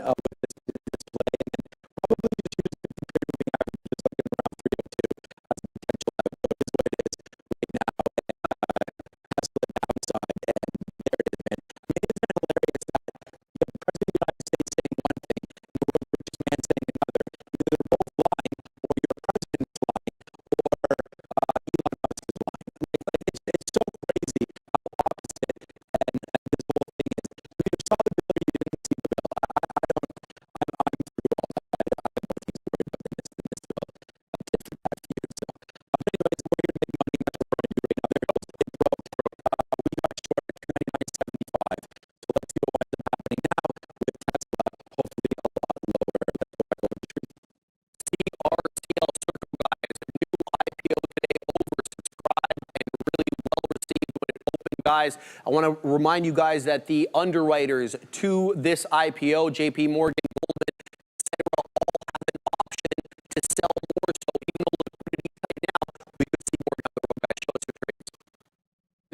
guys, I want to remind you guys that the underwriters to this IPO, JP Morgan, Goldman, etc., all have an option to sell more. So even though liquidity is tight now, we could see more down the road. Guys, show us your trades.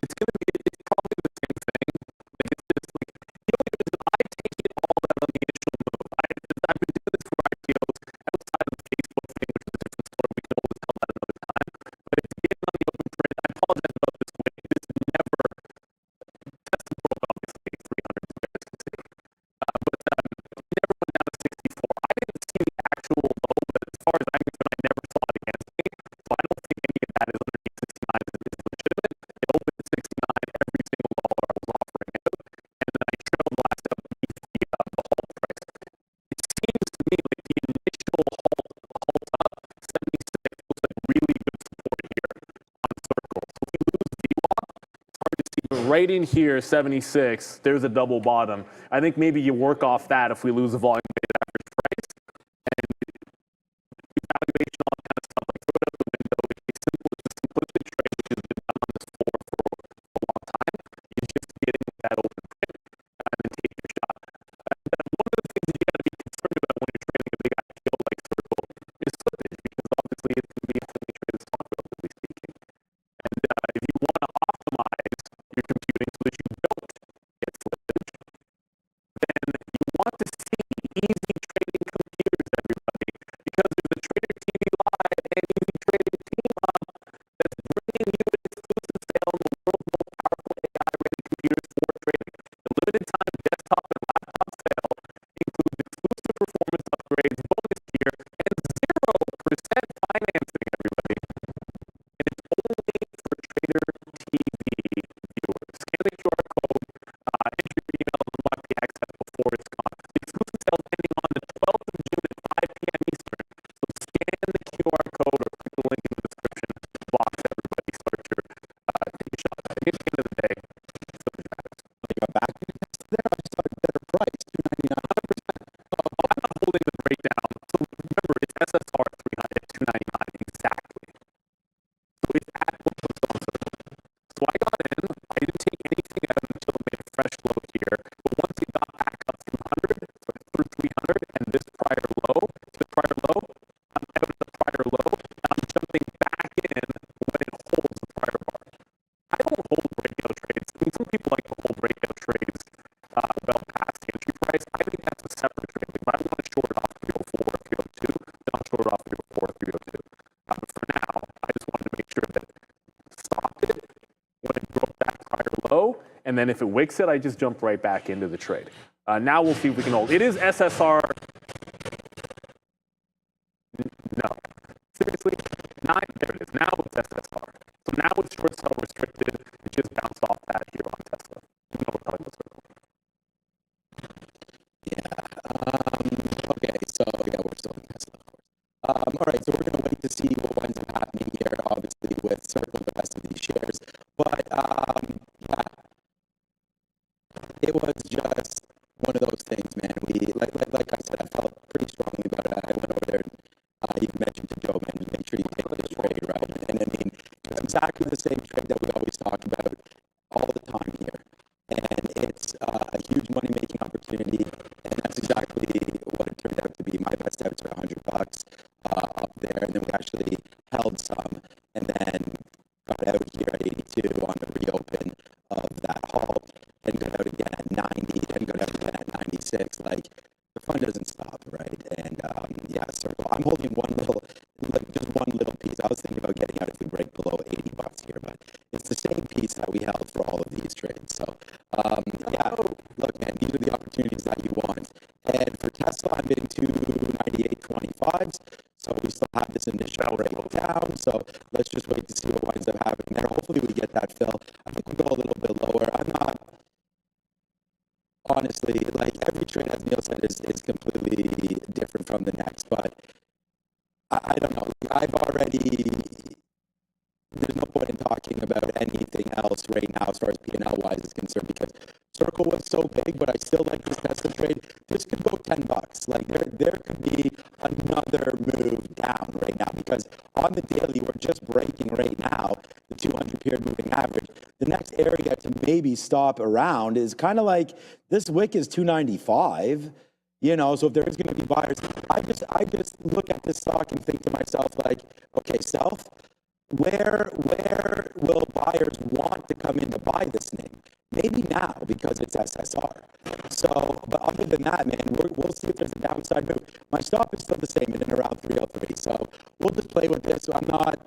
It's probably the same thing. Like it's just like the only thing is I take it all out on the initial move. I've been doing this for IPOs outside of the Facebook thing, which is a different story. We can always tell that another time. But it's getting on the open print. I apologize about this way. It is never Tesla broke obviously 300 as you guys can see. But it never went down to 64. I didn't see the actual low, but as far as I'm concerned, I never saw it against me. So I don't think any of that is underneath 69 is legitimate. It opened at 69 every single dollar I was offering out, and then I trailed last out beneath the halt price. It seems to me like the initial halt up 76 looks like really good support here on Circle. So if you lose VWAP, it's hard to see. But right in here, 76, there's a double bottom. I think maybe you work off that if we lose the volume weighted average price. And evaluation, all that kind of stuff, like throw it out the window. It's a simplistic trade, which has been done on this floor for a long time. You're just getting that open print and then take your shot. And one of the things that you got to be concerned about when you're trading a big IPO like Circle is slippage, because obviously it's going to be instantly traded stock, relatively speaking. And if you want to optimize your computing so that you don't get slippage, then you want to see easy trading computers, everybody, because there's a Trader TV Live and easy trading team up that's bringing you an exclusive sale on the world's most powerful AI-ready computers for trading. The limited time desktop and laptop sale includes exclusive performance upgrades, bonus gear, and 0% financing, everybody. And it's only for Trader TV viewers. Scan the QR code, enter your email, and unlock the access before it's gone. The exclusive sale is ending on the 12th of June at 5 p.m. Eastern. So scan the QR code or click the link in the description box. Everybody start your take a shot. I think at the end of the day, slippage matters. You got back there. I just thought a better price, $299. I'm not holding the breakdown. So remember, it's SSR 300 at 299 exactly. So it's at what was on Circle. So I got in. I didn't take anything out until it made a fresh low here. But once it got back up through 100, so through 300, and this prior low, I'm out of the prior low. I'm jumping back in when it holds the prior bar. I don't hold breakout trades. I mean, some people like to hold breakout trades well past the entry price. I think that's a separate trade. Like, if I want to short off 304, 302, then I'll short off 304, 302. But for now, I just wanted to make sure that stopped it when it broke that prior low, and then if it wicks it, I just jump right back into the trade. Now we'll see if we can hold. It is SSR. No. Seriously? There it is. Now it's SSR. So now it's short sell restricted. It just bounced off that here on Tesla. You know we're talking about Circle. Okay, so yeah, we're still in Tesla, of course. All right, so we're going to wait to see what winds up happening here, obviously, with Circle and the rest of these shares. But yeah, it was just one of those things, man. Like I said, I felt pretty strongly about it. I went over there and even mentioned to Joe, man, just make sure you take this trade, right? And I mean, it's exactly the same trade that we always talk about all the time here. And it's a huge money-making opportunity, and that's exactly what it turned out to be. My best outs are $100 up there, and then we actually held some, and then got out here at 82 on the reopen of that halt, then got out again at 90, then got out again at 96. Like, the fun doesn't stop, right? And yeah, Circle. I'm holding just one little piece. I was thinking about getting out if we break below $80 here, but it's the same piece that we held for all of these trades. So yeah, look, man, these are the opportunities that you want. And for Tesla, I'm getting 298.25s. So we still have this initial breakdown. So let's just wait to see what winds up happening there. Hopefully we get that fill. I think we go a little bit lower. I'm not, honestly, like every trade, as Neil said, is completely different from the next. But I don't know. I've already, there's no point in talking about anything else right now as far as P&L wise is concerned, because Circle was so big, but I still like this Tesla trade. This could go $10. Like there could be another move down right now, because on the daily we're just breaking right now the 200 period moving average. The next area to maybe stop around is kind of like this wick is 295. You know, so if there is going to be buyers, I just look at this stock and think to myself, like, okay, self, where will buyers want to come in to buy this name? Maybe now because it's SSR. So, but other than that, man, we'll see if there's a downside move. My stop is still the same in and around 303. So we'll just play with this. I'm not,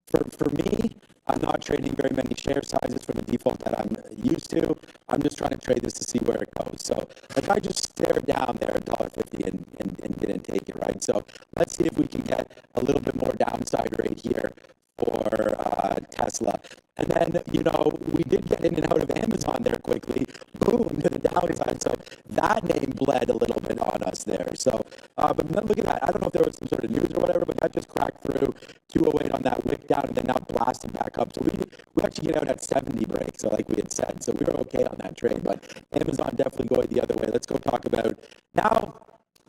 for me, I'm not trading very many share sizes from the default that I'm used to. I'm just trying to trade this to see where it goes. So, like, I just stared down there at $1.50 and didn't take it, right? So let's see if we can get a little bit more downside rate here for Tesla. And then, you know, we did get in and out of Amazon there quickly. Boom, to the downside. So that name bled a little bit on us there. So, but look at that. I don't know if there was some sort of news or whatever, but that just cracked through 208 on that wick down and then now blasted back up. So we actually get out at 70 break, so like we had said. So we were okay on that trade, but Amazon definitely going the other way. Let's go talk about now.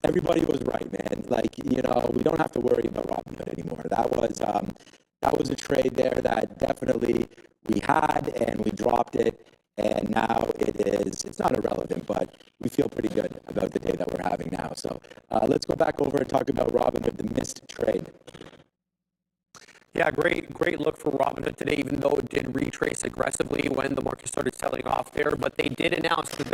Everybody was right, man. Like, you know, we don't have to worry about Robinhood anymore. That was a trade there that definitely we had and we dropped it, and now it's not irrelevant, but we feel pretty good about the day that we're having now. So let's go back over and talk about Robinhood, the missed trade. Yeah, great look for Robinhood today, even though it did retrace aggressively when the market started selling off there. But they did announce that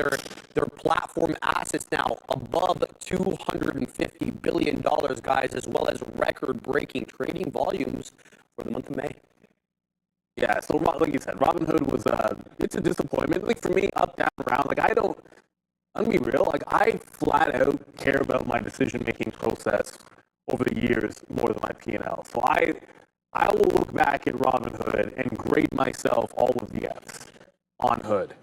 their platform assets now above $250 billion, guys, as well as record-breaking trading volumes for the month of May. Yeah, so like you said, Robinhood was it's a disappointment. Like for me, up, down, around. Like I'm gonna be real. Like I flat out care about my decision-making process over the years more than my P&L. So I will look back at Robinhood and grade myself all of the Fs on Hood.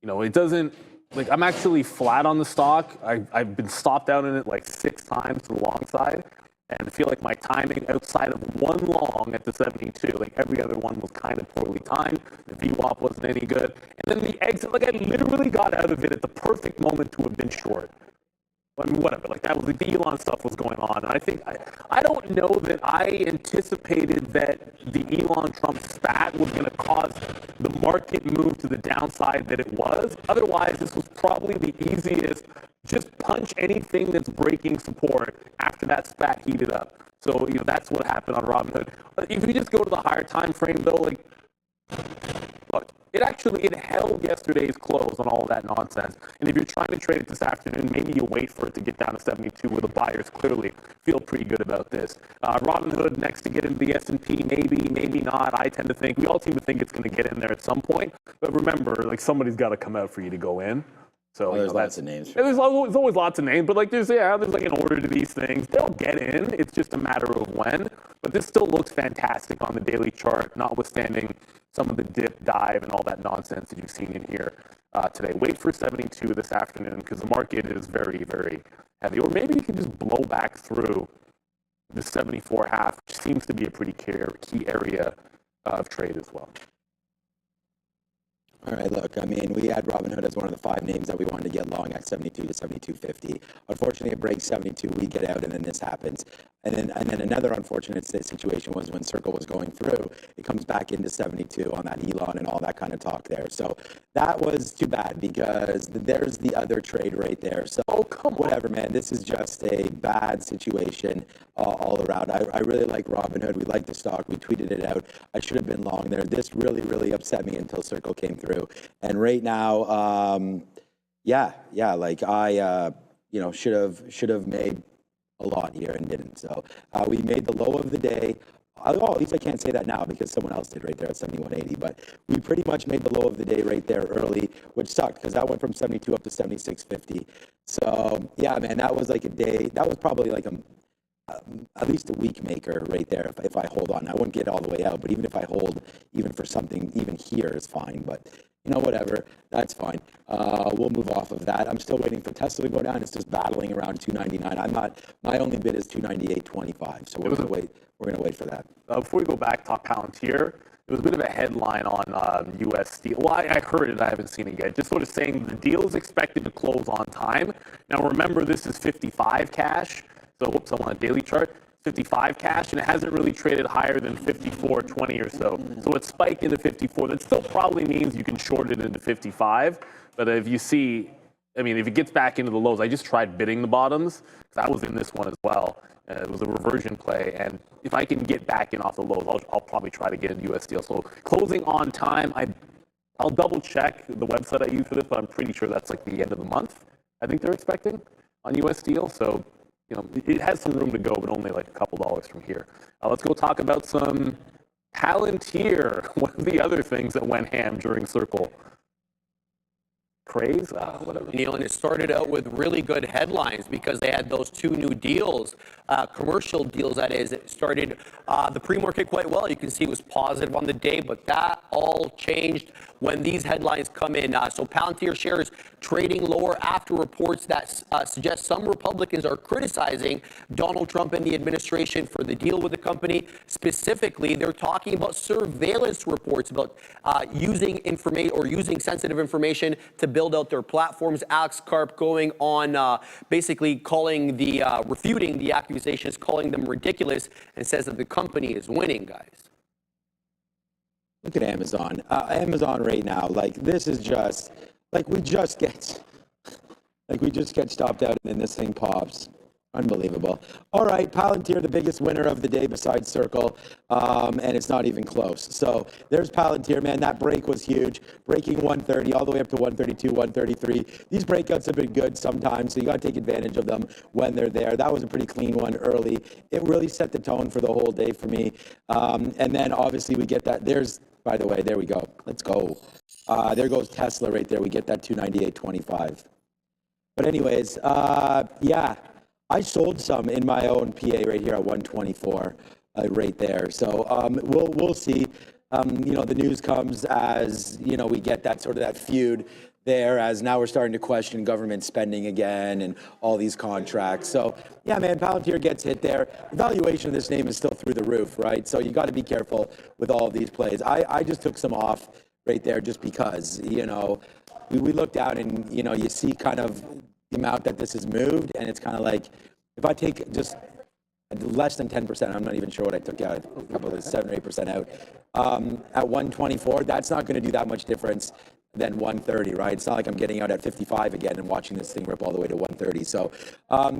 You know, it doesn't, like, I'm actually flat on the stock. I've been stopped out in it like 6 times to the long side, and I feel like my timing outside of one long at the 72, like every other one was kind of poorly timed. The VWAP wasn't any good. And then the exit, like I literally got out of it at the perfect moment to have been short. I mean, whatever, like that was the Elon stuff was going on. And I think, I don't know that I anticipated that the Elon Trump spat was going to cause the market move to the downside that it was. Otherwise, this was probably the easiest, just punch anything that's breaking support after that spat heated up. So, you know, that's what happened on Robinhood. If you just go to the higher time frame though, like, look, it held yesterday's close on all of that nonsense. And if you're trying to trade it this afternoon, maybe you wait for it to get down to 72 where the buyers clearly feel pretty good about this. Robinhood next to get into the S&P, maybe not. I tend to think, we all seem to think it's going to get in there at some point. But remember, like somebody's got to come out for you to go in. So there's lots of names. There's always lots of names, but like there's like an order to these things. They'll get in. It's just a matter of when. But this still looks fantastic on the daily chart, notwithstanding some of the dip, dive, and all that nonsense that you've seen in here today. Wait for 72 this afternoon because the market is very, very heavy. Or maybe you can just blow back through the 74.5, which seems to be a pretty key area of trade as well. All right, look, I mean, we had Robinhood as one of the 5 names that we wanted to get long at 72 to 72.50. Unfortunately, it breaks 72, we get out, and then this happens. And then another unfortunate situation was when Circle was going through, it comes back into 72 on that Elon and all that kind of talk there. So that was too bad because there's the other trade right there. So whatever, man, this is just a bad situation all around. I really like Robinhood. We like the stock. We tweeted it out. I should have been long there. This really, really upset me until Circle came through. And right now, like I, should have made a lot here and didn't. So we made the low of the day. At least I can't say that now because someone else did right there at 71.80. But we pretty much made the low of the day right there early, which sucked because that went from 72 up to 76.50. So yeah, man, that was like a day. That was probably like at least a week maker right there. If I hold on, I wouldn't get all the way out. But even if I hold, even for something, even here is fine. But whatever, that's fine. We'll move off of that. I'm still waiting for Tesla to go down. It's just battling around 299. My only bid is 298.25. So we're gonna wait. We're gonna wait for that. Before we go back, top Palantir, there was a bit of a headline on U.S. Steel. Well, I heard it. I haven't seen it yet. Just sort of saying the deal is expected to close on time. Now remember, this is 55 cash. So whoops, I'm on a daily chart. 55 cash, and it hasn't really traded higher than 54.20 or so. So it spiked into 54. That still probably means you can short it into 55. But if you see, I mean, if it gets back into the lows, I just tried bidding the bottoms because I was in this one as well. It was a reversion play, and if I can get back in off the lows, I'll probably try to get into US Steel. So closing on time, I'll double check the website I use for this, but I'm pretty sure that's like the end of the month. I think they're expecting on US Steel. So, you know, it has some room to go, but only like a couple dollars from here. Let's go talk about some Palantir, one of the other things that went ham during Circle. Craze? Whatever. Neil, and it started out with really good headlines because they had those 2 new deals, commercial deals, that is. It started the pre-market quite well. You can see it was positive on the day, but that all changed when these headlines come in. So Palantir shares trading lower after reports that suggest some Republicans are criticizing Donald Trump and the administration for the deal with the company. Specifically, they're talking about surveillance reports about using information or using sensitive information to build out their platforms. Alex Karp going on basically calling the refuting the accusations, calling them ridiculous, and says that the company is winning, guys. Look at Amazon. Amazon right now, like this is just like we just get stopped out and then this thing pops. Unbelievable. All right, Palantir, the biggest winner of the day besides Circle, and it's not even close. So there's Palantir, man. That break was huge, breaking 130 all the way up to 132, 133. These breakouts have been good sometimes, so you got to take advantage of them when they're there. That was a pretty clean one early. It really set the tone for the whole day for me. And then obviously we get that. There's, by the way, there we go. Let's go. There goes Tesla right there. We get that 298.25. But anyways, yeah. I sold some in my own PA right here at 124, right there. So we'll see. You know, the news comes as, you know, we get that sort of that feud there, as now we're starting to question government spending again and all these contracts. So yeah, man, Palantir gets hit there. The valuation of this name is still through the roof, right? So you got to be careful with all of these plays. I just took some off right there just because, you know, we look down and, you know, you see kind of the amount that this has moved, and it's kind of like, if I take just less than 10%, I'm not even sure what I took out, a couple of 7 or 8% out, at 124, that's not going to do that much difference than 130, right? It's not like I'm getting out at 55 again and watching this thing rip all the way to 130. So,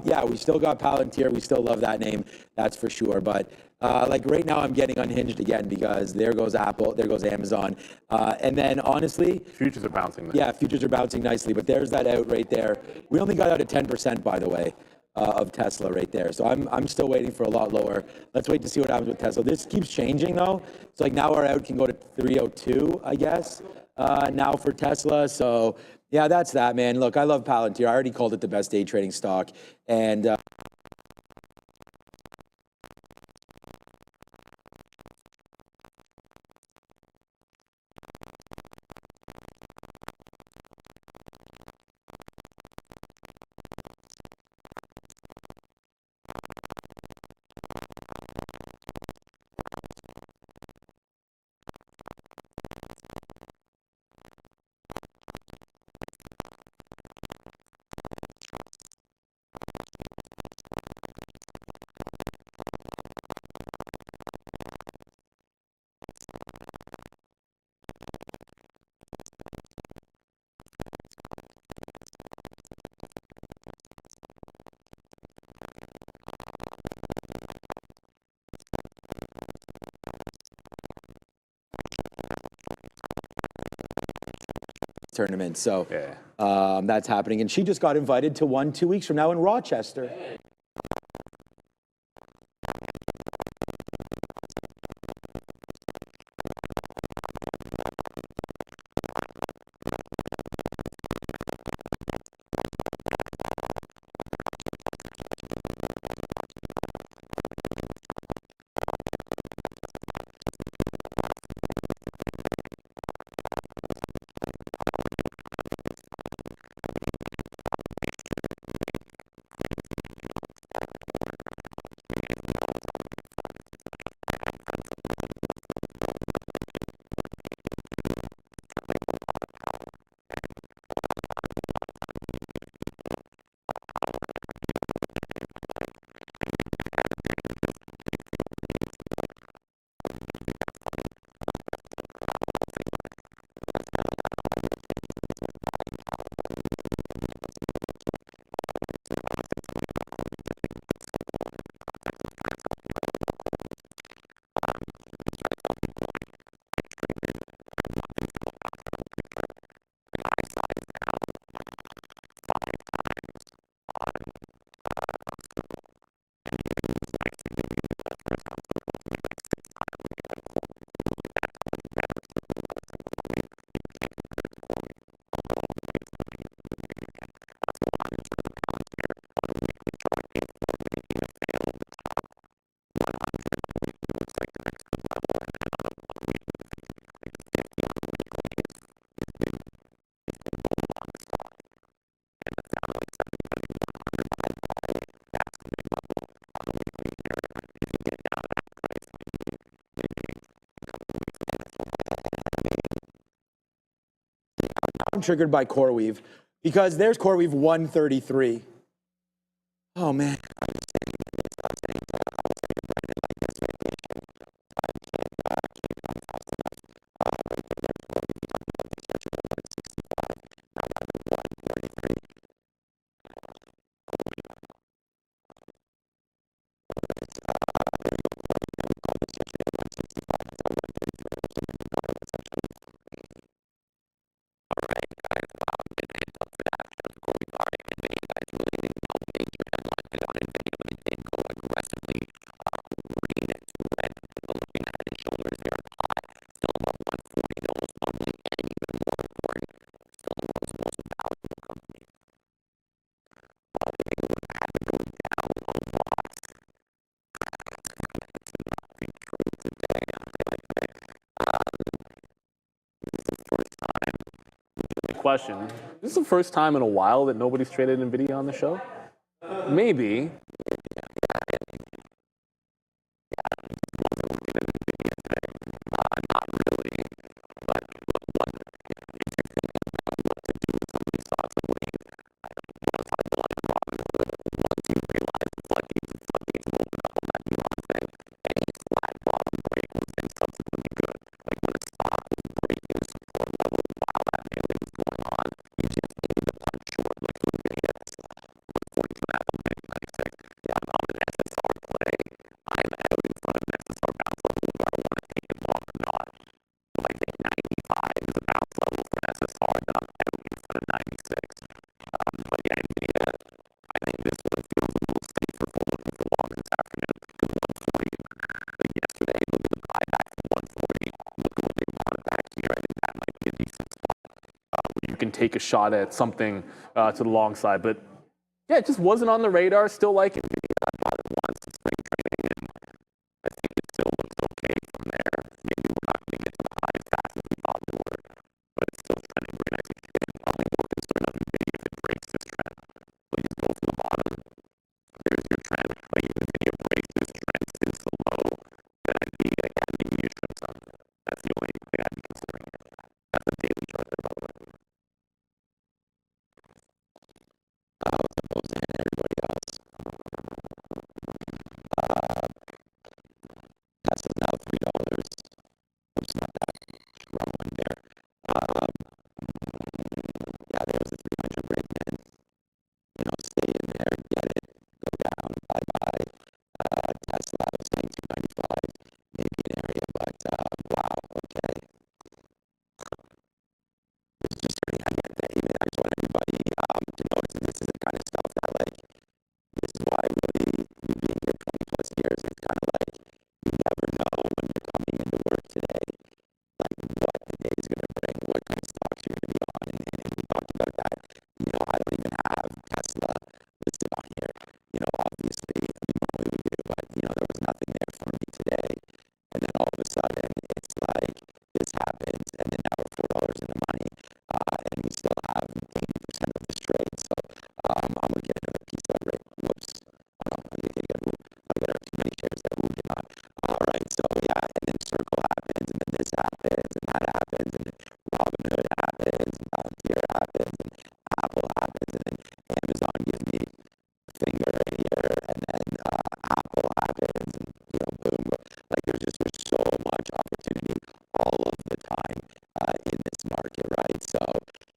yeah, we still got Palantir. We still love that name, that's for sure. But like right now, I'm getting unhinged again because there goes Apple, there goes Amazon. And then honestly, Futures are bouncing. Yeah, futures are bouncing nicely, but there's that out right there. We only got out at 10%, by the way. Of Tesla right there. So I'm still waiting for a lot lower. Let's wait to see what happens with Tesla. This keeps changing though. It's like now our out can go to 302, I guess, now for Tesla. So yeah, that's that, man. Look, I love Palantir. I already called it the best day trading stock. And tournament. So yeah. That's happening. And she just got invited to one 2 weeks from now in Rochester. I'm triggered by CoreWeave because there's CoreWeave 133. Oh man. Question. This is the first time in a while that nobody's traded NVIDIA on the show? Maybe. You can take a shot at something to the long side, but yeah, it just wasn't on the radar. Still like it. I bought it once in spring training, and I think it still looks okay from there. Maybe we're not going to get to the high as fast as we thought we were, but it's still trending very nicely. I'm probably more concerned of NVIDIA if it breaks this trend. Please go from the bottom. There's your trend. Like if NVIDIA breaks this trend since the low, then I'd be like, yeah, maybe you trim some. That's the only thing I'd be considering. That's a daily chart there, by the way. Everybody else. Tesla's now $3. It's not that strong there. Yeah, there was a 300 break in. You know, stay in there, get it, go down, bye-bye. Tesla was saying 295, maybe an area, but wow, okay. It's just really, I just want everybody to notice that this is the kind of stuff that, like, this is why really you being here 20 plus years, it's kind of like you never know when you're coming into work today, like what the day is going to bring, what kind of stocks you're going to be on. And we talked about that. You know, I don't even have Tesla listed on here. You know, obviously, normally we do, but, you know, there was nothing there for me today. And then all of a sudden, it's like this happens, and then now we're $4 in the money, and we still have 80% of this trade. So I'm going to get another piece of it. Whoops. Oh, I got too many shares there. Who did not? All right. So, yeah, and then Circle happens, and then this happens, and that happens, and then Robinhood happens, and Banter happens, and Apple happens, and then Amazon gives me a finger right here, and then Apple happens, and, you know, boom. Like, there's so much opportunity all of the time in this market, right? So,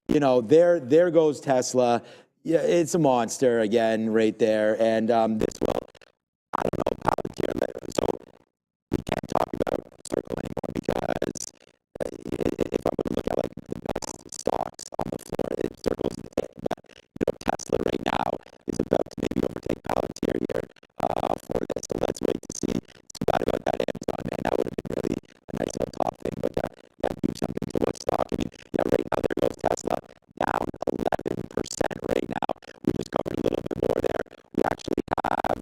you know, there goes Tesla. Yeah, it's a monster again right there. And this will, I don't know, Palantir. So we can't talk about Circle anymore because if I'm going to look at like the best stocks on the floor, Circle's it. But, you know, Tesla right now is about to maybe overtake Palantir here for this. So let's wait to see. It's bad about that Amazon, man. That would have been really a nice little top thing. But yeah, do something to what stock. I mean, yeah, right now there goes Tesla down 11% right now. We just covered a little bit more there. We actually have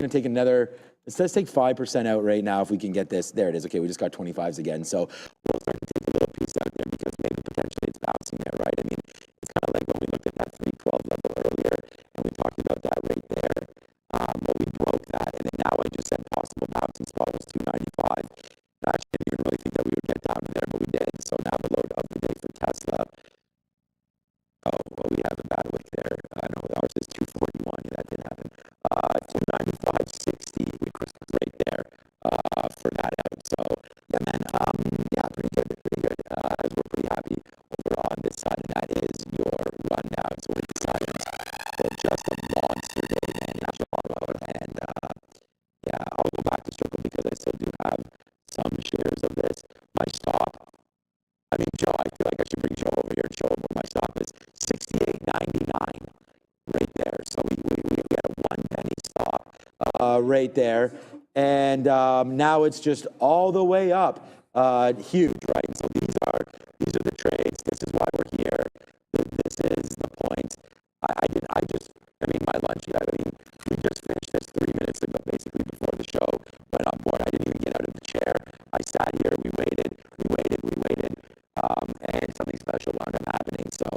going to take another, let's take 5% out right now if we can get this. There it is. Okay, we just got 25s again. So we'll start to take a little piece out there because maybe potentially it's bouncing there, right? I mean, it's kind of like when we looked at that 312 level earlier and we talked about that right there. But we broke that, and then now I just said possible bouncing spot was 295. I actually didn't even really think that we would get down to there, but we did. So now the low of the day for Tesla. Oh, well, we have a bad wick there. I know ours is 241. That did happen. 295.60 right there for that out. So yeah, man. Yeah, pretty good. As we're pretty happy over on this side, and that is your rundown. So we decided for just a monster day, man, in Toronto, and yeah, I'll go back to Circle because I still do have some shares of this. My stop. I mean, Joe, I feel like I should bring Joe over here and show him what my stop is. 68.99 right there. So we had a 1 penny stop right there. And now it's just all the way up. Huge, right? And so these are the trades. This is why we're here. This is the point. I mean, my lunch, I mean, we just finished this 3 minutes ago, basically before the show went on board. I didn't even get out of the chair. I sat here, we waited, and something special wound up happening. So,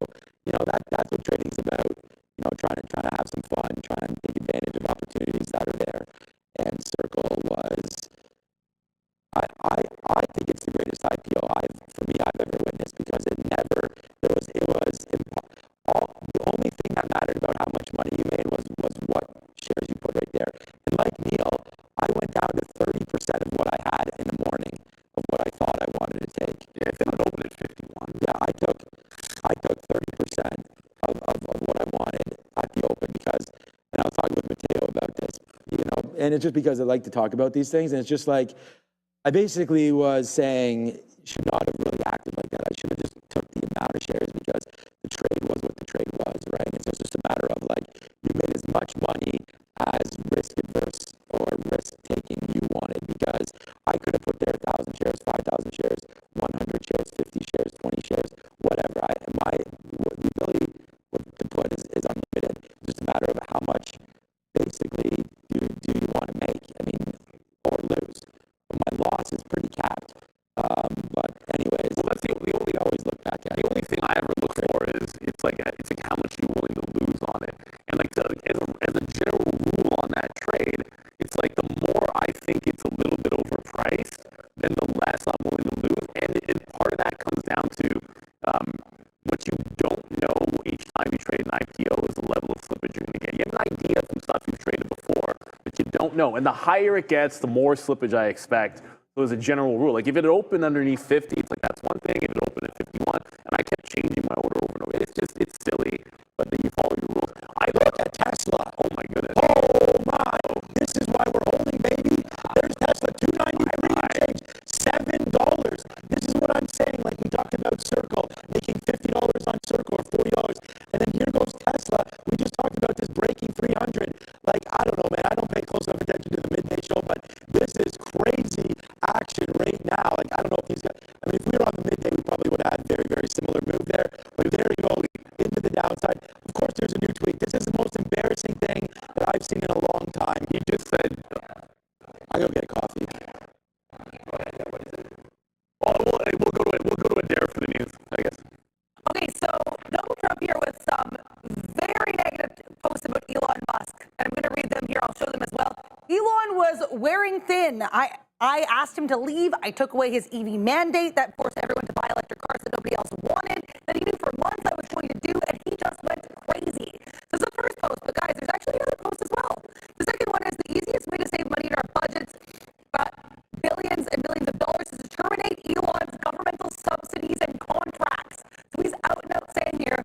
you know, that's what trading's about. You know, trying to have some fun, trying to take advantage of opportunities that are there. And Circle was, I think it's the greatest IPO I've ever witnessed because the only thing that mattered about how much money you made was what shares you put right there. And like Neil, I went down to 30% of what I had in the morning of what I thought I wanted to take. Yeah, if it would open at 51. Yeah, I took 30% of what I wanted at the open because, and I was talking with Mateo about this, you know, and it's just because I like to talk about these things, and it's just like, I basically was saying, should not have really acted like that. I should have just took the amount of shares because the trade was what the trade was, right? And so it's just a matter of like, you made as much money as risk adverse or risk taking you wanted because I could have put there 1,000 shares, 5,000 shares, 100 shares, 50 shares, 20 shares, whatever. The ability to put is unlimited. It's just a matter of how much basically do you want to make? I mean, or lose. But my loss is pretty capped. But anyways, well, that's the only I always look back at. The only thing I ever look for is it's like how much you're willing to lose on it. And like as a general rule on that trade, it's like the more I think it's a little bit overpriced, then the less I'm willing to lose. And part of that comes down to what you don't know each time you trade an IPO is the level of slippage you're going to get. You have an idea from stuff you've traded before, but you don't know. And the higher it gets, the more slippage I expect. So as a general rule, like if it opened underneath 50, it's like that's one thing. If it opened at 51, and I kept changing my order over and over, it's silly. But then you follow your rules. I look at Tesla. Oh my goodness. Oh my. This is why we're holding, baby. There's Tesla 293 and change, $7. This is what I'm saying. Like we talked about Circle making $50 on Circle or $40, and then here goes Tesla. We just talked about this breaking 300. Like I don't know, man. I don't pay close enough attention to the Midday show, but this is crazy action right now. Like I don't know if these guys. I mean, if we were on the Midday, we probably would have had very, very similar move there. But there you go, into the downside. Of course, there's a new tweet. This is the most embarrassing thing that I've seen in a long time. You just said, "I go get a coffee." Well, we'll go to Adair for the news, I guess. Okay, so Donald Trump here with some very negative posts about Elon Musk. And I'm going to read them here. I'll show them as well. Elon was wearing thin. I asked him to leave. I took away his EV mandate that forced everyone to buy electric cars that nobody else wanted, that he knew for months I was going to do, and he just went crazy. This is the first post, but guys, there's actually another post as well. The second one is the easiest way to save money in our budgets, billions and billions of dollars, is to terminate Elon's governmental subsidies and contracts. So he's out and out saying here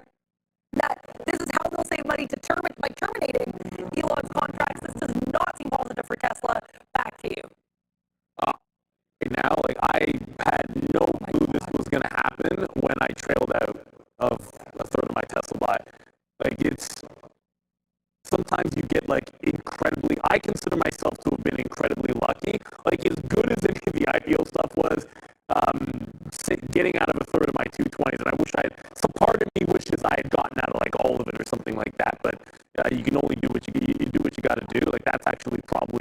that this is how they'll save money by terminating Elon's contracts. This does not seem positive for Tesla. Back to you. Right now, like I had no clue this was going to happen when I trailed out of a third of my Tesla buy. Like it's sometimes you get like incredibly. I consider myself to have been incredibly lucky. Like as good as any of the IPO stuff was, getting out of a third of my 220s, and I wish some part of me wishes I had gotten out of like all of it or something like that. But you can only do what you do what you got to do. Like that's actually probably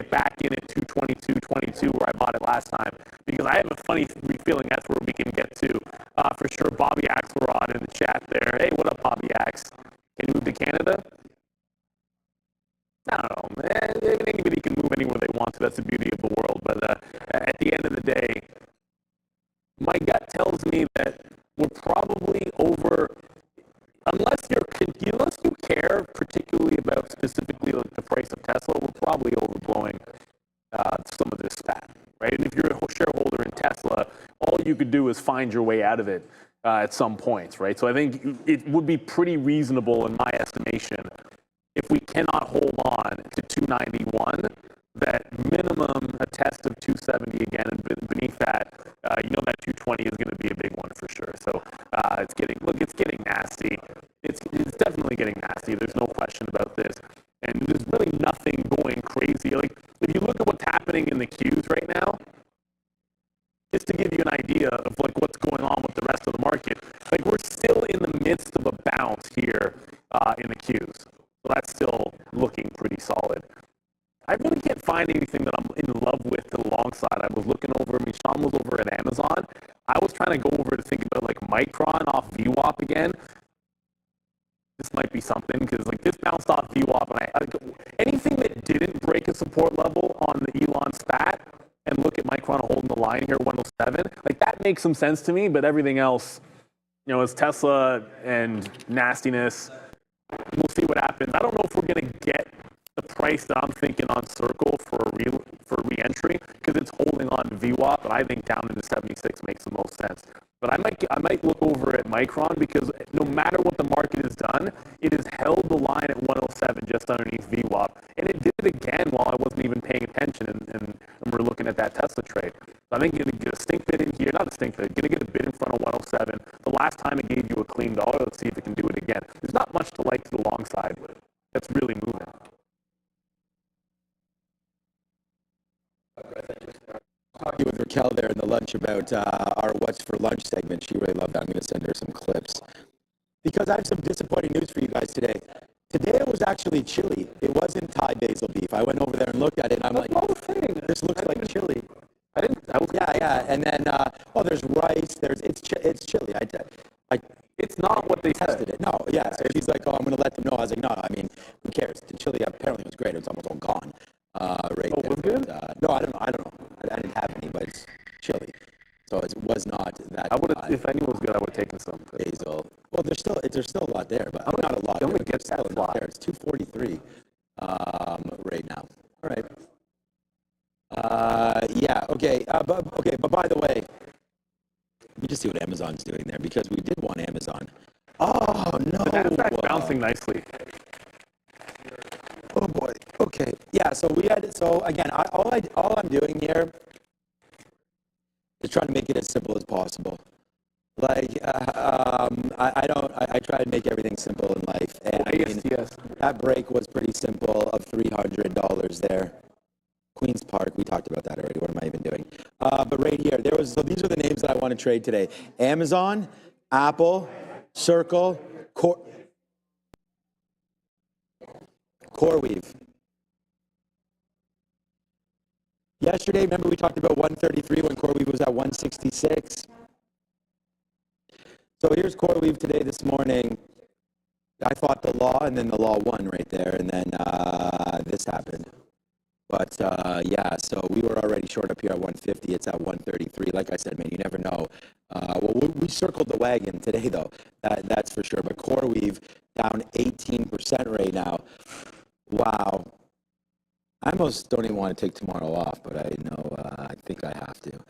get back in at 222 where I bought it last time, because I have a funny feeling that's where we can get to for sure. Bobby Axelrod in the chat there. Hey, what up, Bobby Ax? Can you move to Canada? I don't know, man. Anybody can move anywhere they want to. That's the beauty of the world. But at the end of the day, my gut tells me that we're probably over, unless you care particularly about specifically like the price of Tesla, we're probably overblowing some of this stat, right? And if you're a shareholder in Tesla, all you could do is find your way out of it at some points, right? So I think it would be pretty reasonable, in my estimation, if we cannot hold on to 291, that minimum a test of 270 again, and beneath that, that 220 is going to be a big one for sure. So it's getting nasty. It's definitely getting nasty. There's no question about this. And there's really nothing going crazy. Like, if you look at what's happening in the queues right now, just to give you an idea of like what's going on with the rest of the market, like we're still in the midst of a bounce here in the queues. So that's still looking pretty solid. I really can't find anything that I'm in love with alongside. I was looking over, Sean was over at Amazon. I was trying to go over to think about like Micron off VWAP again. This might be something, because like this bounced off VWAP, and anything that didn't break a support level on the Elon spat, and look at Micron holding the line here, 107, like that makes some sense to me. But everything else, is Tesla and nastiness. We'll see what happens. I don't know if we're going to get the price that I'm thinking on Circle for re-entry, because it's holding on to VWAP, but I think down into 76 makes the most sense. But I might look over at Micron, because no matter what the market has done, it has held the line at 107 just underneath VWAP, and it did it again while I wasn't even paying attention, and we're looking at that Tesla trade. So I think you're going to get a stink bid in here, not a stink bid, going to get a bid in front of 107. The last time it gave you a clean dollar, let's see if it can do it again. There's not much to like to the long side with. That's really moving. Talking with Raquel there in the lunch about our What's for Lunch segment. She really loved that. I'm going to send her some clips. Because I have some disappointing news for you guys today. Today it was actually chili. It wasn't Thai basil beef. I went over there and looked at it, and I'm like, this looks like chili. Yeah. And then, there's rice. It's chili. It's not what they tested it. No, yeah. So she's like, I'm going to let them know. I was like, no, I mean, who cares? The chili apparently was great. It was almost all gone. Right there. Was good? No, I don't know. I didn't have any, but it's chili. So it was not that. I would have, if any was good, I would have taken some. Basil. Well, there's still a lot there, but not a lot. I'm going to get that lot there. It's 243 right now. All right. Yeah. Okay. But by the way, let me just see what Amazon's doing there, because we did want Amazon. Oh no! The Nasdaq's bouncing nicely. Oh boy. Okay. Yeah. So again, all I'm doing here is trying to make it as simple as possible. Like I try to make everything simple in life, and that break was pretty simple of $300 there. Queens Park, we talked about that already. What am I even doing? But right here, so these are the names that I want to trade today: Amazon, Apple, Circle, CoreWeave. Yesterday, remember we talked about 133 when CoreWeave was at 166. So here's CoreWeave today, this morning. I fought the law, and then the law won right there, and then this happened. But yeah, so we were already short up here at 150. It's at 133. Like I said, man, you never know. Well, we circled the wagon today, though. That's for sure. But CoreWeave down 18% right now. Wow. I almost don't even want to take tomorrow off, but I know I think I have to.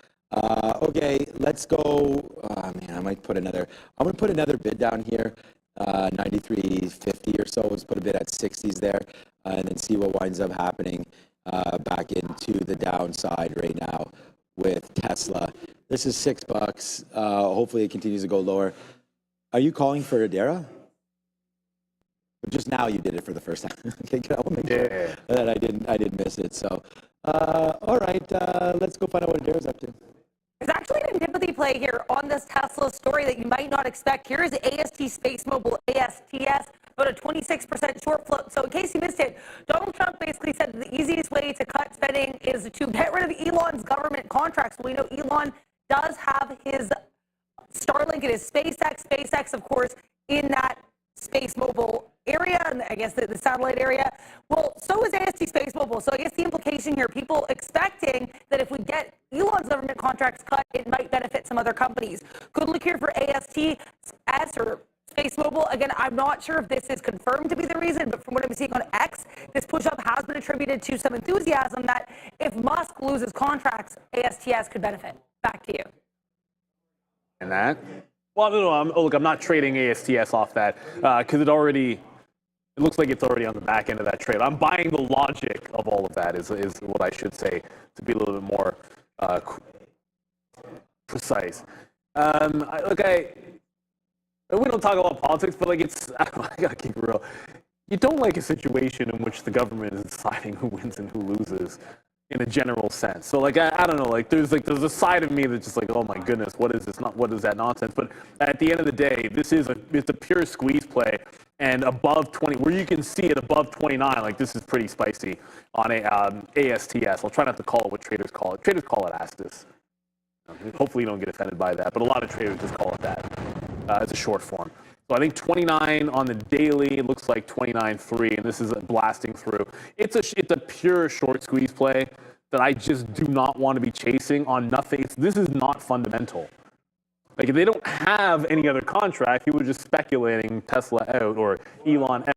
Okay, let's go. Oh, man, I'm going to put another bid down here. 93.50 or so. Let's put a bid at 60s there, and then see what winds up happening back into the downside right now with Tesla. This is $6. Hopefully it continues to go lower. Are you calling for Adara? Just now you did it for the first time. Okay, good. I want to make sure that I didn't miss it. So, all right, let's go find out what Adara's up to. There's actually an antipathy play here on this Tesla story that you might not expect. Here is AST Space Mobile, ASTS, about a 26% short flip. So in case you missed it, Donald Trump basically said the easiest way to cut spending is to get rid of Elon's government contracts. We know Elon does have his Starlink and his SpaceX. SpaceX, of course, in that space mobile area, and I guess the satellite area. Well, so is AST Space Mobile. So I guess the implication here, people expecting that if we get Elon's government contracts cut, it might benefit some other companies. Good look here for ASTS or Space Mobile. Again, I'm not sure if this is confirmed to be the reason, but from what I'm seeing on X, this push-up has been attributed to some enthusiasm that if Musk loses contracts, ASTS could benefit. Back to you. And that? Well, no, look, I'm not trading ASTS off that because it looks like it's already on the back end of that trade. I'm buying the logic of all of that is what I should say to be a little bit more precise. We don't talk about politics, but like I gotta keep it real. You don't like a situation in which the government is deciding who wins and who loses in a general sense. So like I don't know, like there's a side of me that's just like, oh my goodness, what is this? What is that nonsense? But at the end of the day, it's a pure squeeze play, and above 20, where you can see it above 29, like this is pretty spicy on a ASTS. I'll try not to call it what traders call it. Traders call it ASTS. Hopefully you don't get offended by that, but a lot of traders just call it that. It's a short form. So I think 29 on the daily, it looks like 29.3, and this is blasting through. It's a pure short squeeze play that I just do not want to be chasing on nothing. This is not fundamental. Like if they don't have any other contract, people are just speculating Tesla out or Elon out.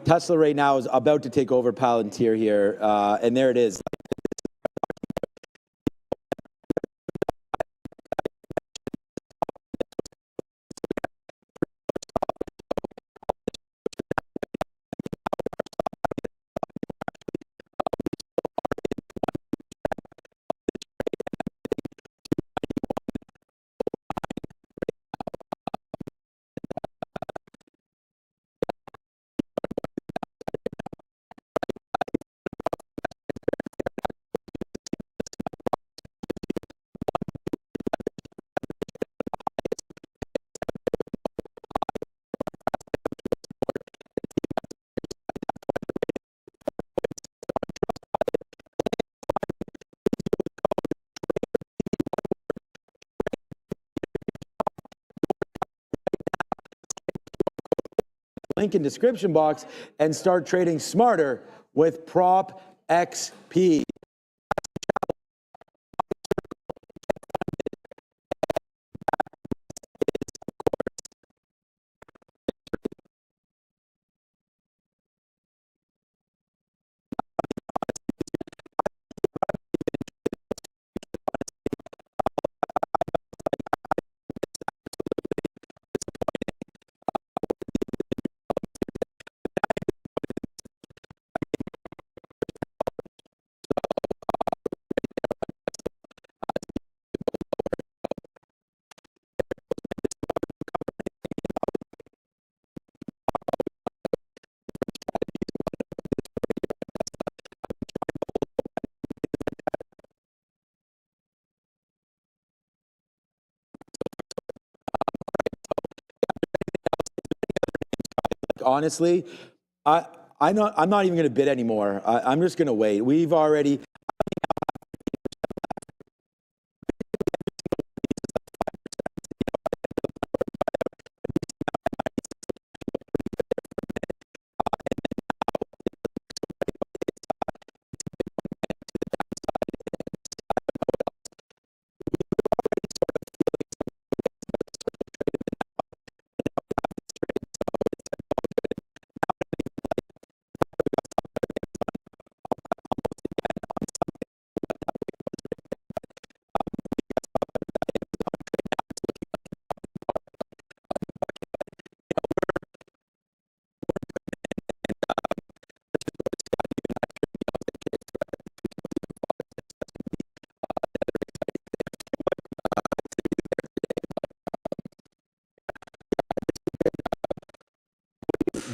Tesla right now is about to take over Palantir here, and there it is. Link in description box and start trading smarter with Prop XP. Honestly, I'm not even going to bid anymore. I'm just going to wait. We've already.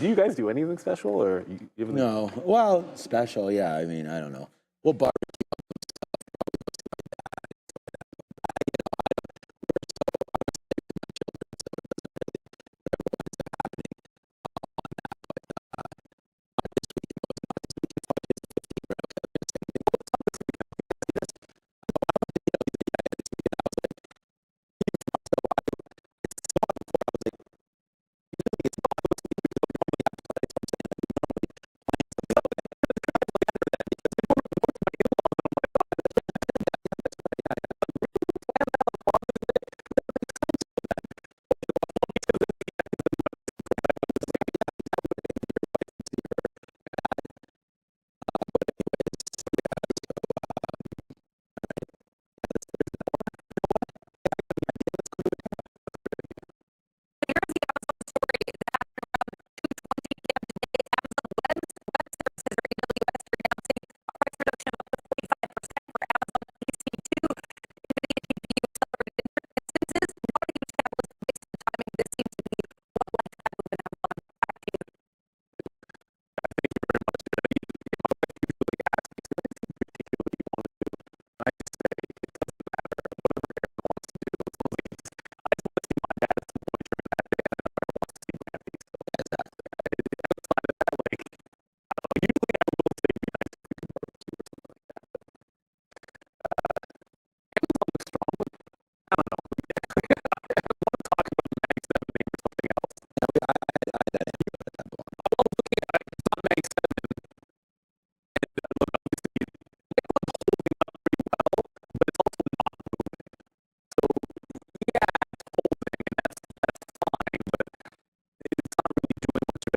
do you guys do anything special, or you have No. Well, special, yeah. I mean, I don't know. We'll barbecue.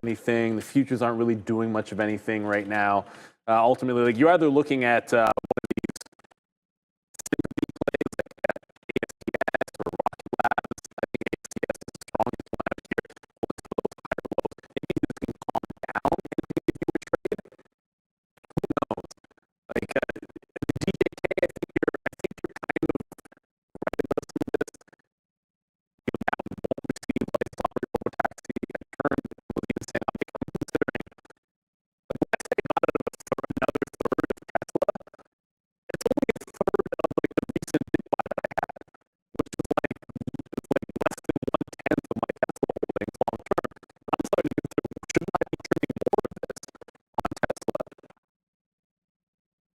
anything. The futures aren't really doing much of anything right now. Ultimately, like you're either looking at one of these big plays like ASPS or Rocky Labs. I think ASPS is the strongest one out here. Holding some of those higher lows. Maybe this can calm down and maybe do a trade. Who knows? Like the DJK, I think you're kind of right about some of this. You now won't receive like sovereign robo taxi at current. Even saying I'm considering. But let's say not another third of Tesla. It's only a third of like the recent big buy that I had, which was like less than 1/10 of my Tesla holdings long term. I'm starting to consider, shouldn't I be trimming more of this on Tesla?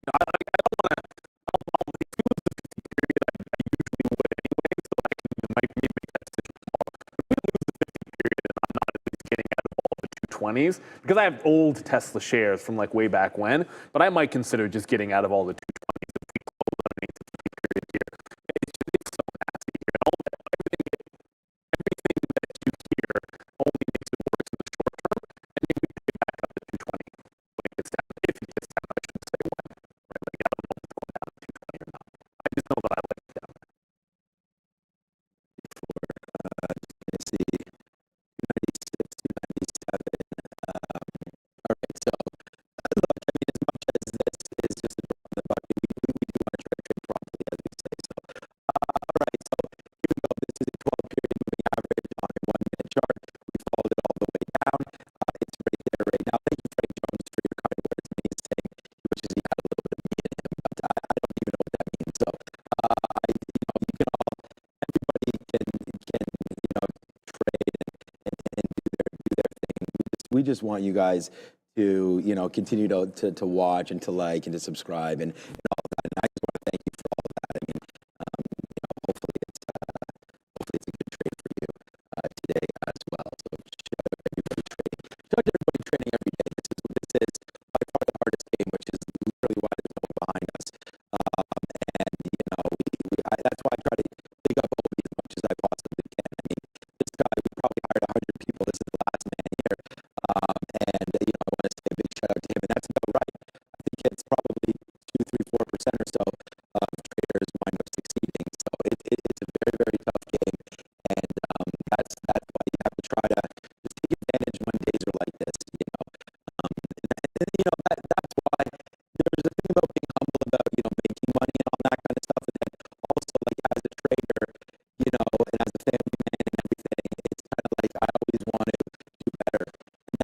Now, I don't want to. If you lose the 50 period, I usually would anyway, so I can might make that decision tomorrow. If we lose the 50 period and I'm not at least getting out of all the 220s, because I have old Tesla shares from like way back when, but I might consider just getting out of all the 220s if we close underneath the 50 period here. It's so nasty here. And everything that you hear only makes it worse in the short term, and maybe we get back up to 220 when it gets down. If it gets down, I shouldn't say when. Right? Like I don't know if it's going down to 220 or not. I just know that I like it down there. Let's see, 296, 297. All right, so look, I mean, as much as this is just a drop in the bucket, we do want to try to trade properly, as we say. So, all right, so here we go. This is a 12-period moving average on a 1-minute chart. We followed it all the way down. It's right there right now. Thank you, Frank Jones, for your kind words. Me saying he wishes he had a little bit of me in him, but I don't even know what that means. So, you can all, everybody can trade and do their thing. We just want you guys to continue to watch and to like and to subscribe and all of that. And I just want to thank you for all of that. I mean, hopefully it's a good trade for you today as well. So shout out to everybody trading. Shout out to everybody trading every day. This is by far the hardest game, which is literally why there's no one behind us. And that's why I try to pick up Obi as much as I possibly can. I mean, this guy, we probably hired 100 people. This is the last man here. And I want to say a big shout out to him, and that's about right. I think it's probably 2, 3, 4% or so of traders wind up succeeding. So it's a very, very tough game, and that's why you have to try to just take advantage when days are like this. That's why there's a thing about being humble about making money and all that kind of stuff, and then also like as a trader, and as a family man and everything, it's kind of like I always want to do better. And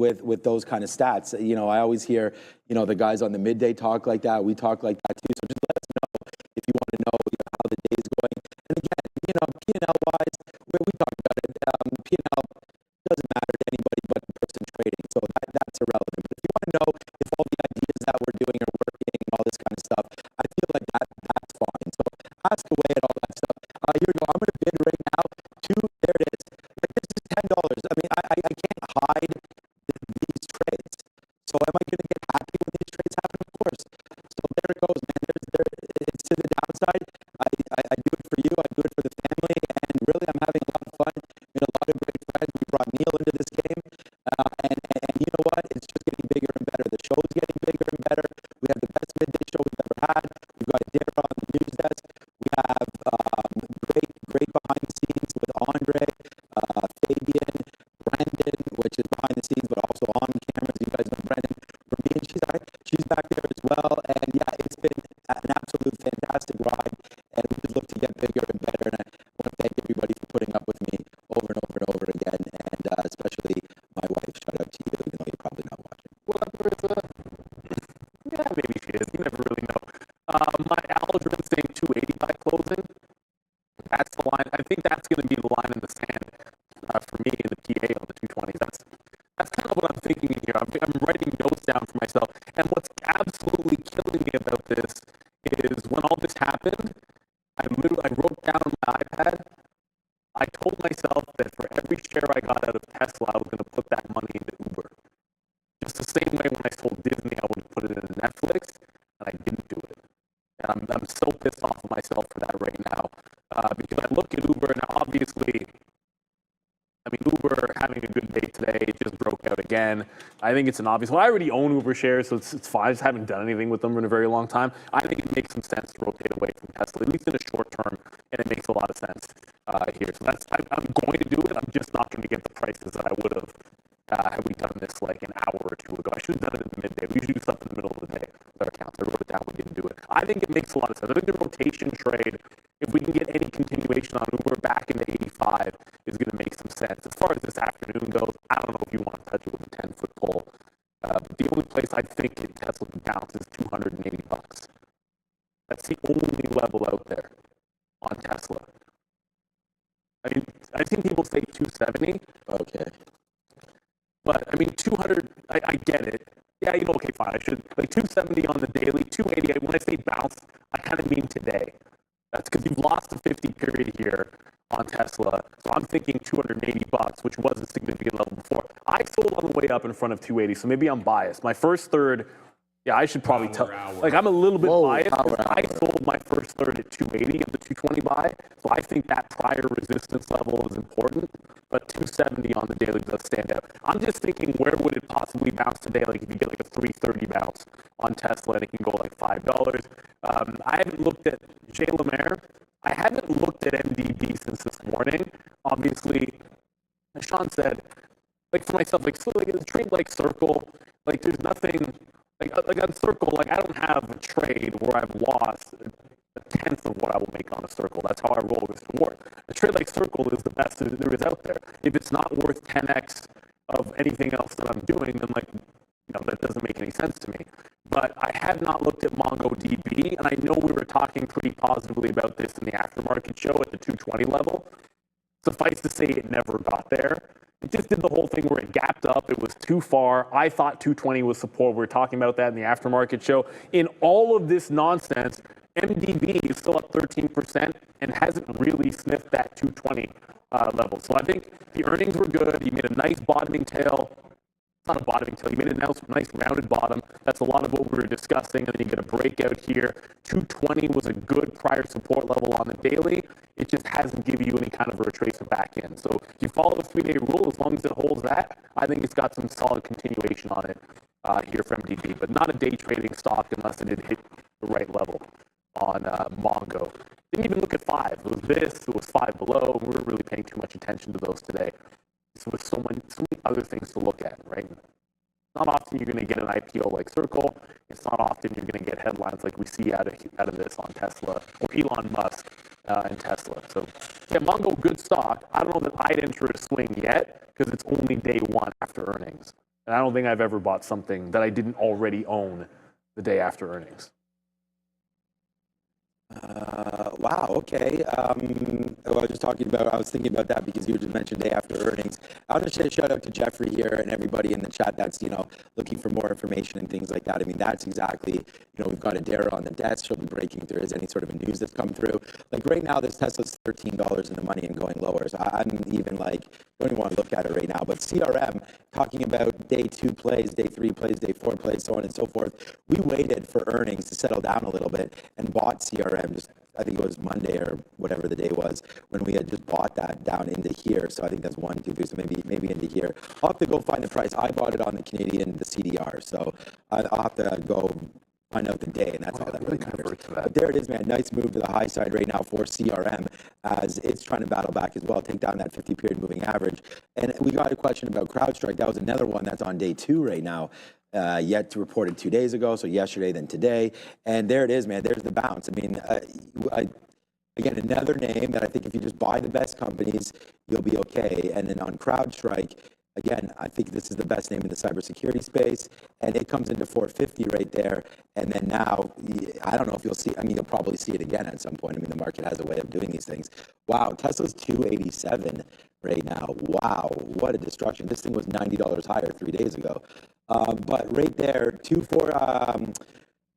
with those kind of stats. You know, I always hear, you know, the guys on the midday talk like that. We talk like that too. So just let us know if you want to know, you know, how the day is going. And again, you know, P&L wise, we talk about it. P&L doesn't matter to anybody but the person trading, so that's irrelevant. But if you want to know if all the ideas that we're doing are working and all this kind of stuff, I feel like that's fine. So ask away at all that stuff. Here we go. I'm going to bid right now. There it is. Like, this is $10. I mean, I can't hide these trades. So am I going to get happy when these trades happen? Of course. So there it goes, man. It's to the downside. I do it for you. I do it for the family. And really, I'm having a lot of fun. Made a lot of great friends. We brought Neil into this game. And you know what? It's just getting bigger and better. The show's getting bigger and better. We have the best midday show we've ever had. We've got Dara on the news desk. We have great behind the scenes with Andre, Fabian, Brandon, which is behind the scenes, but also on cameras. You guys know Brandon. Ramin, she's back there as well. And yeah, it's been an absolute fantastic ride. And we just look to get bigger and better. And I want to thank everybody for putting up with me over and over and over again. And especially my wife. Shout out to you, even though you're probably not watching. Well, yeah, maybe she is. You never really know. My Aldrin saying 280 by closing. That's the line. I think that's going to be the line in the sand for me in the PA on the 220s. That's kind of what I'm thinking here. I'm writing notes down for myself. And what's absolutely killing me about this is when all this happened, I wrote down on my iPad, I told myself that for every share I got out of Tesla, I was going to put that money into Uber. Just the same way when I sold Disney, I would have put it into Netflix, and I didn't do it. And I'm so pissed off of myself for that right now. Because I look at Uber, and obviously, I mean, Uber having a good day today, it just broke out again. I think it's an obvious one. I already own Uber shares, so it's fine. I just haven't done anything with them in a very long time. I think it makes some sense to rotate away from Tesla, at least in the short term, and it makes a lot of sense here. So I'm going to do it. I'm just not going to get the prices that I would have had we done this like an hour or two ago. I should have done it in the midday. We usually do stuff in the middle of the day with our accounts. I wrote it down. We didn't do it. I think it makes a lot of sense. I think the rotation trade, if we can get any continuation on Uber back into 85, is going to make some sense. As far as this afternoon goes, I don't know if you want to touch it with a 10-foot pole. But the only place I think Tesla can bounce is $280. That's the only level out there on Tesla. I mean, I've seen people say 270. Okay. But, I mean, 200, I get it. Yeah, you know, okay, fine. I should, like 270 on the daily, 280. When I say bounce, I kind of mean today. That's because you've lost the 50 period here on Tesla. So I'm thinking $280, which was a significant level before. I sold on the way up in front of 280, so maybe I'm biased. My first third, yeah, I should probably tell. Like, I'm a little bit biased because I sold my first third at 280 of the 220 buy. So I think that prior resistance level is important. But 270 on the daily does stand out. I'm just thinking, where would it possibly bounce today? Like, if you get like a 330 bounce on Tesla and it can go like $5. I haven't looked at Jay Lemaire. I haven't looked at MDB since this morning. Obviously, as Sean said, like for myself, like, so like a trade like Circle, like there's nothing, like on Circle, like I don't have a trade where I've lost a tenth of what I will make on a Circle. That's how I roll this reward. A trade like Circle is the best that there is out there. If it's not worth 10x of anything else that I'm doing, then like, you know, that doesn't make any sense to me. But I have not looked at MongoDB, and I know we were talking pretty positively about this in the aftermarket show at the 220 level. Suffice to say, it never got there. It just did the whole thing where it gapped up. It was too far. I thought 220 was support. We were talking about that in the aftermarket show. In all of this nonsense, MDB is still up 13% and hasn't really sniffed that 220 level. So I think the earnings were good. You made a nice bottoming tail. It's not a bottoming tail. You made a nice rounded bottom. That's a lot of what we were discussing. And then you get a breakout here. 220 was a good prior support level on the daily. It just hasn't given you any kind of a retracement back in. So if you follow the 3-day rule, as long as it holds that, I think it's got some solid continuation on it here for MDB. But not a day trading stock unless it had hit the right level on Mongo. Didn't even look at 5. It was this. It was 5 below. We weren't really paying too much attention to those today. So with so many other things to look at, right? Not often you're going to get an IPO like Circle. It's not often you're going to get headlines like we see out of this on Tesla or Elon Musk and Tesla. So yeah, Mongo, good stock. I don't know that I'd enter a swing yet because it's only day one after earnings. And I don't think I've ever bought something that I didn't already own the day after earnings. Wow. Okay. I was thinking about that because you just mentioned day after earnings. I want to say a shout out to Jeffrey here and everybody in the chat that's, looking for more information and things like that. I mean, that's exactly, we've got Adara on the desk. She'll be breaking if there is any sort of a news that's come through. Like right now, this Tesla's $13 in the money and going lower. So I'm even don't even want to look at it right now. But CRM, talking about day 2 plays, day 3 plays, day 4 plays, so on and so forth. We waited for earnings to settle down a little bit and bought CRM just, I think it was Monday or whatever the day was when we had just bought that down into here. So I think that's 1, 2, 3. So maybe into here. I'll have to go find the price. I bought it on the Canadian, the CDR. So I'll have to go find out the day, and that's all that really matters. But there it is, man. Nice move to the high side right now for CRM as it's trying to battle back as well, take down that 50-period moving average. And we got a question about CrowdStrike. That was another one that's on day 2 right now. Yet to report it 2 days ago, so yesterday, then today. And there it is, man. There's the bounce. I mean, again, another name that I think if you just buy the best companies, you'll be okay. And then on CrowdStrike, again, I think this is the best name in the cybersecurity space, and it comes into 450 right there. And then now, I don't know if you'll see, you'll probably see it again at some point. The market has a way of doing these things. Wow, Tesla's 287 right now. Wow, what a destruction. This thing was $90 higher 3 days ago. But right there,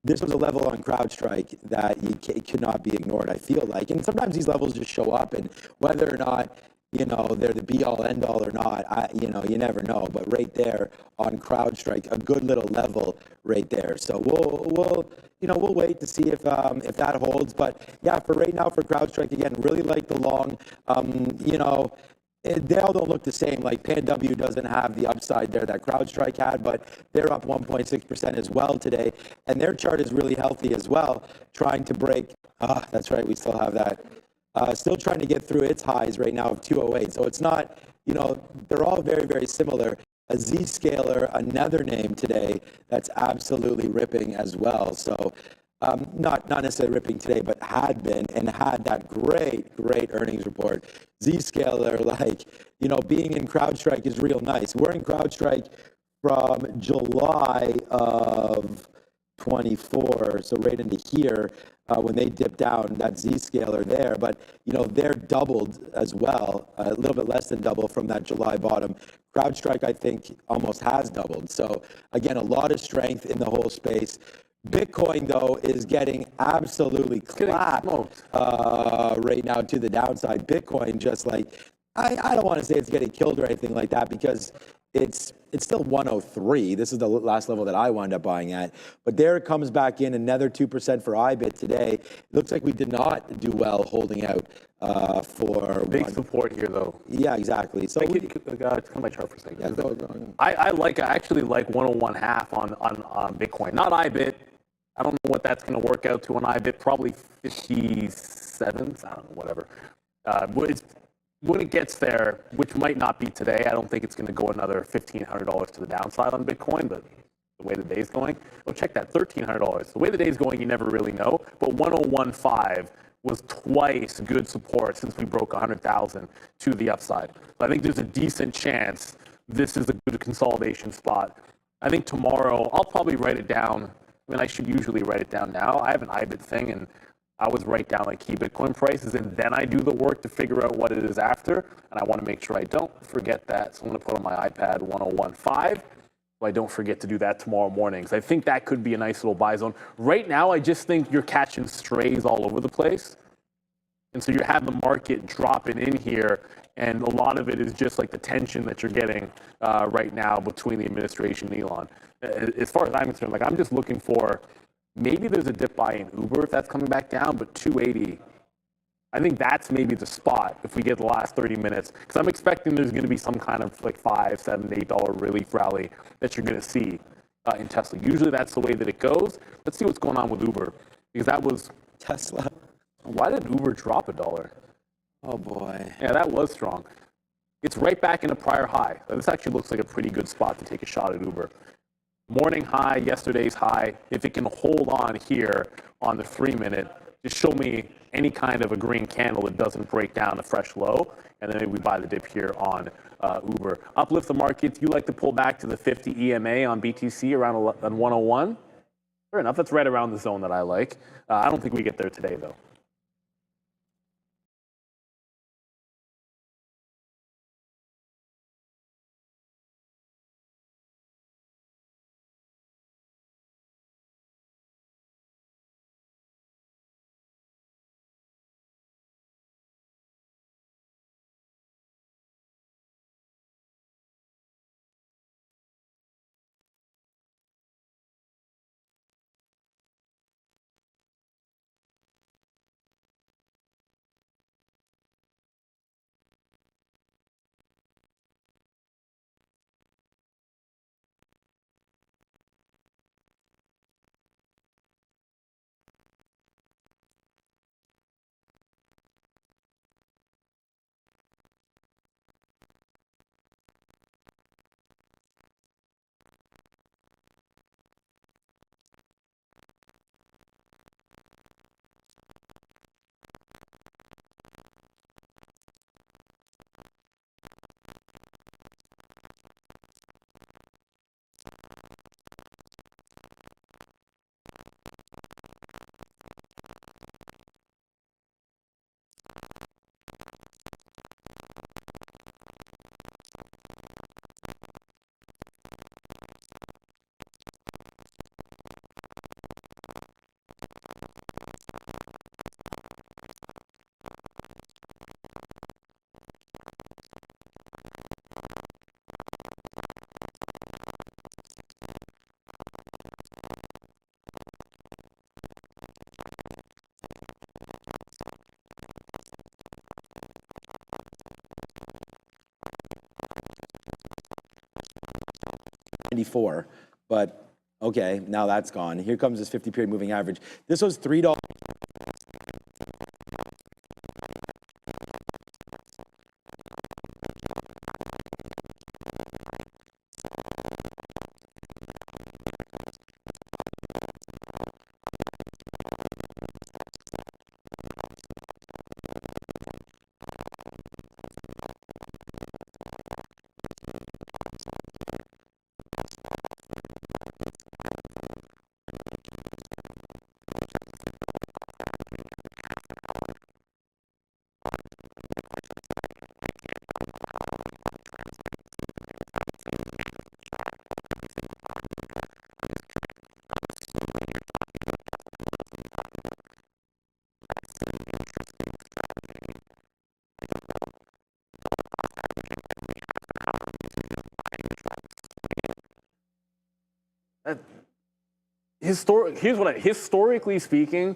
this was a level on CrowdStrike that could not be ignored, I feel like. And sometimes these levels just show up, and whether or not, they're the be-all, end-all or not, you never know. But right there on CrowdStrike, a good little level right there. So we'll wait to see if that holds. But yeah, for right now, for CrowdStrike, again, really like the long, they all don't look the same. Like PanW doesn't have the upside there that CrowdStrike had, but they're up 1.6% as well today. And their chart is really healthy as well, trying to break, that's right, we still have that. Still trying to get through its highs right now of 208. So it's not, they're all very, very similar. A Zscaler, another name today that's absolutely ripping as well. So not necessarily ripping today, but had been and had that great earnings report. Zscaler, being in CrowdStrike is real nice. We're in CrowdStrike from July of 24, so right into here when they dipped down, that Zscaler there. But, they're doubled as well, a little bit less than double from that July bottom. CrowdStrike, I think, almost has doubled. So, again, a lot of strength in the whole space. Bitcoin, though, is getting absolutely clapped right now to the downside. Bitcoin just I don't want to say it's getting killed or anything like that because it's still 103. This is the last level that I wound up buying at. But there it comes back in, another 2% for IBIT today. It looks like we did not do well holding out for big support here, though. Yeah, exactly. So come my chart for a second. Yeah, go. I actually like 101.5 on Bitcoin, not IBIT. I don't know what that's going to work out to on IBIT. Probably 57. I don't know, whatever. When it gets there, which might not be today, I don't think it's going to go another $1,500 to the downside on Bitcoin, but the way the day's going, check that, $1,300. The way the day's going, you never really know, but 101.5 was twice good support since we broke 100,000 to the upside. So I think there's a decent chance this is a good consolidation spot. I think tomorrow, I'll probably write it down. I should usually write it down now. I have an IBIT thing, and I always write down key Bitcoin prices, and then I do the work to figure out what it is after, and I want to make sure I don't forget that. So I'm going to put on my iPad 101.5, so I don't forget to do that tomorrow morning. Because I think that could be a nice little buy zone. Right now, I just think you're catching strays all over the place, and so you have the market dropping in here, and a lot of it is just the tension that you're getting right now between the administration and Elon. As far as I'm concerned, I'm just looking for, maybe there's a dip buy in Uber if that's coming back down, but 280, I think that's maybe the spot if we get the last 30 minutes. Because I'm expecting there's going to be some kind of $5, $7, $8 relief rally that you're going to see in Tesla. Usually that's the way that it goes. Let's see what's going on with Uber. Because that was Tesla. Why did Uber drop $1? Oh boy. Yeah, that was strong. It's right back in a prior high. This actually looks like a pretty good spot to take a shot at Uber. Morning high, yesterday's high. If it can hold on here on the 3-minute, just show me any kind of a green candle that doesn't break down a fresh low, and then maybe we buy the dip here on Uber. Uplift the market. You like to pull back to the 50 EMA on BTC around 101? Fair enough. That's right around the zone that I like. I don't think we get there today, though. But okay, now that's gone. Here comes this 50-period moving average. This was $3. Historically speaking,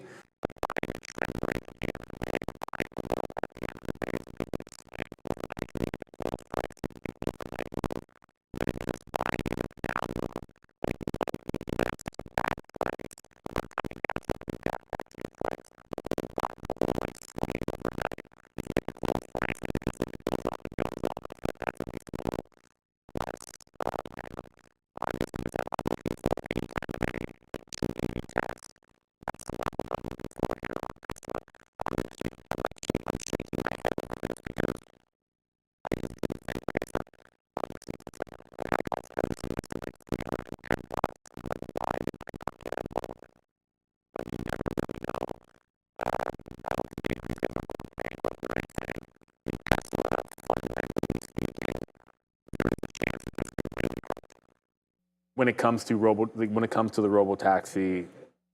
when it comes to the robo taxi,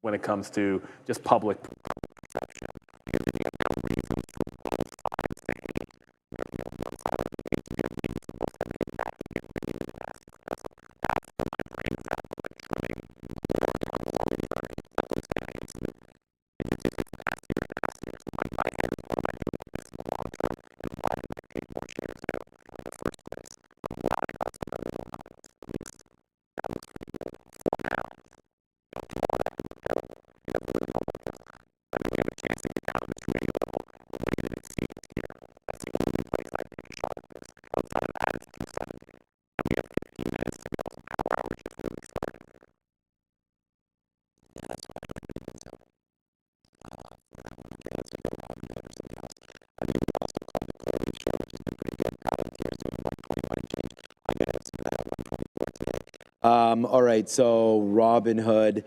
when it comes to just public All right, so Robinhood,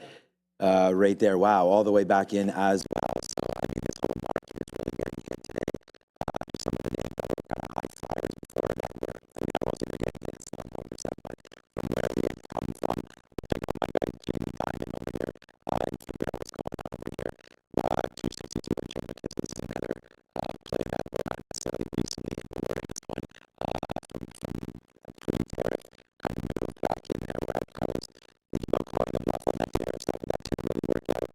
right there. Wow, all the way back in as well. So I mean, this whole market is really getting hit today. Just some of the names that were kind of high flyers before that were. I mean, I wasn't even getting hit still 1%, but from where we had come from, check out my guy Jamie Dimon over here and figure out what's going on over here. 262 and change. Okay, so this is another play that we're not necessarily recently in the word in this one from pre-tariff kind of move back in there where I was thinking about calling the bluff on that tariff stuff, but that didn't really work out.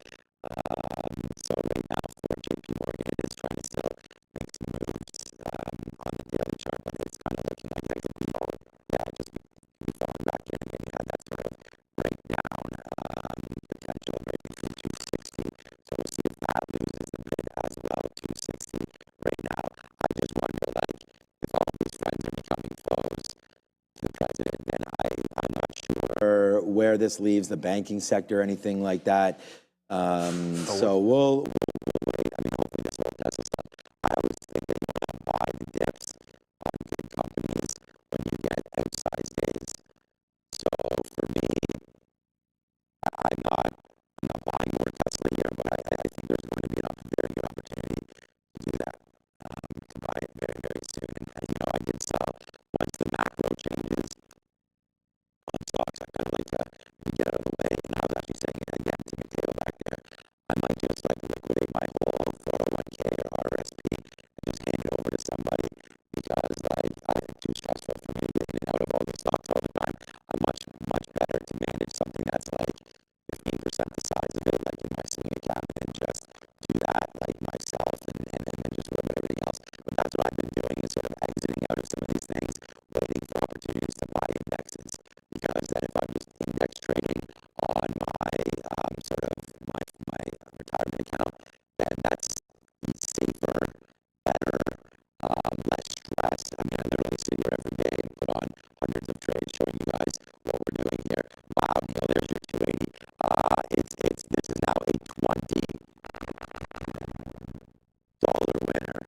So right now for JP Morgan, it is trying to still make some moves on the daily chart, but it's kind of looking like that could be all, just be falling back in and you had that sort of breakdown potential breaking through 260. So we'll see if that loses the bid as well, 260 right now. I just wonder, like, if all of these friends are becoming foes to the president, then I'm not sure where this leaves the banking sector or anything like that. So we'll wait. I mean, hopefully this whole Tesla stuff. I always think that you want to buy the dips on good companies when you get outsized days. So for me, I'm not buying more Tesla here, but I think there's going to be a very good opportunity to do that, to buy it very, very soon. And you know, I did sell once the macro changes on stocks. I kind of like to get out of the way. And I was actually saying it again to Midday back there. I might just like liquidate my whole 401k or RSP and just hand it over to somebody because it's too stressful for me to get in and out of all the stocks all the time. I'm much, much better to manage something that's like 15% the size of it, like in my swing account, and just do that like myself and then just work with everything else. But that's what I've been doing is sort of exiting out of some of these things, waiting for opportunities to buy indexes. Because then if I'm just index trading on my sort of my retirement account, then that's safer, better, less stress. I mean, I literally sit here every day and put on hundreds of trades showing you guys what we're doing here. Wow, Neil, there's your 280. This is now a $20 winner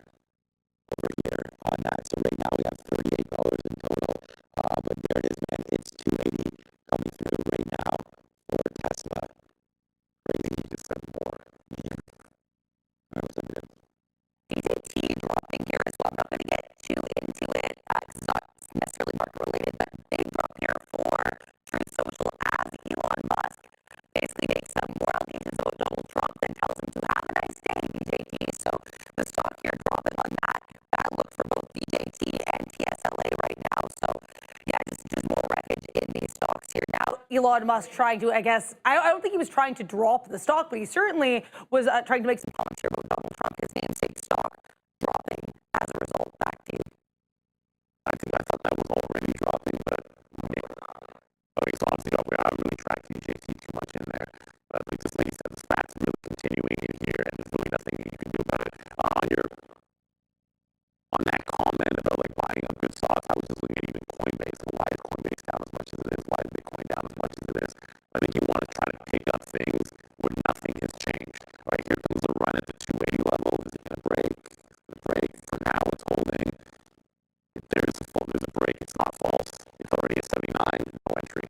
over here on that. So right now we have $38 in total. But there it is, man. It's 280 coming through right now for Tesla. Crazy, you just said more. Yeah. All right, what's up, good? DJT dropping here as well. I'm not going to get too into it because it's not necessarily market related, but big drop here for Truth Social as Elon Musk basically makes some more allegations about Donald Trump and tells him to have a nice day, DJT. So the stock here dropping on that. Bad look for both DJT and TSLA right now. So yeah, just more wreckage in these stocks here now. Elon Musk trying to, I guess, I don't think he was trying to drop the stock, but he certainly was trying to make some comments here about Donald Trump, his namesake stock dropping as a result. Back to you. I thought that was already dropping, but okay, so obviously I don't really track DJT too much in there. But just like you said, the stats really continuing in here, and there's really nothing you can do about it. On that comment about like buying up good stocks, I was just looking at even Coinbase. And why is Coinbase down as much as it is? Why is Bitcoin down as much as it is? I think you want to try to pick up things where nothing has changed. All right, here comes the run at the 280 level. Is it going to break? The break for now, it's holding. If there's a break, it's not false. It's already at 79, no entry.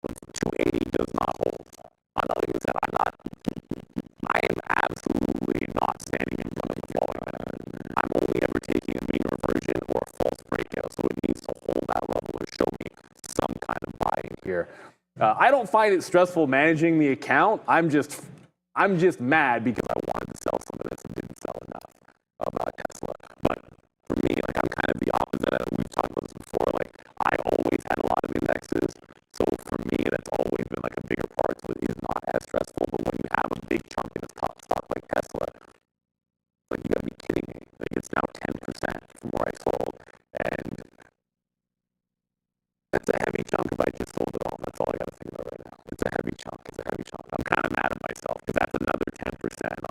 But 280 does not hold. I'm not like I said, I am absolutely not standing in front of the falling line. I'm only ever taking a mean reversion or a false breakout, so it needs to hold that level or show me some kind of buying here. I don't find it stressful managing the account. I'm just mad because I wanted to sell some of this and didn't sell enough about Tesla. But for me, like I'm kind of the opposite. We've talked about this before. Like I always had a lot of indexes, so for me that's always been like a bigger part. So it is not as stressful. But when you have a big chunk in a top stock like Tesla, like you gotta be kidding me. Like it's now 10% from where I sold, and that's a heavy chunk if I just sold it all. That's all I gotta think about right now. It's a heavy chunk. I'm kind of mad at myself because that's another 10%.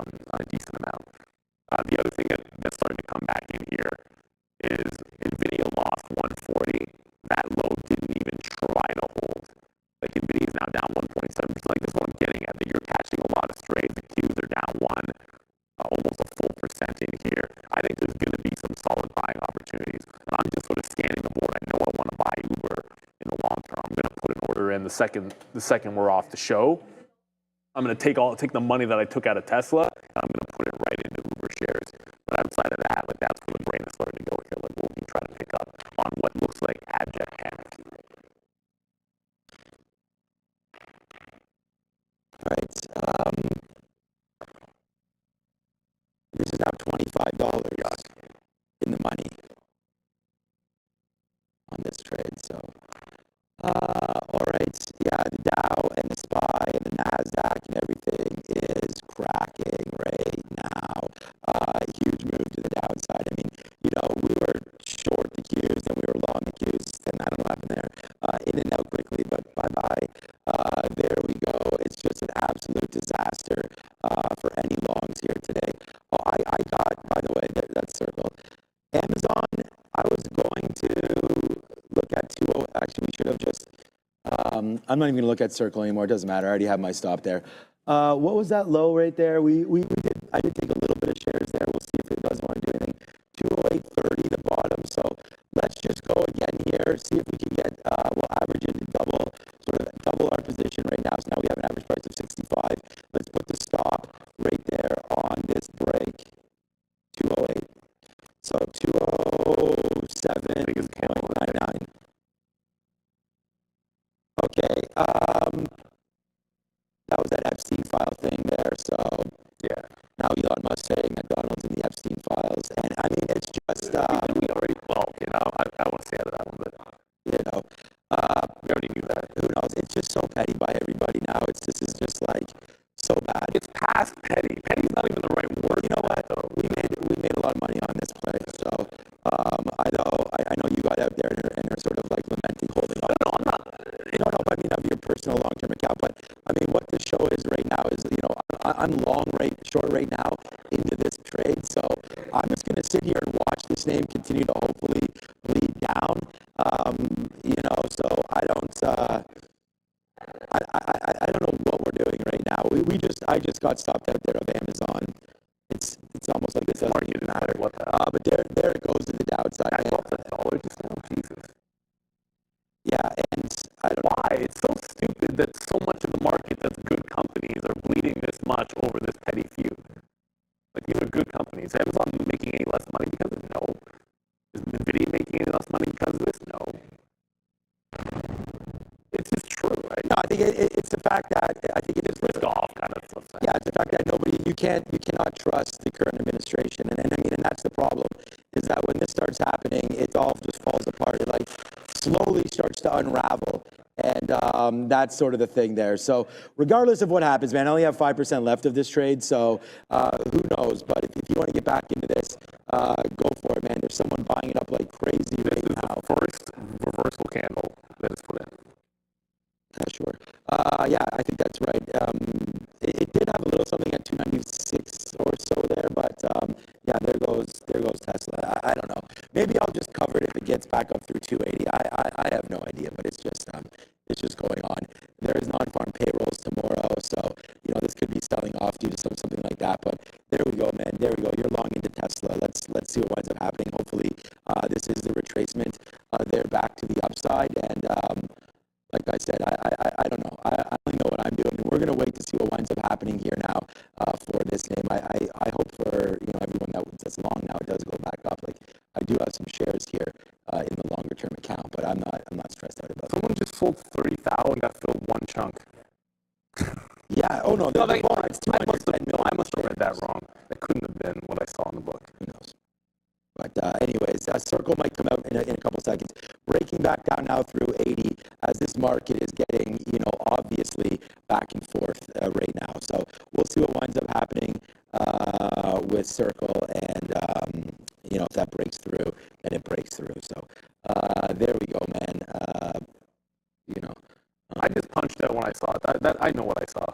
then the second we're off the show, I'm going to take the money that I took out of Tesla, and I'm going to put it right into Uber shares. But outside of that, like that's where the brain is starting to go here. Like we'll be trying to pick up on what looks like abject panic. Right. This is now $25 in the money on this trade. So, all right. Yeah, the Dow and the SPY and the NASDAQ and everything is cracking right now. Huge move to the downside. I mean, we were short the Qs and we were long the Qs, and I don't know what happened there. In and out quickly, but bye-bye. There we go. It's just an absolute disaster for any longs here today. Oh, I got, by the way, that circle. Amazon, I was going to look at 20. Actually, we should have just, I'm not even going to look at circle anymore. It doesn't matter. I already have my stop there. What was that low right there? I did take a little bit of shares there. We'll see if it doesn't want to do anything. 208.30 the bottom. So let's just go again here. See if we can get, we'll average into double our position right now. So now we have an average price of 65. Let's put the stop right there on this break. 208. So 207.99. Okay. That was that Epstein file thing there. So yeah. Now Elon Musk saying McDonald's in the Epstein files, and I mean it's just we already I want to say out of that one, but we already knew that. Who knows? It's just so petty by everybody now. This is just like so bad. It's past petty. Petty's not even the right word. You know what? Though we made a lot of money on this play. So I know you got out there and are sort of like lamenting holding on. No, I'm not. I mean of your personal long-term account, but I mean what the show is right now is I'm short right now into this trade. So I'm just going to sit here and watch this name continue to hopefully bleed down. So I don't. I don't know what we're doing right now. I just got stopped out there of Amazon. It's almost like this doesn't even matter. But there it goes to the downside. I lost $1 just now. Jesus. Yeah, and I don't know why. It's so stupid that so much of the market that's good companies are bleeding this much over this petty feud. Like these are good companies. Is Amazon making any less money because of it? No. Is Midday making any less money because of this? No. It's just true, right? No, I think it's the fact that I think it is risk off kind of stuff. Yeah, it's the fact that you cannot trust the current administration, and that's the problem. Is that when this starts happening, it all just falls apart. It like slowly starts to unravel, and that's sort of the thing there. So regardless of what happens, man, I only have 5% left of this trade, so who knows? But if you want to get back into this, go for it, man. There's someone buying it up like crazy right now. The first reversal candle that is put in. Sure. Yeah, I think that's right. It did have a little something at 296 or so there, but yeah, there goes Tesla. I don't know. Maybe I'll just cover it if it gets back up through 280. I have no idea, but it's just going on. There is non-farm payrolls tomorrow, so this could be selling off due to something like that. But there we go, man. There we go. You're long into Tesla. Let's see what winds up happening. Hopefully, this is the retracement. They're back to the upside, and like I said, I don't know. I only know what I'm doing. We're going to wait to see what winds up happening here now for this name. I hope for everyone that's long now, it does go back up. Like I do have some shares here in the longer term account, but I'm not stressed out about it. Someone just sold 30,000. Got filled one chunk. Yeah. Oh no. I must have read that wrong. That couldn't have been what I saw in the book. Who knows? But anyways, Circle might come out in a couple seconds. Breaking back down now through 80 as this market is getting, obviously back and forth right now. So we'll see what winds up happening with Circle, and if that breaks through, then it breaks through. So there we go, man. I just punched out when I saw it. That I know what I saw.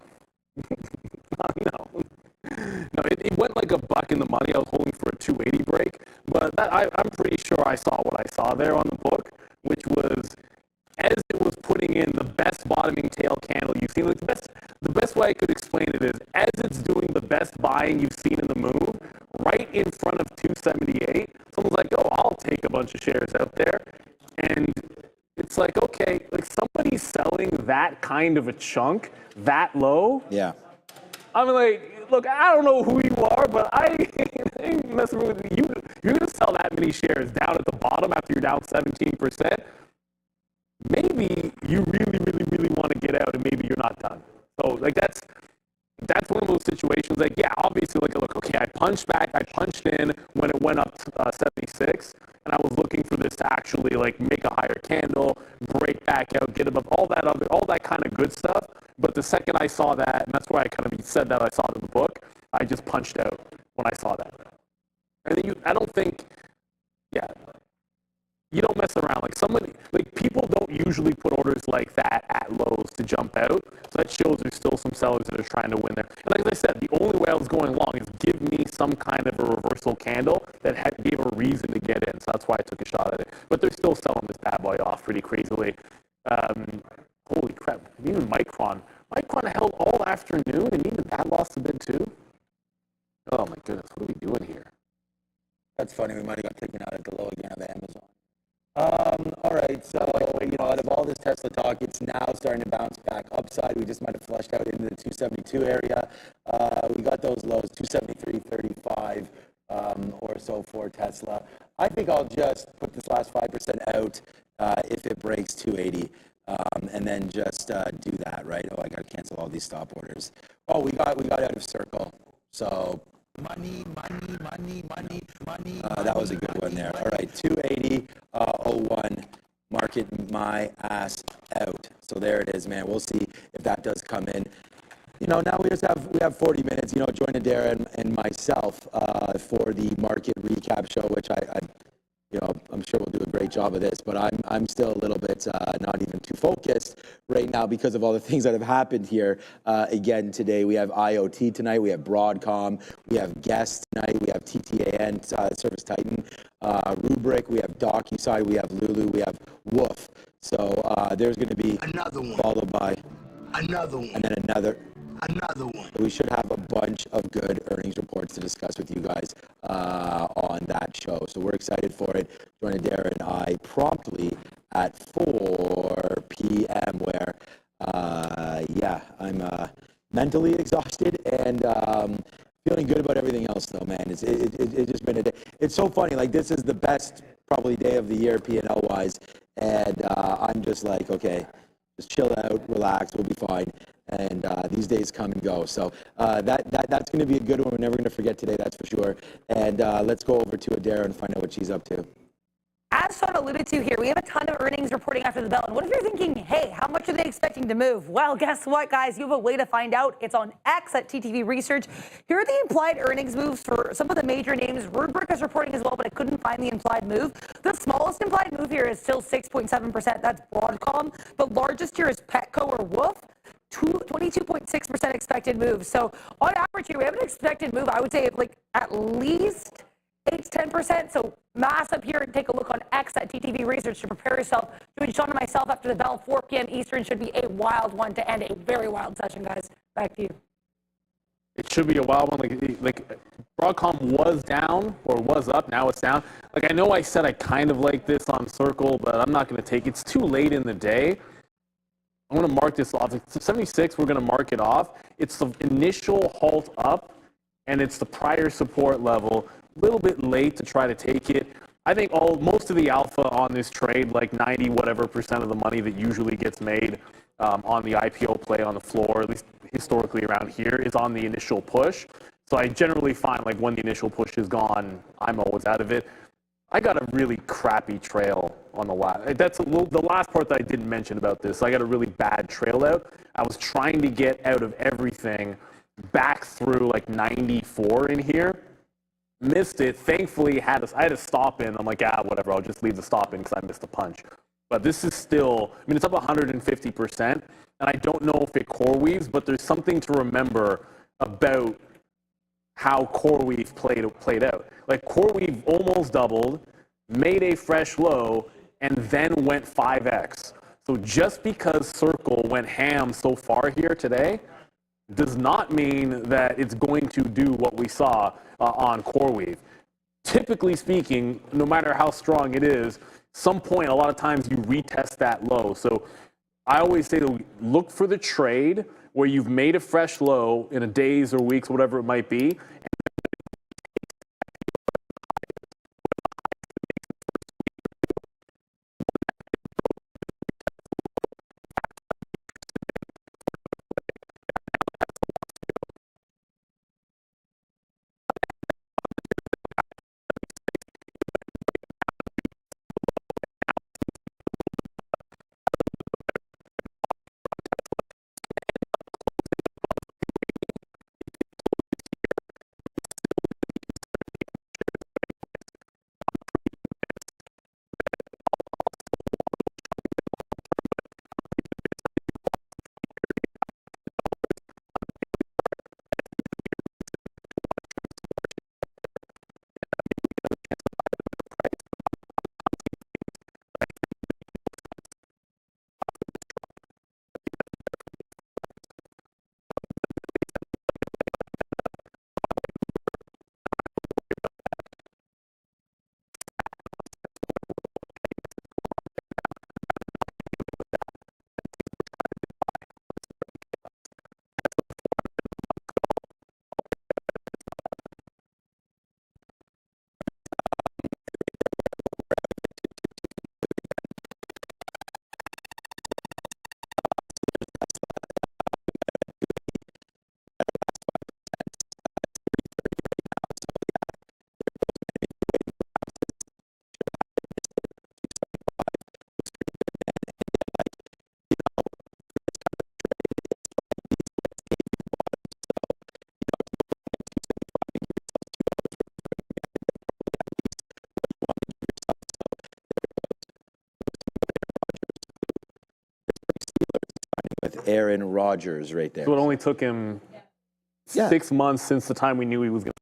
No, it went like a buck in the money. I was holding for a 280 break, but I'm pretty sure I saw what I saw there on the book, which was as it was putting in the best bottoming tail candle you've seen. Like the best way I could explain it is as it's doing the best buying you've seen in the move, right in front of 278. Someone's like, "Oh, I'll take a bunch of shares out there," and it's like, okay, like somebody's selling that kind of a chunk that low, Yeah. I'm like, look, I don't know who you are, but I ain't messing with you. You're going to sell that many shares down at the bottom after you're down 17%. Maybe you really, really, really want to get out, and maybe you're not done. So, like, that's one of those situations. Like, yeah, obviously, like, look, okay, I punched in when it went up to 76, and I was looking for this to actually, like, make a higher candle, break back out, get above all that kind of good stuff. But the second I saw that, and that's why I kind of said that I saw it in the book, I just punched out when I saw that. And I don't think, yeah, you don't mess around. Like people don't usually put orders like that at lows to jump out. So that shows there's still some sellers that are trying to win there. And like I said, the only way I was going long is give me some kind of a reversal candle that gave a reason to get in. So that's why I took a shot at it. But they're still selling this bad boy off pretty crazily. Holy crap! Even Micron held all afternoon, and even that lost a bit too. Oh my goodness, what are we doing here? That's funny. We might have got taken out at the low again of Amazon. All right, so, out of all this Tesla talk, it's now starting to bounce back upside. We just might have flushed out into the 272 area. We got those lows, 273.35 or so for Tesla. I think I'll just put this last 5% out if it breaks 280. And then just do that, right? Oh, I got to cancel all these stop orders. Oh, we got out of Circle. So money. That was a good one there. All right, 280.01. Market my ass out. So there it is, man. We'll see if that does come in. Now we have 40 minutes. Join Adair and myself for the market recap show, which I'm sure we'll do a great job of this, but I'm still a little bit not even too focused right now because of all the things that have happened here. Again, today we have IoT tonight, we have Broadcom, we have Guest tonight, we have TTAN, Service Titan, Rubrik, we have DocuSign, we have Lulu, we have Woof. So there's going to be another one, followed by another one, and then another one. We should have a bunch of good earnings reports to discuss with you guys on that show. So we're excited for it. Join Adair and I promptly at 4 p.m. where, I'm mentally exhausted and feeling good about everything else though, man. It's just been a day. It's so funny. Like, this is the best probably day of the year P&L wise. And I'm just like, okay, just chill out, relax, we'll be fine. And these days come and go. So that's going to be a good one. We're never going to forget today, that's for sure. And let's go over to Adair and find out what she's up to. As Sean alluded to here, we have a ton of earnings reporting after the bell. And what if you're thinking, hey, how much are they expecting to move? Well, guess what, guys? You have a way to find out. It's on X at TTV Research. Here are the implied earnings moves for some of the major names. Rubrik is reporting as well, but I couldn't find the implied move. The smallest implied move here is still 6.7%. That's Broadcom. The largest here is Petco or Woof. 22.6% expected move. So on average here, we have an expected move, I would say, like at least 8 to 10%. So mass up here and take a look on X at TTV Research to prepare yourself. Join Sean and myself after the bell, 4 p.m. Eastern. Should be a wild one to end a very wild session, guys. Back to you. It should be a wild one. Like Broadcom was down or was up. Now it's down. Like, I know I said I kind of like this on Circle, but I'm not going to take it. It's too late in the day. I'm going to mark this off. It's 76, we're going to mark it off. It's the initial halt up, and it's the prior support level. A little bit late to try to take it. I think most of the alpha on this trade, like 90 whatever percent of the money that usually gets made on the IPO play on the floor, at least historically around here, is on the initial push. So I generally find, like, when the initial push is gone, I'm always out of it. I got a really crappy trail on the last. That's the last part that I didn't mention about this. I got a really bad trail out. I was trying to get out of everything back through like 94 in here. Missed it. Thankfully, I had a stop in. I'm like, whatever. I'll just leave the stop in because I missed a punch. But this is still, I mean, it's up 150%. And I don't know if it core weaves, but there's something to remember about how CoreWeave played out. Like, CoreWeave almost doubled, made a fresh low, and then went 5x. So just because Circle went ham so far here today does not mean that it's going to do what we saw on CoreWeave. Typically speaking, no matter how strong it is, some point, a lot of times you retest that low. So I always say to look for the trade where you've made a fresh low in a days or weeks, whatever it might be. With Aaron Rodgers right there. So it only took him 6 months since the time we knew he was going to.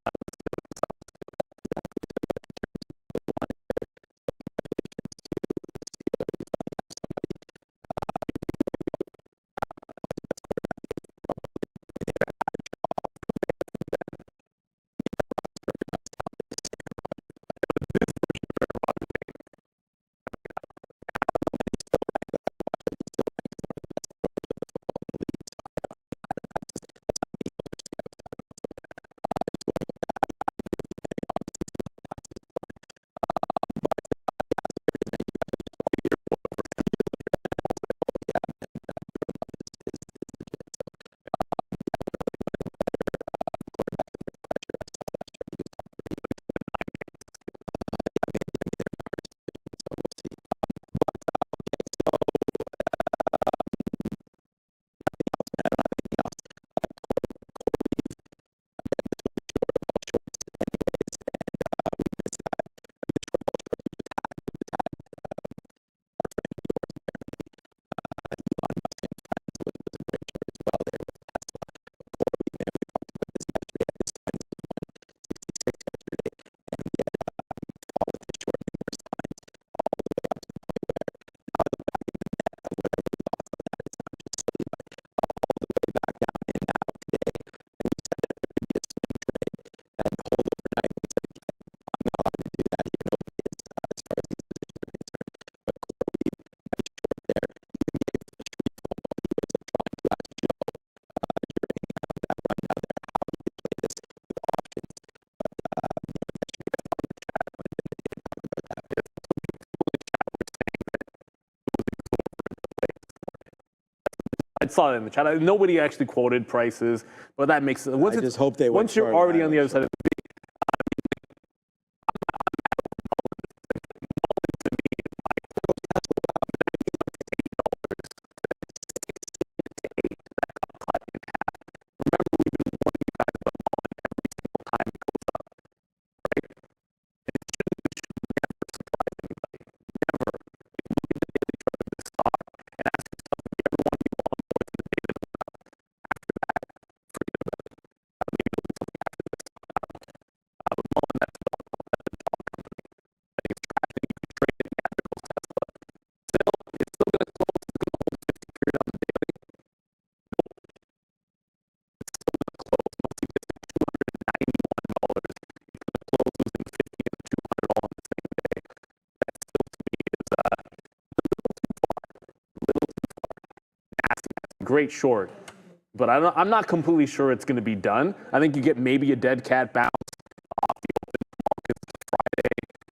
I saw it in the chat. Nobody actually quoted prices, but that makes sense. I just hope they went once you're short already when I on the went other side of great short, but I'm not completely sure it's going to be done. I think you get maybe a dead cat bounce off the open tomorrow because it's Friday.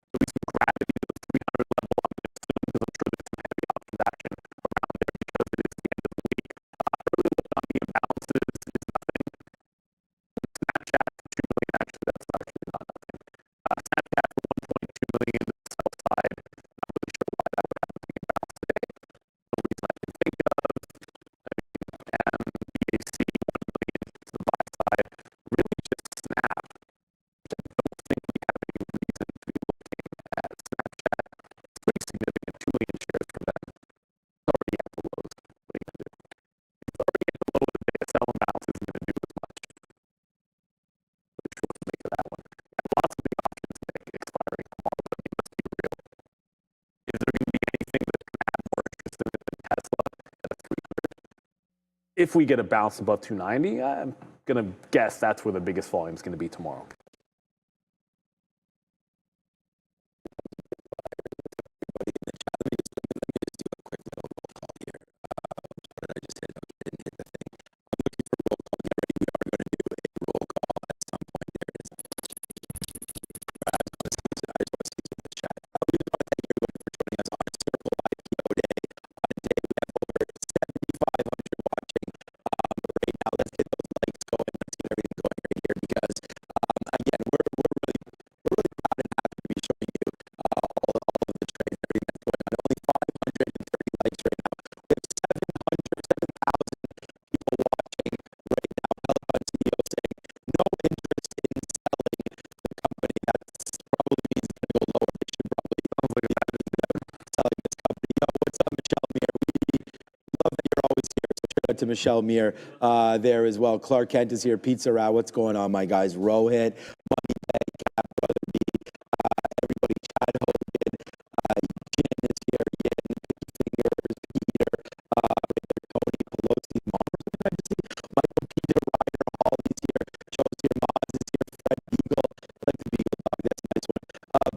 There'll be some gravity to the 300 level, I'm going to assume, because I'm sure there's some heavy options action around there because it is the end of the week. Early look on the imbalances is nothing. Snapchat for 2 million, actually, that's actually not nothing. Snapchat for 1.2 million to the sell side. Not really sure why that would have a big imbalance today. No reason I can think of. BAC 1 million to the buy side. Really just Snap. I don't think we have any reason to be looking at Snapchat. It's pretty significant, 2 million shares for them. It's already at the lows. What are you going to do? It's already at the low of the day. A sell imbalance isn't going to do as much. Really sure what to make of that one. And lots of the options expiring tomorrow, but let's be real. Is there going to be anything that's going to add more interest in it than Tesla at a 300? If we get a bounce above 290, I'm going to guess that's where the biggest volume is going to be tomorrow. To Michelle Meir there as well. Clark Kent is here. Pizza Rat, what's going on, my guys? Rohit, Money Cap, Brother B, everybody, Chad Hogan, Jin is here, Yin, Picky Fingers, Peter, Tony Pelosi, Mom, Michael Peter, Ryder, Hall is here, Joe's here, Maz is here, Fred Beagle, I like the Beagle dog, that's a nice one.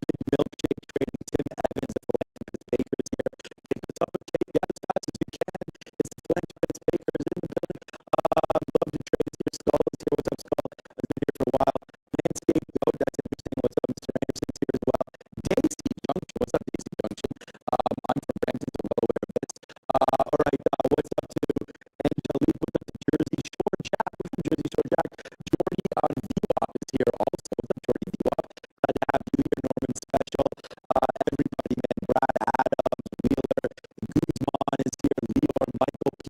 Big Milkshake Trading, Tim Evans, the Philanthropist Baker's here. Take us up and take it as fast as you can. It's the Philanthropist Baker's in the building. Love to trade here. Skull is here. What's up, Skull? Has been here for a while. Landscape Goat, that's interesting. What's up, Mr. Anderson's here as well. Daisy Junction, what's up, Daisy Junction? I'm from Brampton, so well aware of this. All right, what's up to Angelique? What's up to Jersey Shore Jack? What's up, Jersey Shore Jack? Jordy on VWAP is here also. What's up, Jordy VWAP? Glad to have you here, Norman Special. Everybody, man. Brad Adams, Wheeler, Guzman is here. Leor, Michael P,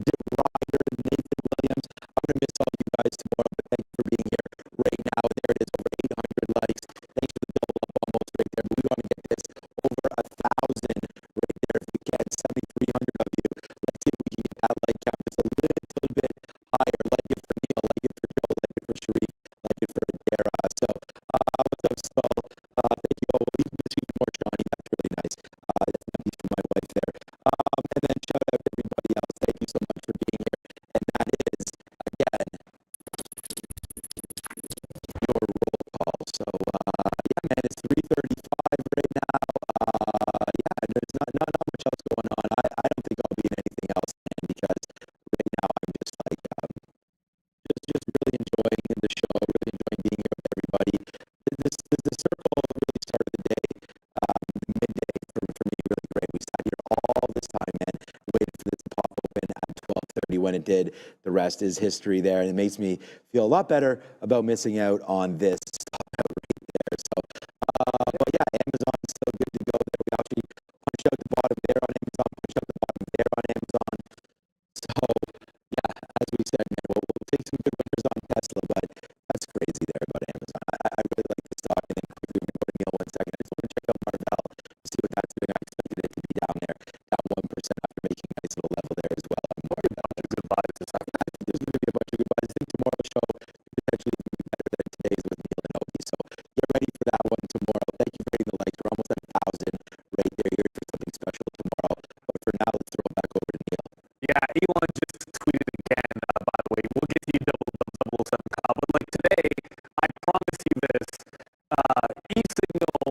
Dick Ryder, Nathan Williams. I'm going to miss all you guys tomorrow, but thank you for being here right now. There it is, over 800 likes. Thanks for the double up almost right there. But we want to get this over 1,000 right there if we can. 7,300 of you. Let's see if we can get that like count just a little bit higher. Like it for Neil, like it for Joe, like it for Sharif, like it for Dara. So, what's up, Skull? Thank you. Oh, well, you can just use more, Johnny. That's really nice. That's nice for my wife there. And then shout out to everybody else. Thank you so much for being here. And that is, again, your roll call. So, yeah, man, it's 3:35 right now. Yeah, there's not much else going on. I don't think I'll be in anything else, man, because right now I'm just like, just really enjoying the show, really enjoying being here with everybody. The circle really started the day, the midday for me, really great. We sat here all this time, man, waited for this to pop open at 12:30 when it did. The rest is history there, and it makes me feel a lot better about missing out on this stop out right there. So, but yeah, Amazon is still good to go there. We actually punched out the bottom there on Amazon, punched out the bottom there on Amazon. So, yeah, as we said, man, we'll take some good winners on Tesla, but that's crazy there about Amazon. I really like the stock, and then quickly we're going to go to Neil 1 second. I just want to check out Marvell to see what that's doing. I expected it to be down there, down 1% after making a nice little level there as well. I'm worried about it. Good buys this afternoon. I think there's going to be a bunch of good buys. I think tomorrow's show could potentially be better than today's with Neil and Obi. So get ready for that one tomorrow. Thank you for hitting the likes. We're almost at 1,000 right there. You're for something special tomorrow. But for now, let's throw it back over to Neil. Yeah, Elon just tweeted again, by the way. We'll get to you double 7 Kyle. But like today, I promise you this, e-signal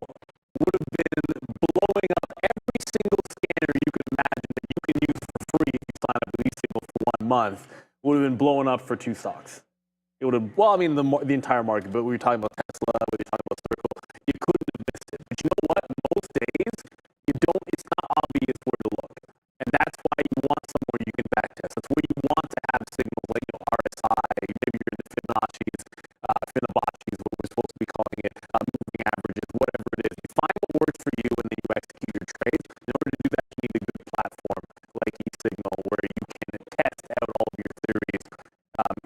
would have been blowing up every single scanner you could imagine that you can use for free if you sign up with e-signal for 1 month, would have been blowing up for 2 stocks. It would have, well, I mean, the entire market, but we were talking about Tesla, we were talking about Circle. You couldn't have missed it. But you know what? Most days, it's not obvious where to look. And that's why you want somewhere you can backtest. That's where you want to have signals like RSI, maybe you're in the Fibonacci's, what we're supposed to be calling it, moving averages, whatever it is. You find what works for you and then you execute your trades. In order to do that, you need a good platform like eSignal where you can test out all of your theories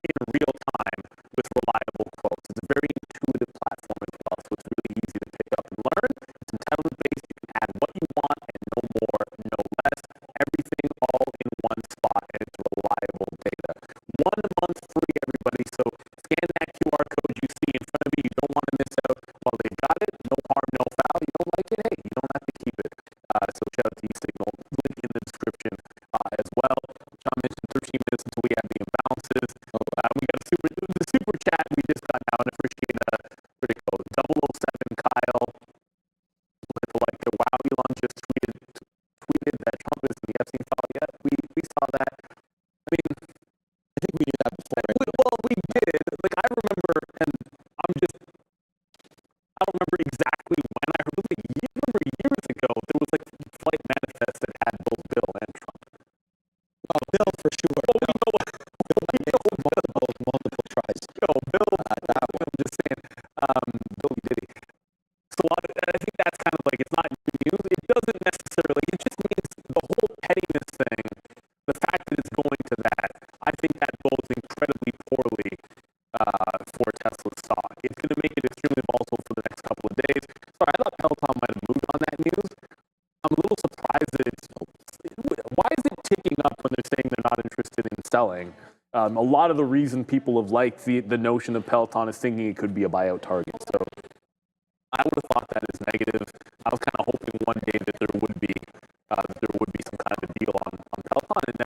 in real time with reliable quotes. It's a very intuitive platform as well, so it's really easy to pick up and learn. It's intelligence-based. You can add what you want and no more, no less. Everything all in one spot, and it's reliable data. 1 month free, everybody. So scan that QR code you see in front of you. You don't want to miss out. While they've got it, no harm, no foul. You don't like it, hey, you don't have to keep it. So shout out to eSignal. Link in the description as well. John mentioned 13 minutes until we have the imbalances. We got the super chat we just got now, and appreciate where'd it go? 007 Kyle with like the wow, Elon just tweeted that Trump is in the Epstein file yet. We saw that. I mean, I think we knew that before. well, we did. Like I remember, and I don't remember exactly when I heard. I remember years ago there was like flight manifest that had both Bill and Trump. Oh, Bill for sure. Well, we know multiple tries. No, Bill. I'm just saying, Bill Diddy. So I think that's kind of like, it's not news. It doesn't necessarily. It just means the whole pettiness thing. The fact that it's going to that, I think that bodes incredibly poorly for Tesla stock. It's going to make it extremely volatile for the next couple of days. Sorry, I thought Peloton might have moved on that news. I'm a little surprised that why is it ticking up when they're saying they're not interested in selling? A lot of the reason people have liked the notion of Peloton is thinking it could be a buyout target. So I would have thought that is negative. I was kind of hoping one day that there would be some kind of a deal on Peloton. It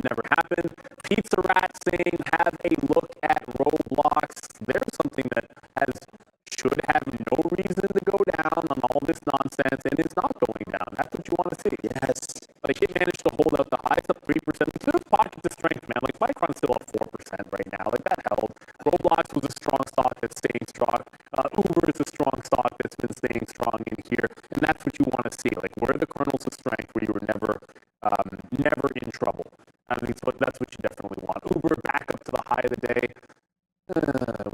never happened. Pizza Rat saying, have a look at Roblox. There's something that should have no reason to go down on all this nonsense, and it's not going down. That's what you want to see. Yes. Like it managed to hold out the highs up 3%. There's pockets of strength, man. Like Micron's still up 4% right now. Like that held. Roblox was a strong stock that's staying strong. Uber is a strong stock that's been staying strong in here, and that's what you want to see. Like where are the kernels of strength where you were never in trouble. I mean, that's what you definitely want. Uber back up to the high of the day.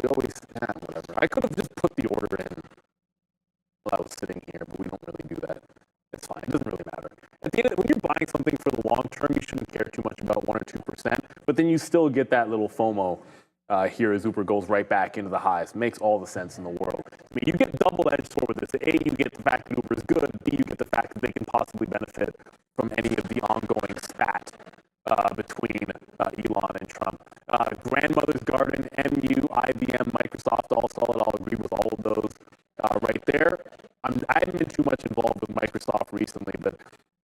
We always whatever. I could have just put the order in while I was sitting here, but we don't really do that. It's fine. It doesn't really matter. At the end of when you're buying something for the long term, you shouldn't care too much about 1 or 2%. But then you still get that little FOMO here as Uber goes right back into the highs. Makes all the sense in the world. I mean, you get double-edged sword with this. A, you get the fact that Uber is good. B, you get the fact that they can possibly benefit from any of the ongoing spat between Elon and Trump. Grandmother's Garden, MU, IBM, Microsoft, all solid. I'll agree with all of those right there. I haven't been too much involved with Microsoft recently, but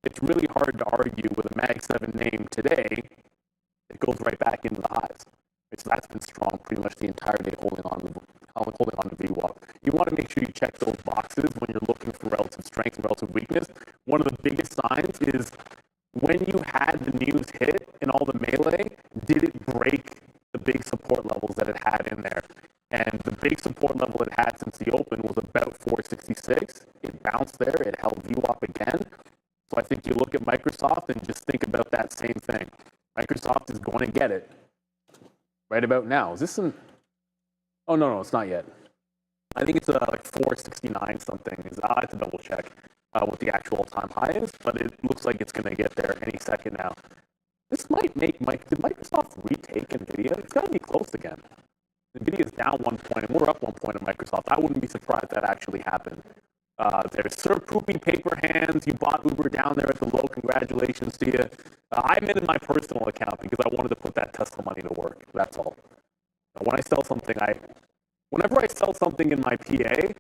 it's really hard to argue with a Mag 7 name today. It goes right back into the highs. So that's been strong pretty much the entire day, holding on to VWAP. You want to make sure you check those boxes when you're looking for relative strength and relative weakness. One of the biggest signs is when you had the news hit and all the melee, did it break the big support levels that it had in there? And the big support level it had since the open was about 466. It bounced there. It held VWAP again. So I think you look at Microsoft and just think about that same thing. Microsoft is going to get it right about now. Is this oh, no, it's not yet. I think it's like 469 something. I have to double check what the actual all-time high is, but it looks like it's going to get there any second now. This might make did Microsoft retake NVIDIA? It's got to be close again. NVIDIA is down 1 point, and we're up 1 point at Microsoft. I wouldn't be surprised that actually happened. There's Sir Poopy Paper Hands. You bought Uber down there at the low. Congratulations to you. I amended my personal account because I wanted to put that Tesla money to work. That's all. When I sell something, whenever I sell something in my PA,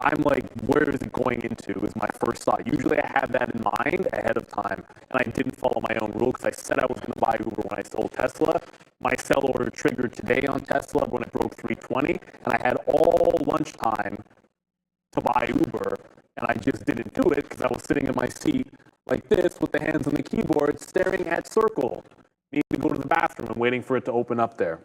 I'm like, where is it going into is my first thought. Usually I have that in mind ahead of time, and I didn't follow my own rule because I said I was going to buy Uber when I sold Tesla. My sell order triggered today on Tesla when it broke 320, and I had all lunchtime to buy Uber, and I just didn't do it because I was sitting in my seat like this with the hands on the keyboard staring at Circle. needing to go to the bathroom and waiting for it to open up there,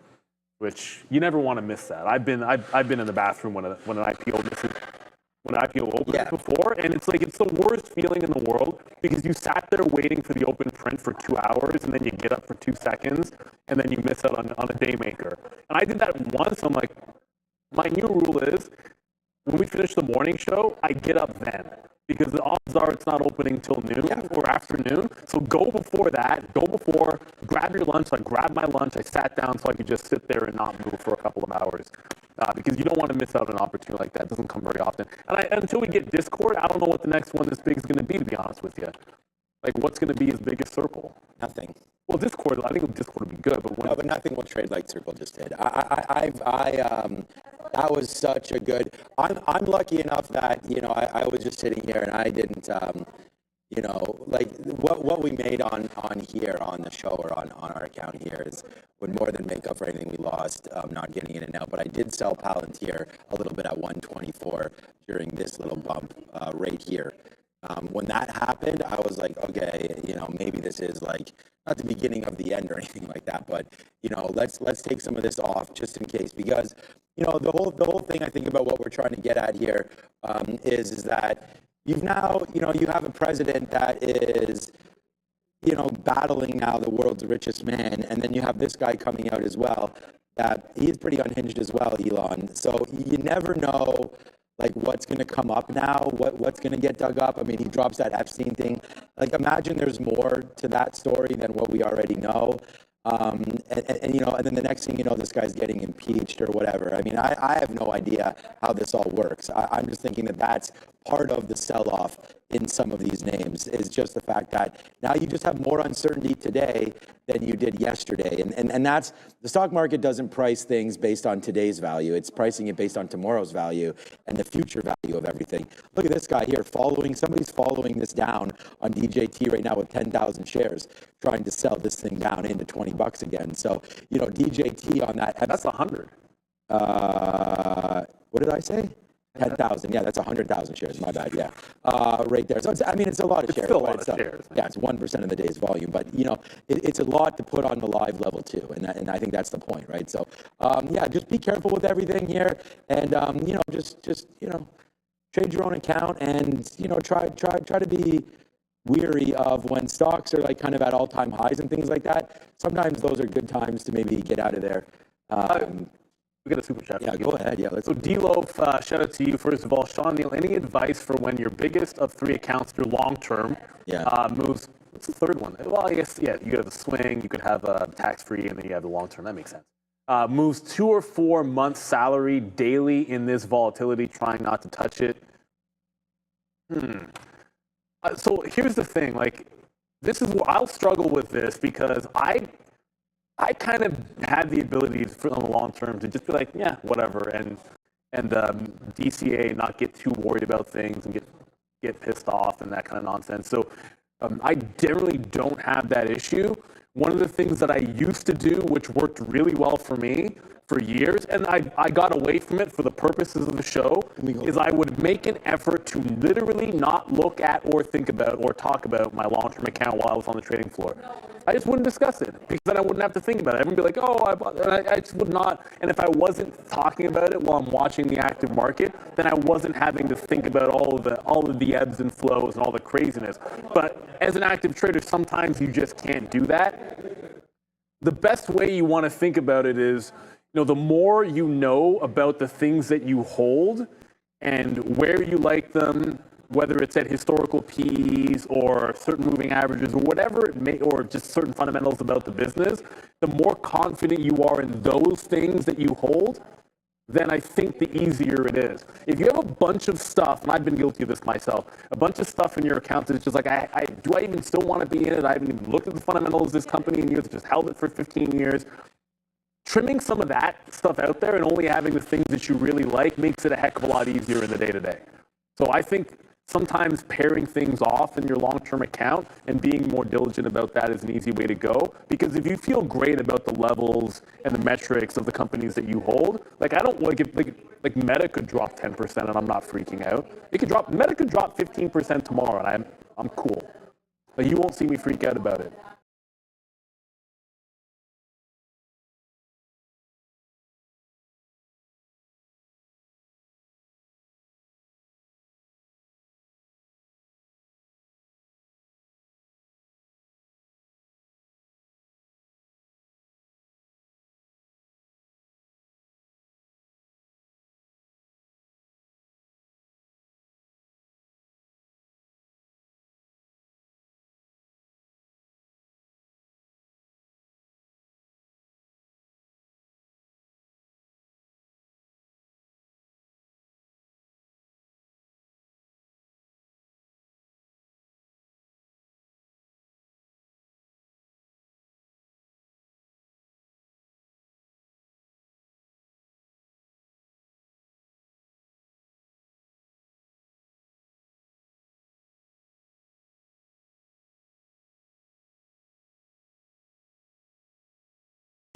which you never want to miss that. I've been in the bathroom when an IPO opened before, and it's like it's the worst feeling in the world because you sat there waiting for the open print for 2 hours, and then you get up for 2 seconds, and then you miss out on a day maker. And I did that once. I'm like, my new rule is when we finish the morning show, I get up then. Because the odds are it's not opening till noon or afternoon. So go before that. Go before. Grab your lunch. I grabbed my lunch. I sat down so I could just sit there and not move for a couple of hours. Because you don't want to miss out on an opportunity like that. It doesn't come very often. And until we get Discord, I don't know what the next one this big is going to be honest with you. Like, what's going to be his biggest circle? Nothing. Well, Discord, I think Discord would be good. But no, but nothing will trade like Circle just did. That was such a good. I'm lucky enough that I was just sitting here and I didn't like what we made on here on the show or on our account here would more than make up for anything we lost not getting in and out. But I did sell Palantir a little bit at 124 during this little bump right here. When that happened, I was like, okay, maybe this is like not the beginning of the end or anything like that, but let's take some of this off just in case, because the whole thing I think about what we're trying to get at here is that you've now you have a president that is battling now the world's richest man, and then you have this guy coming out as well that he's pretty unhinged as well, Elon. So you never know. Like what's going to come up now, what's going to get dug up. I mean, he drops that Epstein thing. Like imagine there's more to that story than what we already know. And then the next thing you know, this guy's getting impeached or whatever. I mean, I have no idea how this all works. I'm just thinking that that's part of the sell-off in some of these names is just the fact that now you just have more uncertainty today than you did yesterday. And that's, the stock market doesn't price things based on today's value. It's pricing it based on tomorrow's value and the future value of everything. Look at this guy here somebody's following this down on DJT right now with 10,000 shares, trying to sell this thing down into 20 bucks again. So, DJT on that. That's 100. What did I say? 10,000. Yeah, that's 100,000 shares. My bad. Yeah, right there. So it's a lot of shares. Still a lot of shares. Yeah, it's 1% of the day's volume, but it's a lot to put on the live level too, and I think that's the point, right? So just be careful with everything here, and just trade your own account, and try to be weary of when stocks are like kind of at all-time highs and things like that. Sometimes those are good times to maybe get out of there. We got a super chat. Yeah, go ahead. Yeah, So D-Loaf, shout out to you. First of all, Sean Neal, any advice for when your biggest of 3 accounts, your long-term, moves? What's the third one? Well, I guess, you could have the swing, you could have tax-free, and then you have the long-term. That makes sense. Moves 2 or 4 months' salary daily in this volatility, trying not to touch it. So here's the thing. Like, this is where I'll struggle with this because I kind of had the ability for on the long term to just be like, yeah, whatever, and DCA, not get too worried about things and get pissed off and that kind of nonsense. So I generally don't have that issue. One of the things that I used to do, which worked really well for me for years, and I got away from it for the purposes of the show, is I would make an effort to literally not look at or think about or talk about my long-term account while I was on the trading floor. I just wouldn't discuss it because then I wouldn't have to think about it. I wouldn't be like, I just would not. And if I wasn't talking about it while I'm watching the active market, then I wasn't having to think about all of the ebbs and flows and all the craziness. But as an active trader, sometimes you just can't do that. The best way you want to think about it is, the more you know about the things that you hold and where you like them, whether it's at historical PEs or certain moving averages or whatever it may, or just certain fundamentals about the business, the more confident you are in those things that you hold, then I think the easier it is. If you have a bunch of stuff, and I've been guilty of this myself, a bunch of stuff in your account that's just like, do I even still want to be in it? I haven't even looked at the fundamentals of this company in years, just held it for 15 years. Trimming some of that stuff out there and only having the things that you really like makes it a heck of a lot easier in the day-to-day. So I think sometimes pairing things off in your long-term account and being more diligent about that is an easy way to go. Because if you feel great about the levels and the metrics of the companies that you hold, like I don't like Meta could drop 10% and I'm not freaking out. Meta could drop 15% tomorrow and I'm cool. Like you won't see me freak out about it.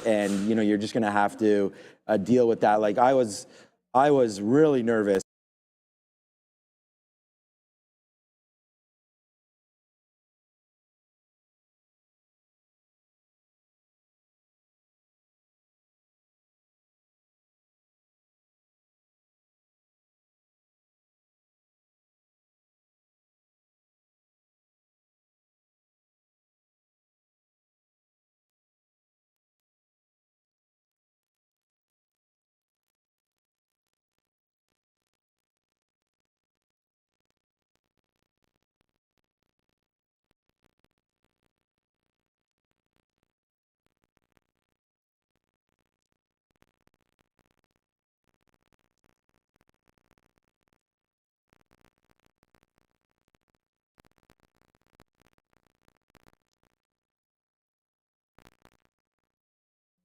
and you know you're just going to have to deal with that. Like I was really nervous.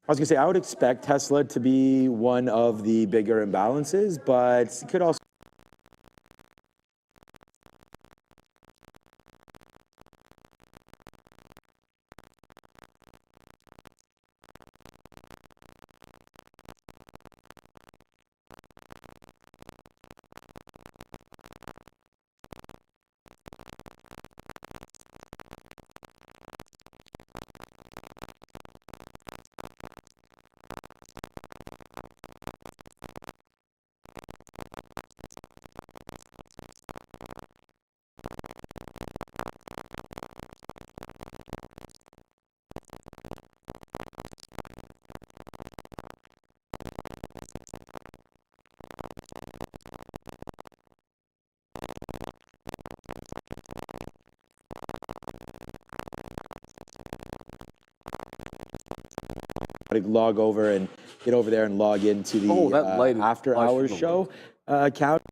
I was gonna say, I would expect Tesla to be one of the bigger imbalances, but it could also. Log over and get over there and log into the after hours show account.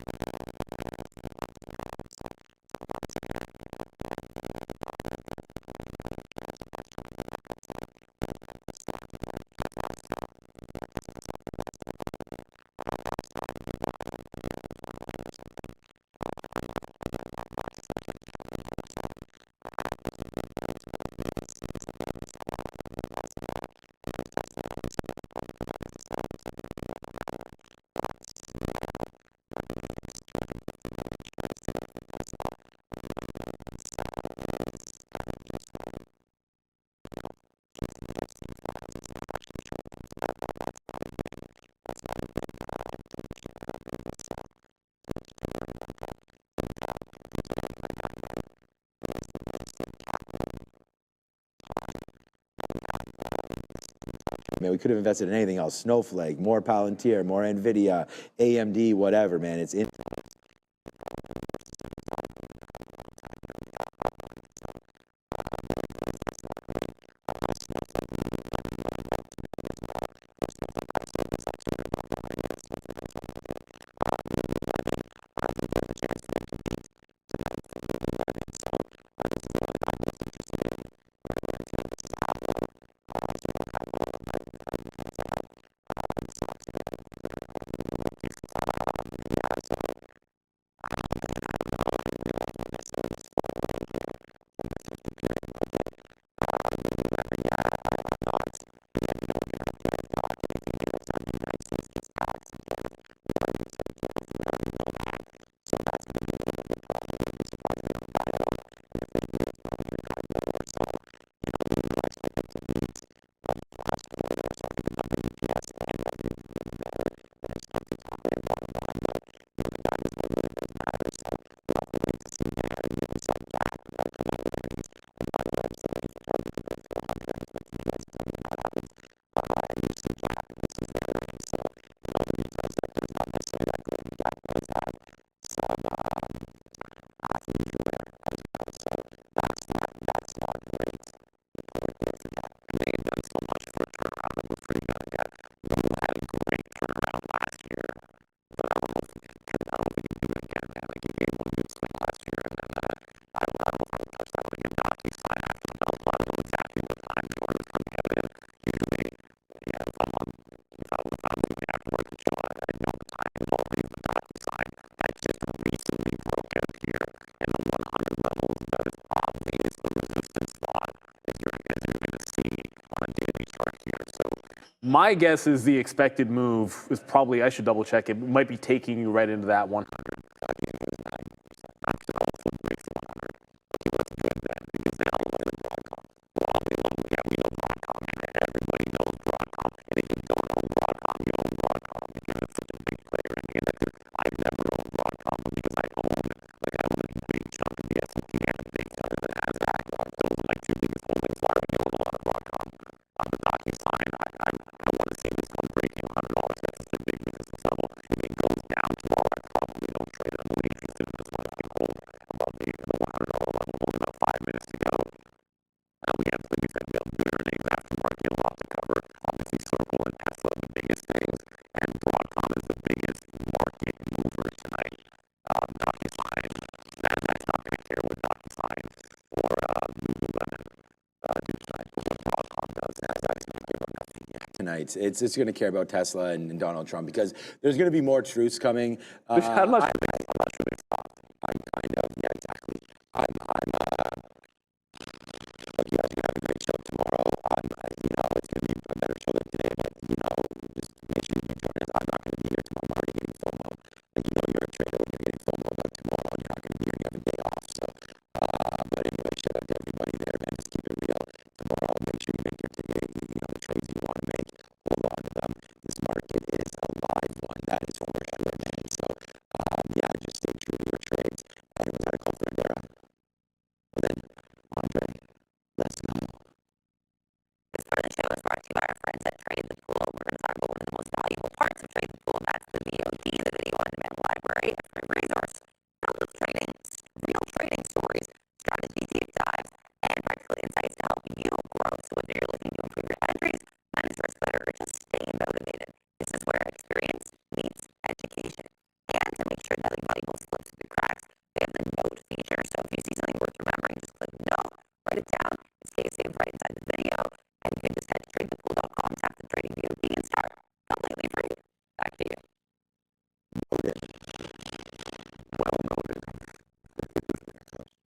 Man, we could have invested in anything else. Snowflake, more Palantir, more NVIDIA, AMD, whatever, man. It's in. My guess is the expected move is probably, I should double check it, might be taking you right into that 100. We know Broadcom, and everybody knows Broadcom. And if you don't own Broadcom, you own Broadcom because it's such a big player in the industry. I've never owned Broadcom because I own a big chunk of the S&P and a big chunk of the NASDAQ. Those are my two biggest holdings. So I already own a lot of Broadcom. The DocuSign, I want to see this one breaking $100. That's such a big resistance level. If it goes down tomorrow, I probably don't trade it. I'm only interested in this one. I can hold about the $100 level. Only about 5 minutes to go. We have, like we said, we have good earnings, aftermarket, a lot to cover. Obviously, Circle and Tesla are the biggest things, and Broadcom is the biggest market mover tonight. DocuSign, that's not going to care what DocuSign or Lululemon do tonight, but what Broadcom does, that's going to care about nothing. Tonight, it's going to care about Tesla and Donald Trump because there's going to be more truths coming. I'm not sure they stopped. I'm kind of, yeah, exactly. Look, you guys are going to have a great show tomorrow. It's going to be a better show than today, but, just make sure you join us. I'm not going to be here tomorrow. I'm already getting FOMO. You're a trader when you're getting FOMO about tomorrow. You're not going to be here. You have a day off. So, but anyway, shout out to everybody there, man. Just keep it real. Tomorrow, make sure you make your ticket. The trades you want to make, hold on to them. This market is a live one. That is for sure, man. So, just stay true to your trades. Anyone's got a call for Andera? Well, then, Andre, let's go. This part of the show is brought to you by our friends at Trade the Pool. We're going to talk about one of the most valuable parts of Trade the Pool. That's the VOD, the Video On Demand Library, a free resource filled with real trading stories, strategy deep dives, and practical insights to help you grow. So whether you're looking to improve your entries, manage risk better, or just stay motivated, this is where experience meets education. And to make sure nothing valuable slips through the cracks, they have the note feature. So if you see something worth remembering, just click note, write it down. It's saved right inside the video. And you can just head to tradethepool.com, tap the trading VOD, and start completely free. Back to you. Noted. Well noted.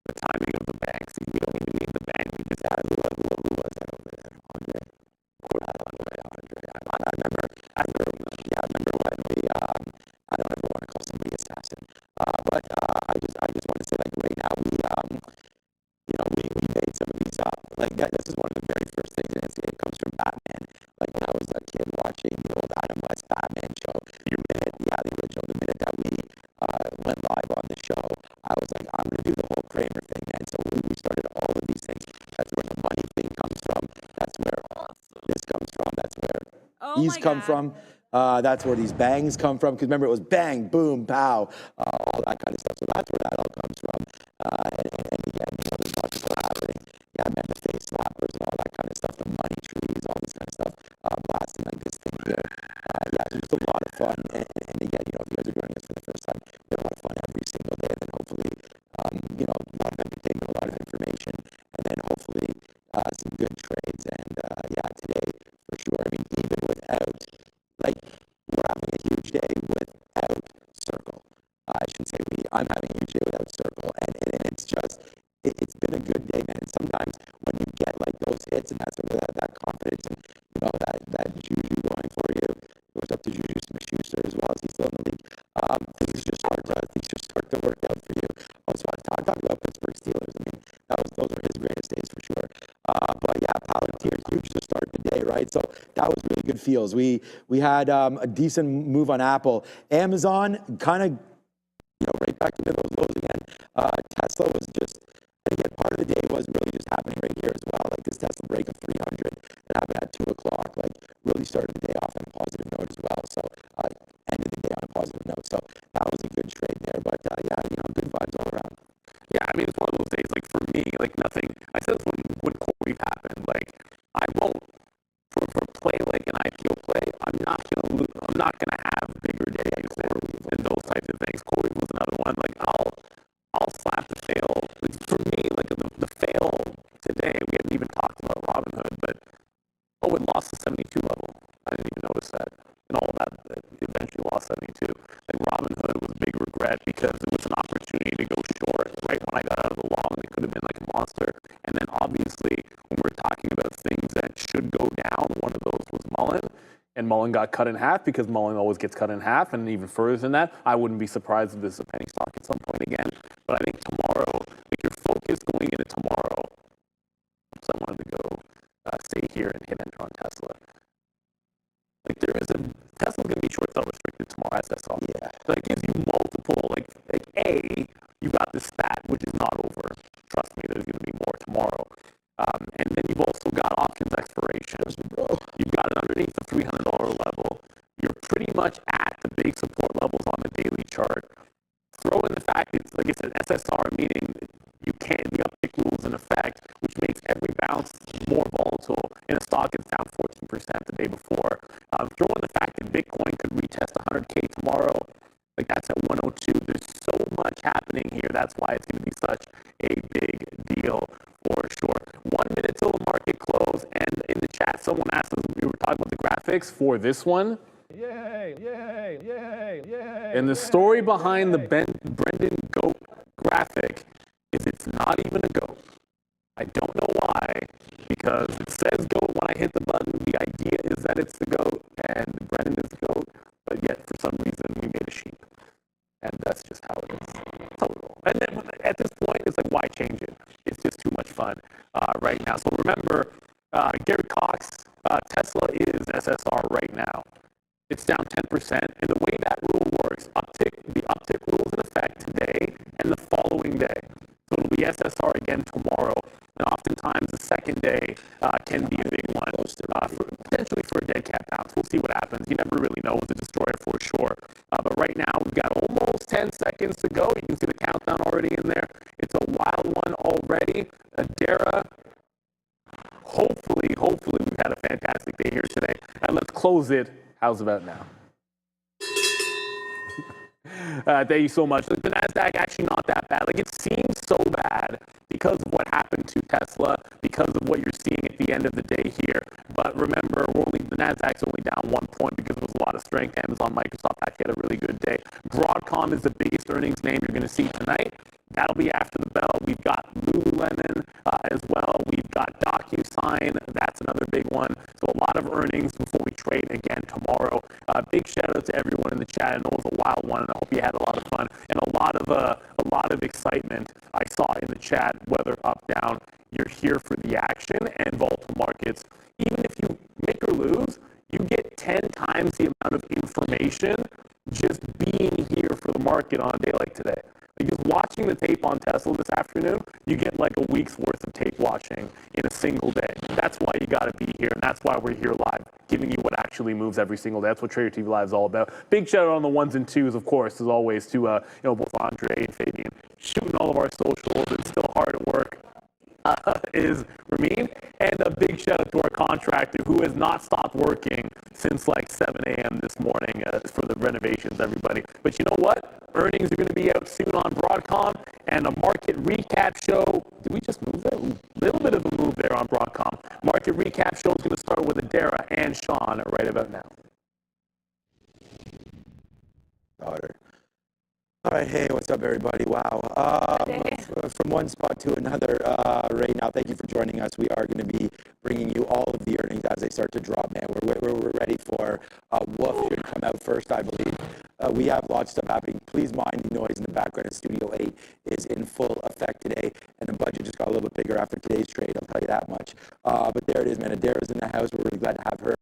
The timing of the banks. We don't even need the bank. We just had who was that over there? Andre. I remember when we. I don't ever want to call somebody assassin, but I just want to say right now we made some of these up. This is one of the very first things, and it comes from Batman. When I was a kid watching the old Adam West Batman show, the minute that we went live on the show, I was like, I'm going to do the whole Kramer thing, man. So we started all of these things. That's where the money thing comes from. That's where this comes from. That's where these come from. That's where these bangs come from. Because remember, it was bang, boom, pow, all that kind of stuff. So that's where that all comes from. And again, there's lots of collaborating. Yeah, man, the face slappers and all that kind of stuff, the money trees, all this kind of stuff, blasting like this thing here. So just a lot of fun. And again, if you guys are joining us for the first time, we have a lot of fun every single day. And then hopefully, a lot of entertainment, a lot of information, and then hopefully some good trades. And today, for sure, even without, we're having a huge day without Circle. I shouldn't say we. I'm having a huge day without Circle, and it's just it's been a good day, man. And sometimes when you get those hits and that sort of that confidence and that juju going for you, it goes up to Juju Smith-Schuster as well as he's still in the league. Things just start to work out for you. Also, I talked about Pittsburgh Steelers. Those were his greatest days for sure. But yeah, Palantir huge to start the day, right? So that was really good feels. We had a decent move on Apple. Amazon kind of right back into those lows again. Tesla was just, again, part of the day was really just happening right here as well. This Tesla break of 300 that happened at 2 o'clock, really started the day off on a positive note as well. So ended the day on a positive note. So that was a good trade there. But good vibes all around. Yeah, it's one of those days. For me, nothing. I said this when CoreWeave happened. I won't for play an IPO play. I'm not gonna have bigger days than those types of things. CoreWeave was another one. I'll slap the fail. For me, the fail today. We haven't even talked about Robinhood, but it lost the 72 level. I didn't even notice that. And all that, it eventually lost 72. Robinhood was a big regret because it was an opportunity to go short right when I got out of the long. It could have been like a monster. And then obviously, when we're talking about things that should go down, one of those was Mullen. Mullen got cut in half, because Mullen always gets cut in half, and even further than that, I wouldn't be surprised if this is a penny stock at some point again. But I think tomorrow, like your focus going into tomorrow, so I wanted to go stay here and hit enter on Tesla. Like Tesla's going to be short sell restricted tomorrow, SSR. Yeah. So that gives you multiple, like A, you got this stat, which is not over. Trust me, there's going to be more tomorrow. And then you've also got options expiration. You've got it underneath the $300 level. You're pretty much at the big support levels on the daily chart. Throw in the fact it's, like I said, SSR, meaning you can't, the uptick rules in effect, which makes every bounce more volatile in a stock that's down 14% the day before. Throw in the fact that Bitcoin could retest 100K tomorrow. Like that's at 102. There's so much happening here. That's why it's going to be such a big deal for sure. 1 minute till the market close. And in the chat, someone asked us, we were talking about the graphics for this one. Yay, yay, yay, yay. And the story behind the Brendan Goat graphic is it's not even a goat. I don't know why, because it says goat when I hit the button. The idea is that it's the goat, and Brendan is the goat, but yet for some reason we made a sheep. And that's just how it is. And then at this point, it's like, why change it? It's just too much fun right now. So remember, Gary Cox, Tesla is SSR right now. It's down 10%, and the way that rule works, the uptick rule is in effect today and the following day. So it'll be SSR again tomorrow, and oftentimes the second day can be a big one, potentially for a dead cat bounce. We'll see what happens. You never really know with the destroyer for sure. But right now, we've got almost 10 seconds to go. You can see the countdown already in there. It's a wild one already. Adara, hopefully we've had a fantastic day here today. And let's close it. How's about now? Thank you so much. The NASDAQ actually not that bad. Like, it seems so bad because of what happened to Tesla, because of what you're seeing at the end of the day here. But remember, the NASDAQ's only down 1 point because there was a lot of strength. Amazon, Microsoft actually had a really good day. Broadcom is the biggest earnings name you're going to see tonight. That'll be after the bell. We've got Lululemon as well. We've got DocuSign. That's another big one. So a lot of earnings before we trade again tomorrow. Big shout out to everyone in the chat. I know it was a wild one, and I hope you had a lot of fun and a lot of excitement. I saw in the chat, whether up, down, you're here for the action and volatile markets. Even if you make or lose, you get 10 times the amount of information just being here for the market on a day like today. Because watching the tape on Tesla this afternoon, you get like a week's worth of tape watching in a single day. That's why you got to be here, and that's why we're here live, giving you what actually moves every single day. That's what Trader TV Live is all about. Big shout out on the ones and twos, of course, as always, to both Andre and Fabian, shooting all of our socials and still hard at work. Is Ramin, and a big shout out to our contractor who has not stopped working since like 7 a.m. this morning for the renovations, everybody. But you know what? Earnings are going to be out soon on Broadcom, and a market recap show. Did we just move there? A little bit of a move there on Broadcom. Market recap show is going to start with Adara and Sean right about now. All right, hey, what's up, everybody? Wow. From one spot to another right now. Thank you for joining us. We are going to be bringing you all of the earnings as they start to drop, man. We're ready for Wolf should come out first, I believe. We have lots of stuff happening. Please mind the noise in the background. Studio 8 is in full effect today, and the budget just got a little bit bigger after today's trade, I'll tell you that much. But there it is, man. Adara's in the house. We're really glad to have her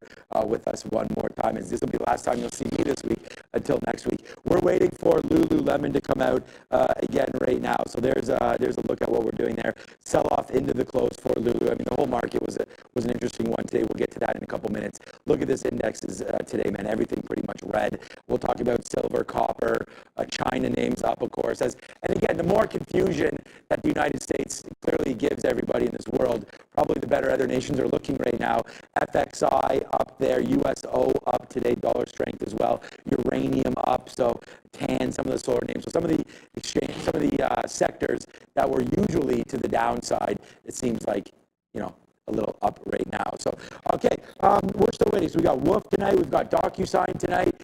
with us one more time. And this will be the last time you'll see me this week until next week. We're waiting for Lululemon to come out again right now. So there's a look at what we're doing there. Sell off into the close for Lulu. I mean, the whole market was an interesting one today. We'll get to that in a couple minutes. Look at this indexes today, man. Everything pretty much red. We'll talk about silver, copper, China names up, of course. And again, the more confusion that the United States clearly gives everybody in this world, probably the better other nations are looking right now. FXI up there, USO up today, dollar strength as well. Uranium up, so TAN, some of the solar names. So some of the sectors that were usually to the downside, it seems like, a little up right now. So, okay, we're still waiting. So we got Wolf tonight. We've got DocuSign tonight.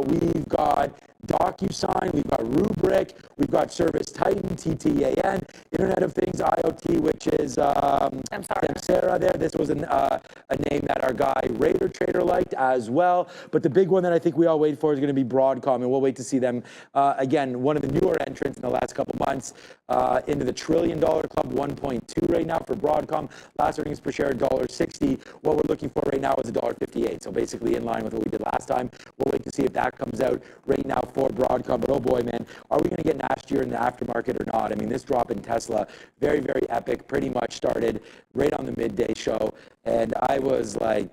We've got DocuSign. We've got Rubrik. We've got Service Titan, TTAN, Internet of Things, IoT, which is Samsara there. This was a a name that our guy Raider Trader liked as well. But the big one that I think we all wait for is going to be Broadcom, and we'll wait to see them again. One of the newer entrants in the last couple months into the $1 trillion club, 1.2 right now for Broadcom. Last earnings per share $1.60. What we're looking for right now is $1.58. So basically in line with what we did last time. We'll wait to see if that comes out right now for Broadcom. But oh boy, man, are we going to get nasty in the aftermarket or not? I mean, this drop in Tesla, very, very epic. Pretty much started right on the midday show, and I was like,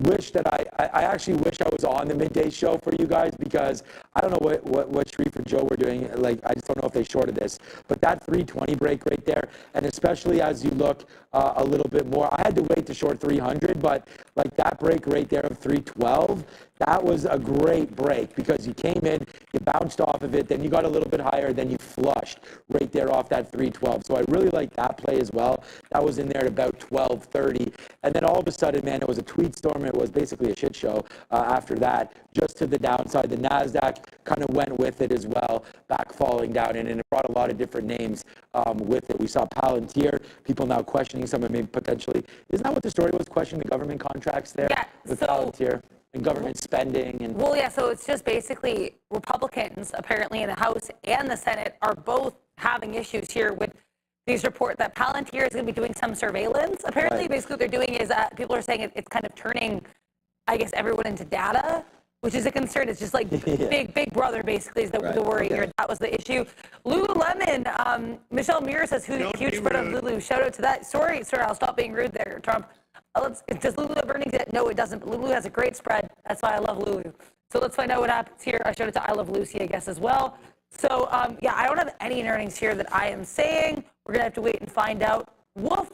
I actually wish I was on the midday show for you guys, because I don't know what Sharif and Joe were doing. Like, I just don't know if they shorted this, but that 320 break right there, and especially as you look a little bit more, I had to wait to short 300, but like that break right there of 312, that was a great break, because you came in, you bounced off of it, then you got a little bit higher, then you flushed right there off that 312. So I really like that play as well. That was in there at about 12:30, and then all of a sudden, man, it was a tweet storm. It was basically a shit show after that, just to the downside. The NASDAQ kind of went with it as well, back falling down, and it brought a lot of different names with it. We saw Palantir, people now questioning some of maybe potentially. Isn't that what the story was, questioning the government contracts there with Palantir? And government spending and So it's just basically Republicans apparently in the House and the Senate are both having issues here with these reports that Palantir is going to be doing some surveillance. Apparently, basically what they're doing is people are saying it's kind of turning, I guess, everyone into data, which is a concern. It's just like big brother basically is the worry here. That was the issue. Lululemon, Michelle Muir says, huge spread of Lulu. Shout out to that. Sorry, I'll stop being rude there, Trump. Does Lulu have earnings yet? No, it doesn't. But Lulu has a great spread. That's why I love Lulu. So let's find out what happens here. I showed it to I Love Lucy, I guess, as well. So, I don't have any earnings here that I am saying. We're going to have to wait and find out. Wolf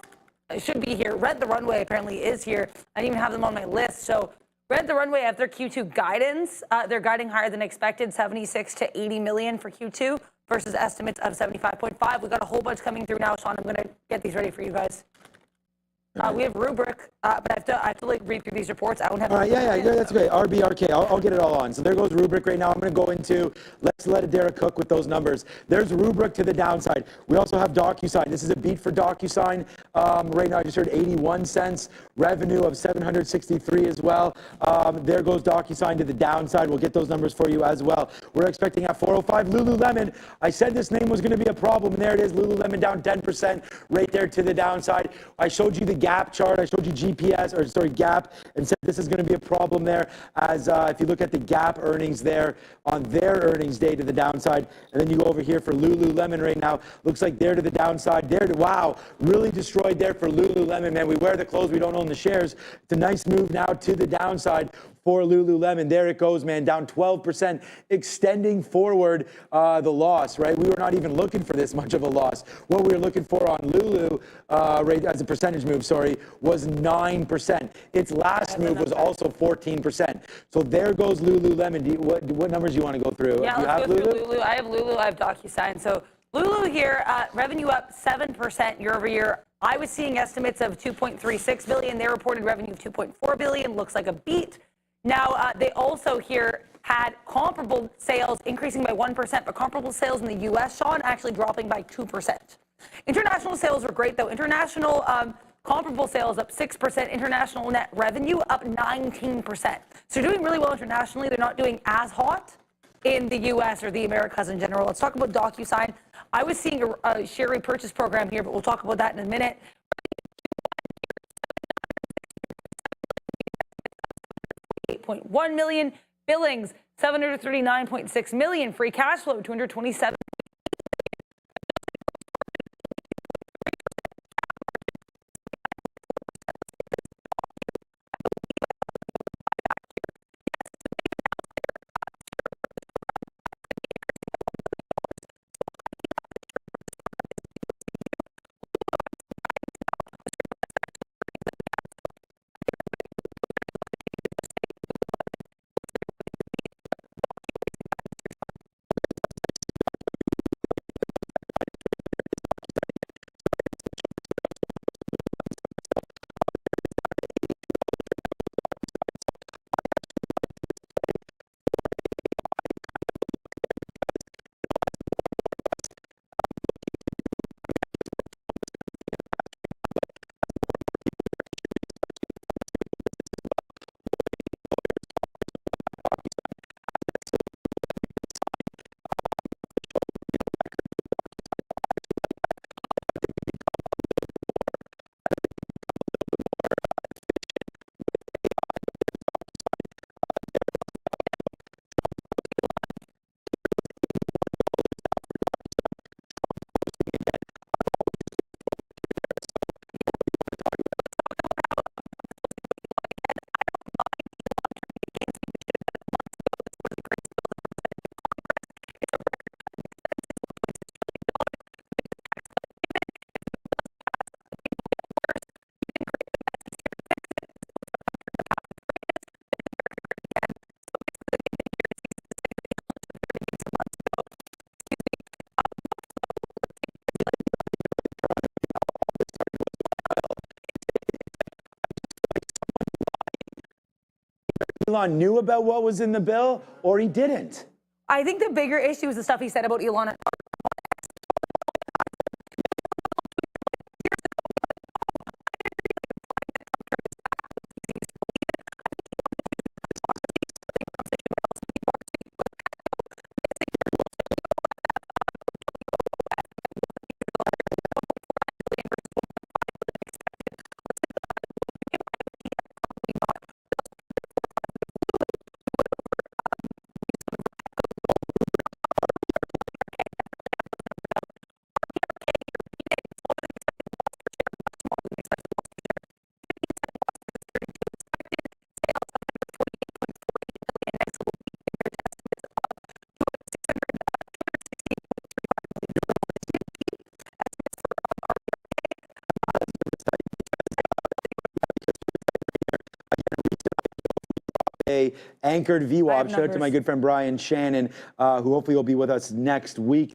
should be here. Red the Runway apparently is here. I didn't even have them on my list. So Red the Runway have their Q2 guidance. They're guiding higher than expected, 76 to 80 million for Q2 versus estimates of 75.5. We've got a whole bunch coming through now, Sean. I'm going to get these ready for you guys. We have rubric, but I have to like read through these reports. I don't have. All right, that's great. RBRK, I'll get it all on. So there goes rubric right now. I'm going to go into let's let Derek cook with those numbers. There's rubric to the downside. We also have DocuSign. This is a beat for DocuSign. Right now, I just heard 81 cents. Revenue of 763 as well. There goes DocuSign to the downside. We'll get those numbers for you as well. We're expecting at 405 Lululemon. I said this name was going to be a problem, and there it is. Lululemon down 10% right there to the downside. I showed you the gap chart. I showed you gap, and said this is going to be a problem there, as if you look at the gap earnings there on their earnings day to the downside, and then you go over here for Lululemon right now, looks like they're to the downside. Wow, really destroyed there for Lululemon, man. We wear the clothes, we don't own the shares. It's a nice move now to the downside for Lululemon. There it goes, man, down 12%, extending forward the loss, right? We were not even looking for this much of a loss. What we were looking for on Lulu, right, as a percentage move, was 9%. Its last move was also 14%. So there goes Lululemon. What numbers do you want to go through? Yeah, let's go through Lulu. I have Lulu, I have DocuSign. So Lulu here, revenue up 7% year over year. I was seeing estimates of 2.36 billion. They reported revenue of 2.4 billion. Looks like a beat. Now, they also here had comparable sales increasing by 1%, but comparable sales in the U.S., Sean, actually dropping by 2%. International sales were great, though. International comparable sales up 6%. International net revenue up 19%. So doing really well internationally. They're not doing as hot in the U.S. or the Americas in general. Let's talk about DocuSign. I was seeing a share repurchase program here, but we'll talk about that in a minute. 8.1 million billings, 739.6 million free cash flow, 227. Elon knew about what was in the bill or he didn't. I think the bigger issue is the stuff he said about Elon. A anchored VWAP. Shout out to my numbers. good friend Brian Shannon, who hopefully will be with us next week.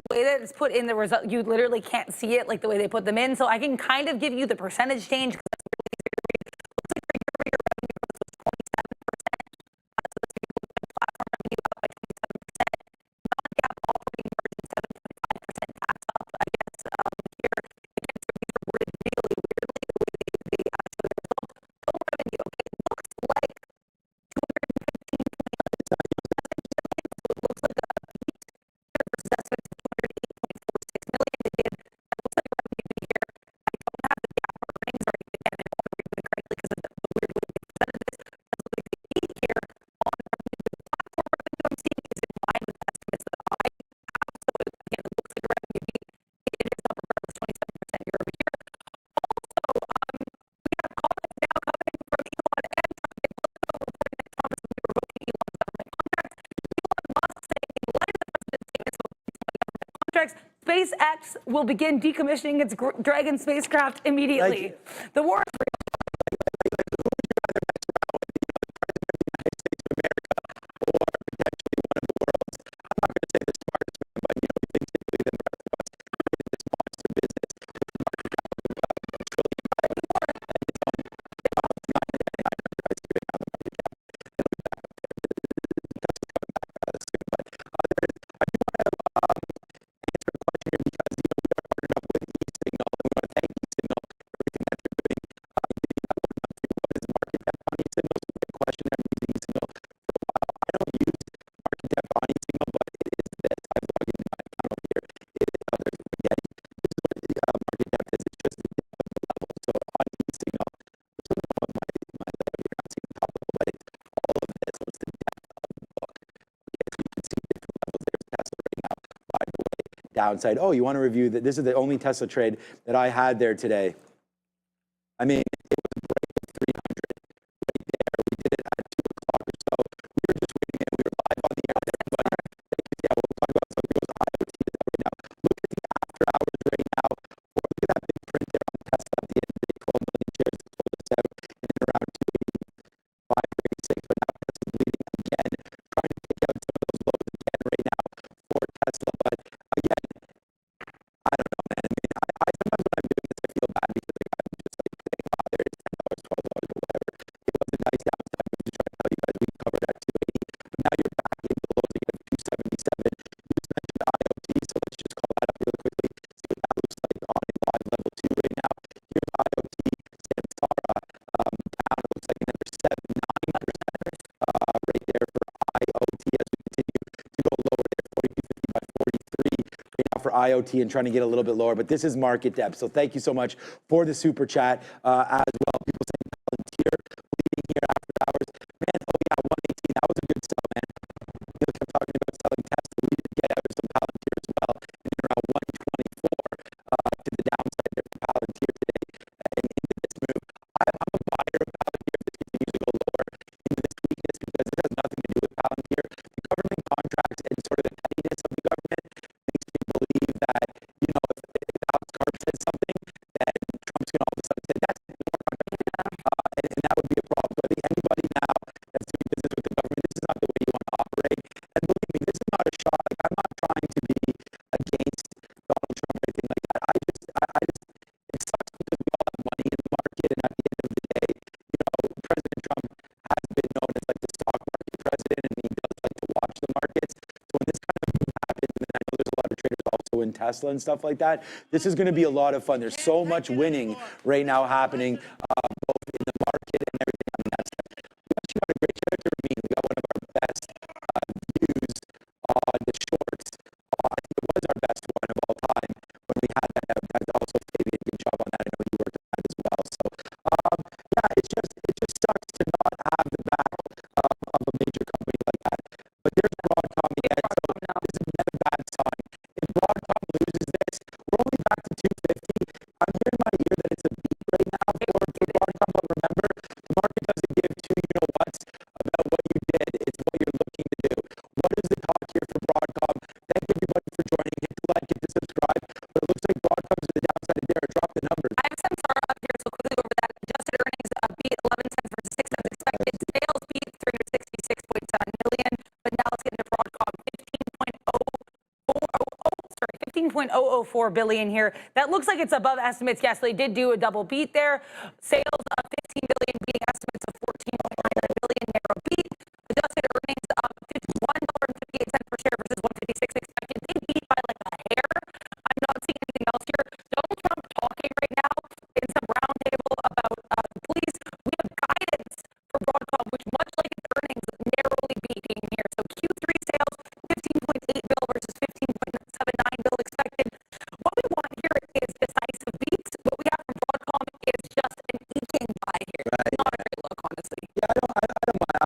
The way that it's put in the result, you literally can't see it like the way they put them in. So I can kind of give you the percentage change. SpaceX will begin decommissioning its Dragon spacecraft immediately. The war. Downside. Oh, you want to review that? This is the only Tesla trade that I had there today. I mean, it was a break of 300 right there. We did it at 2 o'clock or so. We were just waiting and we were live on the air with everybody. Yeah, we'll talk about some of those IoT right now. Look at the after hours right now. Or look at that big print there on Tesla at the end of the day. 12 million shares to close us out in and around 285, 36. But now Tesla's bleeding again, trying to pick out some of those lows again right now for Tesla. But again, I don't know, man. I mean, I sometimes when I'm doing this, I feel bad because like, I'm just like saying, wow, IoT and trying to get a little bit lower, but this is market depth. So thank you so much for the super chat as well. People saying Palantir leading here after hours. Man, oh yeah, 118. That was a good sell, man. Neil kept talking about selling Tesla. We did get out of some Palantir as well, and around 124 to the downside there for Palantir today and into this move. I'm a buyer of Palantir if this continues to go lower into this weakness because it has nothing to do with Palantir. The government contracts and sort of the pettiness of the government makes me believe that, you know, if Alex Karp says something, then Trump's going to all of a sudden say, that's it, no more contracts. And that would be a problem. So I think anybody now that's doing business with the government, this is not the way you want to operate. And believe me, this is not a shot. Like, I'm not trying to be against Donald Trump or anything like that. I just, it sucks because we all have money in the market, and at the end of the day, you know, President Trump has been known as like the stock market president, and he does like to watch the markets. So when this kind of move happens, and then I know there's a lot of traders also in Tesla and stuff like that, this is going to be a lot of fun. There's so much winning right now happening, both in the market and everything. I mean, that's we actually got a great character. I mean, we got one of our best views on the shorts. I think it was our best one of all time when we had that out. That's also Fabian. Good job on that. I know you worked on that as well. So yeah, it just sucks to not have the back of a major company like that. But there's Broadcom again. So this is another bad sign. If Broadcom loses this, we're only back to 250. I'm hearing in my ear that it's a beat right now for Broadcom. But remember, the market doesn't give two you know what's about what you did. It's what you're looking to do. What is the talk here for Broadcom? Thank everybody for joining. Hit the like, hit the subscribe. But it looks like Broadcom's to the downside there. Drop the numbers. I have some Sarah up here, so quickly over that. Adjusted earnings beat 11 cents versus 6 cents expected. Sales beat 366.7 million, but now let's get into Broadcom. 15.004 billion here. That looks like it's above estimates. Yes, they did do a double beat there. Sales of 15 billion beating estimates of 14.99 billion, narrow beat. Adjusted earnings up $1.58 per share versus 156 expected. They beat by like a hair. I'm not seeing anything else here. Donald Trump talking right now in some roundtable about the police. We have guidance for Broadcom, which much like its earnings, narrowly beating here. So Q3 sales 15.8 bill versus 15.79 bill expected. What we want here is decisive beats. What we have from Broadcom is just an eking by here. Right. Not a great look, honestly. Yeah, I don't mind.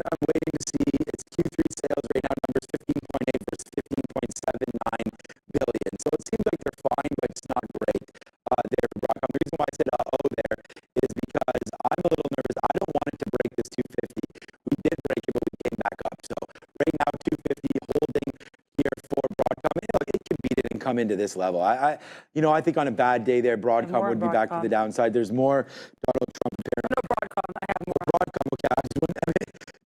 I'm waiting to see its Q3 sales right now. Numbers 15.8 versus 15.79 billion. So it seems like they're fine, but it's not great. There for Broadcom. The reason why I said there is because I'm a little nervous. I don't want it to break this 250. We did break it, but we came back up. So right now 250 holding here for Broadcom. And look, it can beat it and come into this level. I think on a bad day there, Broadcom would be back to the downside. There's more Donald Trump. No Broadcom. I have more. Broadcom. Okay, the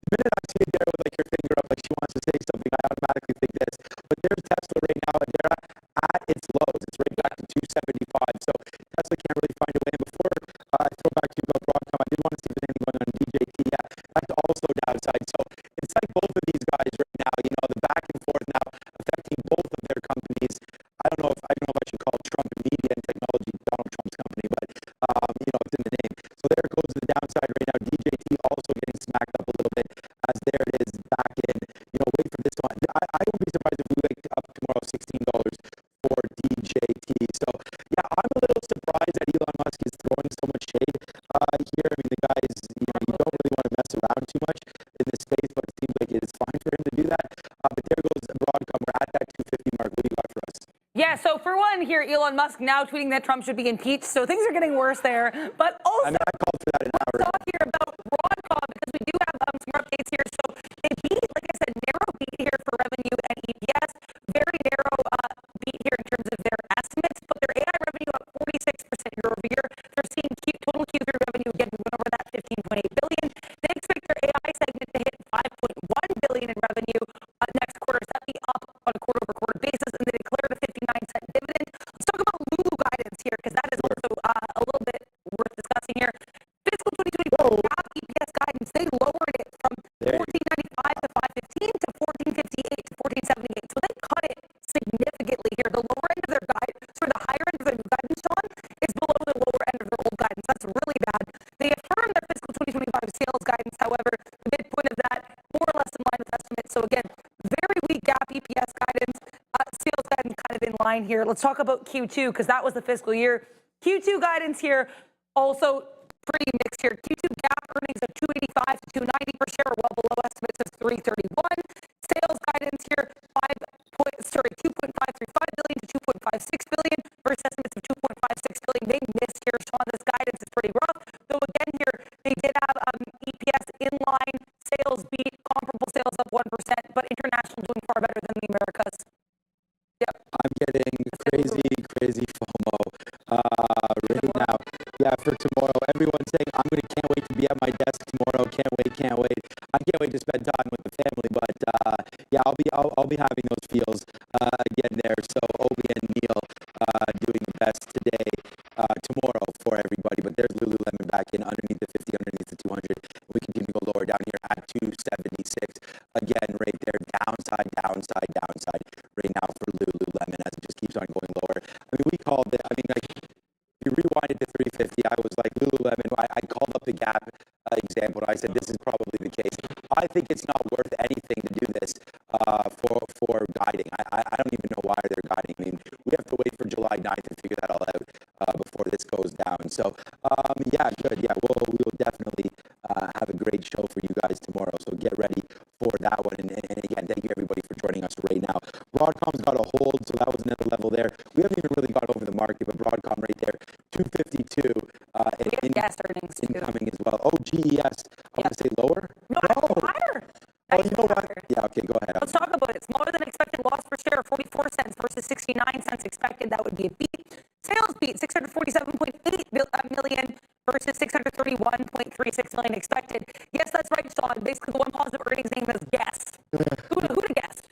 minute I see it there with like her finger up, like she wants to say something, I automatically think this. But there's Tesla right now, and they're at its lows. It's right back to 275. So Tesla can't really find a way. And before I throw back to you about Broadcom, I did want to see if there's anything going on in DJT. Yeah, that's also downside. So it's like both of these guys right now. You know, the back and forth now affecting both of their companies. I don't know if I should call Trump Media and Technology Donald Trump's company, but it's in the name. So there goes the downside right now. DJT also getting smacked up a little bit as there it is back in. Wait for this one. I won't be surprised if we wake up tomorrow $16 for DJT. So yeah, I'm a little surprised that Elon Musk is throwing so much shade here. I mean, the guy is, you don't really want to mess around too much in this space, but it seems like it is fine for him to do that. But there goes Broadcom. We're at that 250 mark. What do you got for us? Yeah, so for one here, Elon Musk now tweeting that Trump should be impeached. So things are getting worse there. But also, I called for that an hour ago. Talk here about Broadcom because we do have some more updates here. So they beat, like I said, narrow beat here for revenue and EPS. Very narrow beat here in terms of their estimates. But their AI revenue up 46% year over year. They're seeing total Q3 revenue again. We went over that 15.8 billion. They expect their AI segment to hit 5.1 billion in revenue next quarter. So that'd be up on a quarter-over-quarter basis, and they declared a 59-cent dividend. Let's talk about Lulu guidance here, because that is also a little bit worth discussing here. Fiscal 2024 GAAP EPS guidance, they lowered it from $14.95 to $5.15 to $14.58 to $14.78. So they cut it significantly here. The lower end of their guide, the higher end of their new guidance, Sean, is below the lower end of their old guidance. That's really bad. They affirmed their fiscal 2025 sales guidance, however, the midpoint of that more or less in line with estimates. So again, very weak GAAP EPS guidance, sales guidance kind of in line line here. Let's talk about Q2 because that was the fiscal year. Q2 guidance here also pretty mixed here. Q2 GAAP earnings of 285 to 290 per share, well below estimates of 331. Sales guidance here 2.535 billion to 2.56 billion versus estimates of 2.56 billion. They missed here. Sean, this guidance is pretty rough. Though again here they did have EPS in line, sales beat, comparable sales up 1%, but international doing far better than the Americas. Yep. I'm getting crazy FOMO right now. Yeah, for tomorrow. Everyone's saying can't wait to be at my desk tomorrow. Can't wait. I can't wait to spend time with the family. But yeah, I'll be having those feels again there. So Obi and Neil doing the best today, tomorrow for everybody. But there's Lululemon back in underneath the 50, underneath the 200. We continue to go lower down here at 276. Again, right there, downside right now for Lululemon as it just keeps on going lower. I mean, we called it. I mean, like, if you rewind it to 350, I was like, Lululemon, I called up the gap example, and I said, this is probably the case. I think it's not worth anything to do this for guiding. I don't even know why they're guiding. I mean, we have to wait for July 9th to figure that all out before this goes down. So, yeah, good. Yeah, we'll definitely have a great show for you guys tomorrow. So get ready for that one. And again, thank you everybody for joining us right now. Broadcom's got a hold, so that was another level there. We haven't even really got over the market, but Broadcom right there, 252. And gas earnings incoming as well. Oh, GES. I want to say lower? No, higher. Oh, you know what? Yeah, okay, go ahead. Let's talk about it. Smaller than expected loss per share of 44 cents versus 69 cents expected. That would be a beat. Sales beat 647.8 million versus 631.36 million expected. Yes, that's right, Sean. Basically, the one positive earnings name is guess. Who'd have guessed?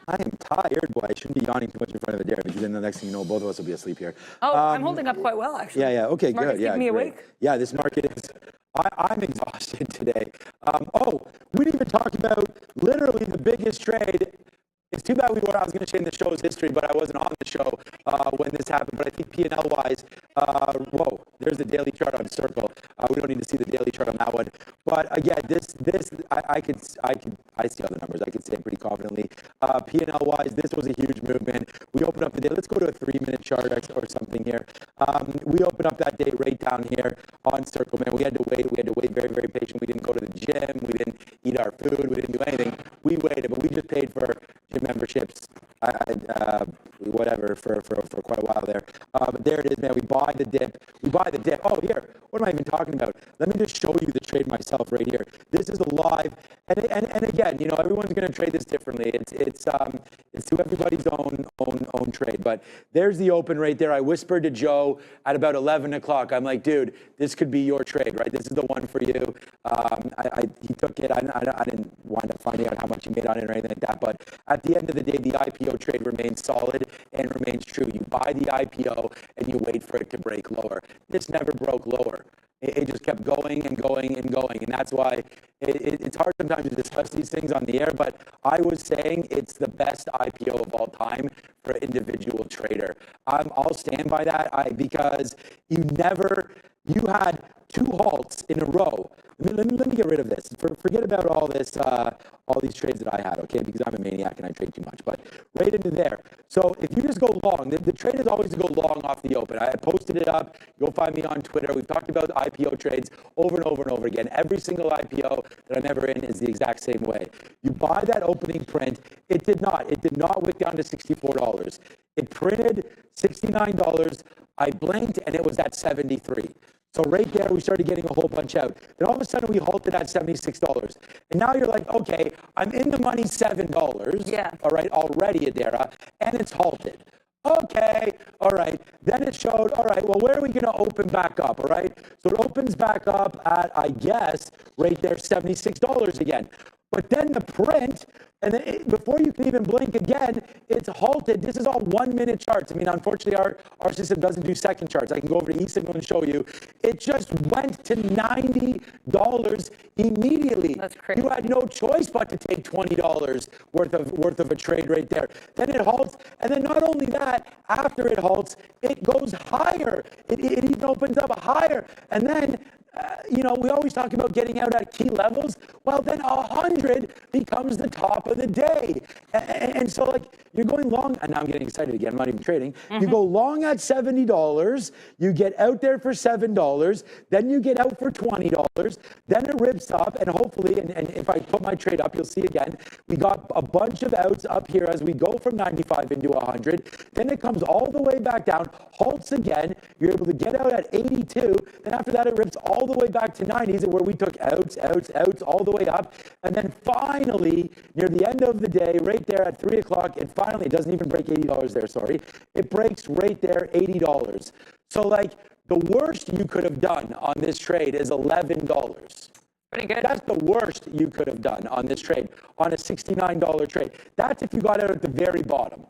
I am tired, boy. I shouldn't be yawning too much in front of Adair because then the next thing you know, both of us will be asleep here. Oh, I'm holding up quite well, actually. Yeah, okay, good. Yeah, keeping me great. awake. Yeah, this market is. I'm exhausted today. We didn't even talk about literally the biggest trade. It's too bad I was going to change the show's history, but I wasn't on the show when this happened. But I think P&L wise, whoa, there's the daily chart on Circle. We don't need to see the daily chart on that one. But again, I see all the numbers. I can say it pretty confidently. P&L wise, this was a huge movement. We opened up the day. Let's go to a 3-minute chart or something here. We opened up that day right down here on Circle, man. We had to wait. We had to wait very, very patient. We didn't go to the gym. We didn't eat our food. We didn't do anything. We waited, but we just paid for gym memberships, whatever, for quite a while there. But there it is, man. We buy the dip. Oh, here. What am I even talking about? Let me just show you the trade myself right here. This is a live, and again, you know, everyone's going to trade this differently. It's to everybody's own trade. But there's the open right there. I whispered to Joe at about 11 o'clock. I'm like, dude, this could be your trade, right? This is the one for you. He took it. I didn't wind up finding out how much he made on it or anything like that. But at the end of the day, the IPO trade remains solid and remains true. You buy the IPO and you wait for it to break lower. This never broke lower. It just kept going and going and going. And that's why it's hard sometimes to discuss these things on the air, but I was saying it's the best IPO of all time for an individual trader. I'll stand by that because you had 2 halts in a row. Let me get rid of this. Forget about all this, all these trades that I had, okay? Because I'm a maniac and I trade too much. But right into there. So if you just go long, the trade is always to go long off the open. I posted it up. Go find me on Twitter. We've talked about IPO trades over and over and over again. Every single IPO that I'm ever in is the exact same way. You buy that opening print. It did not wick down to $64. It printed $69. I blinked and it was at 73. So right there, we started getting a whole bunch out. Then all of a sudden, we halted at $76. And now you're like, okay, I'm in the money $7, yeah. All right, already, Adara, and it's halted. Okay, all right. Then it showed, all right, well, where are we going to open back up, all right? So it opens back up at, I guess, right there, $76 again. But then the print, and then before you can even blink again, it's halted. This is all 1-minute charts. I mean, unfortunately, our system doesn't do second charts. I can go over to eSignal and show you. It just went to $90 immediately. That's crazy. You had no choice but to take $20 worth of a trade right there. Then it halts, and then not only that, after it halts, it goes higher. It even opens up higher, and then you know, we always talk about getting out at key levels. Well, then 100 becomes the top of the day. And so, like, you're going long, and now I'm getting excited again, I'm not even trading. You go long at $70, you get out there for $7, then you get out for $20, then it rips up, and hopefully, and if I put my trade up, you'll see again, we got a bunch of outs up here as we go from 95 into 100, then it comes all the way back down, halts again, you're able to get out at 82, then after that it rips all the way back to 90s where we took outs all the way up, and then finally, near the end of the day, right there at 3 o'clock, it doesn't even break $80 there, sorry. It breaks right there, $80. So like, the worst you could have done on this trade is $11. Pretty good. That's the worst you could have done on this trade, on a $69 trade. That's if you got out at the very bottom.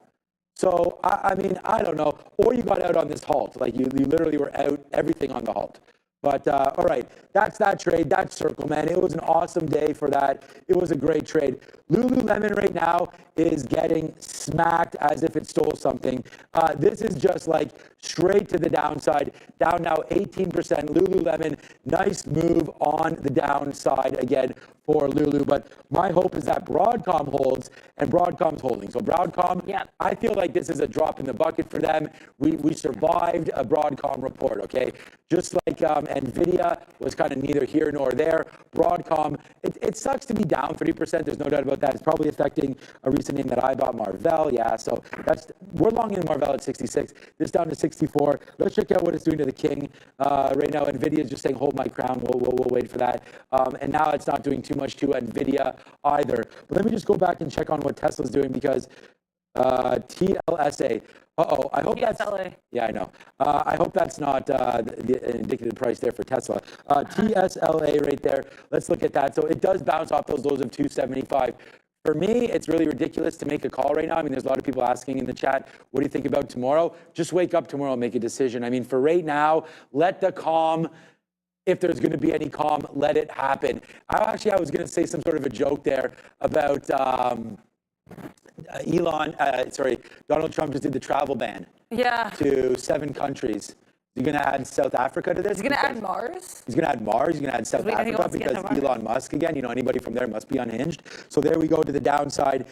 So, I mean, I don't know. Or you got out on this halt. Like, you literally were out everything on the halt. But, all right, that's that trade. That's Circle, man. It was an awesome day for that. It was a great trade. Lululemon right now is getting smacked as if it stole something. This is just like straight to the downside. Down now 18%. Lululemon, nice move on the downside again for Lulu. But my hope is that Broadcom holds, and Broadcom's holding. So Broadcom, I feel like this is a drop in the bucket for them. We survived a Broadcom report, okay? Just like NVIDIA was kind of neither here nor there. Broadcom, it sucks to be down 30%. There's no doubt about that. It's probably affecting a recent name that I bought, Marvell. Yeah, so we're long in Marvell at 66. This down to 64. Let's check out what it's doing to the king. Right now, NVIDIA is just saying, hold my crown. We'll wait for that. And now it's not doing too much to NVIDIA either. But let me just go back and check on what Tesla's doing because TLSA. I hope TSLA. yeah, I know. I hope that's not the indicative price there for Tesla. TSLA right there. Let's look at that. So it does bounce off those lows of 275. For me, it's really ridiculous to make a call right now. I mean, there's a lot of people asking in the chat, what do you think about tomorrow? Just wake up tomorrow and make a decision. I mean, for right now, let the calm, if there's going to be any calm, let it happen. I was going to say some sort of a joke there about Donald Trump just did the travel ban to 7 countries. You're going to add South Africa to this? He's going to add Mars? He's going to add Mars. He's going to add South Africa because Elon Musk, again, you know, anybody from there must be unhinged. So there we go to the downside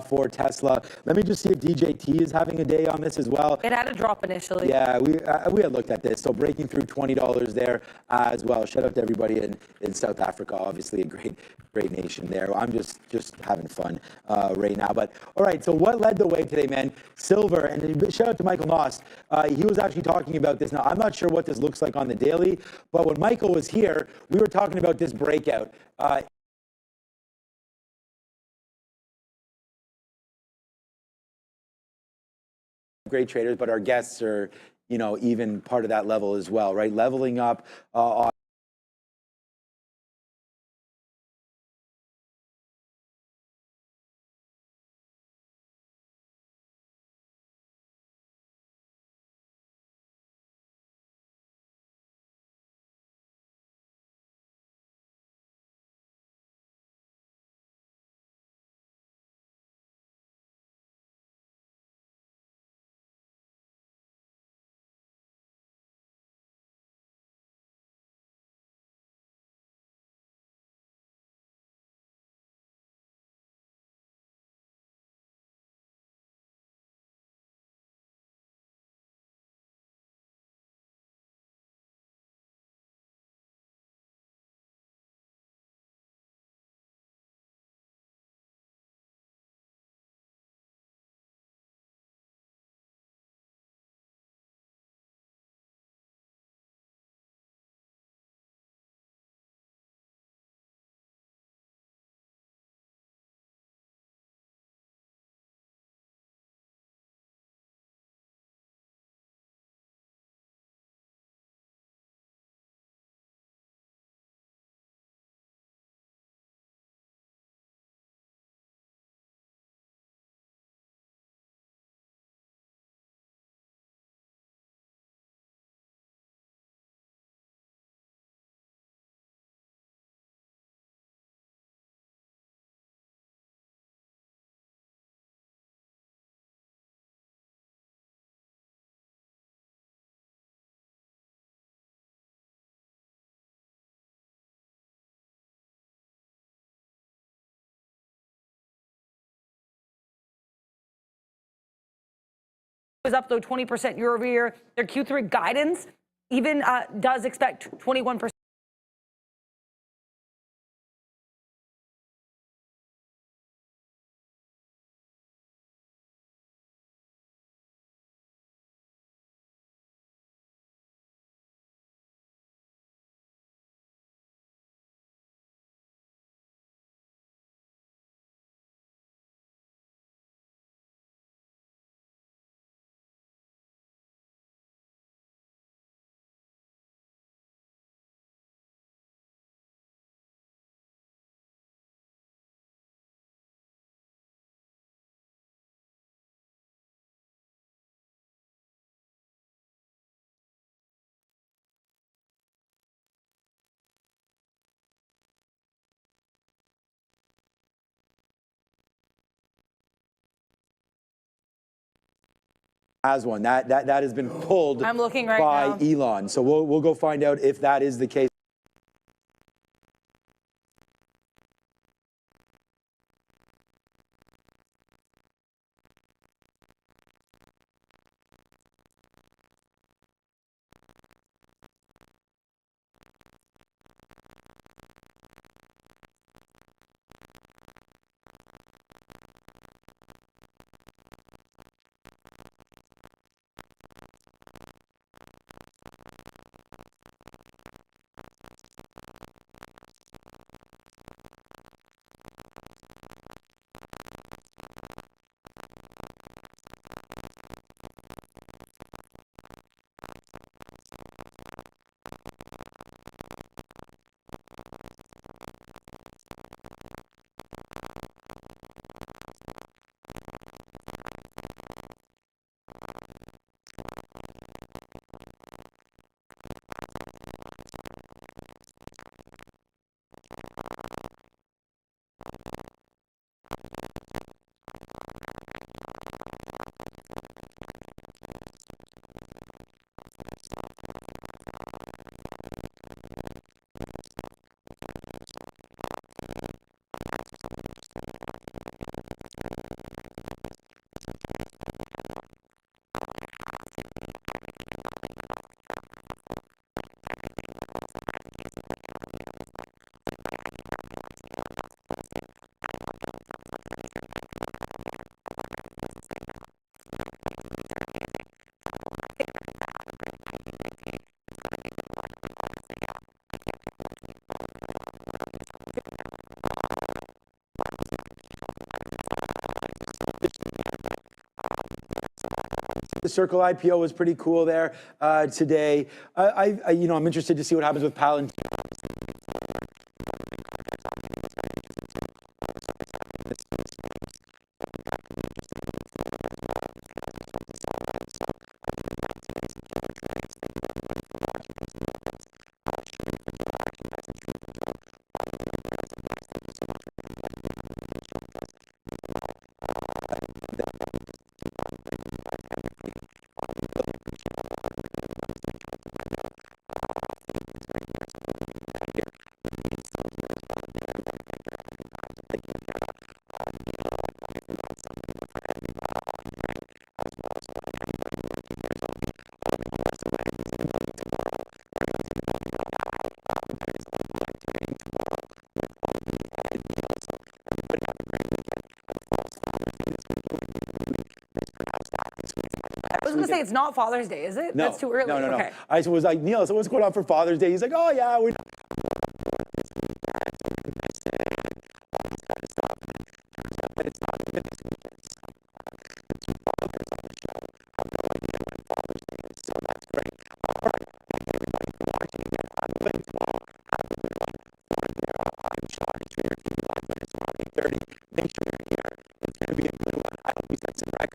for Tesla. Let me just see if DJT is having a day on this as well. It had a drop initially. Yeah, we had looked at this. So breaking through $20 there as well. Shout out to everybody in South Africa. Obviously a great nation there. I'm just having fun right now. But all right, so what led the way today, man? Silver, and shout out to Michael Moss. He was actually talking about this. Now, I'm not sure what this looks like on the daily, but when Michael was here, we were talking about this breakout. Great traders, but our guests are, you know, even part of that level as well, right? Leveling up on was up though 20% year over year. Their Q3 guidance even does expect 21%. Has one that has been pulled I'm looking right by now. Elon. So we'll go find out if that is the case. The Circle IPO was pretty cool there today. I'm interested to see what happens with Palantir. I was going to say it's not Father's Day, is it? No, That's too early. No. Okay. I was like, Neil, so what's going on for Father's Day? He's like, oh yeah, we. Make sure you're here. It's going to be a good one. I hope we set some records.